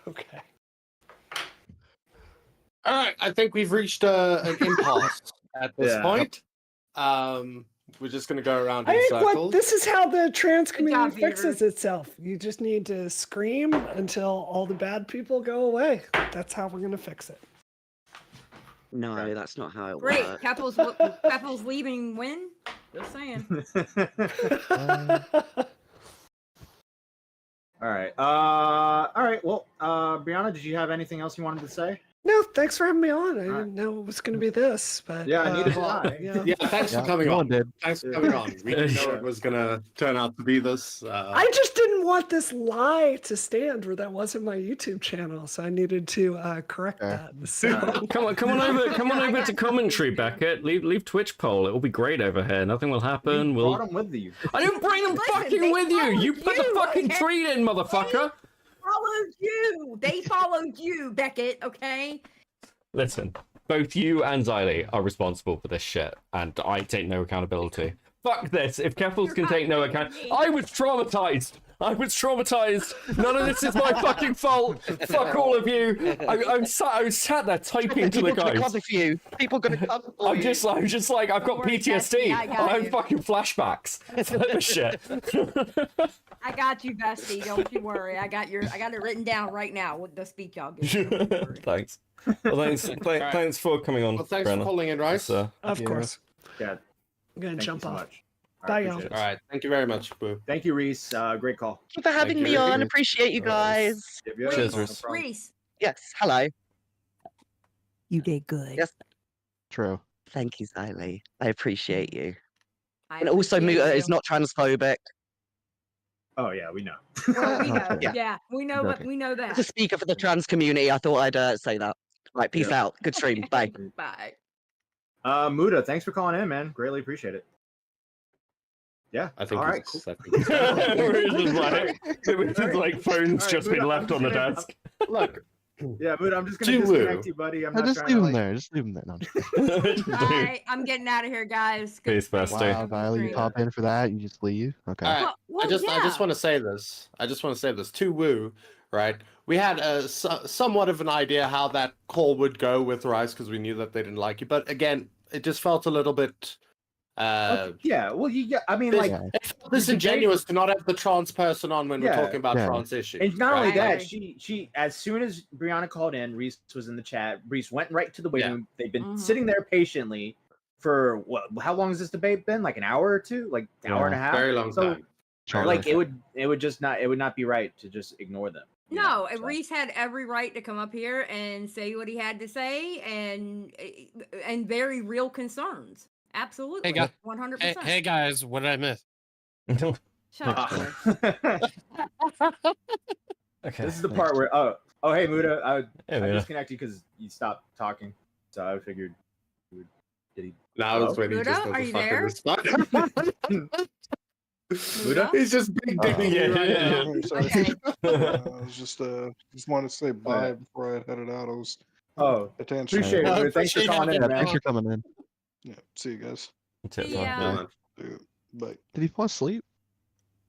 Okay. All right, I think we've reached an impasse at this point. We're just going to go around in circles. This is how the trans community fixes itself. You just need to scream until all the bad people go away. That's how we're going to fix it. No, that's not how it Great. works. Keffals leaving when? Just saying. All right. All right. Well, Brianna, did you have anything else you wanted to say? No, thanks for having me on. I didn't know it was going to be this, but Yeah, neither did I. Yeah, thanks for coming on. Thanks for coming on. We didn't know it was going to turn out to be this. I just didn't want this lie to stand where that wasn't my YouTube channel, so I needed to correct that. So come on over to commentary, Beckett. Leave Twitch poll. It will be great over here. Nothing will happen. Brought them with you. I didn't bring them fucking with you. You put the fucking tweet in, motherfucker. Followed you. They followed you, Beckett. Okay. Listen, both you and Xylee are responsible for this shit, and I take no accountability. Fuck this. If Keffals can take no account, I was traumatized. None of this is my fucking fault. Fuck all of you. I was sat there typing to the guys. People gonna cover for I'm you. just like I've got PTSD. I got I have you. fucking flashbacks. This shit. I got you, bestie. Don't you worry. I got it written down right now with the speech I'll give. Thanks. Well, thanks for coming on. Well, thanks for Brenna. calling in, Rice. of course. Yeah. I'm going to jump off. Bye, y'all. All right. Thank you very much, Boo. Thank you, Reese. Great call. Thank you for having me on. Appreciate you guys. Cheers, Reese. Reese. Yes. Hello. You did good. Yes. True. Thank you, Xylee. I appreciate you. I And also, appreciate Muta you. is not transphobic. Oh yeah, we know. Well, we know. Yeah. Yeah, we know. But Okay. we know As a that. speaker for the trans community, I thought I'd say that. Right. Peace out. Good stream. Bye. Bye. Muta, thanks for calling in, man. Greatly appreciate it. Yeah. I think all right. he's- Cool. We're just like phones just been left on the desk. Look, Yeah, but I'm just gonna disconnect you, buddy. I'm not just trying leave to him like. there. Just leave him there. No, All right, I'm getting out of here, guys. Good Peace, bestie. wow, Violet, you pop in for that. You just leave. Okay. All right. Well, I just want to say this. I just want to say this to Woo, right? We had somewhat of an idea how that call would go with Reys because we knew that they didn't like you, but again, it just felt a little bit. Yeah, well, I mean, This, like, it felt disingenuous to not have the trans person on when we're talking about Yeah. trans issues. And not only right? that, she as soon as Brianna called in, Reys was in the chat. Reys went right to the waiting room. They've been sitting there patiently for what? How long has this debate been? Like an hour or two? Like an hour and a half? Very long time. Like it would not be right to just ignore them. No, Reys had every right to come up here and say what he had to say, and very real concerns. Absolutely, 100%. Hey guys, what did I miss? Shut up. Okay. This is the part where hey Muda, I Muda. disconnected because you stopped talking, so I figured you would. Did he? Now it's when he just Muda, are you doesn't fucking there? respond. Muda? He's just big dicking you right now. I'm sorry. Okay. I was just wanted to say bye before I headed out. I was attention. Appreciate it, Muda. Thanks for calling in, man. Thanks for coming in. Yeah, see you guys. Yeah. Dude, bye. Did he fall asleep?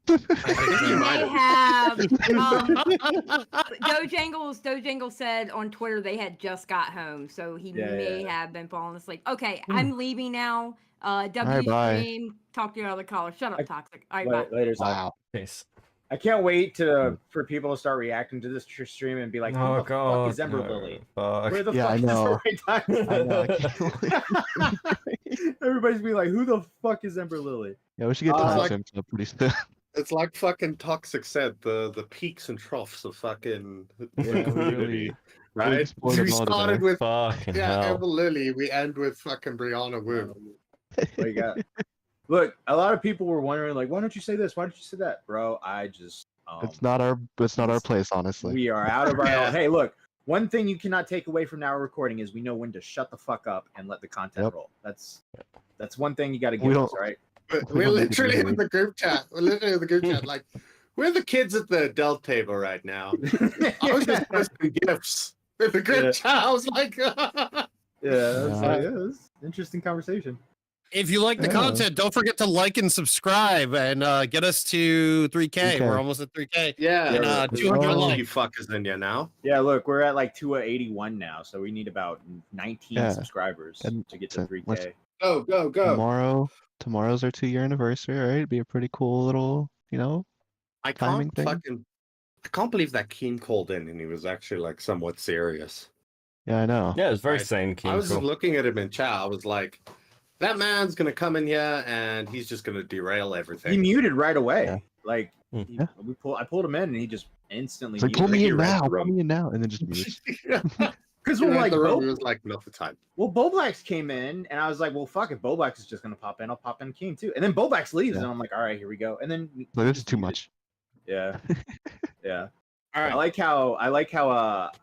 They have. Dojangles said on Twitter they had just got home, so he may have been falling asleep. Okay, I'm leaving now. W bye. stream. Talk to your other caller. Shut up, toxic. All right, bye. Later. Wow. Peace. I can't wait for people to start reacting to this stream and be like, "Who the fuck is Ember Lily? Where the fuck I is know. the right time?" I know. I can't wait. Everybody's be like, "Who the fuck is Ember Lily?" Yeah, we should get timestamps up pretty soon. It's like fucking Toxic said, the peaks and troughs of fucking community, right? explored We them all started today. with Fucking hell. Ember Lily, we end with fucking Brianna Woo. Like, look, a lot of people were wondering, like, why don't you say this? Why don't you say that, bro? I just It's not our place, honestly. we are out of our own. Hey, look, one thing you cannot take away from our recording is we know when to shut the fuck up and let the content roll. That's one thing you got to give us, all right? We're literally in the group chat. We're literally in the group chat. Like, we're the kids at the adult table right now. I was just posting gifts in the group chat. I was like, it was interesting conversation. If you like the content, don't forget to like and subscribe and get us to 3K. We're almost at 3K. yeah, and 200 likes. You fuckers in here now. Yeah, look, we're at like 281 now, so we need about 19 subscribers to get to 3K. Go. Tomorrow's our 2-year anniversary, right? It'd be a pretty cool little, I timing can't thing. I can't believe that Keen called in and he was actually like somewhat serious. Yeah, I know. Yeah, it was very sane, Keen. I was just looking at him in chat. I was like, that man's gonna come in here and he's just gonna derail everything. He muted right away. Like Yeah. I pulled him in and he just instantly It's like, muted. pull me in now, and then just mute. Because we're like, the room, he was like, not the time. Well, Boblax came in, and I was like, well, fuck, if Boblax is just gonna pop in, I'll pop in King too. And then Boblax leaves, and I'm like, all right, here we go. And then This is too much. yeah, yeah. All right. I like how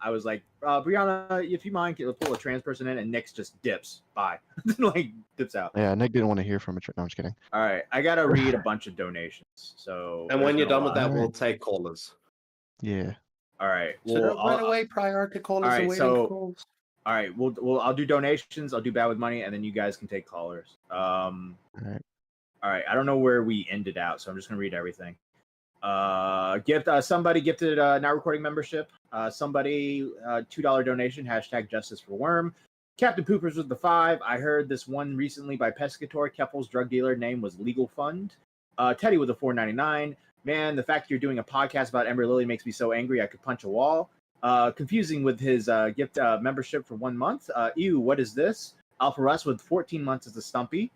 I was like, Brianna, if you mind, pull a trans person in, and Nick's just dips. Bye, like dips out. Yeah, Nick didn't want to hear from it. No, I'm just kidding. All right, I gotta read a bunch of donations. So And when you're done with that, All right. we'll take callers. Yeah. all right, Should it run away prior to callers all right, awaiting so- calls? all right, I'll do donations. I'll do bad with money, and then you guys can take callers. All right. All right, I don't know where we ended out, so I'm just gonna read everything. Somebody gifted now recording membership. Somebody $2 donation. #Justice for Worm. Captain Poopers with the 5. I heard this one recently by Pescator. Keffals drug dealer name was Legal Fund. Teddy with a $4.99. Man, the fact you're doing a podcast about Ember Lily makes me so angry I could punch a wall. Confusing with his gift membership for 1 month. Ew, what is this? Alpha Russ with 14 months as a Stumpy.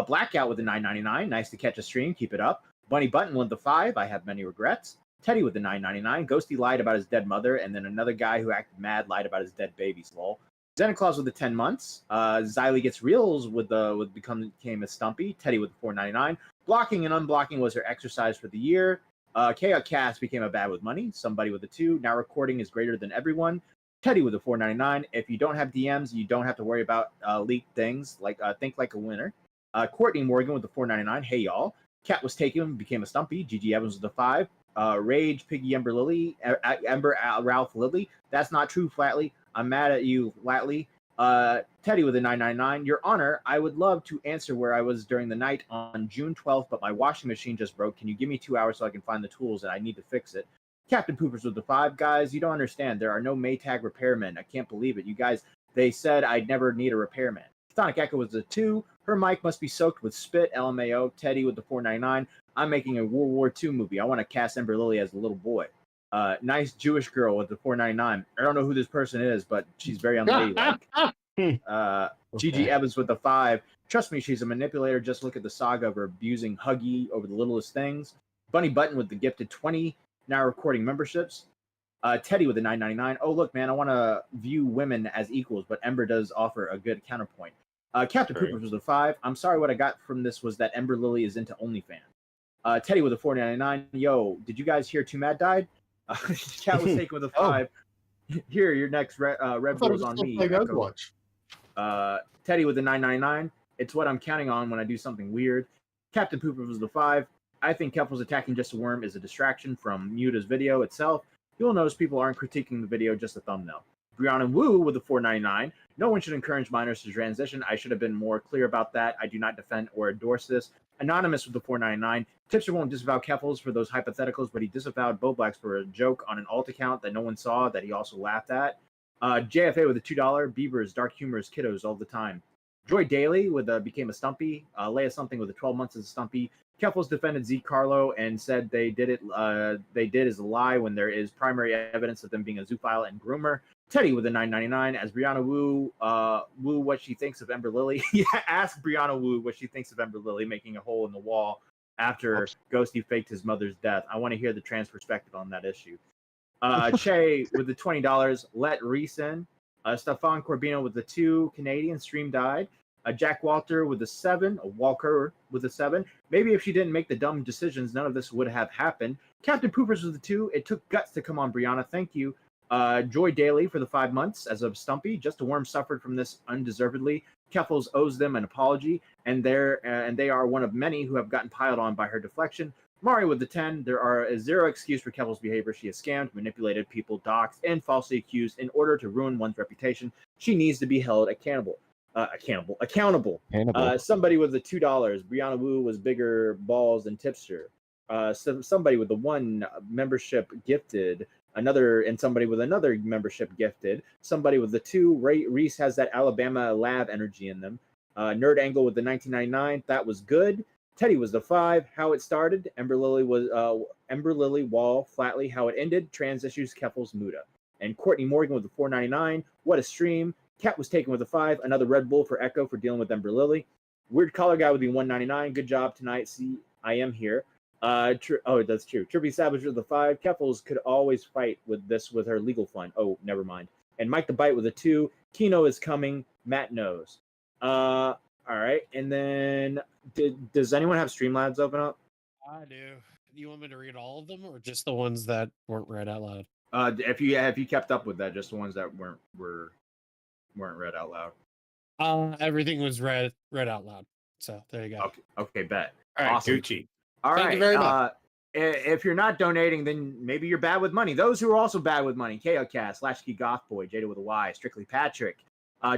Blackout with a $9.99. Nice to catch a stream. Keep it up. Bunny Button with the 5. I have many regrets. Teddy with the $9.99. Ghosty lied about his dead mother, and then another guy who acted mad lied about his dead babies. Lol. Santa Claus with the 10 months. Xylee gets reels became a Stumpy. Teddy with the $4.99. Blocking and unblocking was her exercise for the year. Chaos Cast became a bad with money. Somebody with a 2. Now recording is greater than everyone. Teddy with a $4.99. If you don't have DMs, you don't have to worry about leaked things. Like think like a winner. Courtney Morgan with the $4.99. Hey y'all. Cat was taken, became a Stumpy. GG Evans with the 5. Rage, Piggy, Ember Lily, Ember, Ralph Lily. That's not true, Flatly. I'm mad at you, Flatly. Teddy with a 999. Your Honor, I would love to answer where I was during the night on June 12th, but my washing machine just broke. Can you give me 2 hours so I can find the tools and I need to fix it? Captain Poopers with the 5. Guys, you don't understand. There are no Maytag repairmen. I can't believe it. You guys, they said I'd never need a repairman. Sonic Echo was the 2. Her mic must be soaked with spit. LMAO. Teddy with the 499. I'm making a World War II movie. I want to cast Ember Lily as a little boy. Nice Jewish girl with the 499. I don't know who this person is, but she's very unladylike. Gigi Evans with the 5. Trust me, she's a manipulator. Just look at the saga of her abusing Huggy over the littlest things. Bunny Button with the gifted 20 now recording memberships. Teddy with the 999. Oh, look, man, I want to view women as equals, but Ember does offer a good counterpoint. Captain Poopers was the 5. I'm sorry, what I got from this was that Ember Lily is into OnlyFans. Teddy with a 499. Yo, did you guys hear Too Mad died? Cat was taken with a 5. Here, your next Red Bull's on me. Teddy with the 999. It's what I'm counting on when I do something weird. Captain Poopers was the 5. I think Keffals attacking Just a Worm is a distraction from Muta's video itself. You'll notice people aren't critiquing the video, just a thumbnail. Brianna Woo with the 499. No one should encourage minors to transition. I should have been more clear about that. I do not defend or endorse this. Anonymous with the 499. Tipster won't disavow Keffals for those hypotheticals, but he disavowed Bo Blacks for a joke on an alt account that no one saw that he also laughed at. JFA with a $2. Bieber's dark humorous kiddos all the time. Joy Daly with became a Stumpy. Leia something with the 12 months as a Stumpy. Keffals defended Z Carlo and said they did as a lie when there is primary evidence of them being a zoophile and groomer. Teddy with a 999. As Brianna Woo what she thinks of Ember Lily. Yeah, ask Brianna Woo what she thinks of Ember Lily making a hole in the wall after Ghosty faked his mother's death. I want to hear the trans perspective on that issue. Che with the $20. Let Reys in. Stefan Corbino with the 2. Canadian stream died. Jack Walter with the 7. Walker with the 7. Maybe if she didn't make the dumb decisions, none of this would have happened. Captain Poopers with the 2. It took guts to come on, Brianna. Thank you. Joy Daly for the 5 months as a Stumpy. Just a Worm suffered from this undeservedly. Keffals owes them an apology, and they are one of many who have gotten piled on by her deflection. Mari with the 10. There is zero excuse for Keffals' behavior. She has scammed, manipulated people, doxed, and falsely accused in order to ruin one's reputation. She needs to be held accountable. Somebody with the $2. Brianna Woo was bigger balls than Tipster. Somebody with the 1 membership gifted. Somebody with another membership gifted. Somebody with the 2. Reys has that Alabama lab energy in them. Nerd Angle with the 1999. That was good. Teddy was the 5. How it started. Ember Lily Wall Flatly. How it ended. Trans issues. Keffals Muda. And Courtney Morgan with the 499. What a stream. Cat was taken with a 5. Another Red Bull for Echo for dealing with Ember Lily. Weird Collar Guy with the 199. Good job tonight. See, I am here. That's true. Trippy Savage with the 5. Keffals could always fight with her legal fund. Oh, never mind. And Mike the Bite with a 2. Kino is coming. Matt knows. All right. And then, does anyone have Streamlabs open up? I do. Do you want me to read all of them, or just the ones that weren't read out loud? If you kept up with that, just the ones that weren't read out loud. Everything was read out loud. So there you go. Okay, bet. All right, awesome. Gucci. All Thank right. you very much. If you're not donating, then maybe you're bad with money. Those who are also bad with money: KOCast, Latchkey Goth Boy, Jada with a Y, Strictly Patrick,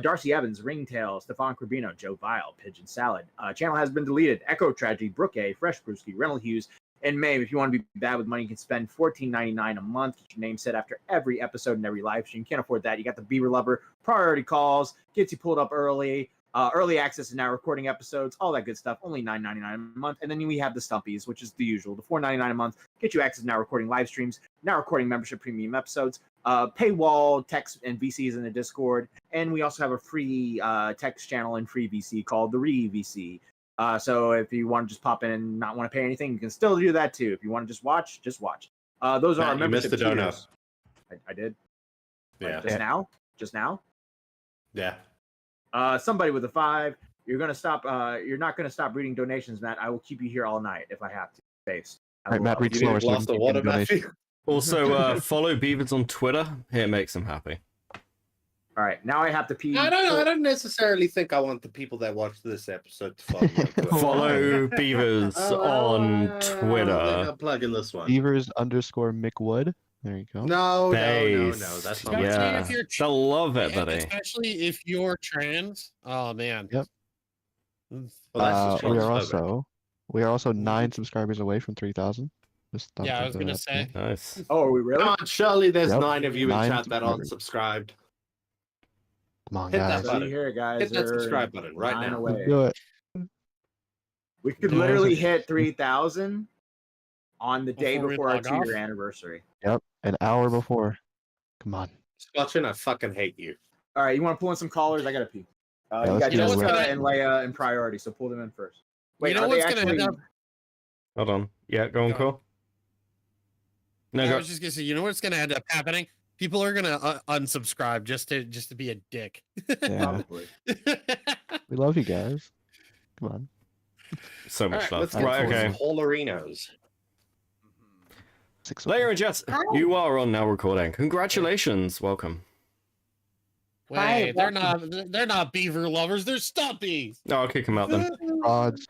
Darcy Evans, Ringtail, Stefan Corbino, Joe Vile, Pigeon Salad. Channel has been deleted. Echo Tragedy, Brooke A, Fresh Brewski, Rental Hughes, and Maeve. If you want to be bad with money, you can spend $14.99 a month. Get your name set after every episode and every live stream. Can't afford that. You got the Beaver Lover, priority calls, gets you pulled up early. Early access and now recording episodes, all that good stuff. Only $9.99 a month. And then we have the Stumpies, which is the usual. The $4.99 a month get you access to now recording live streams, now recording membership premium episodes, paywall text and VCs in the Discord. And we also have a free text channel and free VC called the VC. So if you want to just pop in and not want to pay anything, you can still do that too. If you want to just watch, just watch. Those are our membership tiers. You missed the donuts. I did. Yeah. Just now. Yeah. Somebody with a 5. You're gonna stop. You're not gonna stop reading donations, Matt. I will keep you here all night if I have to. Thanks. All right, Matt, read slower. Also, follow Beavers on Twitter. It makes him happy. All right, now I have to pee. I don't necessarily think I want the people that watch this episode to follow me on Twitter. Follow Beavers on I think Twitter. I'll plug in this one. Beavers_McWood. There you go. No. Base. That's not Yeah, if you're they'll love it, buddy. Especially if you're trans. Oh man. Yep. Well, that's just we are also 9 subscribers away from 3,000. Yeah, I was gonna say. Nice. Oh, are we really? Come on, surely there's Yep. 9 of you in 9 chat that aren't subscribers. subscribed. Come on, Hit guys. that button. Here, guys. Hit that are subscribe button right 9 now. away. Do it. We could Yeah. literally hit 3,000 on the day Before we before our log off? 2-year anniversary. Yep, an hour before. Come on. Scotchin, I fucking hate you. All right, you want to pull in some callers? I gotta pee. Yeah, You let's got do Jessica that. and Leia in priority, so pull them in first. Wait, You know are they what's gonna actually? end up? Hold on. Yeah, go on, Cole. No, I go. was just gonna say, you know what's gonna end up happening? People are gonna unsubscribe just to be a dick. Yeah. Probably. We love you guys. Come on. So much All right, let's love. get Right, to okay. some Polarinos. Leia and Jess, you are on now recording. Congratulations. Welcome. Wait, they're not beaver lovers. They're stuppies. No, I'll kick him out then. Odds.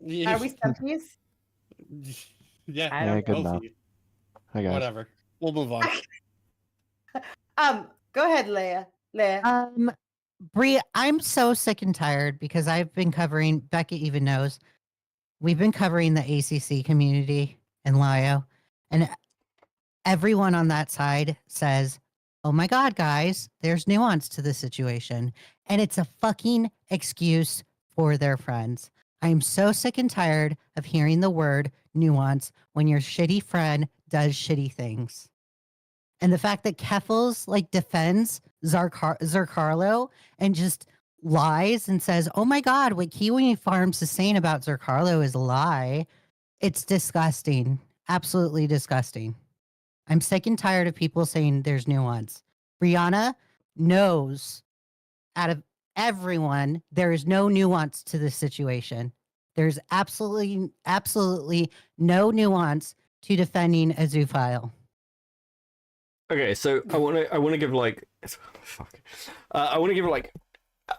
Yeah. Are we stuffies? Yeah. I Yeah, don't good both enough. of you. Hi, guys. Whatever. We'll move on. Go ahead, Leia. Bree, I'm so sick and tired because I've been covering, Becca even knows, we've been covering the ACC community in Lio, and everyone on that side says, oh my God, guys, there's nuance to the situation. And it's a fucking excuse for their friends. I'm so sick and tired of hearing the word nuance when your shitty friend does shitty things. And the fact that Keffals defends Zercarlo and just lies and says, oh my God, what Kiwi Farms is saying about Zercarlo is a lie. It's disgusting. Absolutely disgusting. I'm sick and tired of people saying there's nuance. Brianna knows out of everyone, there is no nuance to this situation. There's absolutely no nuance to defending a zoophile. Okay, so I want to give I want to give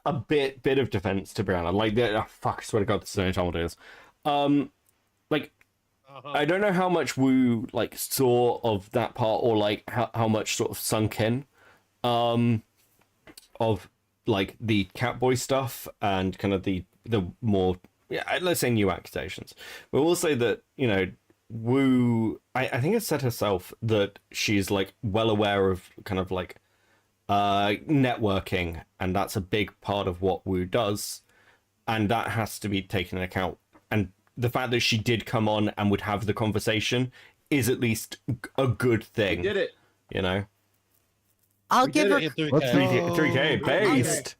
a bit of defense to Brianna. I swear to God, this is the only time what it is. I don't know how much Woo saw of that part, or how much sort of sunk in, of the Catboy stuff and kind of the more, let's say, new accusations. But we'll say that Woo, I think it's said herself that she's well aware of kind of networking, and that's a big part of what Woo does, and that has to be taken into account. And the fact that she did come on and would have the conversation is at least a good thing. We did it. I'll give her 3K based.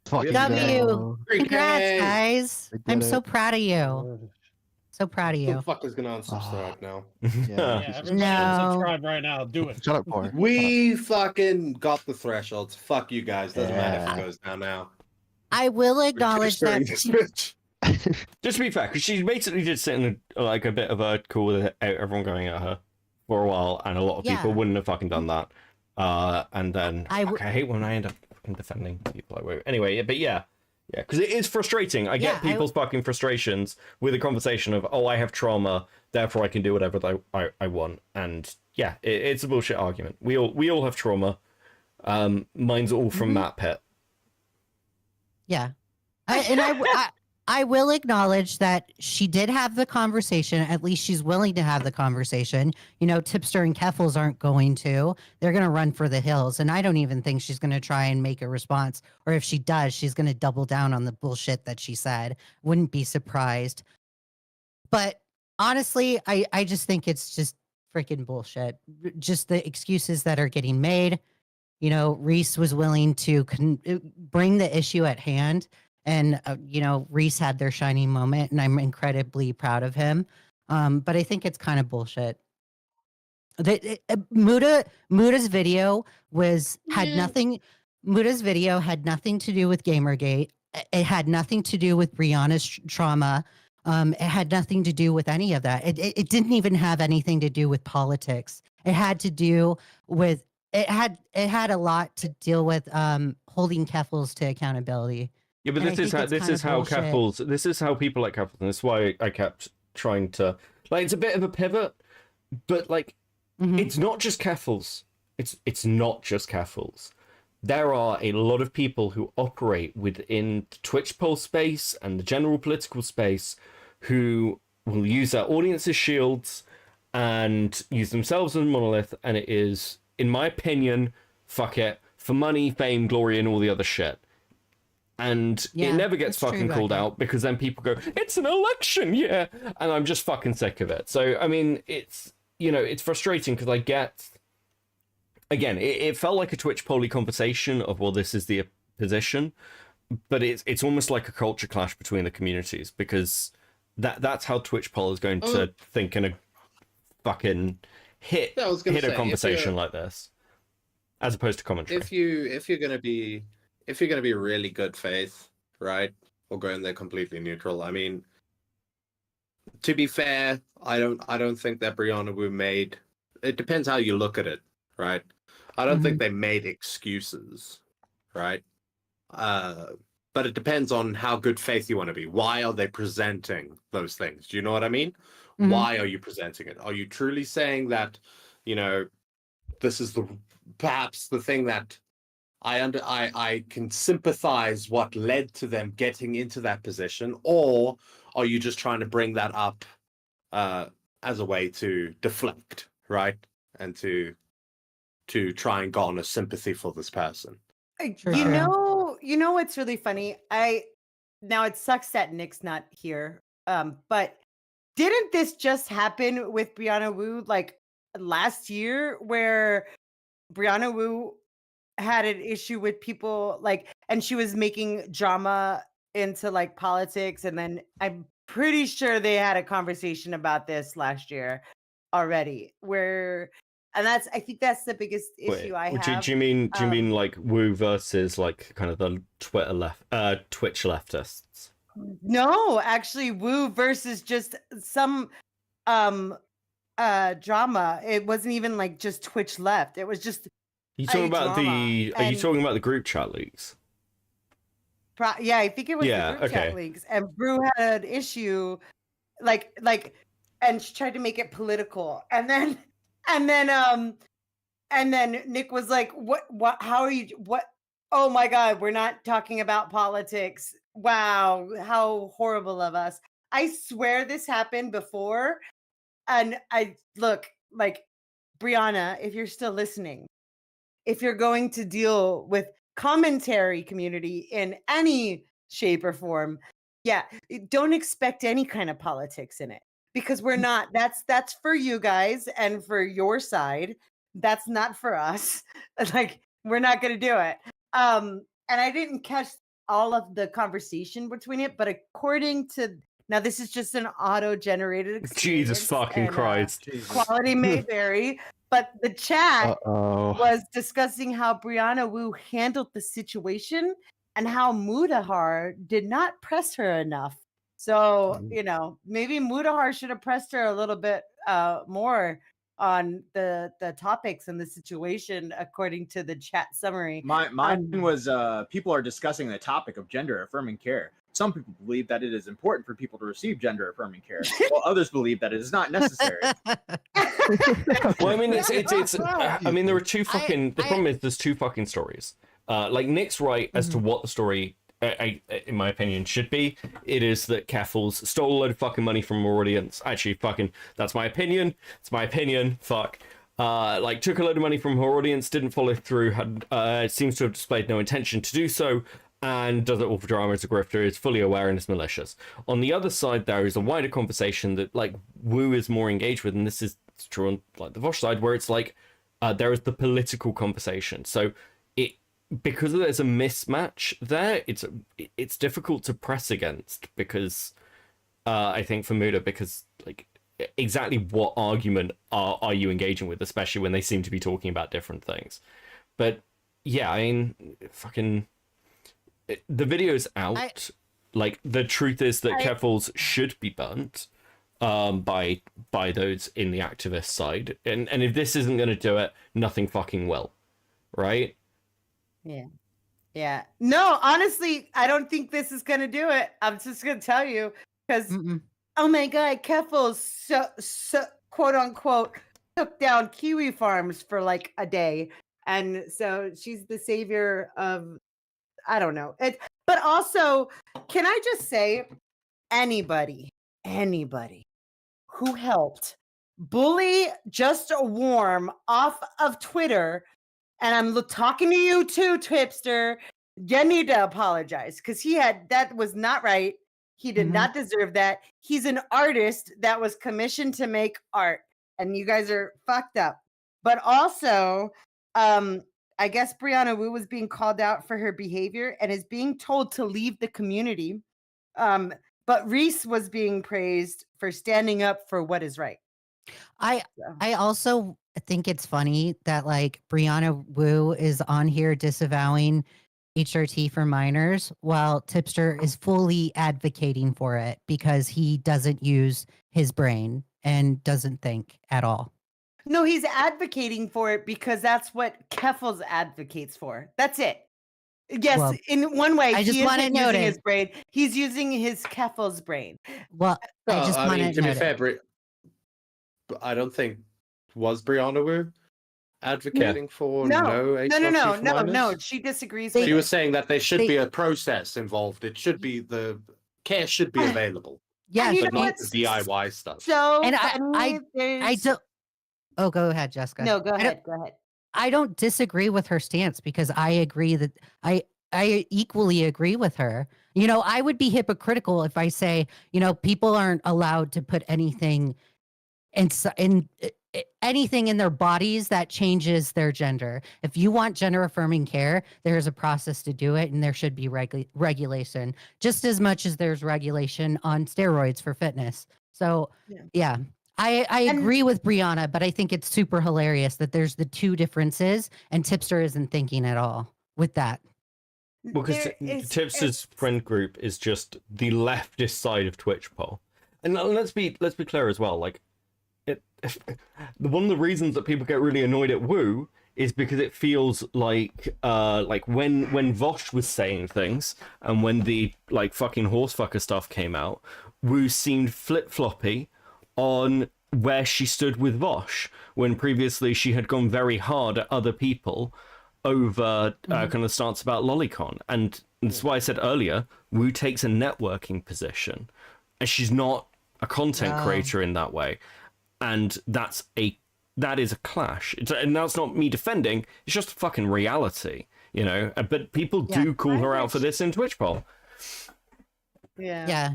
W. Congrats, guys. I'm so proud of you. So proud of Who you. the fuck is gonna unsubscribe now? Everybody No. subscribe right now. Do it. Shut up, Corey. We fucking got the thresholds. Fuck you guys. Doesn't matter if it goes down now. I will acknowledge that. Just to be fair, because she basically did sit in a bit of a call with everyone going at her for a while, and a lot of people Yeah. wouldn't have fucking done that. And then I hate when I end up fucking defending people. Anyway, but yeah, because it is frustrating. I get people's fucking frustrations with a conversation of, oh, I have trauma, therefore I can do whatever I want, and yeah, it's a bullshit argument. We all have trauma. Mine's all from Matt Pitt. Yeah. I will acknowledge that she did have the conversation. At least she's willing to have the conversation. Tipster and Keffals aren't going to. They're going to run for the hills. And I don't even think she's going to try and make a response. Or if she does, she's going to double down on the bullshit that she said. Wouldn't be surprised. But honestly, I just think it's just freaking bullshit. Just the excuses that are getting made. Reys was willing to bring the issue at hand. And, Reys had their shining moment, and I'm incredibly proud of him. But I think it's kind of bullshit. Muda's video had nothing. Muda's video had nothing to do with Gamergate. It had nothing to do with Brianna's trauma. It had nothing to do with any of that. It didn't even have anything to do with politics. It had to do with it had a lot to deal with holding Keffals to accountability. Yeah, but this is how Keffals, this is how people like Keffals, and this is why I kept trying to, like, it's a bit of a pivot, but like, it's not just Keffals. It's not just Keffals. There are a lot of people who operate within the Twitch poll space and the general political space who will use their audience as shields and use themselves as a monolith, and it is, in my opinion, fuck it, for money, fame, glory, and all the other shit. And it never gets fucking called out, because then people go, it's an election year, and I'm just fucking sick of it. So, I mean, it's, you know, it's frustrating because I get, again, it felt like a Twitch poly conversation of, well, this is the position, but it's almost like a culture clash between the communities, because that's how Twitch poll is going to think in a fucking hit a conversation like this, as opposed to commentary. If you're gonna be really good faith, right, or going there completely neutral, I mean, to be fair, I don't think that Brianna Woo made. It depends how you look at it, right? I don't think they made excuses, right? But it depends on how good faith you want to be. Why are they presenting those things? Do you know what I mean? Why are you presenting it? Are you truly saying that, you know, this is perhaps the thing that I can sympathize what led to them getting into that position, or are you just trying to bring that up as a way to deflect, right? And to try and garner sympathy for this person. You know what's really funny? Now it sucks that Nick's not here. But didn't this just happen with Brianna Woo like last year, where Brianna Woo had an issue with people like, and she was making drama into like politics, and then I'm pretty sure they had a conversation about this last year already, where, and I think that's the biggest issue I have. Do you mean like Woo versus like kind of the Twitch leftists? No, actually, Woo versus just some drama. It wasn't even like just Twitch left. It was just. Are you talking about Are you talking about the group chat leaks? Yeah, I think it was the group chat leaks, and Brew had an issue, like, and she tried to make it political, and then Nick was like, "What? How are you? What? Oh my God, we're not talking about politics. Wow, how horrible of us." I swear this happened before, and I look like Brianna, if you're still listening, if you're going to deal with commentary community in any shape or form, don't expect any kind of politics in it, because we're not. That's for you guys and for your side. That's not for us. Like, we're not going to do it. And I didn't catch all of the conversation between it, but according to, now this is just an auto-generated experience. Jesus fucking Christ. Quality may vary. But the chat was discussing how Brianna Woo handled the situation and how Muda did not press her enough. So, you know, maybe Muda should have pressed her a little bit more on the topics and the situation, according to the chat summary. Mine was people are discussing the topic of gender affirming care. Some people believe that it is important for people to receive gender affirming care, while others believe that it is not necessary. Well, I mean, it's I mean, there are two fucking. The problem is there's two fucking stories. Like, Nick's right as to what the story, in my opinion, should be. It is that Keffals stole a load of fucking money from our audience. Actually, fucking, that's my opinion. It's my opinion. Fuck. Like, took a load of money from her audience, didn't follow through, seems to have displayed no intention to do so, and does it all for drama as a grifter, is fully aware and is malicious. On the other side, there is a wider conversation that, like, Woo is more engaged with, and this is true on, like, the Vosh side, where it's like, there is the political conversation. So because there's a mismatch there, it's difficult to press against, because I think for Muda, because, like, exactly what argument are you engaging with, especially when they seem to be talking about different things. But yeah, I mean, fucking, the video's out. Like, the truth is that Keffals should be burnt by those in the activist side, and if this isn't going to do it, nothing fucking will. right? Yeah. Yeah. No, honestly, I don't think this is going to do it. I'm just going to tell you because, oh my God, Keffals, so quote unquote, took down kiwi farms for like a day. And so she's the savior of, I don't know. But also, can I just say, anybody who helped bully Just Warm off of Twitter, and I'm talking to you too, Tipster, you need to apologize because that was not right. He did not deserve that. He's an artist that was commissioned to make art, and you guys are fucked up. But also, I guess Brianna Woo was being called out for her behavior and is being told to leave the community. But Reys was being praised for standing up for what is right. I also think it's funny that like Brianna Woo is on here disavowing HRT for minors while Tipster is fully advocating for it because he doesn't use his brain and doesn't think at all. No, he's advocating for it because that's what Keffals advocates for. That's it. Yes, well, in one way, he isn't using his brain. He's using his Keffals brain. Well, I just want to be fair, I don't think was Brianna Woo advocating for no. She disagrees. She was saying that there should be a process involved. It should be the care should be available. Yeah, but not the DIY stuff. So and I don't. Oh, go ahead, Jessica. No, go ahead. Go ahead. I don't disagree with her stance because I agree that I equally agree with her. You know, I would be hypocritical if I say, you know, people aren't allowed to put anything in anything in their bodies that changes their gender. If you want gender affirming care, there's a process to do it, and there should be regulation just as much as there's regulation on steroids for fitness. So yeah. I agree with Brianna, but I think it's super hilarious that there's the two differences and Tipster isn't thinking at all with that. Well, because Tipster's friend group is just the leftist side of Twitch poll. And let's be clear as well, like one of the reasons that people get really annoyed at Woo is because it feels like when Vosh was saying things and when the like fucking horsefucker stuff came out, Woo seemed flip-floppy on where she stood with Vosh, when previously she had gone very hard at other people over kind of stance about Lolicon. And that's why I said earlier, Woo takes a networking position, and she's not a content creator in that way. And that is a clash. And that's not me defending, it's just a fucking reality, you know? But people do call her out for this in Twitch poll. Yeah.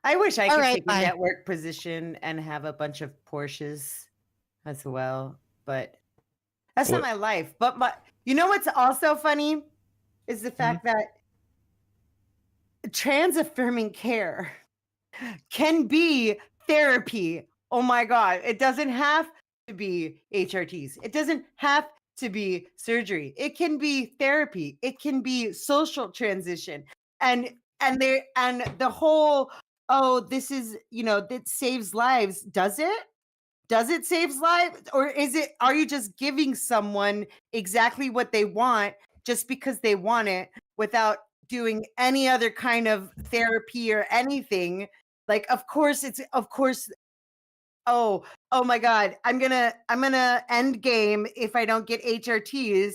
I wish I could take a network position and have a bunch of Porsches as well, but that's not my life. But you know what's also funny is the fact that trans affirming care can be therapy. Oh my God. It doesn't have to be HRTs. It doesn't have to be surgery. It can be therapy. It can be social transition. And the whole, oh, this is, you know, that saves lives. Does it? Does it save lives? Or are you just giving someone exactly what they want just because they want it without doing any other kind of therapy or anything? Like, of course, oh my God, I'm gonna end game if I don't get HRTs.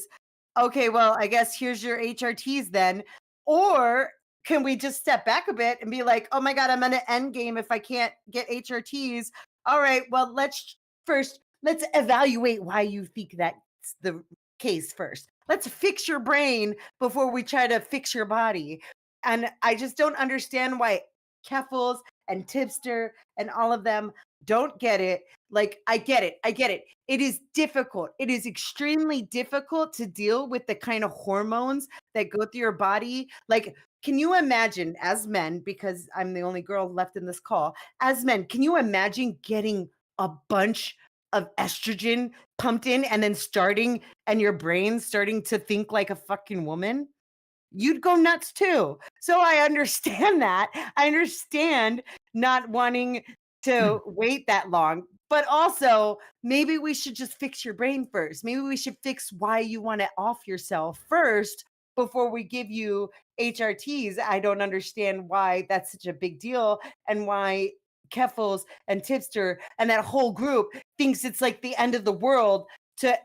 Okay, well, I guess here's your HRTs then. Or can we just step back a bit and be like, oh my God, I'm gonna end game if I can't get HRTs. All right, well, let's evaluate why you think that's the case first. Let's fix your brain before we try to fix your body. And I just don't understand why Keffals and Tipster and all of them don't get it. Like, I get it. It is difficult. It is extremely difficult to deal with the kind of hormones that go through your body. Like, can you imagine as men, because I'm the only girl left in this call, as men, can you imagine getting a bunch of estrogen pumped in and then your brain starting to think like a fucking woman? You'd go nuts too. So I understand that. I understand not wanting to wait that long. But also, maybe we should just fix your brain first. Maybe we should fix why you want to off yourself first before we give you HRTs. I don't understand why that's such a big deal and why Keffals and Tipster and that whole group thinks it's like the end of the world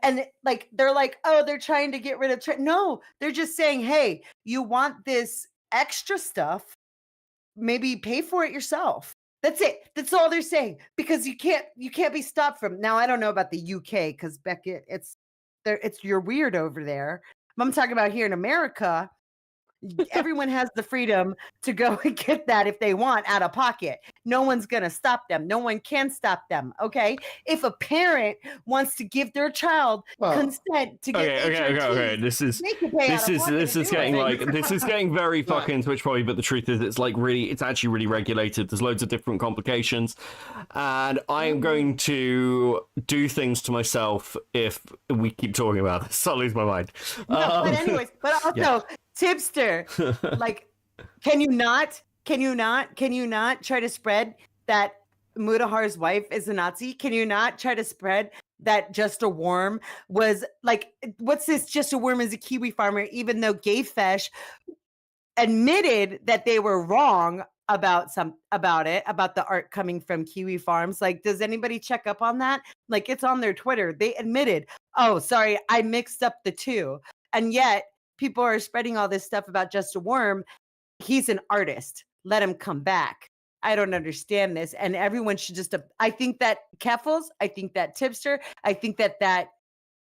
and like they're like, oh, they're trying to get rid of no, they're just saying, hey, you want this extra stuff, maybe pay for it yourself. That's it. That's all they're saying, because you can't be stopped from. Now I don't know about the UK because Beckett, you're weird over there. I'm talking about here in America. Everyone has the freedom to go and get that if they want out of pocket. No one's going to stop them. No one can stop them. Okay. If a parent wants to give their child consent to get okay. This is getting very fucking Twitch probably, but the truth is it's actually really regulated. There's loads of different complications, and I am going to do things to myself if we keep talking about this. I'll lose my mind. No, but anyways, but also Tipster, like, can you not try to spread that Mudahar's wife is a Nazi? Can you not try to spread that Just a Worm was like, what's this? Just a Worm is a Kiwi farmer, even though Gayfesh admitted that they were wrong about the art coming from Kiwi farms. Like, does anybody check up on that? Like, it's on their Twitter. They admitted, oh, sorry, I mixed up the two. And yet people are spreading all this stuff about Just a Worm. He's an artist. Let him come back. I don't understand this. And everyone should just, I think that Keffals, I think that Tipster, I think that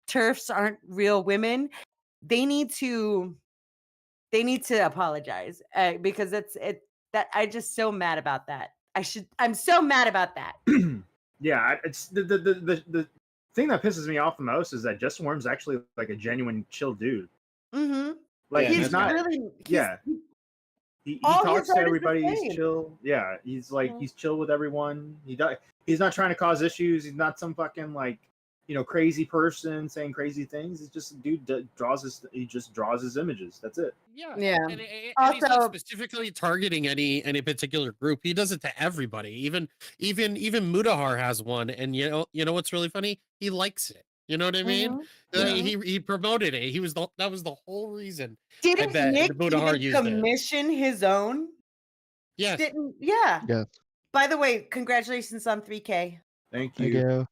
TERFs aren't real women. They need to apologize because that I'm just so mad about that. I'm so mad about that. Yeah, it's the thing that pisses me off the most is that Just a Worm's actually like a genuine chill dude. Mm-hmm. Like he's not really. He talks to everybody. He's chill. Yeah, he's like he's chill with everyone. He's not trying to cause issues. He's not some fucking crazy person saying crazy things. It's just a dude that draws his images. That's it. Yeah. And he's not specifically targeting any particular group. He does it to everybody. Even Mudahar has one, and you know what's really funny? He likes it. You know what I mean? He promoted it. That was the whole reason. Didn't Nick even commission his own? Yes. Yeah. By the way, congratulations on 3K. Thank you.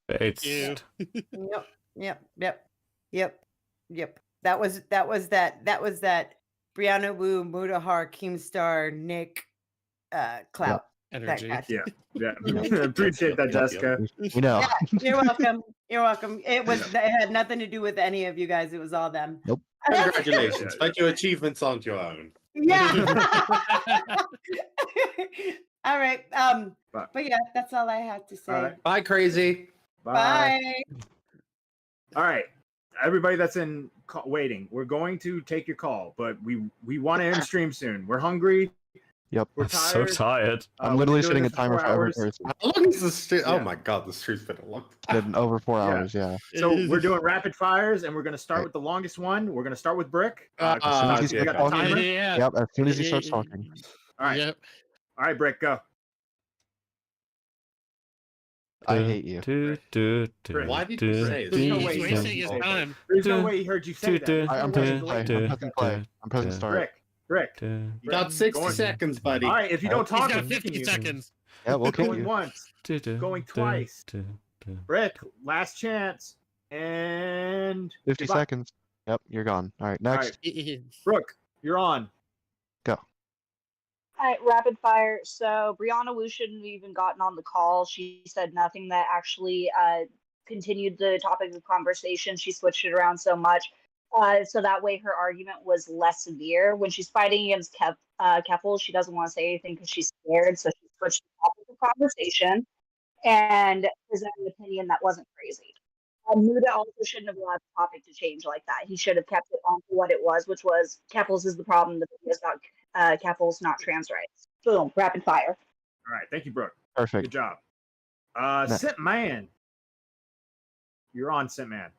Yep. That was that Brianna Woo, Mudahar, Keemstar, Nick, Clout. Energy. Yeah. Appreciate that, Jessica. Yeah, you're welcome. You're welcome. It had nothing to do with any of you guys. It was all them. Nope. Congratulations. But your achievements aren't your own. Yeah. All right. But yeah, that's all I had to say. Right. Bye, crazy. Bye. All right. Everybody that's waiting, we're going to take your call, but we want to end stream soon. We're hungry. Yep. We're tired. So tired. I'm literally setting a timer for every person. How long is the stream? Oh my god, the stream's been a long time. Been over 4 hours, yeah. So we're doing rapid fires, and we're going to start with the longest one. We're going to start with Brick. As soon as he starts talking. Yeah. Yep, as soon as he starts talking. All right. Yep. All right, Brick, go. I hate you. Why did you say He's wasting his time. There's no way he heard you say that. I'm pressing play. I'm pressing start. Brick. You got 60 seconds, buddy. All right, if you don't talk, he's got 50 seconds. Yeah, we'll kill going you. once, going twice. Brick, last chance, and 50 seconds. Yep, you're gone. All right, next. All right. Brooke, you're on. Go. All right, rapid fire. So Brianna Woo shouldn't have even gotten on the call. She said nothing that actually continued the topic of conversation. She switched it around so much. So that way her argument was less severe. When she's fighting against Keffals, she doesn't want to say anything because she's scared. So she switched the topic of conversation and presented an opinion that wasn't crazy. Muda also shouldn't have allowed the topic to change like that. He should have kept it on for what it was, which was Keffals is the problem. The video is about Keffals, not trans rights. Boom, rapid fire. All right, thank you, Brooke. Perfect. Good job. Simp Man. You're on, Simp Man.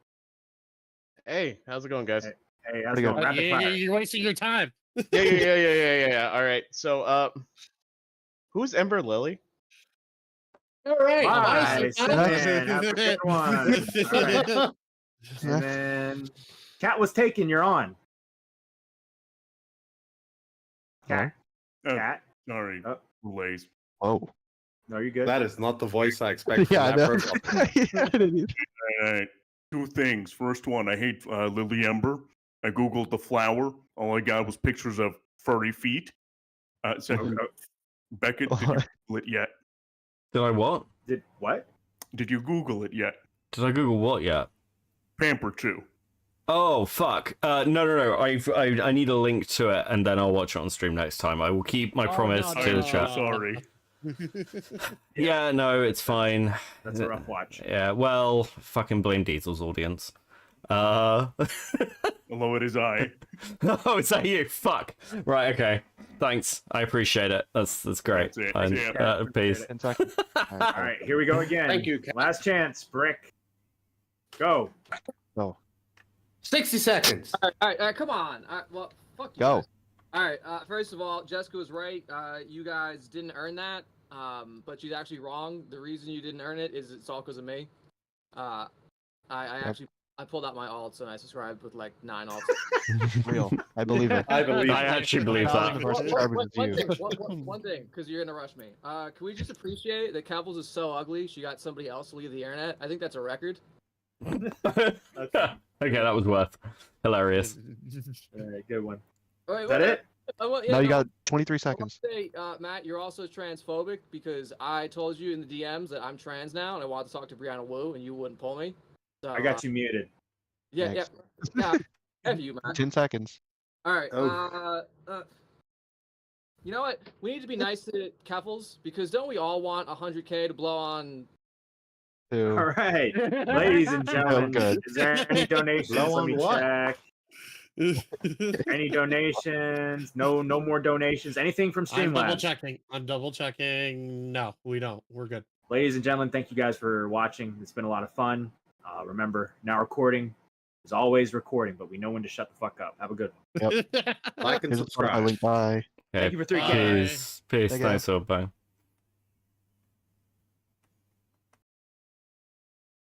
Hey, how's it going, guys? Hey, how's it going? Rapid fire. You're wasting your time. Yeah. All right. So, who's Ember Lily? All right. Bye. Nice. Man, have a good one. All right. And then Cat was taken. You're on. Cat. Cat. Sorry. Lays. Oh. No, you're good. That is not the voice I expect Yeah, from that person. All right. Two things. First one, I hate Lily Ember. I googled the flower. All I got was pictures of furry feet. Second, Beckett, did you Google it yet? Did I what? Did what? Did you Google it yet? Did I Google what yet? Pamper 2. Oh fuck! No. I need a link to it, and then I'll watch it on stream next time. I will keep my promise to the chat. Sorry. Yeah, no, it's fine. That's a rough watch. Yeah, well, fucking blame Diesel's audience. Although it is I. Oh, is that you? Fuck. Right. Okay. Thanks. I appreciate it. That's great. That's it. And, Yeah. peace. All right, here we go again. Thank you, Cat. Last chance, Brick. Go. Go. 60 seconds. All right, come on. Well, fuck you. Go. Guys. All right. First of all, Jessica was right. You guys didn't earn that. But she's actually wrong. The reason you didn't earn it is it's all because of me. I pulled out my alts and I subscribed with like 9 alts. Real. I believe it. I actually believe that. One thing, because you're gonna rush me. Can we just appreciate that Keffals is so ugly? She got somebody else to leave the internet. I think that's a record. Okay, that was worth. Hilarious. All right, good one. Wait, Is that it? No, you got 23 seconds. Say, Matt, you're also transphobic because I told you in the DMs that I'm trans now and I wanted to talk to Brianna Woo and you wouldn't pull me. So, I got you muted. Yeah. F you, Matt. 10 seconds. All right. You know what? We need to be nice to Keffals because don't we all want 100K to blow on? Two. All right, ladies and gentlemen, good. is there any donations? Blow Let on me what? check. Any donations? No more donations. Anything from I'm double Streamlabs? checking. No, we don't. We're good. Ladies and gentlemen, thank you guys for watching. It's been a lot of fun. Remember, now recording is always recording, but we know when to shut the fuck up. Have a good one. Yep. Like and subscribe. Bye. Thank you for 3K. Peace. Bye, guys. Thanks, bye.